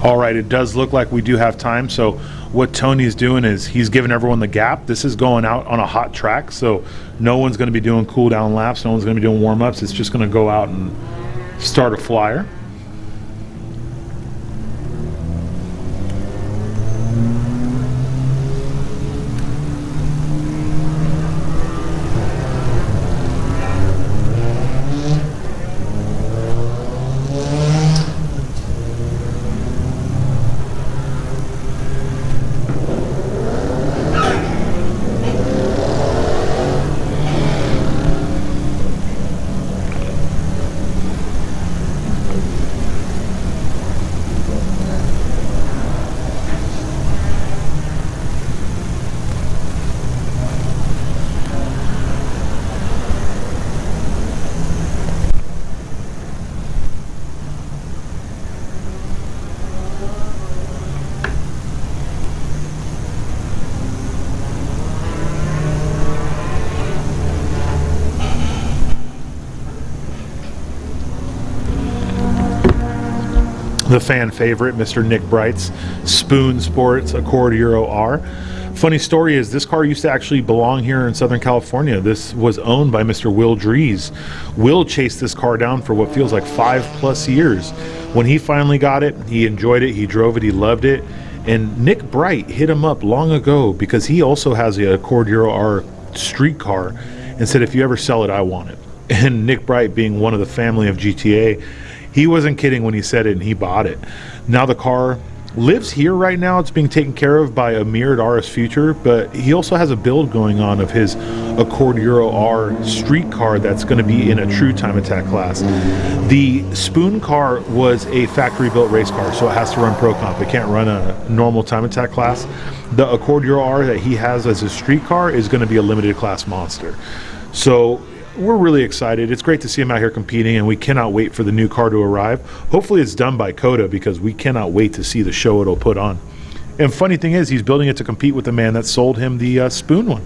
All right, it does look like we do have time. So what Tony's doing is he's giving everyone the gap. This is going out on a hot track, so no one's going to be doing cool down laps. No one's going to be doing warm-ups. It's just going to go out and start a flyer. The fan favorite, Mr. Nick Bright's Spoon Sports Accord Euro R. Funny story is this car used to actually belong here in Southern California. This was owned by Mr. Will Dries. Will chased this car down for what feels like 5+ years. When he finally got it, he enjoyed it, he drove it, he loved it. And Nick Bright hit him up long ago because he also has the Accord Euro R street car and said, if you ever sell it, I want it. And Nick Bright, being one of the family of GTA, he wasn't kidding when he said it, and he bought it. Now the car lives here right now. It's being taken care of by Amir at RS Future, but he also has a build going on of his Accord Euro R street car that's going to be in a true time attack class. The Spoon car was a factory built race car, so it has to run Pro Comp. It can't run a normal time attack class. The Accord Euro R that he has as a street car is going to be a limited class monster. So we're really excited. It's great to see him out here competing, and we cannot wait for the new car to arrive. Hopefully it's done by Coda, because we cannot wait to see the show it'll put on. And funny thing is, he's building it to compete with the man that sold him the Spoon one.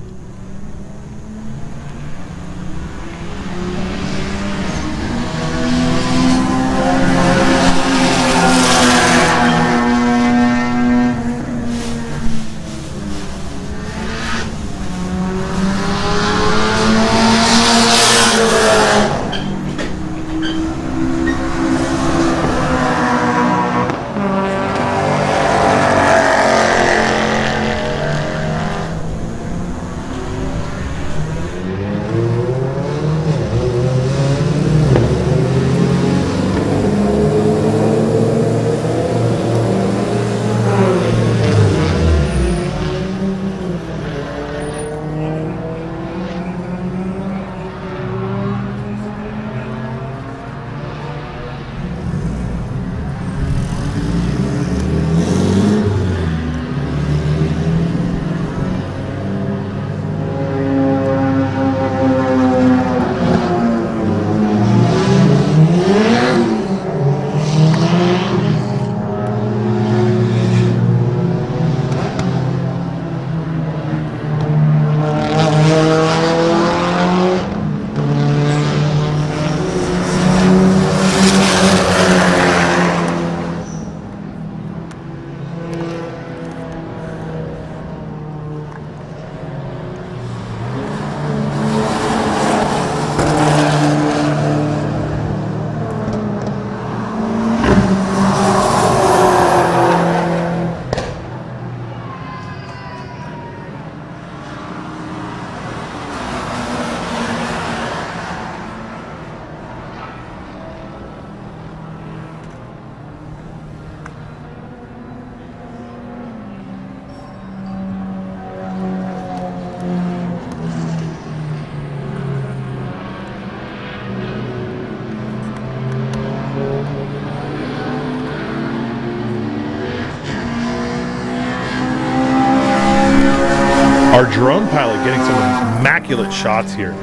Our drone pilot getting some immaculate shots here.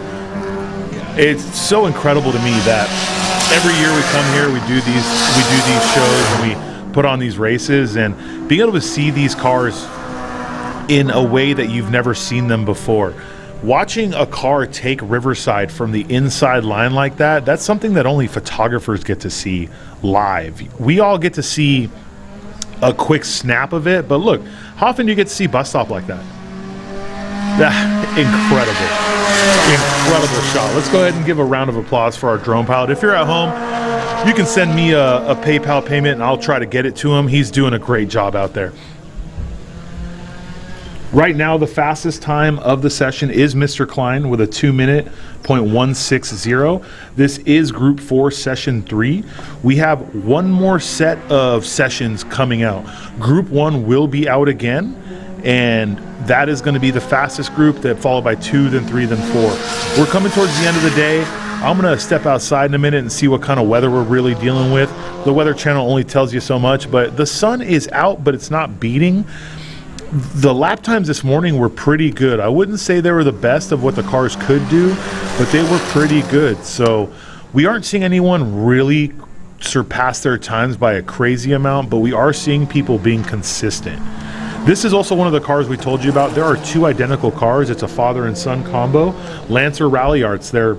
It's so incredible to me that every year we come here, we do these shows and we put on these races, and being able to see these cars in a way that you've never seen them before. Watching a car take Riverside from the inside line like that, that's something that only photographers get to see live. We all get to see a quick snap of it, but look, how often do you get to see bus stop like that? Incredible shot. Let's go ahead and give a round of applause for our drone pilot. If you're at home, you can send me a PayPal payment and I'll try to get it to him. He's doing a great job out there. Right now, the fastest time of the session is Mr. Klein with a 2-minute .160. This is Group 4, Session 3. We have one more set of sessions coming out. Group 1 will be out again, and that is going to be the fastest group, that followed by 2, then 3, then 4. We're coming towards the end of the day. I'm going to step outside in a minute and see what kind of weather we're really dealing with. The Weather Channel only tells you so much, but the sun is out, but it's not beating. The lap times this morning were pretty good. I wouldn't say they were the best of what the cars could do, but they were pretty good. So we aren't seeing anyone really surpass their times by a crazy amount, but we are seeing people being consistent. This is also one of the cars we told you about. There are 2 identical cars. It's a father and son combo. Lancer Rally Arts. They're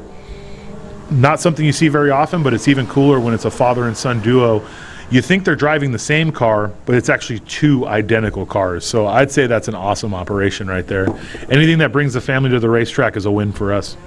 not something you see very often, but it's even cooler when it's a father and son duo. You think they're driving the same car, but it's actually 2 identical cars. So I'd say that's an awesome operation right there. Anything that brings the family to the racetrack is a win for us.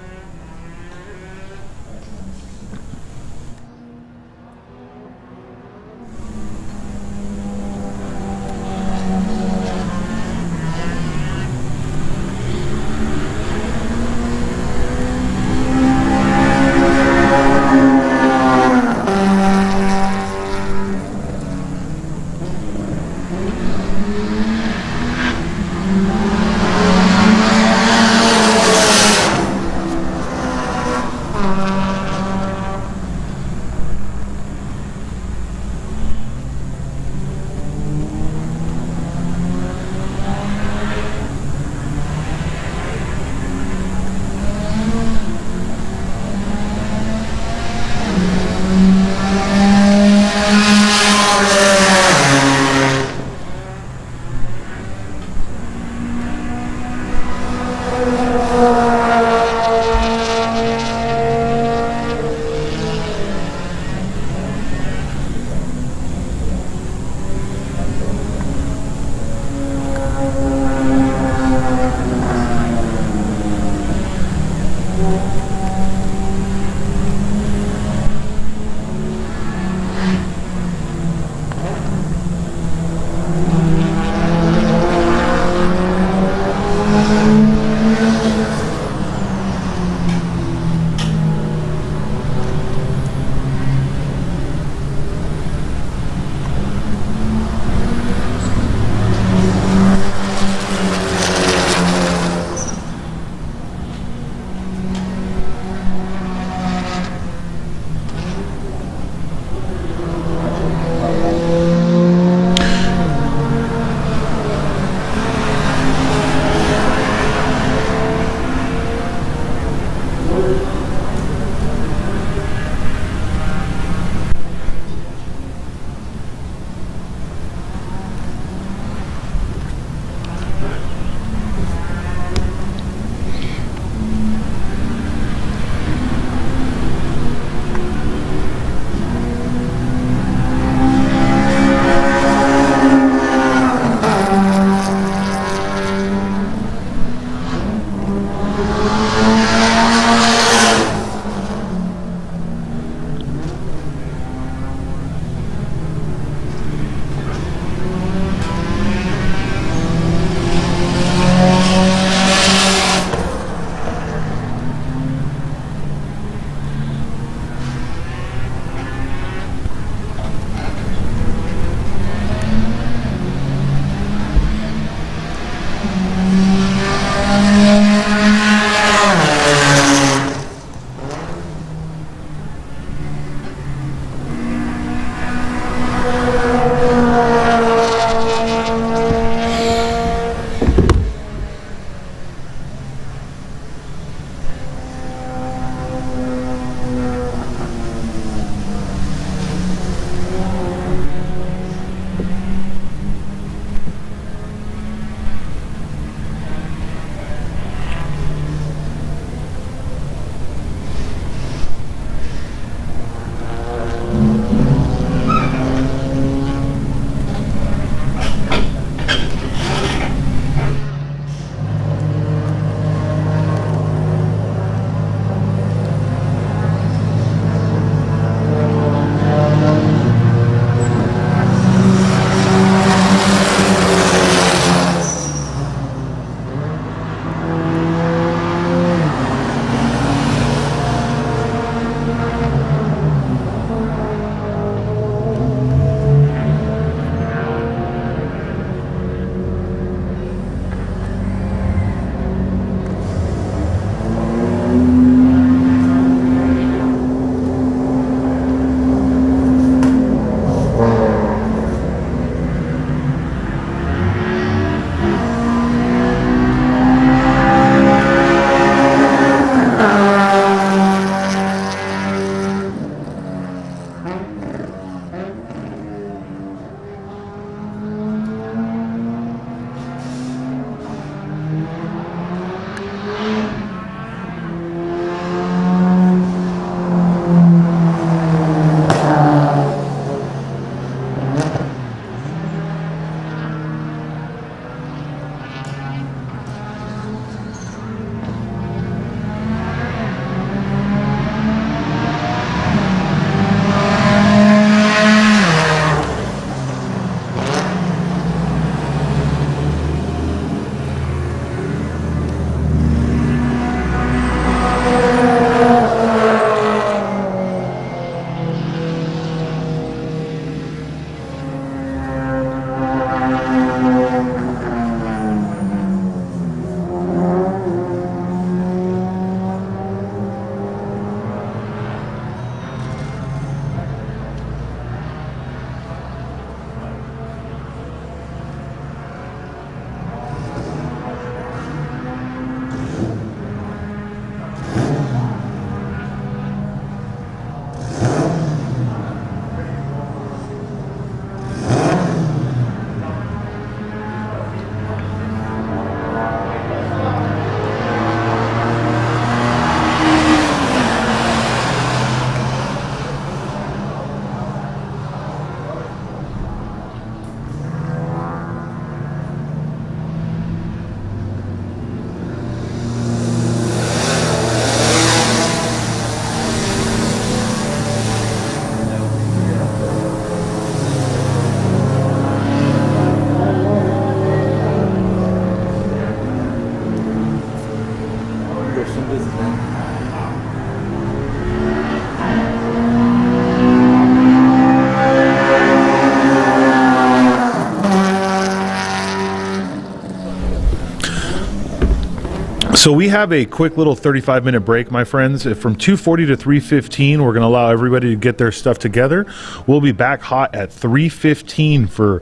So we have a quick little 35-minute break, my friends. From 2:40 to 3:15, we're going to allow everybody to get their stuff together. We'll be back hot at 3:15 for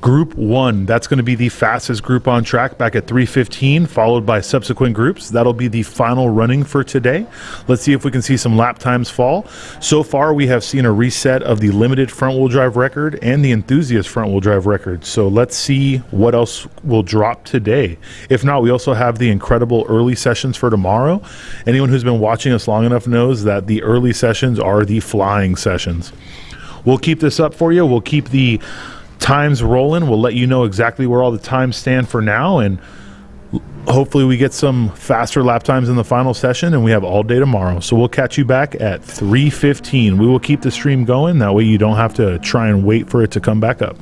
Group 1. That's going to be the fastest group on track, back at 3:15, followed by subsequent groups. That'll be the final running for today. Let's see if we can see some lap times fall. So far, we have seen a reset of the limited front-wheel drive record and the enthusiast front-wheel drive record. So let's see what else will drop today. If not, we also have the incredible early sessions for tomorrow. Anyone who's been watching us long enough knows that the early sessions are the flying sessions. We'll keep this up for you. We'll keep the times rolling. We'll let you know exactly where all the times stand for now, and hopefully we get some faster lap times in the final session, and we have all day tomorrow. So we'll catch you back at 3:15. We will keep the stream going. That way you don't have to try and wait for it to come back up.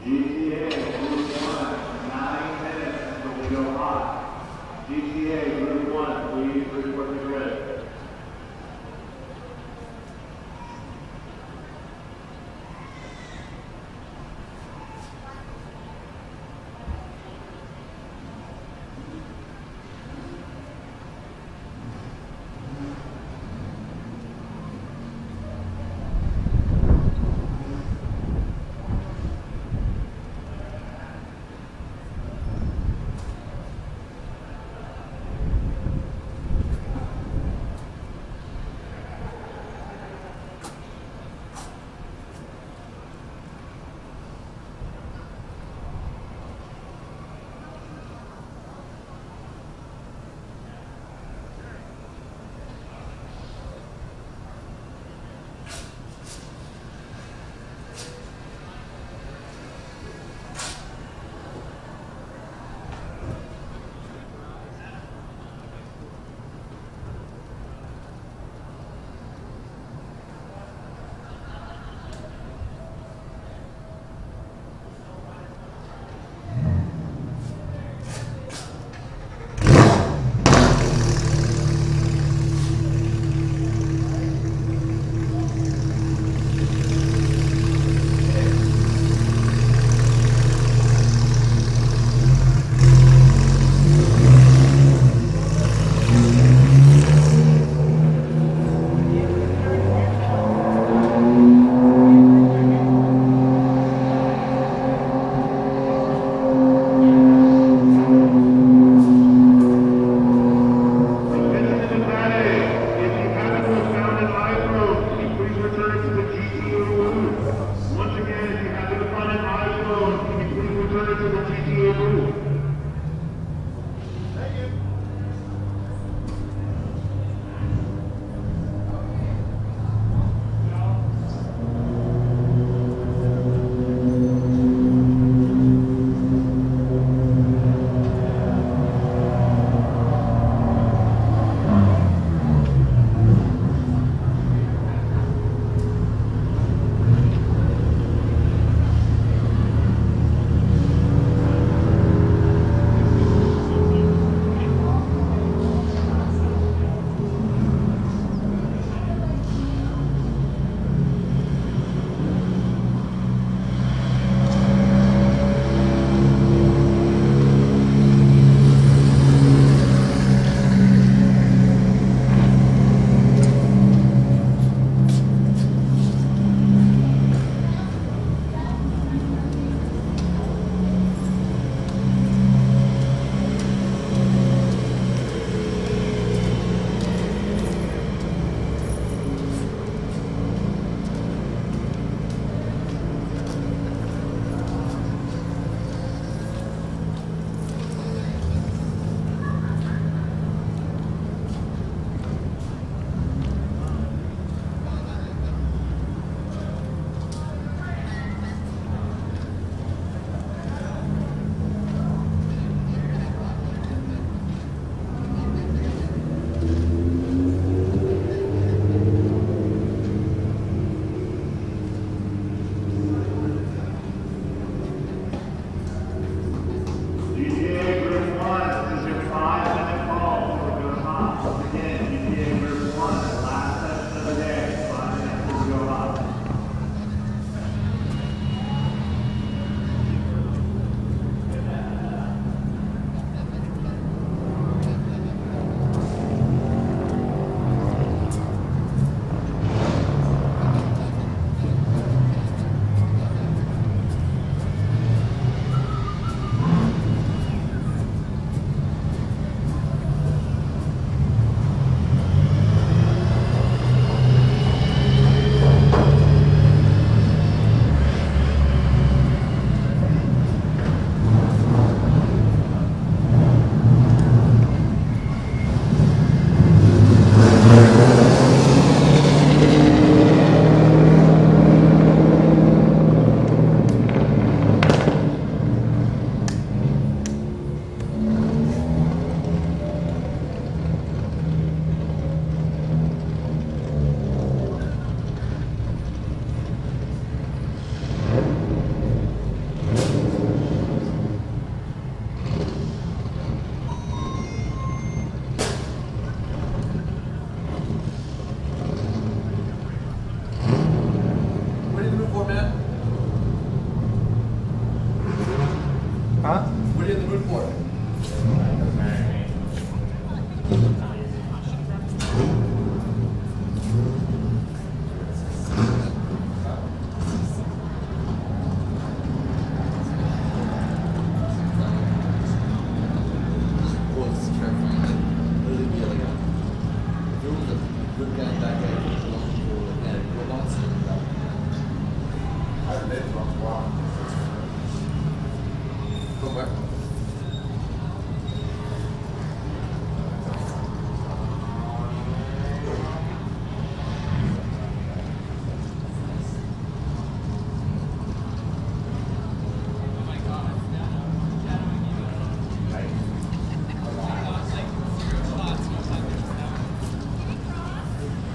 GTA Group 1, 9 minutes until we go hot. GTA Group 1, please report the grid.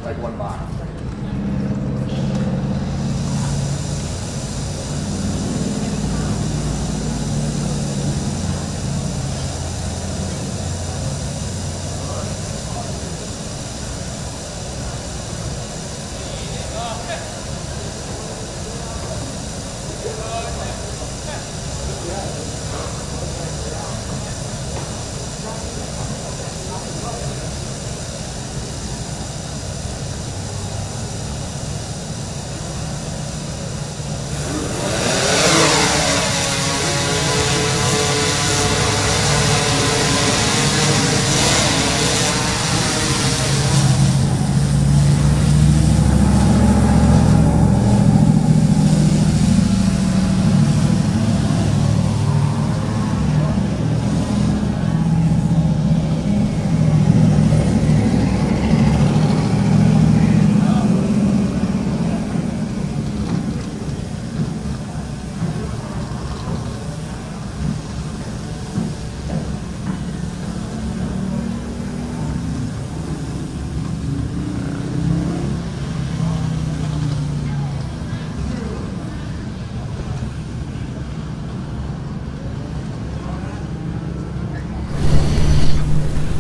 Like one box.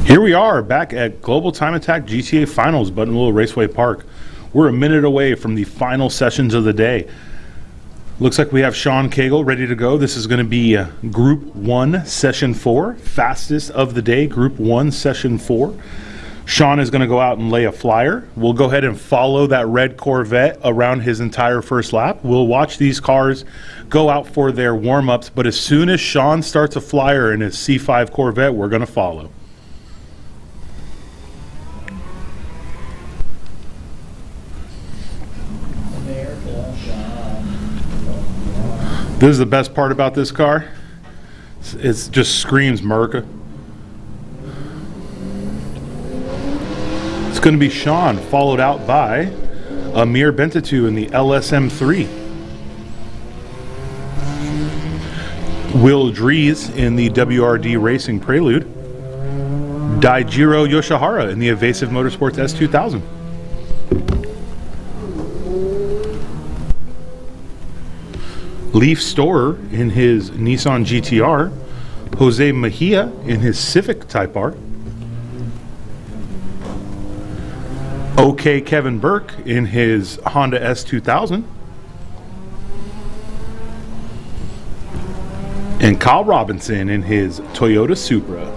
Here we are back at Global Time Attack GTA Finals, Button Willow Raceway Park. We're a minute away from the final sessions of the day. Looks like we have Sean Cagle ready to go. This is going to be Group 1, Session 4. Fastest of the day, Group 1, Session 4. Sean is going to go out and lay a flyer. We'll go ahead and follow that red Corvette around his entire first lap. We'll watch these cars go out for their warm-ups, but as soon as Sean starts a flyer in his C5 Corvette, we're going to follow. This is the best part about this car. It just screams Merca. It's going to be Sean, followed out by Amir Bentatu in the LSM3. Will Dries in the WRD Racing Prelude. Daijiro Yoshihara in the Evasive Motorsports S2000. Leaf Storer in his Nissan GTR, Jose Mejia in his Civic Type R, OK Kevin Burke in his Honda S2000, and Kyle Robinson in his Toyota Supra.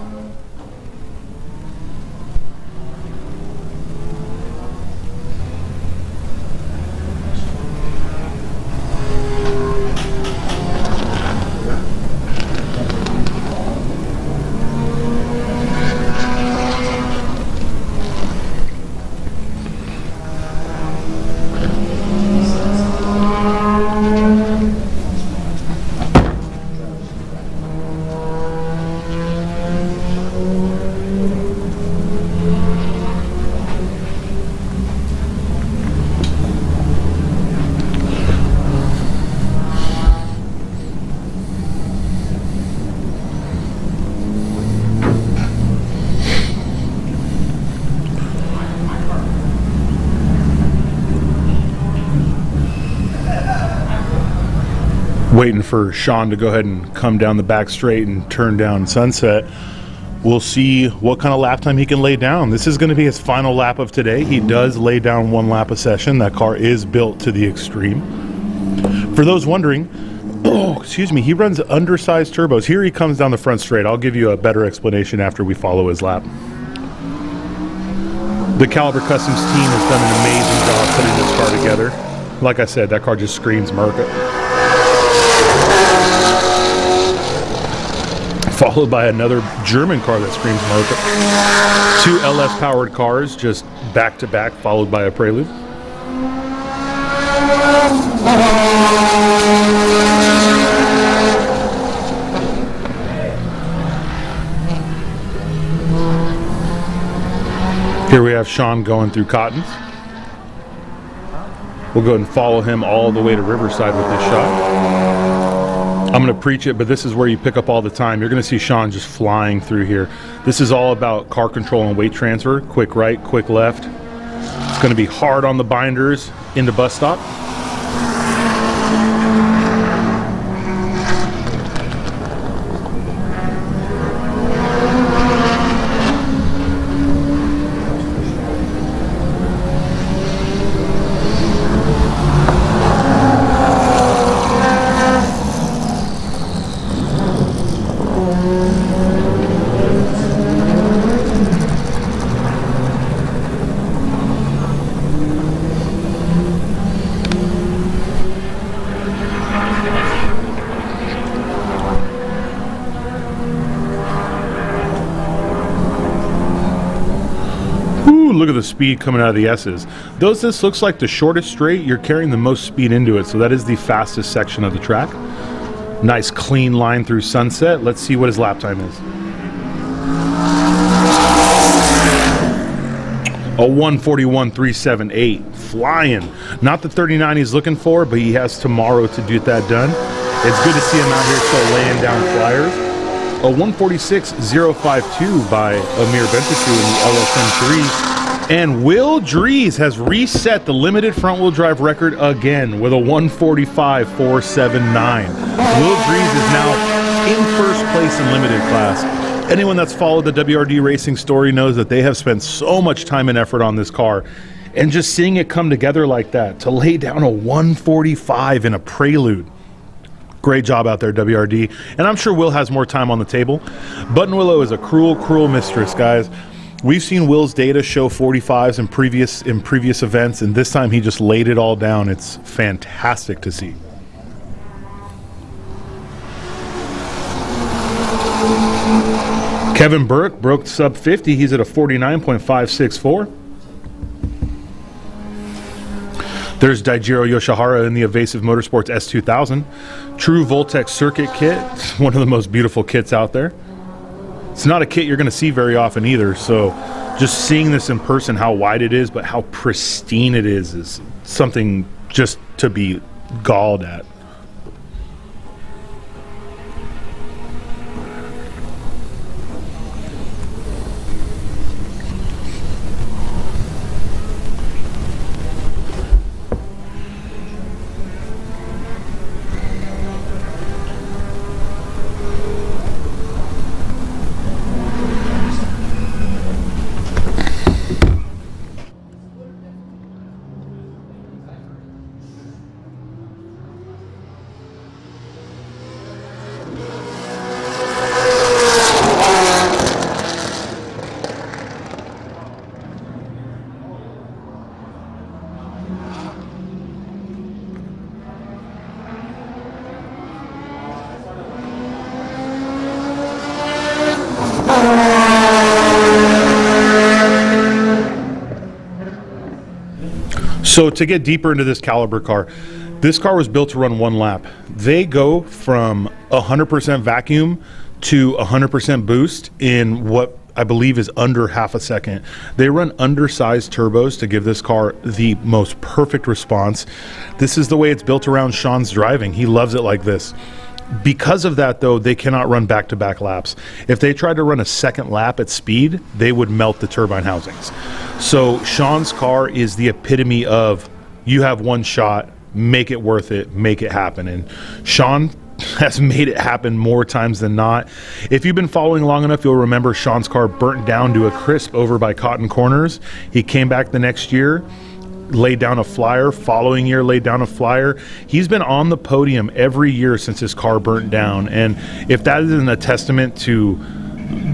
Waiting for Sean to go ahead and come down the back straight and turn down Sunset. We'll see what kind of lap time he can lay down. This is going to be his final lap of today. He does lay down one lap a session. That car is built to the extreme. For those wondering, he runs undersized turbos. Here he comes down the front straight. I'll give you a better explanation after we follow his lap. The Caliber Customs team has done an amazing job putting this car together. Like I said, that car just screams Merca. Followed by another German car that screams Merca. Two LS powered cars just back to back, followed by a Prelude. have Sean going through Cottons. We'll go ahead and follow him all the way to Riverside with this shot. I'm going to preach it, but this is where you pick up all the time. You're going to see Sean just flying through here. This is all about car control and weight transfer. Quick right, quick left. It's going to be hard on the binders into bus stop. Look at the speed coming out of the S's. Though this looks like the shortest straight, you're carrying the most speed into it, so that is the fastest section of the track. Nice clean line through Sunset. Let's see what his lap time is. A 1:41.378, flying. Not the 39 he's looking for, but he has tomorrow to get that done. It's good to see him out here still laying down flyers. A 1:46.052 by Amir Bentisu in the LSM3. And Will Dries has reset the limited front-wheel drive record again with a 1:45.479. Will Dries is now in first place in limited class. Anyone that's followed the WRD racing story knows that they have spent so much time and effort on this car. And just seeing it come together like that, to lay down a 1:45 in a Prelude. Great job out there, WRD. And I'm sure Will has more time on the table. Button Willow is a cruel, cruel mistress, guys. We've seen Will's data show 45s in previous events, and this time he just laid it all down. It's fantastic to see. Kevin Burke broke sub 50. He's at a 49.564. There's Daijiro Yoshihara in the Evasive Motorsports S2000. True Voltex circuit kit. It's one of the most beautiful kits out there. It's not a kit you're going to see very often either, so just seeing this in person, how wide it is, but how pristine it is something just to be galled at. So to get deeper into this Caliber car, this car was built to run one lap. They go from 100% vacuum to 100% boost in what I believe is under half a second. They run undersized turbos to give this car the most perfect response. This is the way it's built around Sean's driving. He loves it like this. Because of that, though, they cannot run back-to-back laps. If they tried to run a second lap at speed, they would melt the turbine housings. So Sean's car is the epitome of, you have one shot, make it worth it, make it happen. And Sean has made it happen more times than not. If you've been following long enough, you'll remember Sean's car burnt down to a crisp over by Cotton Corners. He came back the next year, laid down a flyer, following year laid down a flyer. He's been on the podium every year since his car burnt down, and if that isn't a testament to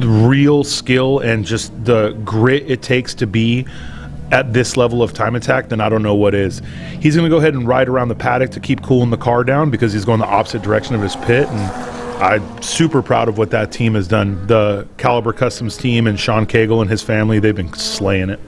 real skill and just the grit it takes to be at this level of time attack, then I don't know what is. He's going to go ahead and ride around the paddock to keep cooling the car down because he's going the opposite direction of his pit, and I'm super proud of what that team has done. The Caliber Customs team and Sean Cagle and his family, they've been slaying it.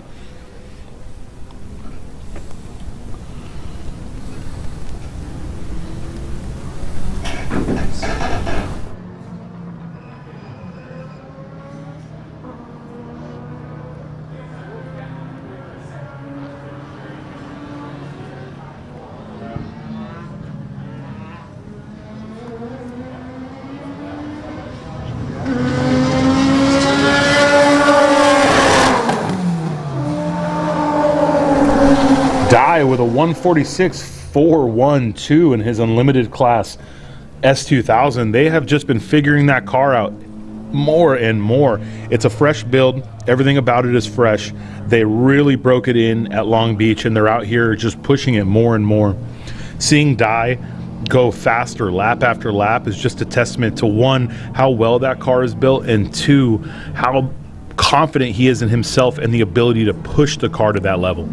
Dye with a 146.412 in his unlimited class S2000. They have just been figuring that car out more and more. It's a fresh build. Everything about it is fresh. They really broke it in at Long Beach, and they're out here just pushing it more and more. Seeing Dye go faster lap after lap is just a testament to, one, how well that car is built, and two, how confident he is in himself and the ability to push the car to that level.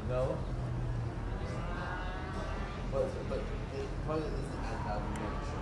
No. But it probably isn't as bad as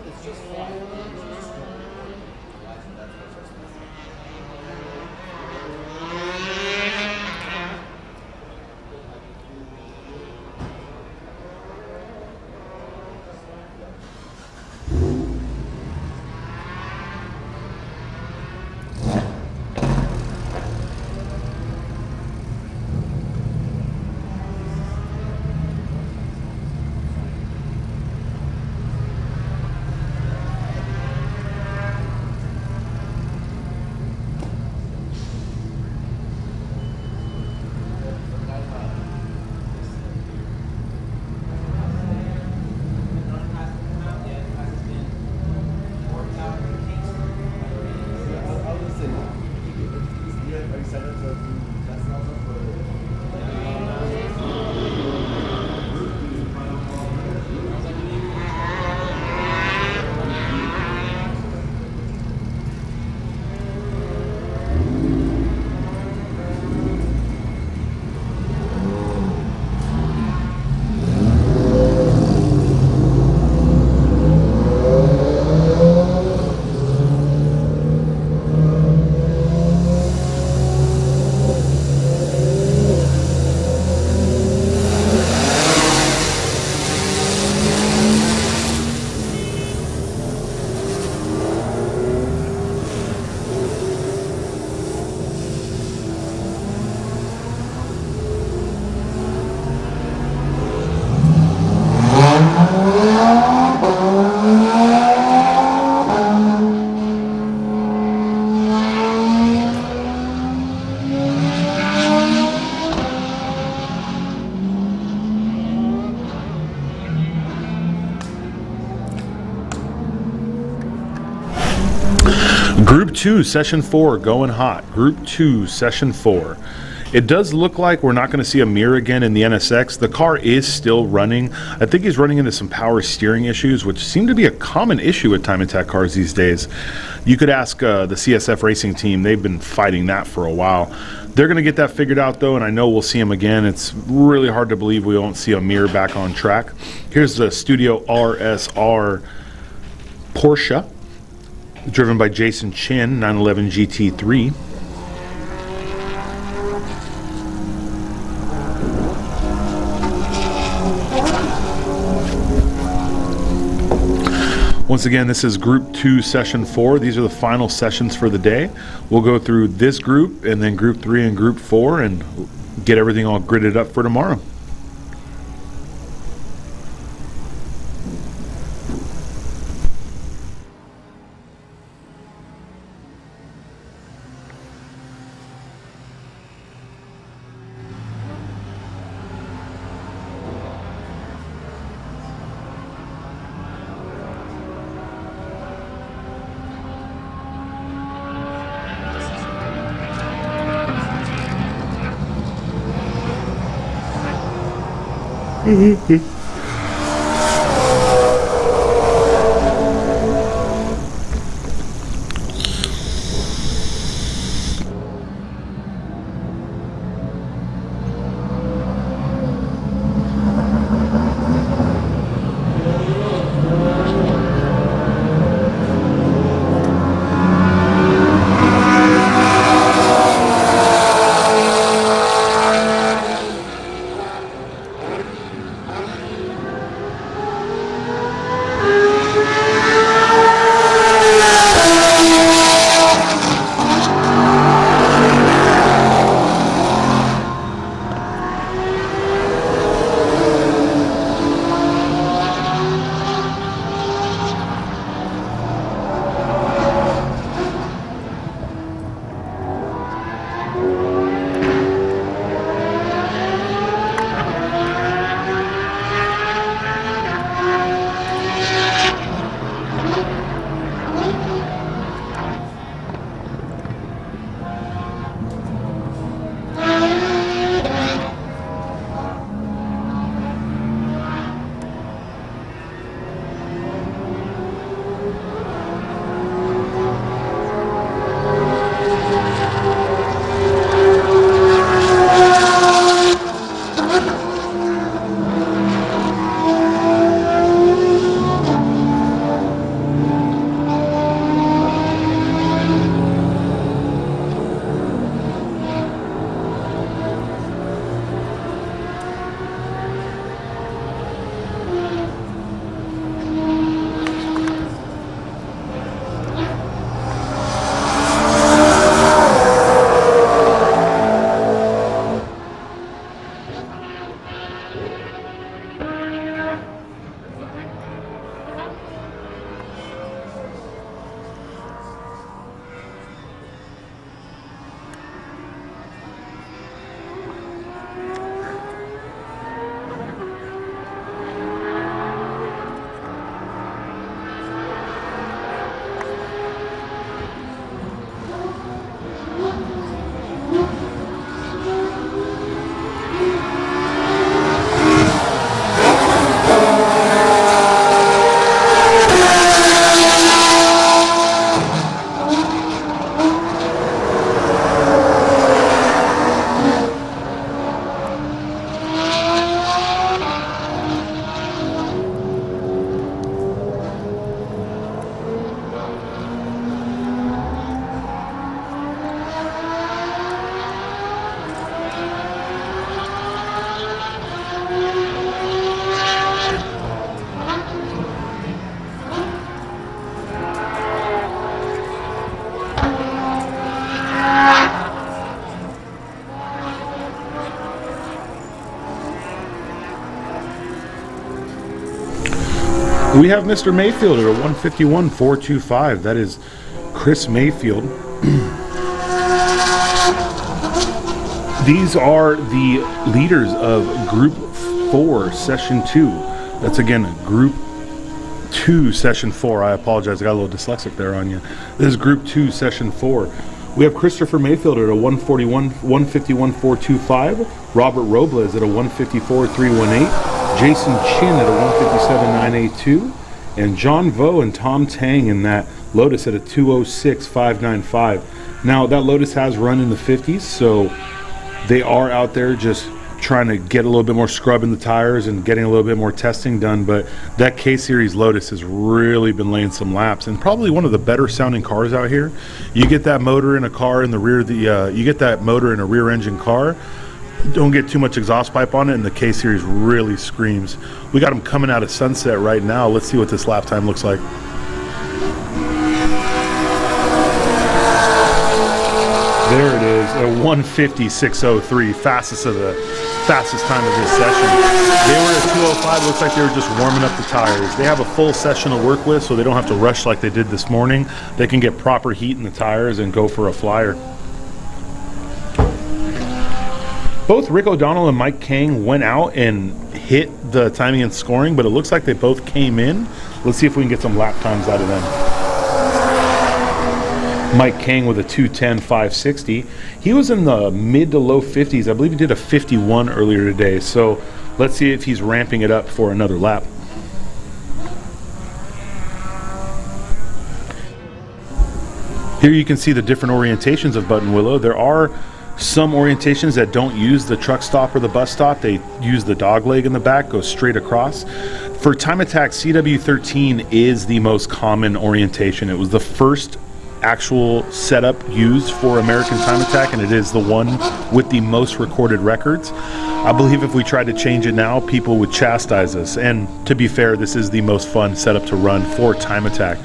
it's just fine. It's just that's what's Group 2, Session 4, going hot. Group 2, Session 4. It does look like we're not going to see a mirror again in the NSX. The car is still running. I think he's running into some power steering issues, which seem to be a common issue with time attack cars these days. You could ask the CSF racing team. They've been fighting that for a while. They're going to get that figured out, though, and I know we'll see him again. It's really hard to believe we won't see a mirror back on track. Here's the Studio RSR Porsche, driven by Jason Chin, 911 GT3. Once again, this is Group 2, Session 4. These are the final sessions for the day. We'll go through this group and then Group 3 and Group 4 and get everything all gridded up for tomorrow. We have Mr. Mayfield at a 151.425. That is Chris Mayfield. These are the leaders of Group 4, Session 2. That's again Group 2, session 4. I apologize, I got a little dyslexic there on you. This is Group 2, session 4. We have Christopher Mayfield at a 151.425, Robert Robles at a 154.318, Jason Chin at a 157.982, and John Vo and Tom Tang in that Lotus at a 206.595. Now that Lotus has run in the 50s, so they are out there just trying to get a little bit more scrub in the tires and getting a little bit more testing done. But that K-Series Lotus has really been laying some laps, and probably one of the better sounding cars out here. You get that motor in a car in the rear, you get that motor in a rear engine car, don't get too much exhaust pipe on it, and the K-Series really screams. We got them coming out of Sunset right now. Let's see what this lap time looks like. There it is, a 150.603, fastest time of this session. They were at 205, looks like they were just warming up the tires. They have a full session to work with, so they don't have to rush like they did this morning. They can get proper heat in the tires and go for a flyer. Both Rick O'Donnell and Mike Kang went out and hit the timing and scoring, but it looks like they both came in. Let's see if we can get some lap times out of them. Mike Kang with a 2:10.560. He was in the mid to low 50s. I believe he did a 51 earlier today. So let's see if he's ramping it up for another lap. Here you can see the different orientations of Button Willow. There are some orientations that don't use the truck stop or the bus stop. They use the dog leg in the back, go straight across. For Time Attack, CW13 is the most common orientation. It was the first actual setup used for American Time Attack, and it is the one with the most recorded records. I believe if we tried to change it now, people would chastise us, and to be fair, this is the most fun setup to run for Time Attack.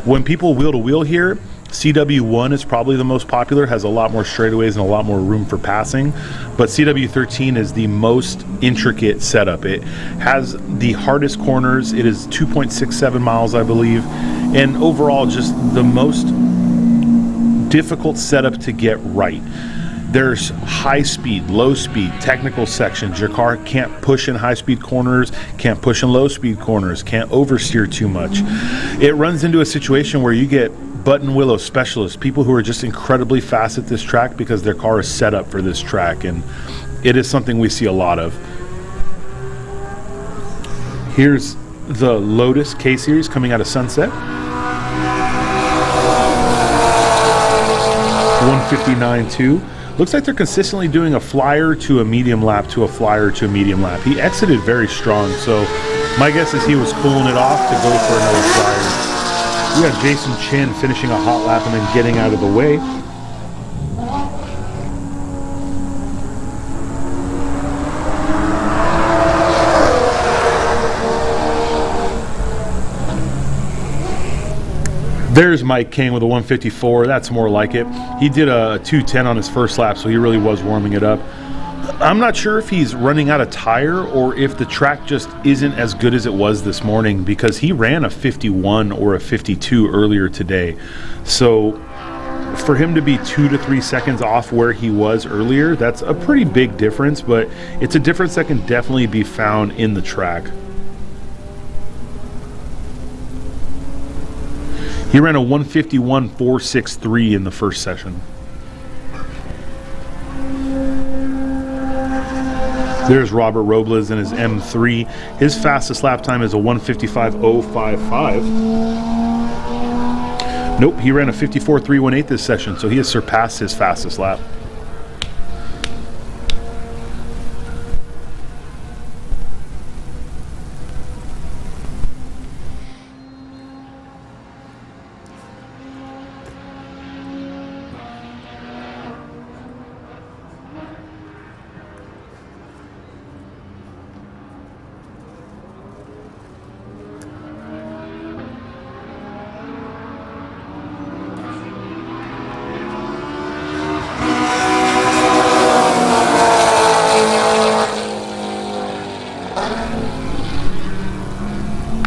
When people wheel to wheel here, CW1 is probably the most popular, has a lot more straightaways and a lot more room for passing, but CW13 is the most intricate setup. It has the hardest corners. It is 2.67 miles, I believe, and overall just the most difficult setup to get right. There's high speed, low speed, technical sections. Your car can't push in high speed corners, can't push in low speed corners, can't oversteer too much. It runs into a situation where you get Button Willow specialists, people who are just incredibly fast at this track because their car is set up for this track, and it is something we see a lot of. Here's the Lotus K-Series coming out of Sunset. 159.2. Looks like they're consistently doing a flyer to a medium lap to a flyer to a medium lap. He exited very strong, so my guess is he was cooling it off to go for another flyer. We got Jason Chin finishing a hot lap and then getting out of the way. There's Mike King with a 154. That's more like it. He did a 210 on his first lap, so he really was warming it up. I'm not sure if he's running out of tire or if the track just isn't as good as it was this morning, because he ran a 51 or a 52 earlier today. So for him to be 2 to 3 seconds off where he was earlier, that's a pretty big difference, but it's a difference that can definitely be found in the track. He ran a 151.463 in the first session. There's Robert Robles in his M3. His fastest lap time is a 155.055. Nope, he ran a 54.318 this session, so he has surpassed his fastest lap.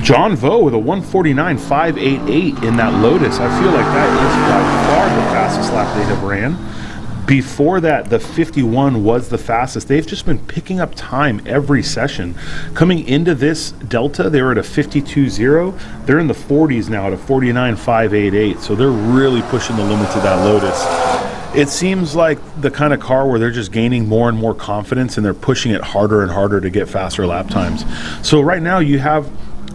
John Vo with a 149.588 in that Lotus. I feel like that is by far the fastest lap they have ran. Before that, the 51 was the fastest. They've just been picking up time every session. Coming into this Delta, they were at a 52.0. They're in the 40s now at a 49.588. So they're really pushing the limits of that Lotus. It seems like the kind of car where they're just gaining more and more confidence and they're pushing it harder and harder to get faster lap times. So right now you have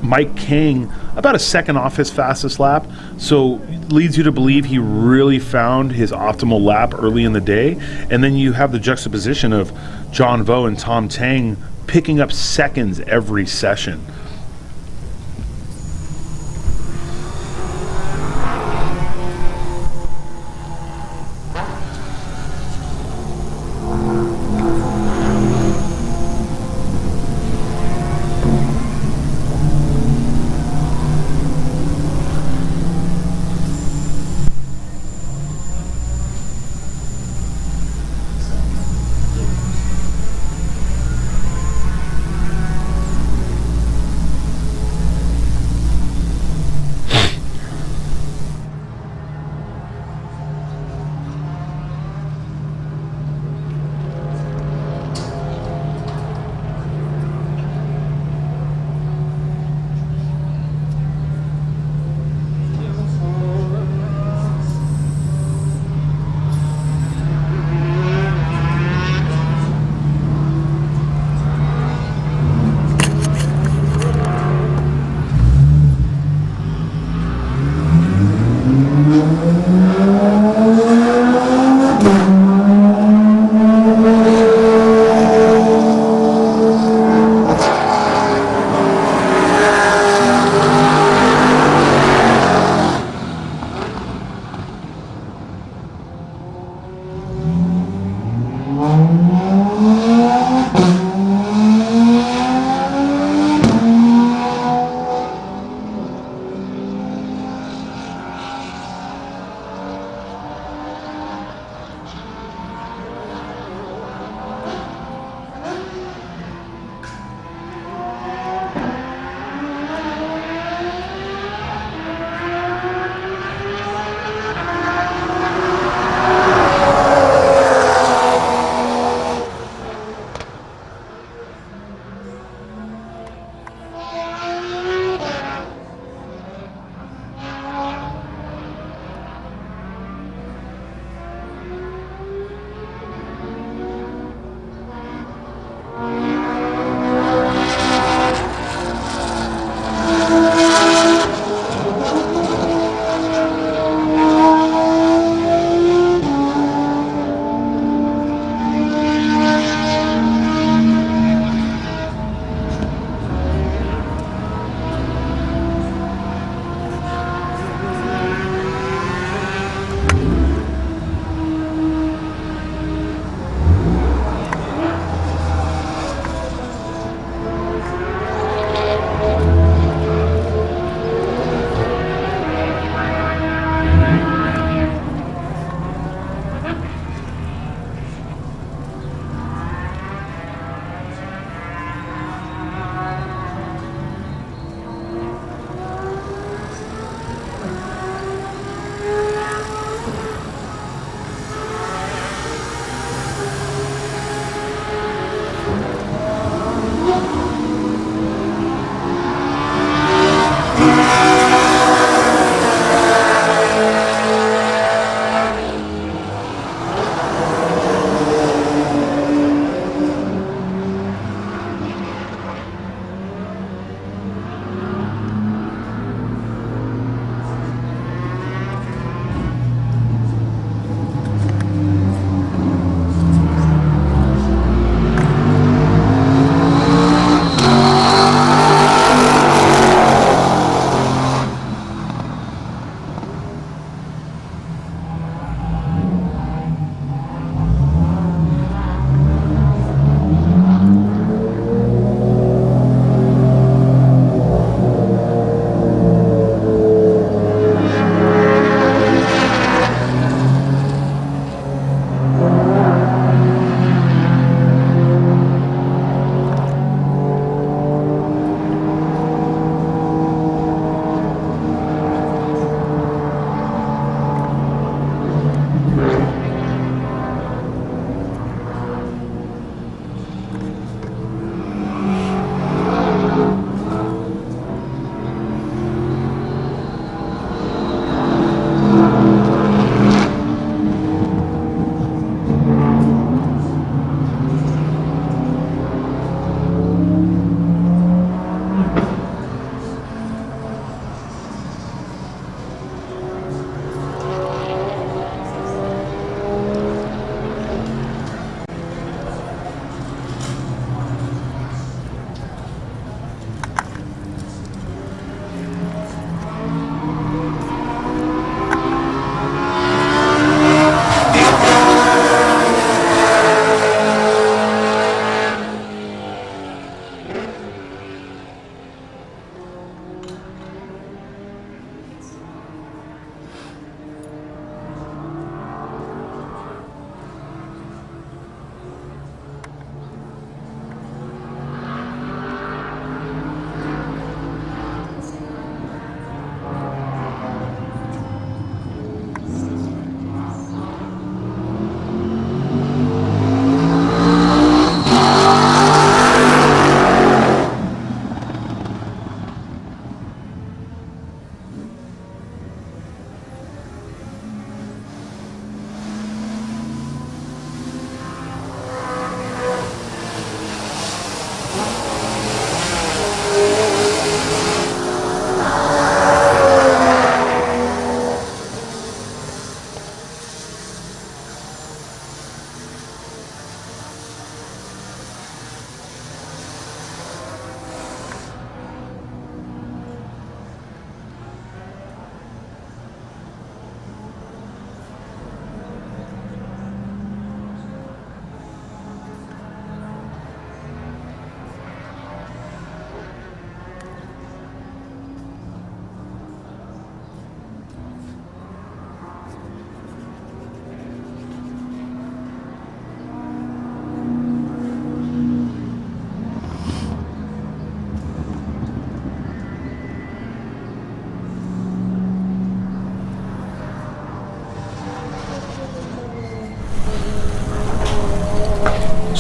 Mike Kang about a second off his fastest lap, so leads you to believe he really found his optimal lap early in the day. And then you have the juxtaposition of John Vo and Tom Tang picking up seconds every session.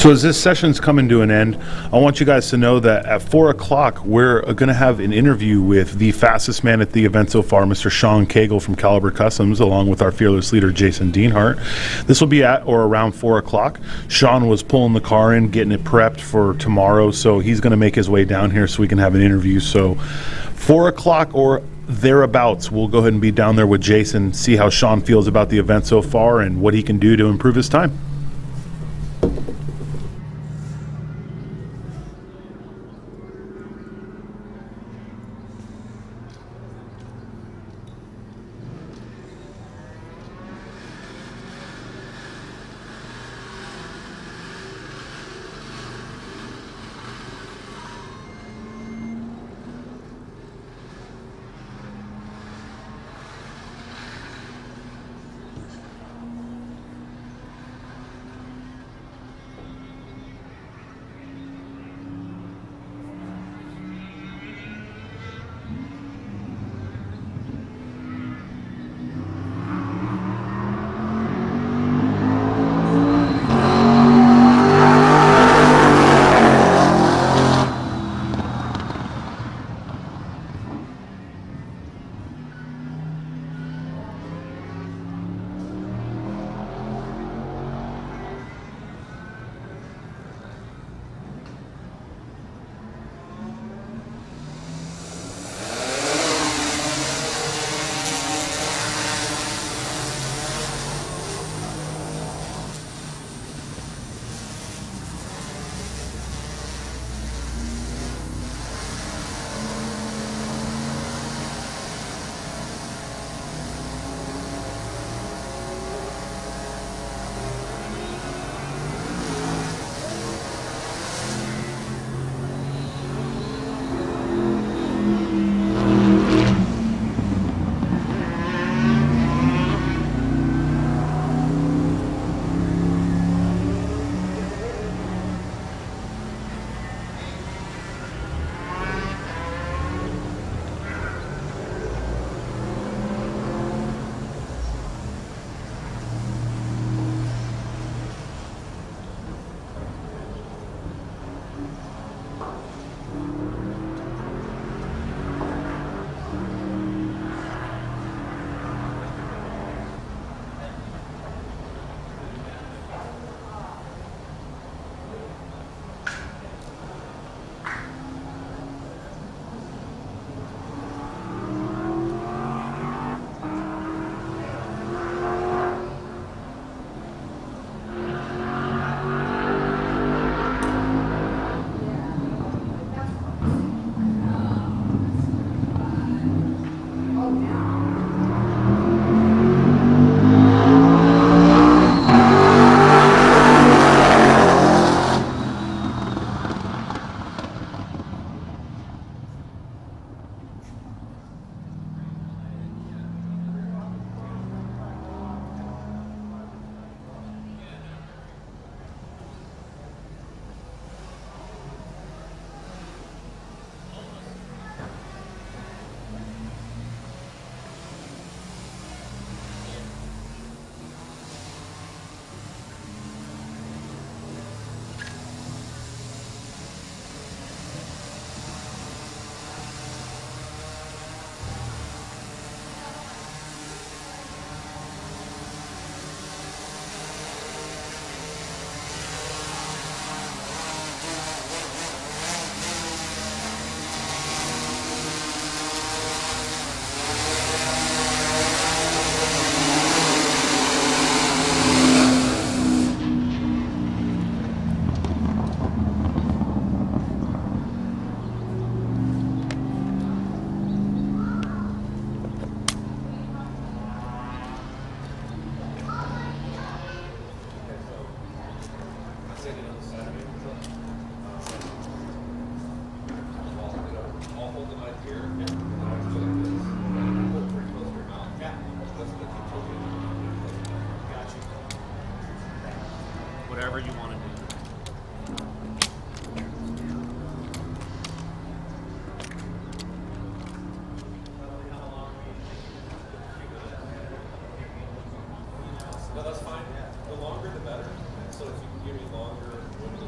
So as this session's coming to an end, I want you guys to know that at 4 o'clock, we're going to have an interview with the fastest man at the event so far, Mr. Sean Cagle from Caliber Customs, along with our fearless leader, Jason Deanhart. This will be at or around 4 o'clock. Sean was pulling the car in, getting it prepped for tomorrow, so he's going to make his way down here so we can have an interview. So 4 o'clock or thereabouts, we'll go ahead and be down there with Jason, see how Sean feels about the event so far and what he can do to improve his time. Whatever you want to do. No, that's fine. The longer, the better. So if you can give me longer windows.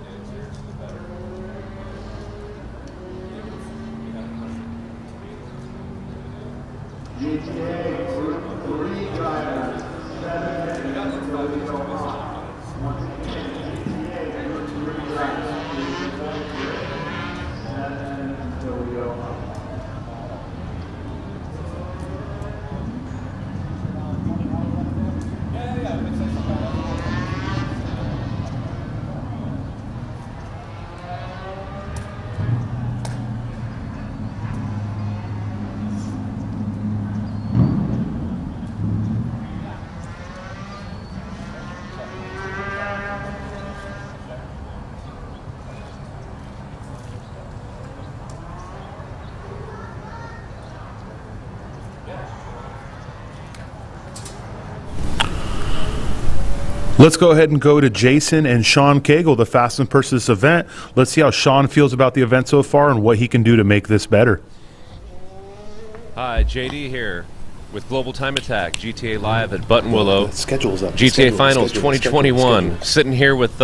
Let's go ahead and go to Jason and Sean Cagle, the fastest person this event. Let's see how Sean feels about the event so far and what he can do to make this better. Hi, JD here with Global Time Attack, GTA Live at Button Willow. Schedule's up. GTA Finals 2021. Sitting here with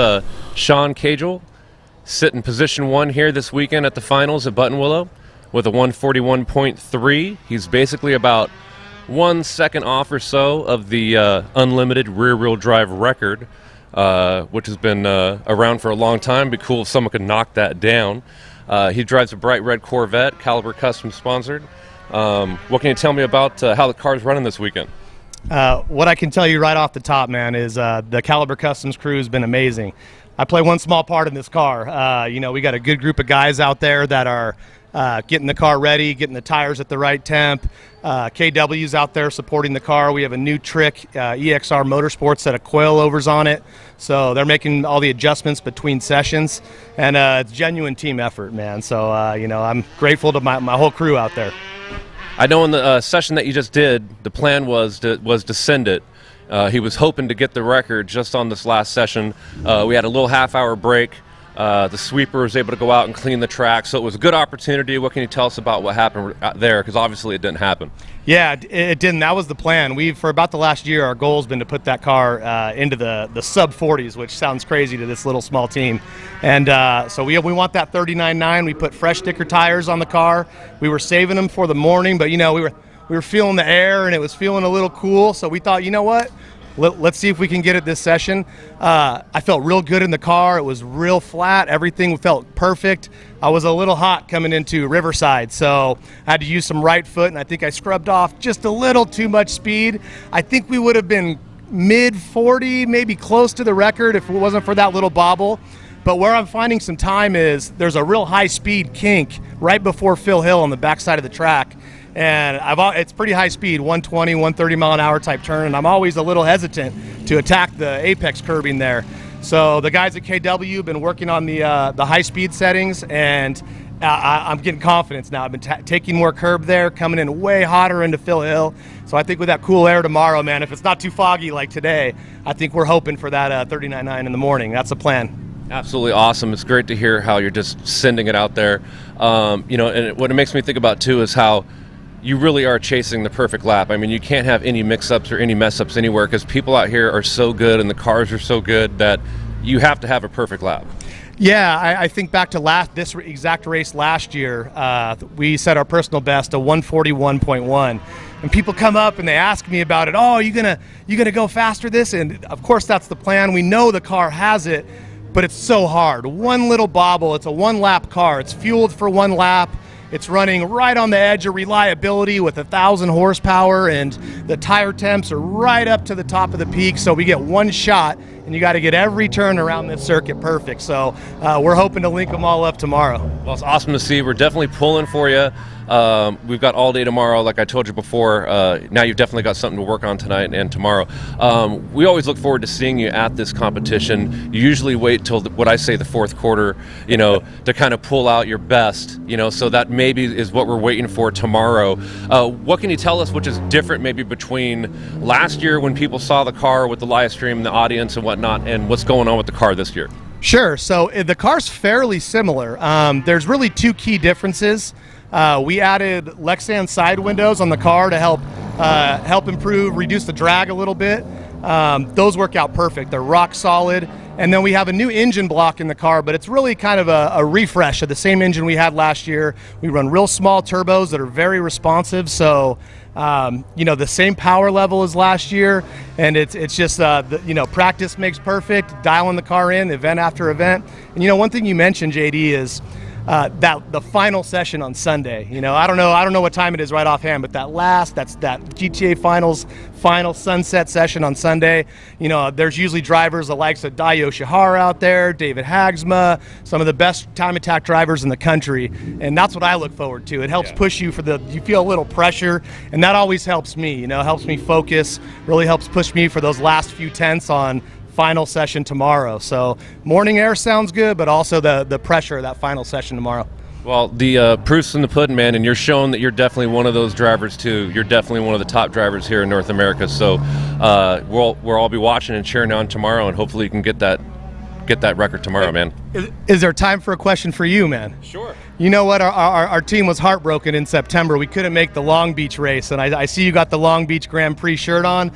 Sean Cagle, sitting position 1 here this weekend at the finals at Button Willow with a 141.3. He's basically about 1 second off or so of the unlimited rear-wheel drive record, which has been around for a long time. It'd be cool if someone could knock that down. He drives a bright red Corvette, Caliber Custom sponsored. What can you tell me about how the car's running this weekend? What I can tell you right off the top, man, is the Caliber Customs crew has been amazing. I play one small part in this car. You know, we got a good group of guys out there that are getting the car ready, getting the tires at the right temp. KW's out there supporting the car. We have a new trick, EXR Motorsports, set of coilovers on it. So they're making all the adjustments between sessions. And it's genuine team effort, man. So, you know, I'm grateful to my whole crew out there. I know in the session that you just did, the plan was to send it. He was hoping to get the record just on this last session. We had a little half-hour break. The sweeper was able to go out and clean the track, so it was a good opportunity. What can you tell us about what happened there? Because obviously it didn't happen. Yeah, it didn't. That was the plan. For about the last year, our goal has been to put that car into the sub-40s, which sounds crazy to this little small team. And so we want that 39.9. We put fresh sticker tires on the car. We were saving them for the morning, but, you know, we were feeling the air, and it was feeling a little cool, so we thought, you know what? Let's see if we can get it this session. I felt real good in the car. It was real flat. Everything felt perfect. I was a little hot coming into Riverside, so I had to use some right foot, and I think I scrubbed off just a little too much speed. I think we would have been mid-40, maybe close to the record if it wasn't for that little bobble. But where I'm finding some time is there's a real high-speed kink right before Phil Hill on the backside of the track. And it's pretty high speed, 120, 130 mile an hour type turn, and I'm always a little hesitant to attack the apex curbing there. So the guys at KW have been working on the high speed settings, and I'm getting confidence now. I've been taking more curb there, coming in way hotter into Phil Hill. So I think with that cool air tomorrow, man, if it's not too foggy like today, I think we're hoping for that 39.9 in the morning. That's the plan. Absolutely awesome. It's great to hear how you're just sending it out there. You know, and what it makes me think about too is how you really are chasing the perfect lap. I mean, you can't have any mix-ups or any mess-ups anywhere because people out here are so good and the cars are so good that you have to have a perfect lap. Yeah, I think back to this exact race last year. We set our personal best, a 141.1. And people come up and they ask me about it. Oh, you gonna go faster this? And of course that's the plan. We know the car has it, but it's so hard. One little bobble, it's a one-lap car. It's fueled for one lap. It's running right on the edge of reliability with 1,000 horsepower, and the tire temps are right up to the top of the peak, so we get one shot, and you got to get every turn around this circuit perfect. So we're hoping to link them all up tomorrow. Well, it's awesome to see. We're definitely pulling for you. We've got all day tomorrow, like I told you before. Now you've definitely got something to work on tonight and tomorrow. We always look forward to seeing you at this competition. You usually wait till what I say the fourth quarter, you know, to kind of pull out your best, you know, so that maybe is what we're waiting for tomorrow. What can you tell us which is different maybe between last year when people saw the car with the live stream and the audience and whatnot, and what's going on with the car this year? Sure. So the car's fairly similar. There's really two key differences. We added Lexan side windows on the car to help reduce the drag a little bit. Those work out perfect. They're rock solid, And then we have a new engine block in the car, but it's really kind of a refresh of the same engine we had last year. We run real small turbos that are very responsive, so you know, the same power level as last year, and it's just you know, practice makes perfect, dialing the car in event after event. And you know, one thing you mentioned, JD, is that the final session on Sunday. You know, I don't know what time it is right offhand, but that GTA Finals final sunset session on Sunday. You know, there's usually drivers the likes of Dio Shihara out there, David Hagsma, some of the best time attack drivers in the country, and that's what I look forward to. It helps push you you feel a little pressure, and that always helps me. You know, helps me focus, really helps push me for those last few tenths on final session tomorrow. So morning air sounds good, but also the pressure of that final session tomorrow. Well, the proof's in the pudding, man, and you're showing that you're definitely one of those drivers too. You're definitely one of the top drivers here in North America. So we'll all be watching and cheering on tomorrow, and hopefully you can get that record tomorrow, man. Is there time for a question for you, man? Sure. You know what? Our team was heartbroken in September. We couldn't make the Long Beach race, and I see you got the Long Beach Grand Prix shirt on.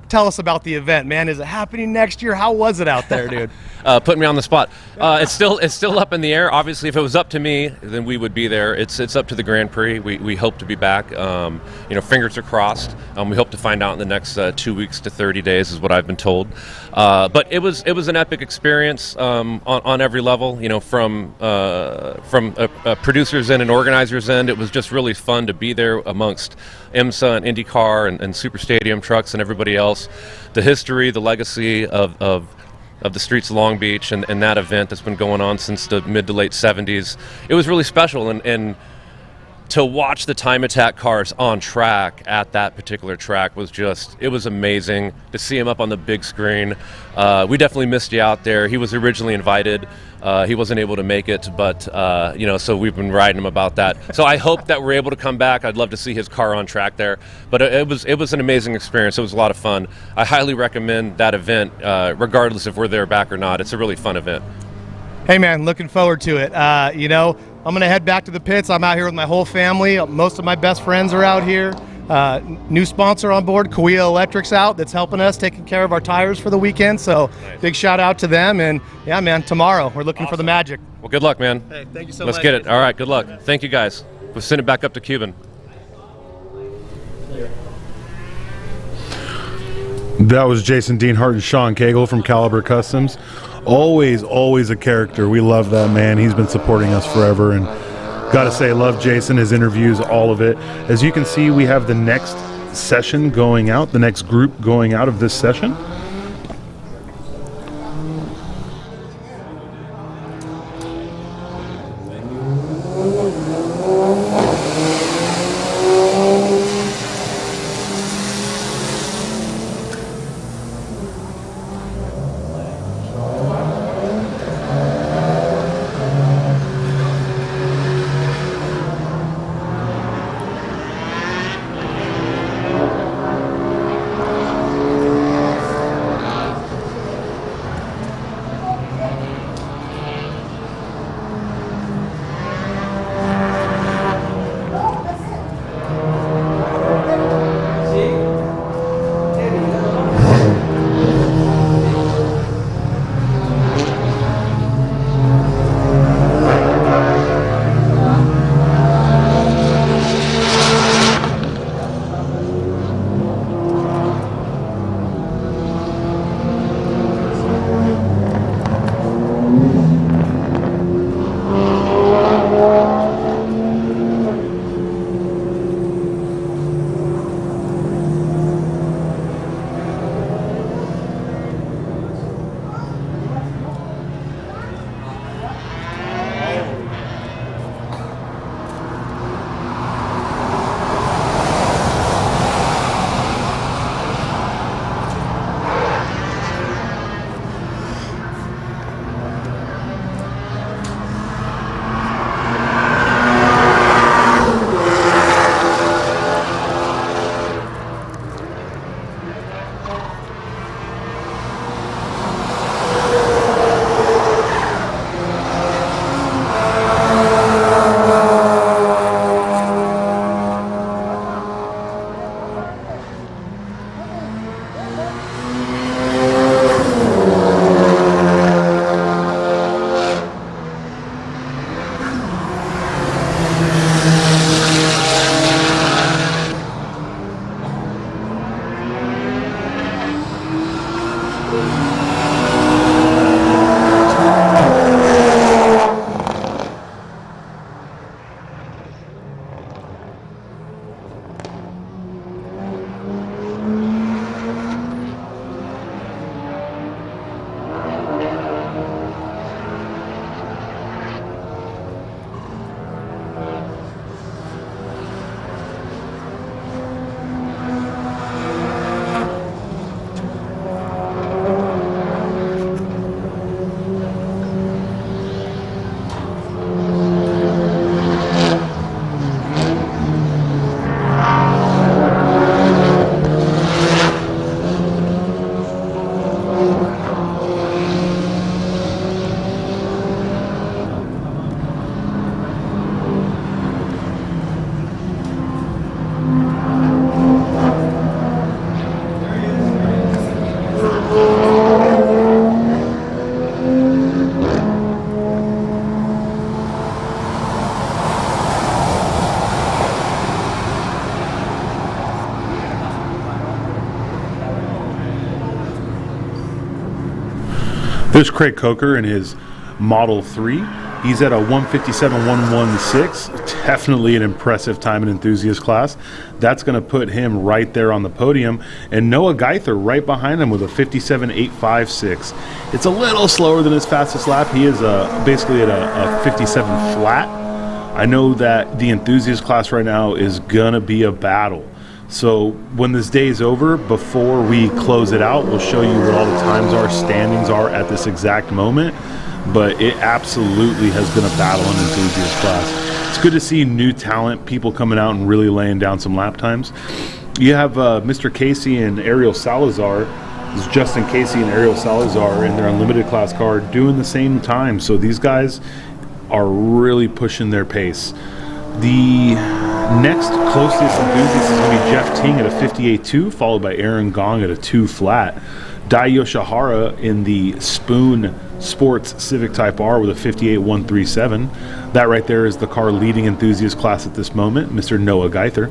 Tell us about the event, man. Is it happening next year? How was it out there, dude? Putting me on the spot. It's still up in the air. Obviously, if it was up to me, then we would be there. It's up to the Grand Prix. We hope to be back. You know, fingers are crossed. We hope to find out in the next 2 weeks to 30 days, is what I've been told. But it was an epic experience on every level. You know, from a producer's end and organizer's end, it was just really fun to be there amongst IMSA and IndyCar and Super Stadium trucks and everybody else. The history, the legacy of the streets of Long Beach and that event that's been going on since the mid to late 70s. It was really special, and to watch the time attack cars on track at that particular track was it was amazing to see him up on the big screen. We definitely missed you out there. He was originally invited. He wasn't able to make it, but you know, so we've been riding him about that. So I hope that we're able to come back. I'd love to see his car on track there. But it was an amazing experience. It was a lot of fun. I highly recommend that event, regardless if we're there back or not. It's a really fun event. Hey, man, looking forward to it. You know, I'm going to head back to the pits. I'm out here with my whole family. Most of my best friends are out here. New sponsor on board, Kauai Electric's out, that's helping us, taking care of our tires for the weekend. So big shout out to them. And yeah, man, tomorrow we're looking for the magic. Well, good luck, man. Hey, thank you so much. Let's get it. All right, good luck. Thank you, guys. We'll send it back up to Cuban. That was Jason Deanhart and Sean Cagle from Caliber Customs. Always a character. We love that man. He's been supporting us forever, and gotta say, love Jason, his interviews, all of it. As you can see, we have the next session going out, the next group going out of this session. There's Craig Coker in his Model 3. He's at a 157.116. Definitely an impressive time in enthusiast class. That's going to put him right there on the podium. And Noah Geither right behind him with a 57.856. It's a little slower than his fastest lap. He is basically at a 57 flat. I know that the enthusiast class right now is going to be a battle. So when this day is over, before we close it out, we'll show you what all the times are, standings are at this exact moment. But it absolutely has been a battle in enthusiast class. It's good to see new talent, people coming out and really laying down some lap times. You have Mr. Casey and Ariel Salazar. This is Justin Casey and Ariel Salazar in their unlimited class car doing the same time. So these guys are really pushing their pace. The next closest enthusiast is going to be Jeff Ting at a 58.2, followed by Aaron Gong at a 2 flat. Dai Yoshihara in the Spoon Sports Civic Type R with a 58.137. That right there is the car leading enthusiast class at this moment, Mr. Noah Geither.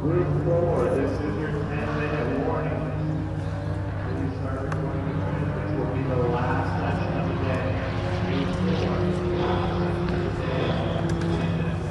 Group 4, this is your 10-minute warning. Please start recording the train. This will be the last session of the day. Group 4, last session of the day. 10 minutes.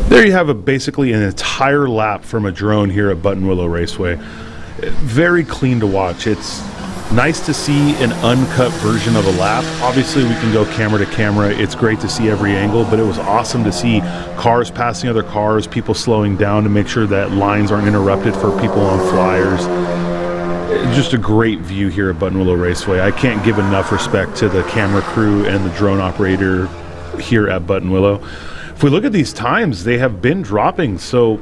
There you have basically an entire lap from a drone here at Button Willow Raceway. Very clean to watch. It's nice to see an uncut version of a lap. Obviously we can go camera to camera. It's great to see every angle, but it was awesome to see cars passing other cars, people slowing down to make sure that lines aren't interrupted for people on flyers. Just a great view here at Button Willow Raceway. I can't give enough respect to the camera crew and the drone operator here at Button Willow. If we look at these times, they have been dropping. So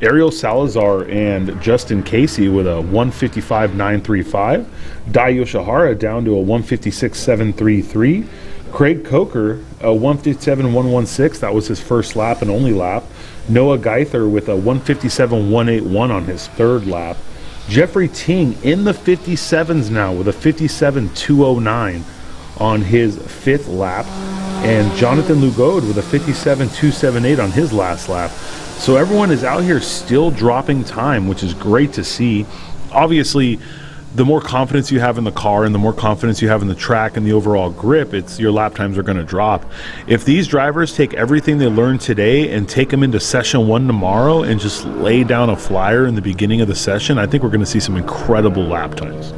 Ariel Salazar and Justin Casey with a 155.935. Dai Yoshihara down to a 156.733. Craig Coker, a 157.116. That was his first lap and only lap. Noah Geither with a 157.181 on his third lap. Jeffrey Ting in the 57s now with a 57.209 on his fifth lap. And Jonathan Lugode with a 57.278 on his last lap. So everyone is out here still dropping time, which is great to see. Obviously, the more confidence you have in the car and the more confidence you have in the track and the overall grip, your lap times are going to drop. If these drivers take everything they learned today and take them into session 1 tomorrow and just lay down a flyer in the beginning of the session, I think we're going to see some incredible lap times.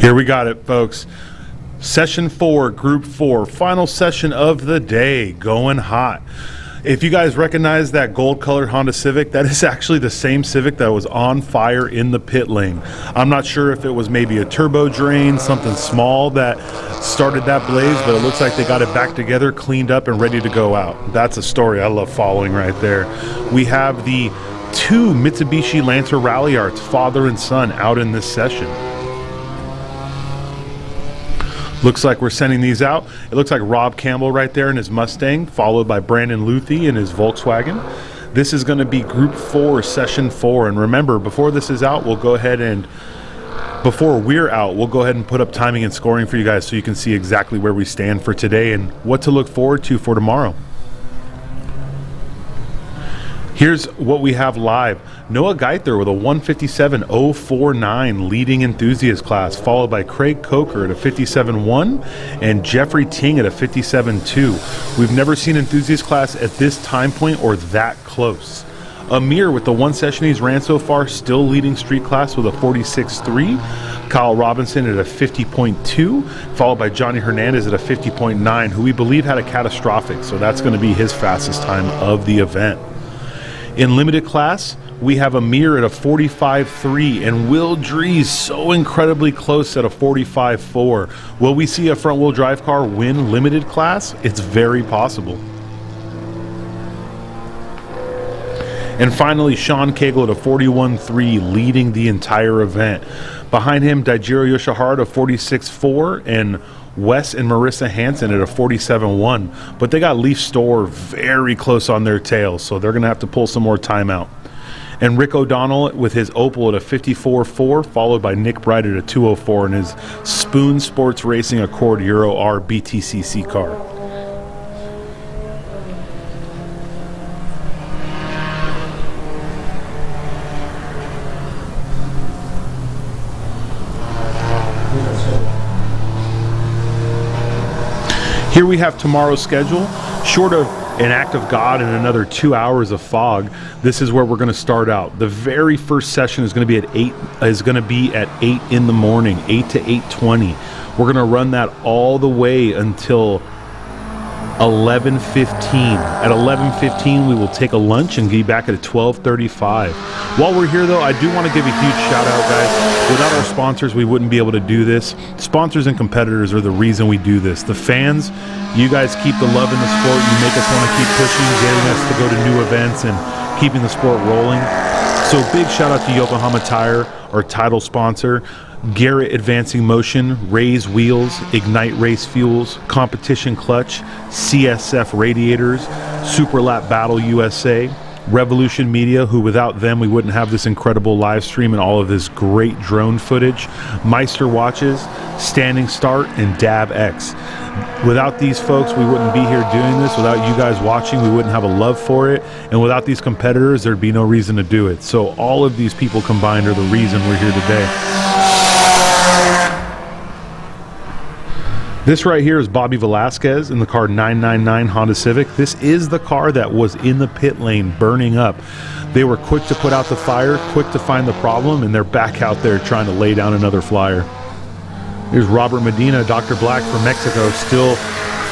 Here we got it, folks. Session 4, Group 4, final session of the day, going hot. If you guys recognize that gold-colored Honda Civic, that is actually the same Civic that was on fire in the pit lane. I'm not sure if it was maybe a turbo drain, something small that started that blaze, but it looks like they got it back together, cleaned up, and ready to go out. That's a story I love following right there. We have the 2 Mitsubishi Lancer Rally Arts, father and son, out in this session. Looks like we're sending these out. It looks like Rob Campbell right there in his Mustang, followed by Brandon Luthi in his Volkswagen. This is going to be Group 4, Session 4. And remember, before this is out, before we're out, we'll go ahead and put up timing and scoring for you guys so you can see exactly where we stand for today and what to look forward to for tomorrow. Here's what we have live. Noah Geither with a 157.049 leading enthusiast class, followed by Craig Coker at a 57.1 and Jeffrey Ting at a 57.2. We've never seen enthusiast class at this time point or that close. Amir with the 1 session he's ran so far, still leading street class with a 46.3. Kyle Robinson at a 50.2, followed by Johnny Hernandez at a 50.9, who we believe had a catastrophic, so that's going to be his fastest time of the event. In limited class, we have Amir at a 45.3 and Will Drees so incredibly close at a 45.4. Will we see a front-wheel drive car win limited class? It's very possible. And finally, Sean Cagle at a 41.3 leading the entire event. Behind him, Daijiro Yoshihara at a 46.4 and Wes and Marissa Hansen at a 47.1, but they got Leaf Store very close on their tails, so they're going to have to pull some more time out. And Rick O'Donnell with his Opel at a 54.4, followed by Nick Bright at a 204 in his Spoon Sports Racing Accord Euro R BTCC car. Here we have tomorrow's schedule. Short of an act of God and another 2 hours of fog, this is where we're going to start out. The very first session is going to be at 8 in the morning, 8 to 8:20. We're going to run that all the way until 11:15. At 11:15, we will take a lunch and be back at 12:35. While we're here, though, I do want to give a huge shout out, guys. Without our sponsors, we wouldn't be able to do this. Sponsors and competitors are the reason we do this. The fans, you guys keep the love in the sport. You make us want to keep pushing, getting us to go to new events and keeping the sport rolling. So big shout out to Yokohama Tire, our title sponsor. Garrett Advancing Motion, Raise Wheels, Ignite Race Fuels, Competition Clutch, CSF Radiators, Superlap Battle USA, Revolution Media, who without them we wouldn't have this incredible live stream and all of this great drone footage, Meister Watches, Standing Start, and Dab X. Without these folks, we wouldn't be here doing this. Without you guys watching, we wouldn't have a love for it. And without these competitors, there'd be no reason to do it. So all of these people combined are the reason we're here today. This right here is Bobby Velasquez in the car 999 Honda Civic. This is the car that was in the pit lane burning up. They were quick to put out the fire, quick to find the problem, and they're back out there trying to lay down another flyer. Here's Robert Medina, Dr. Black from Mexico, still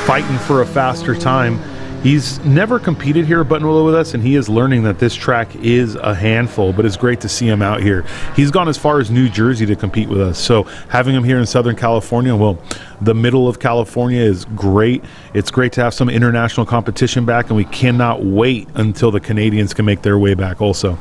fighting for a faster time. He's never competed here at Buttonwillow with us, and he is learning that this track is a handful, but it's great to see him out here. He's gone as far as New Jersey to compete with us, so having him here in Southern California, well, the middle of California is great. It's great to have some international competition back, and we cannot wait until the Canadians can make their way back also.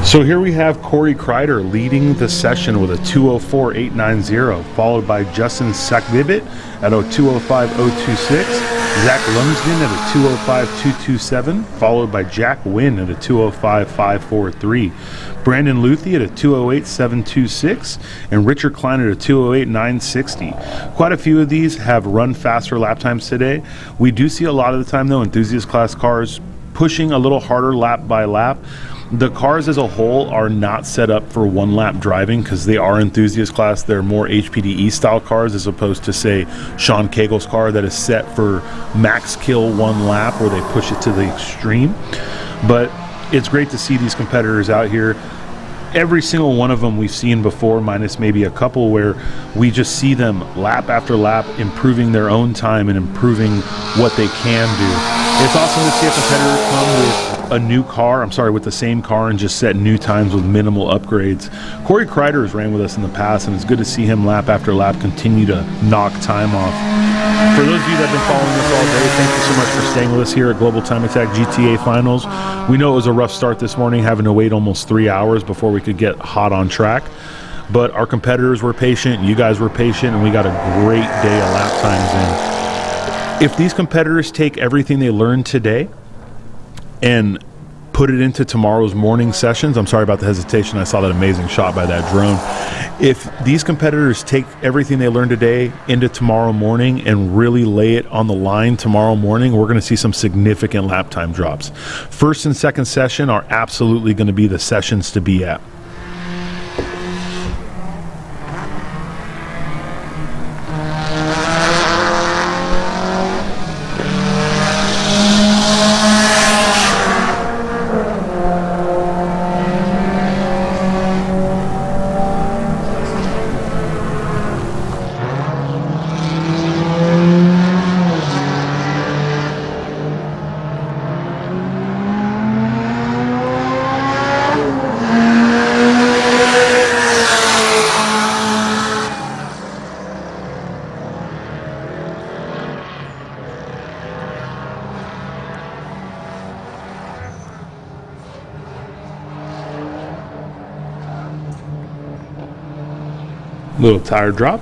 So here we have Corey Kreider leading the session with a 204.890, followed by Justin Sakvibit at a 205.026, Zach Lumsden at a 205.227, followed by Jack Wynn at a 205.543, Brandon Luthi at a 208.726, and Richard Klein at a 208.960. Quite a few of these have run faster lap times today. We do see a lot of the time, though, enthusiast class cars pushing a little harder lap by lap. The cars as a whole are not set up for one lap driving because they are enthusiast class. They're more HPDE style cars as opposed to, say, Sean Cagle's car that is set for max kill one lap where they push it to the extreme. But it's great to see these competitors out here. Every single one of them we've seen before, minus maybe a couple where we just see them lap after lap improving their own time and improving what they can do. It's awesome to see a competitor come with a new car, with the same car and just set new times with minimal upgrades. Corey Kreider has ran with us in the past, and it's good to see him lap after lap continue to knock time off. For those of you that have been following us all day, thank you so much for staying with us here at Global Time Attack GTA Finals. We know it was a rough start this morning, having to wait almost 3 hours before we could get hot on track. But our competitors were patient, you guys were patient, and we got a great day of lap times in. If these competitors take everything they learned today and put it into tomorrow's morning sessions, I'm sorry about the hesitation, I saw that amazing shot by that drone. If these competitors take everything they learned today into tomorrow morning and really lay it on the line tomorrow morning, we're going to see some significant lap time drops. First and second session are absolutely going to be the sessions to be at. Little tire drop.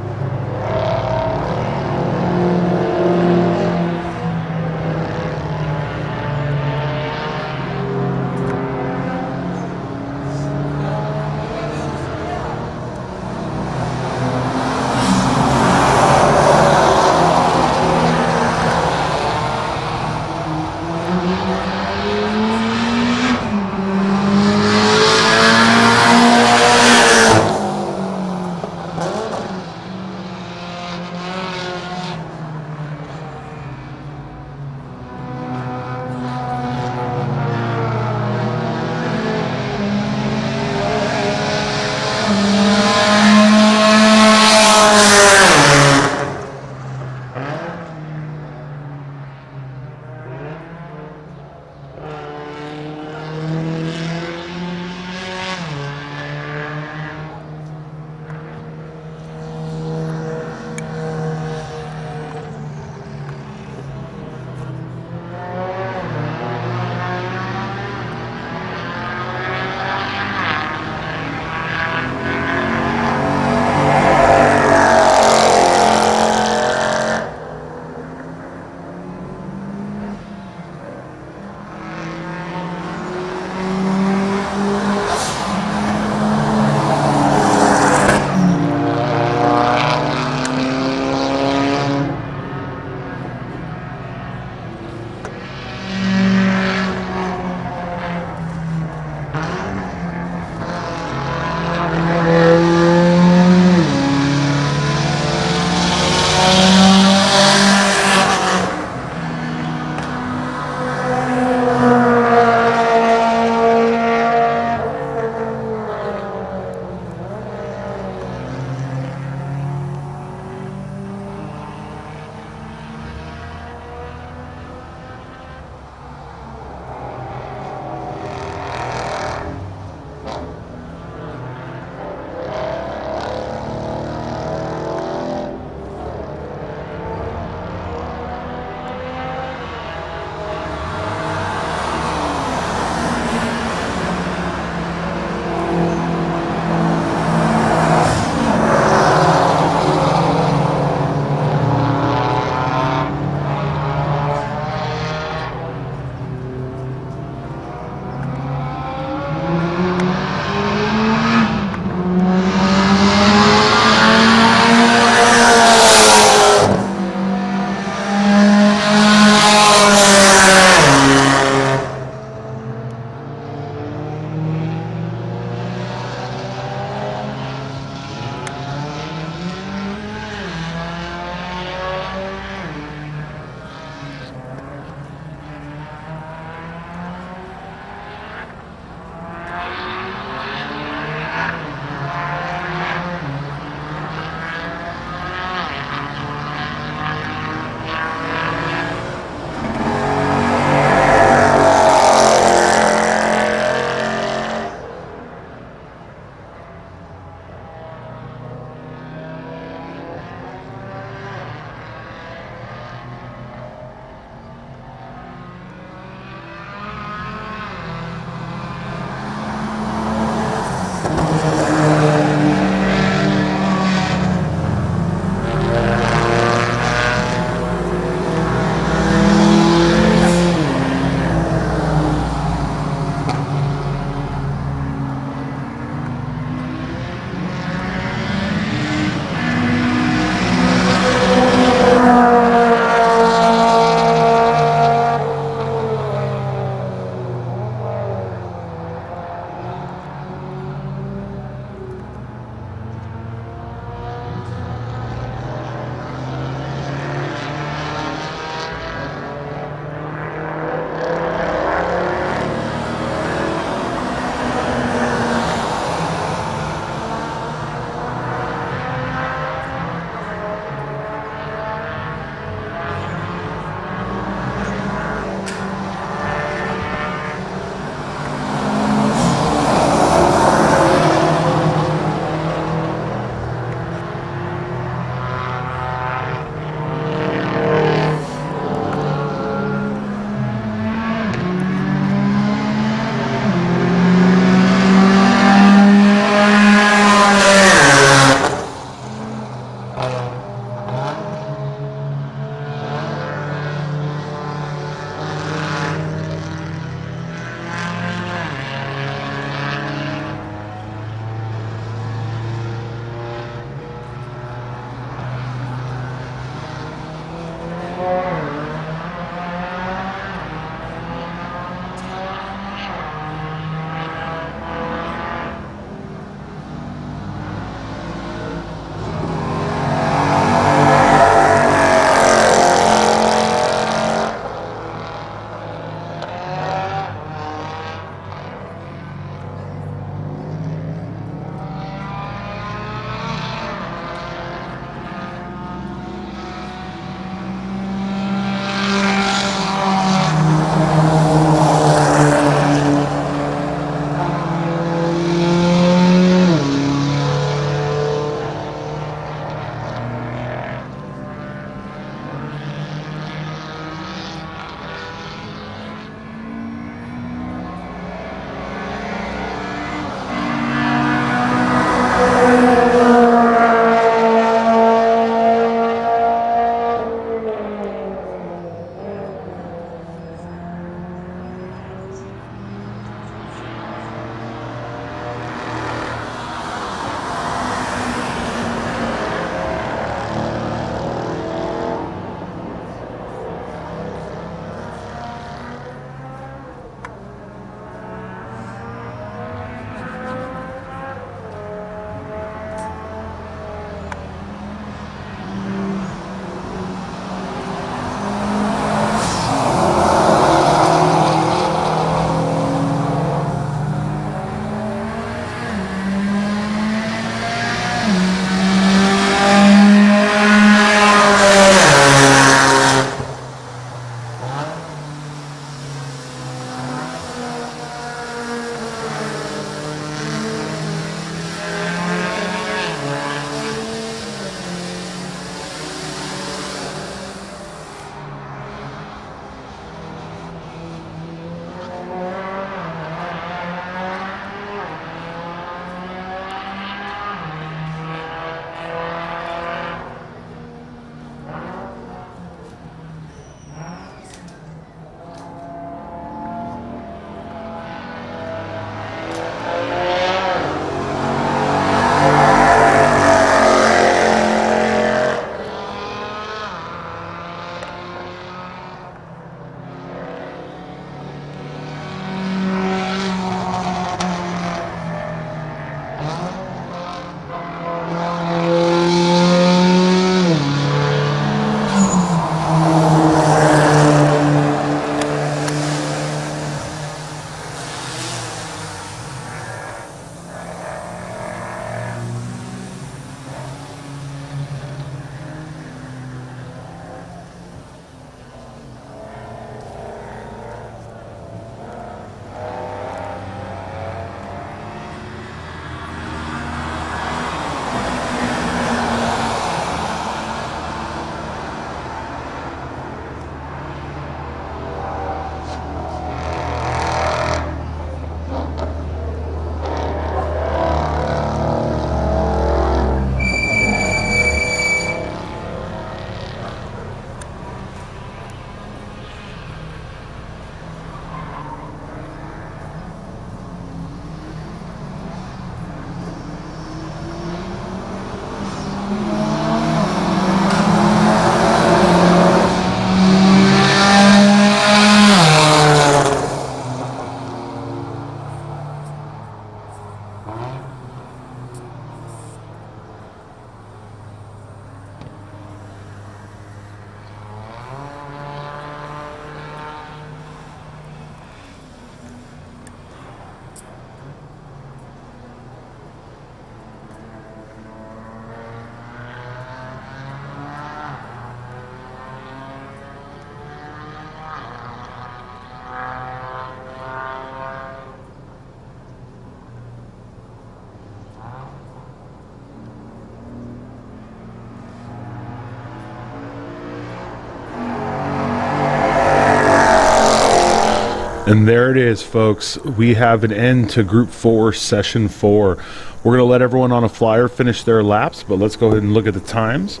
And there it is, folks. We have an end to Group 4, Session 4. We're going to let everyone on a flyer finish their laps, but let's go ahead and look at the times.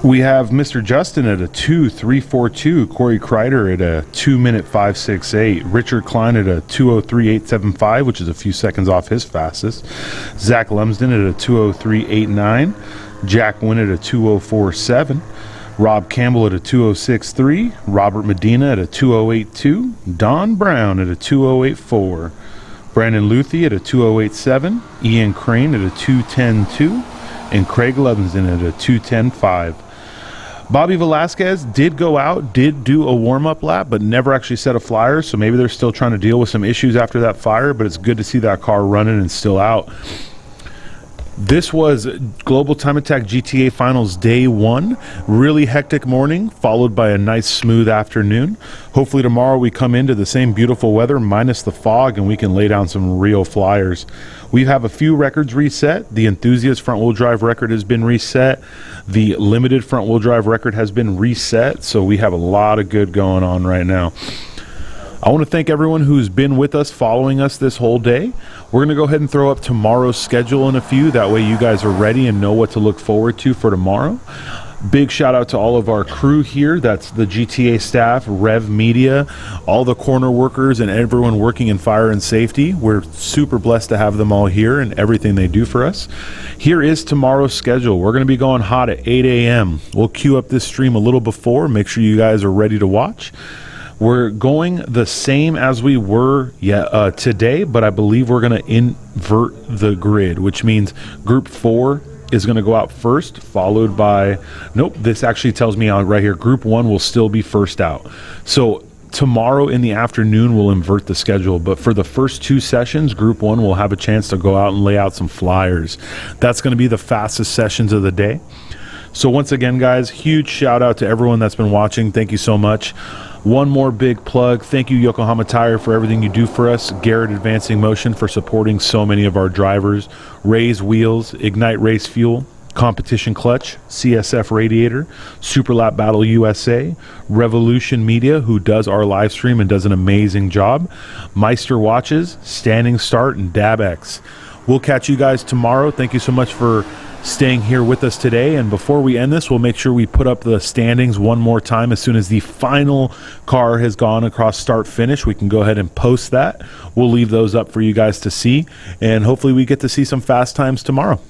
We have Mr. Justin at a 2:342, Corey Kreider at a 2-minute 5:68, Richard Klein at a 2:03.875, which is a few seconds off his fastest, Zach Lumsden at a 2:03.89, Jack Wynn at a 2:04.7, Rob Campbell at a 2:06.3, Robert Medina at a 2:08.2, Don Brown at a 2:08.4, Brandon Luthi at a 2:08.7, Ian Crane at a 2:10.2, and Craig Lumsden at a 2:10.5. Bobby Velasquez did go out, did do a warm-up lap, but never actually set a flyer, so maybe they're still trying to deal with some issues after that fire, but it's good to see that car running and still out. This was Global Time Attack GTA Finals Day 1. Really hectic morning, followed by a nice smooth afternoon. Hopefully tomorrow we come into the same beautiful weather, minus the fog, and we can lay down some real flyers. We have a few records reset. The Enthusiast front-wheel drive record has been reset. The Limited front-wheel drive record has been reset, so we have a lot of good going on right now. I want to thank everyone who's been with us, following us this whole day. We're going to go ahead and throw up tomorrow's schedule in a few. That way you guys are ready and know what to look forward to for tomorrow. Big shout out to all of our crew here. That's the GTA staff, Rev Media, all the corner workers, and everyone working in fire and safety. We're super blessed to have them all here and everything they do for us. Here is tomorrow's schedule. We're going to be going hot at 8 a.m. We'll queue up this stream a little before. Make sure you guys are ready to watch. We're going the same as we were today, but I believe we're going to invert the grid, which means Group 4 is going to go out first, followed by, nope, this actually tells me right here, Group 1 will still be first out. So tomorrow in the afternoon, we'll invert the schedule, but for the first 2 sessions, Group 1 will have a chance to go out and lay out some flyers. That's going to be the fastest sessions of the day. So once again, guys, huge shout out to everyone that's been watching. Thank you so much. One more big plug. Thank you, Yokohama Tire, for everything you do for us. Garrett Advancing Motion for supporting so many of our drivers. Raise Wheels, Ignite Race Fuel, Competition Clutch, CSF Radiator, Super Lap Battle USA, Revolution Media, who does our live stream and does an amazing job, Meister Watches, Standing Start, and DabX. We'll catch you guys tomorrow. Thank you so much for staying here with us today, and before we end this, we'll make sure we put up the standings one more time. As soon as the final car has gone across start finish, we can go ahead and post that. We'll leave those up for you guys to see, and hopefully we get to see some fast times tomorrow.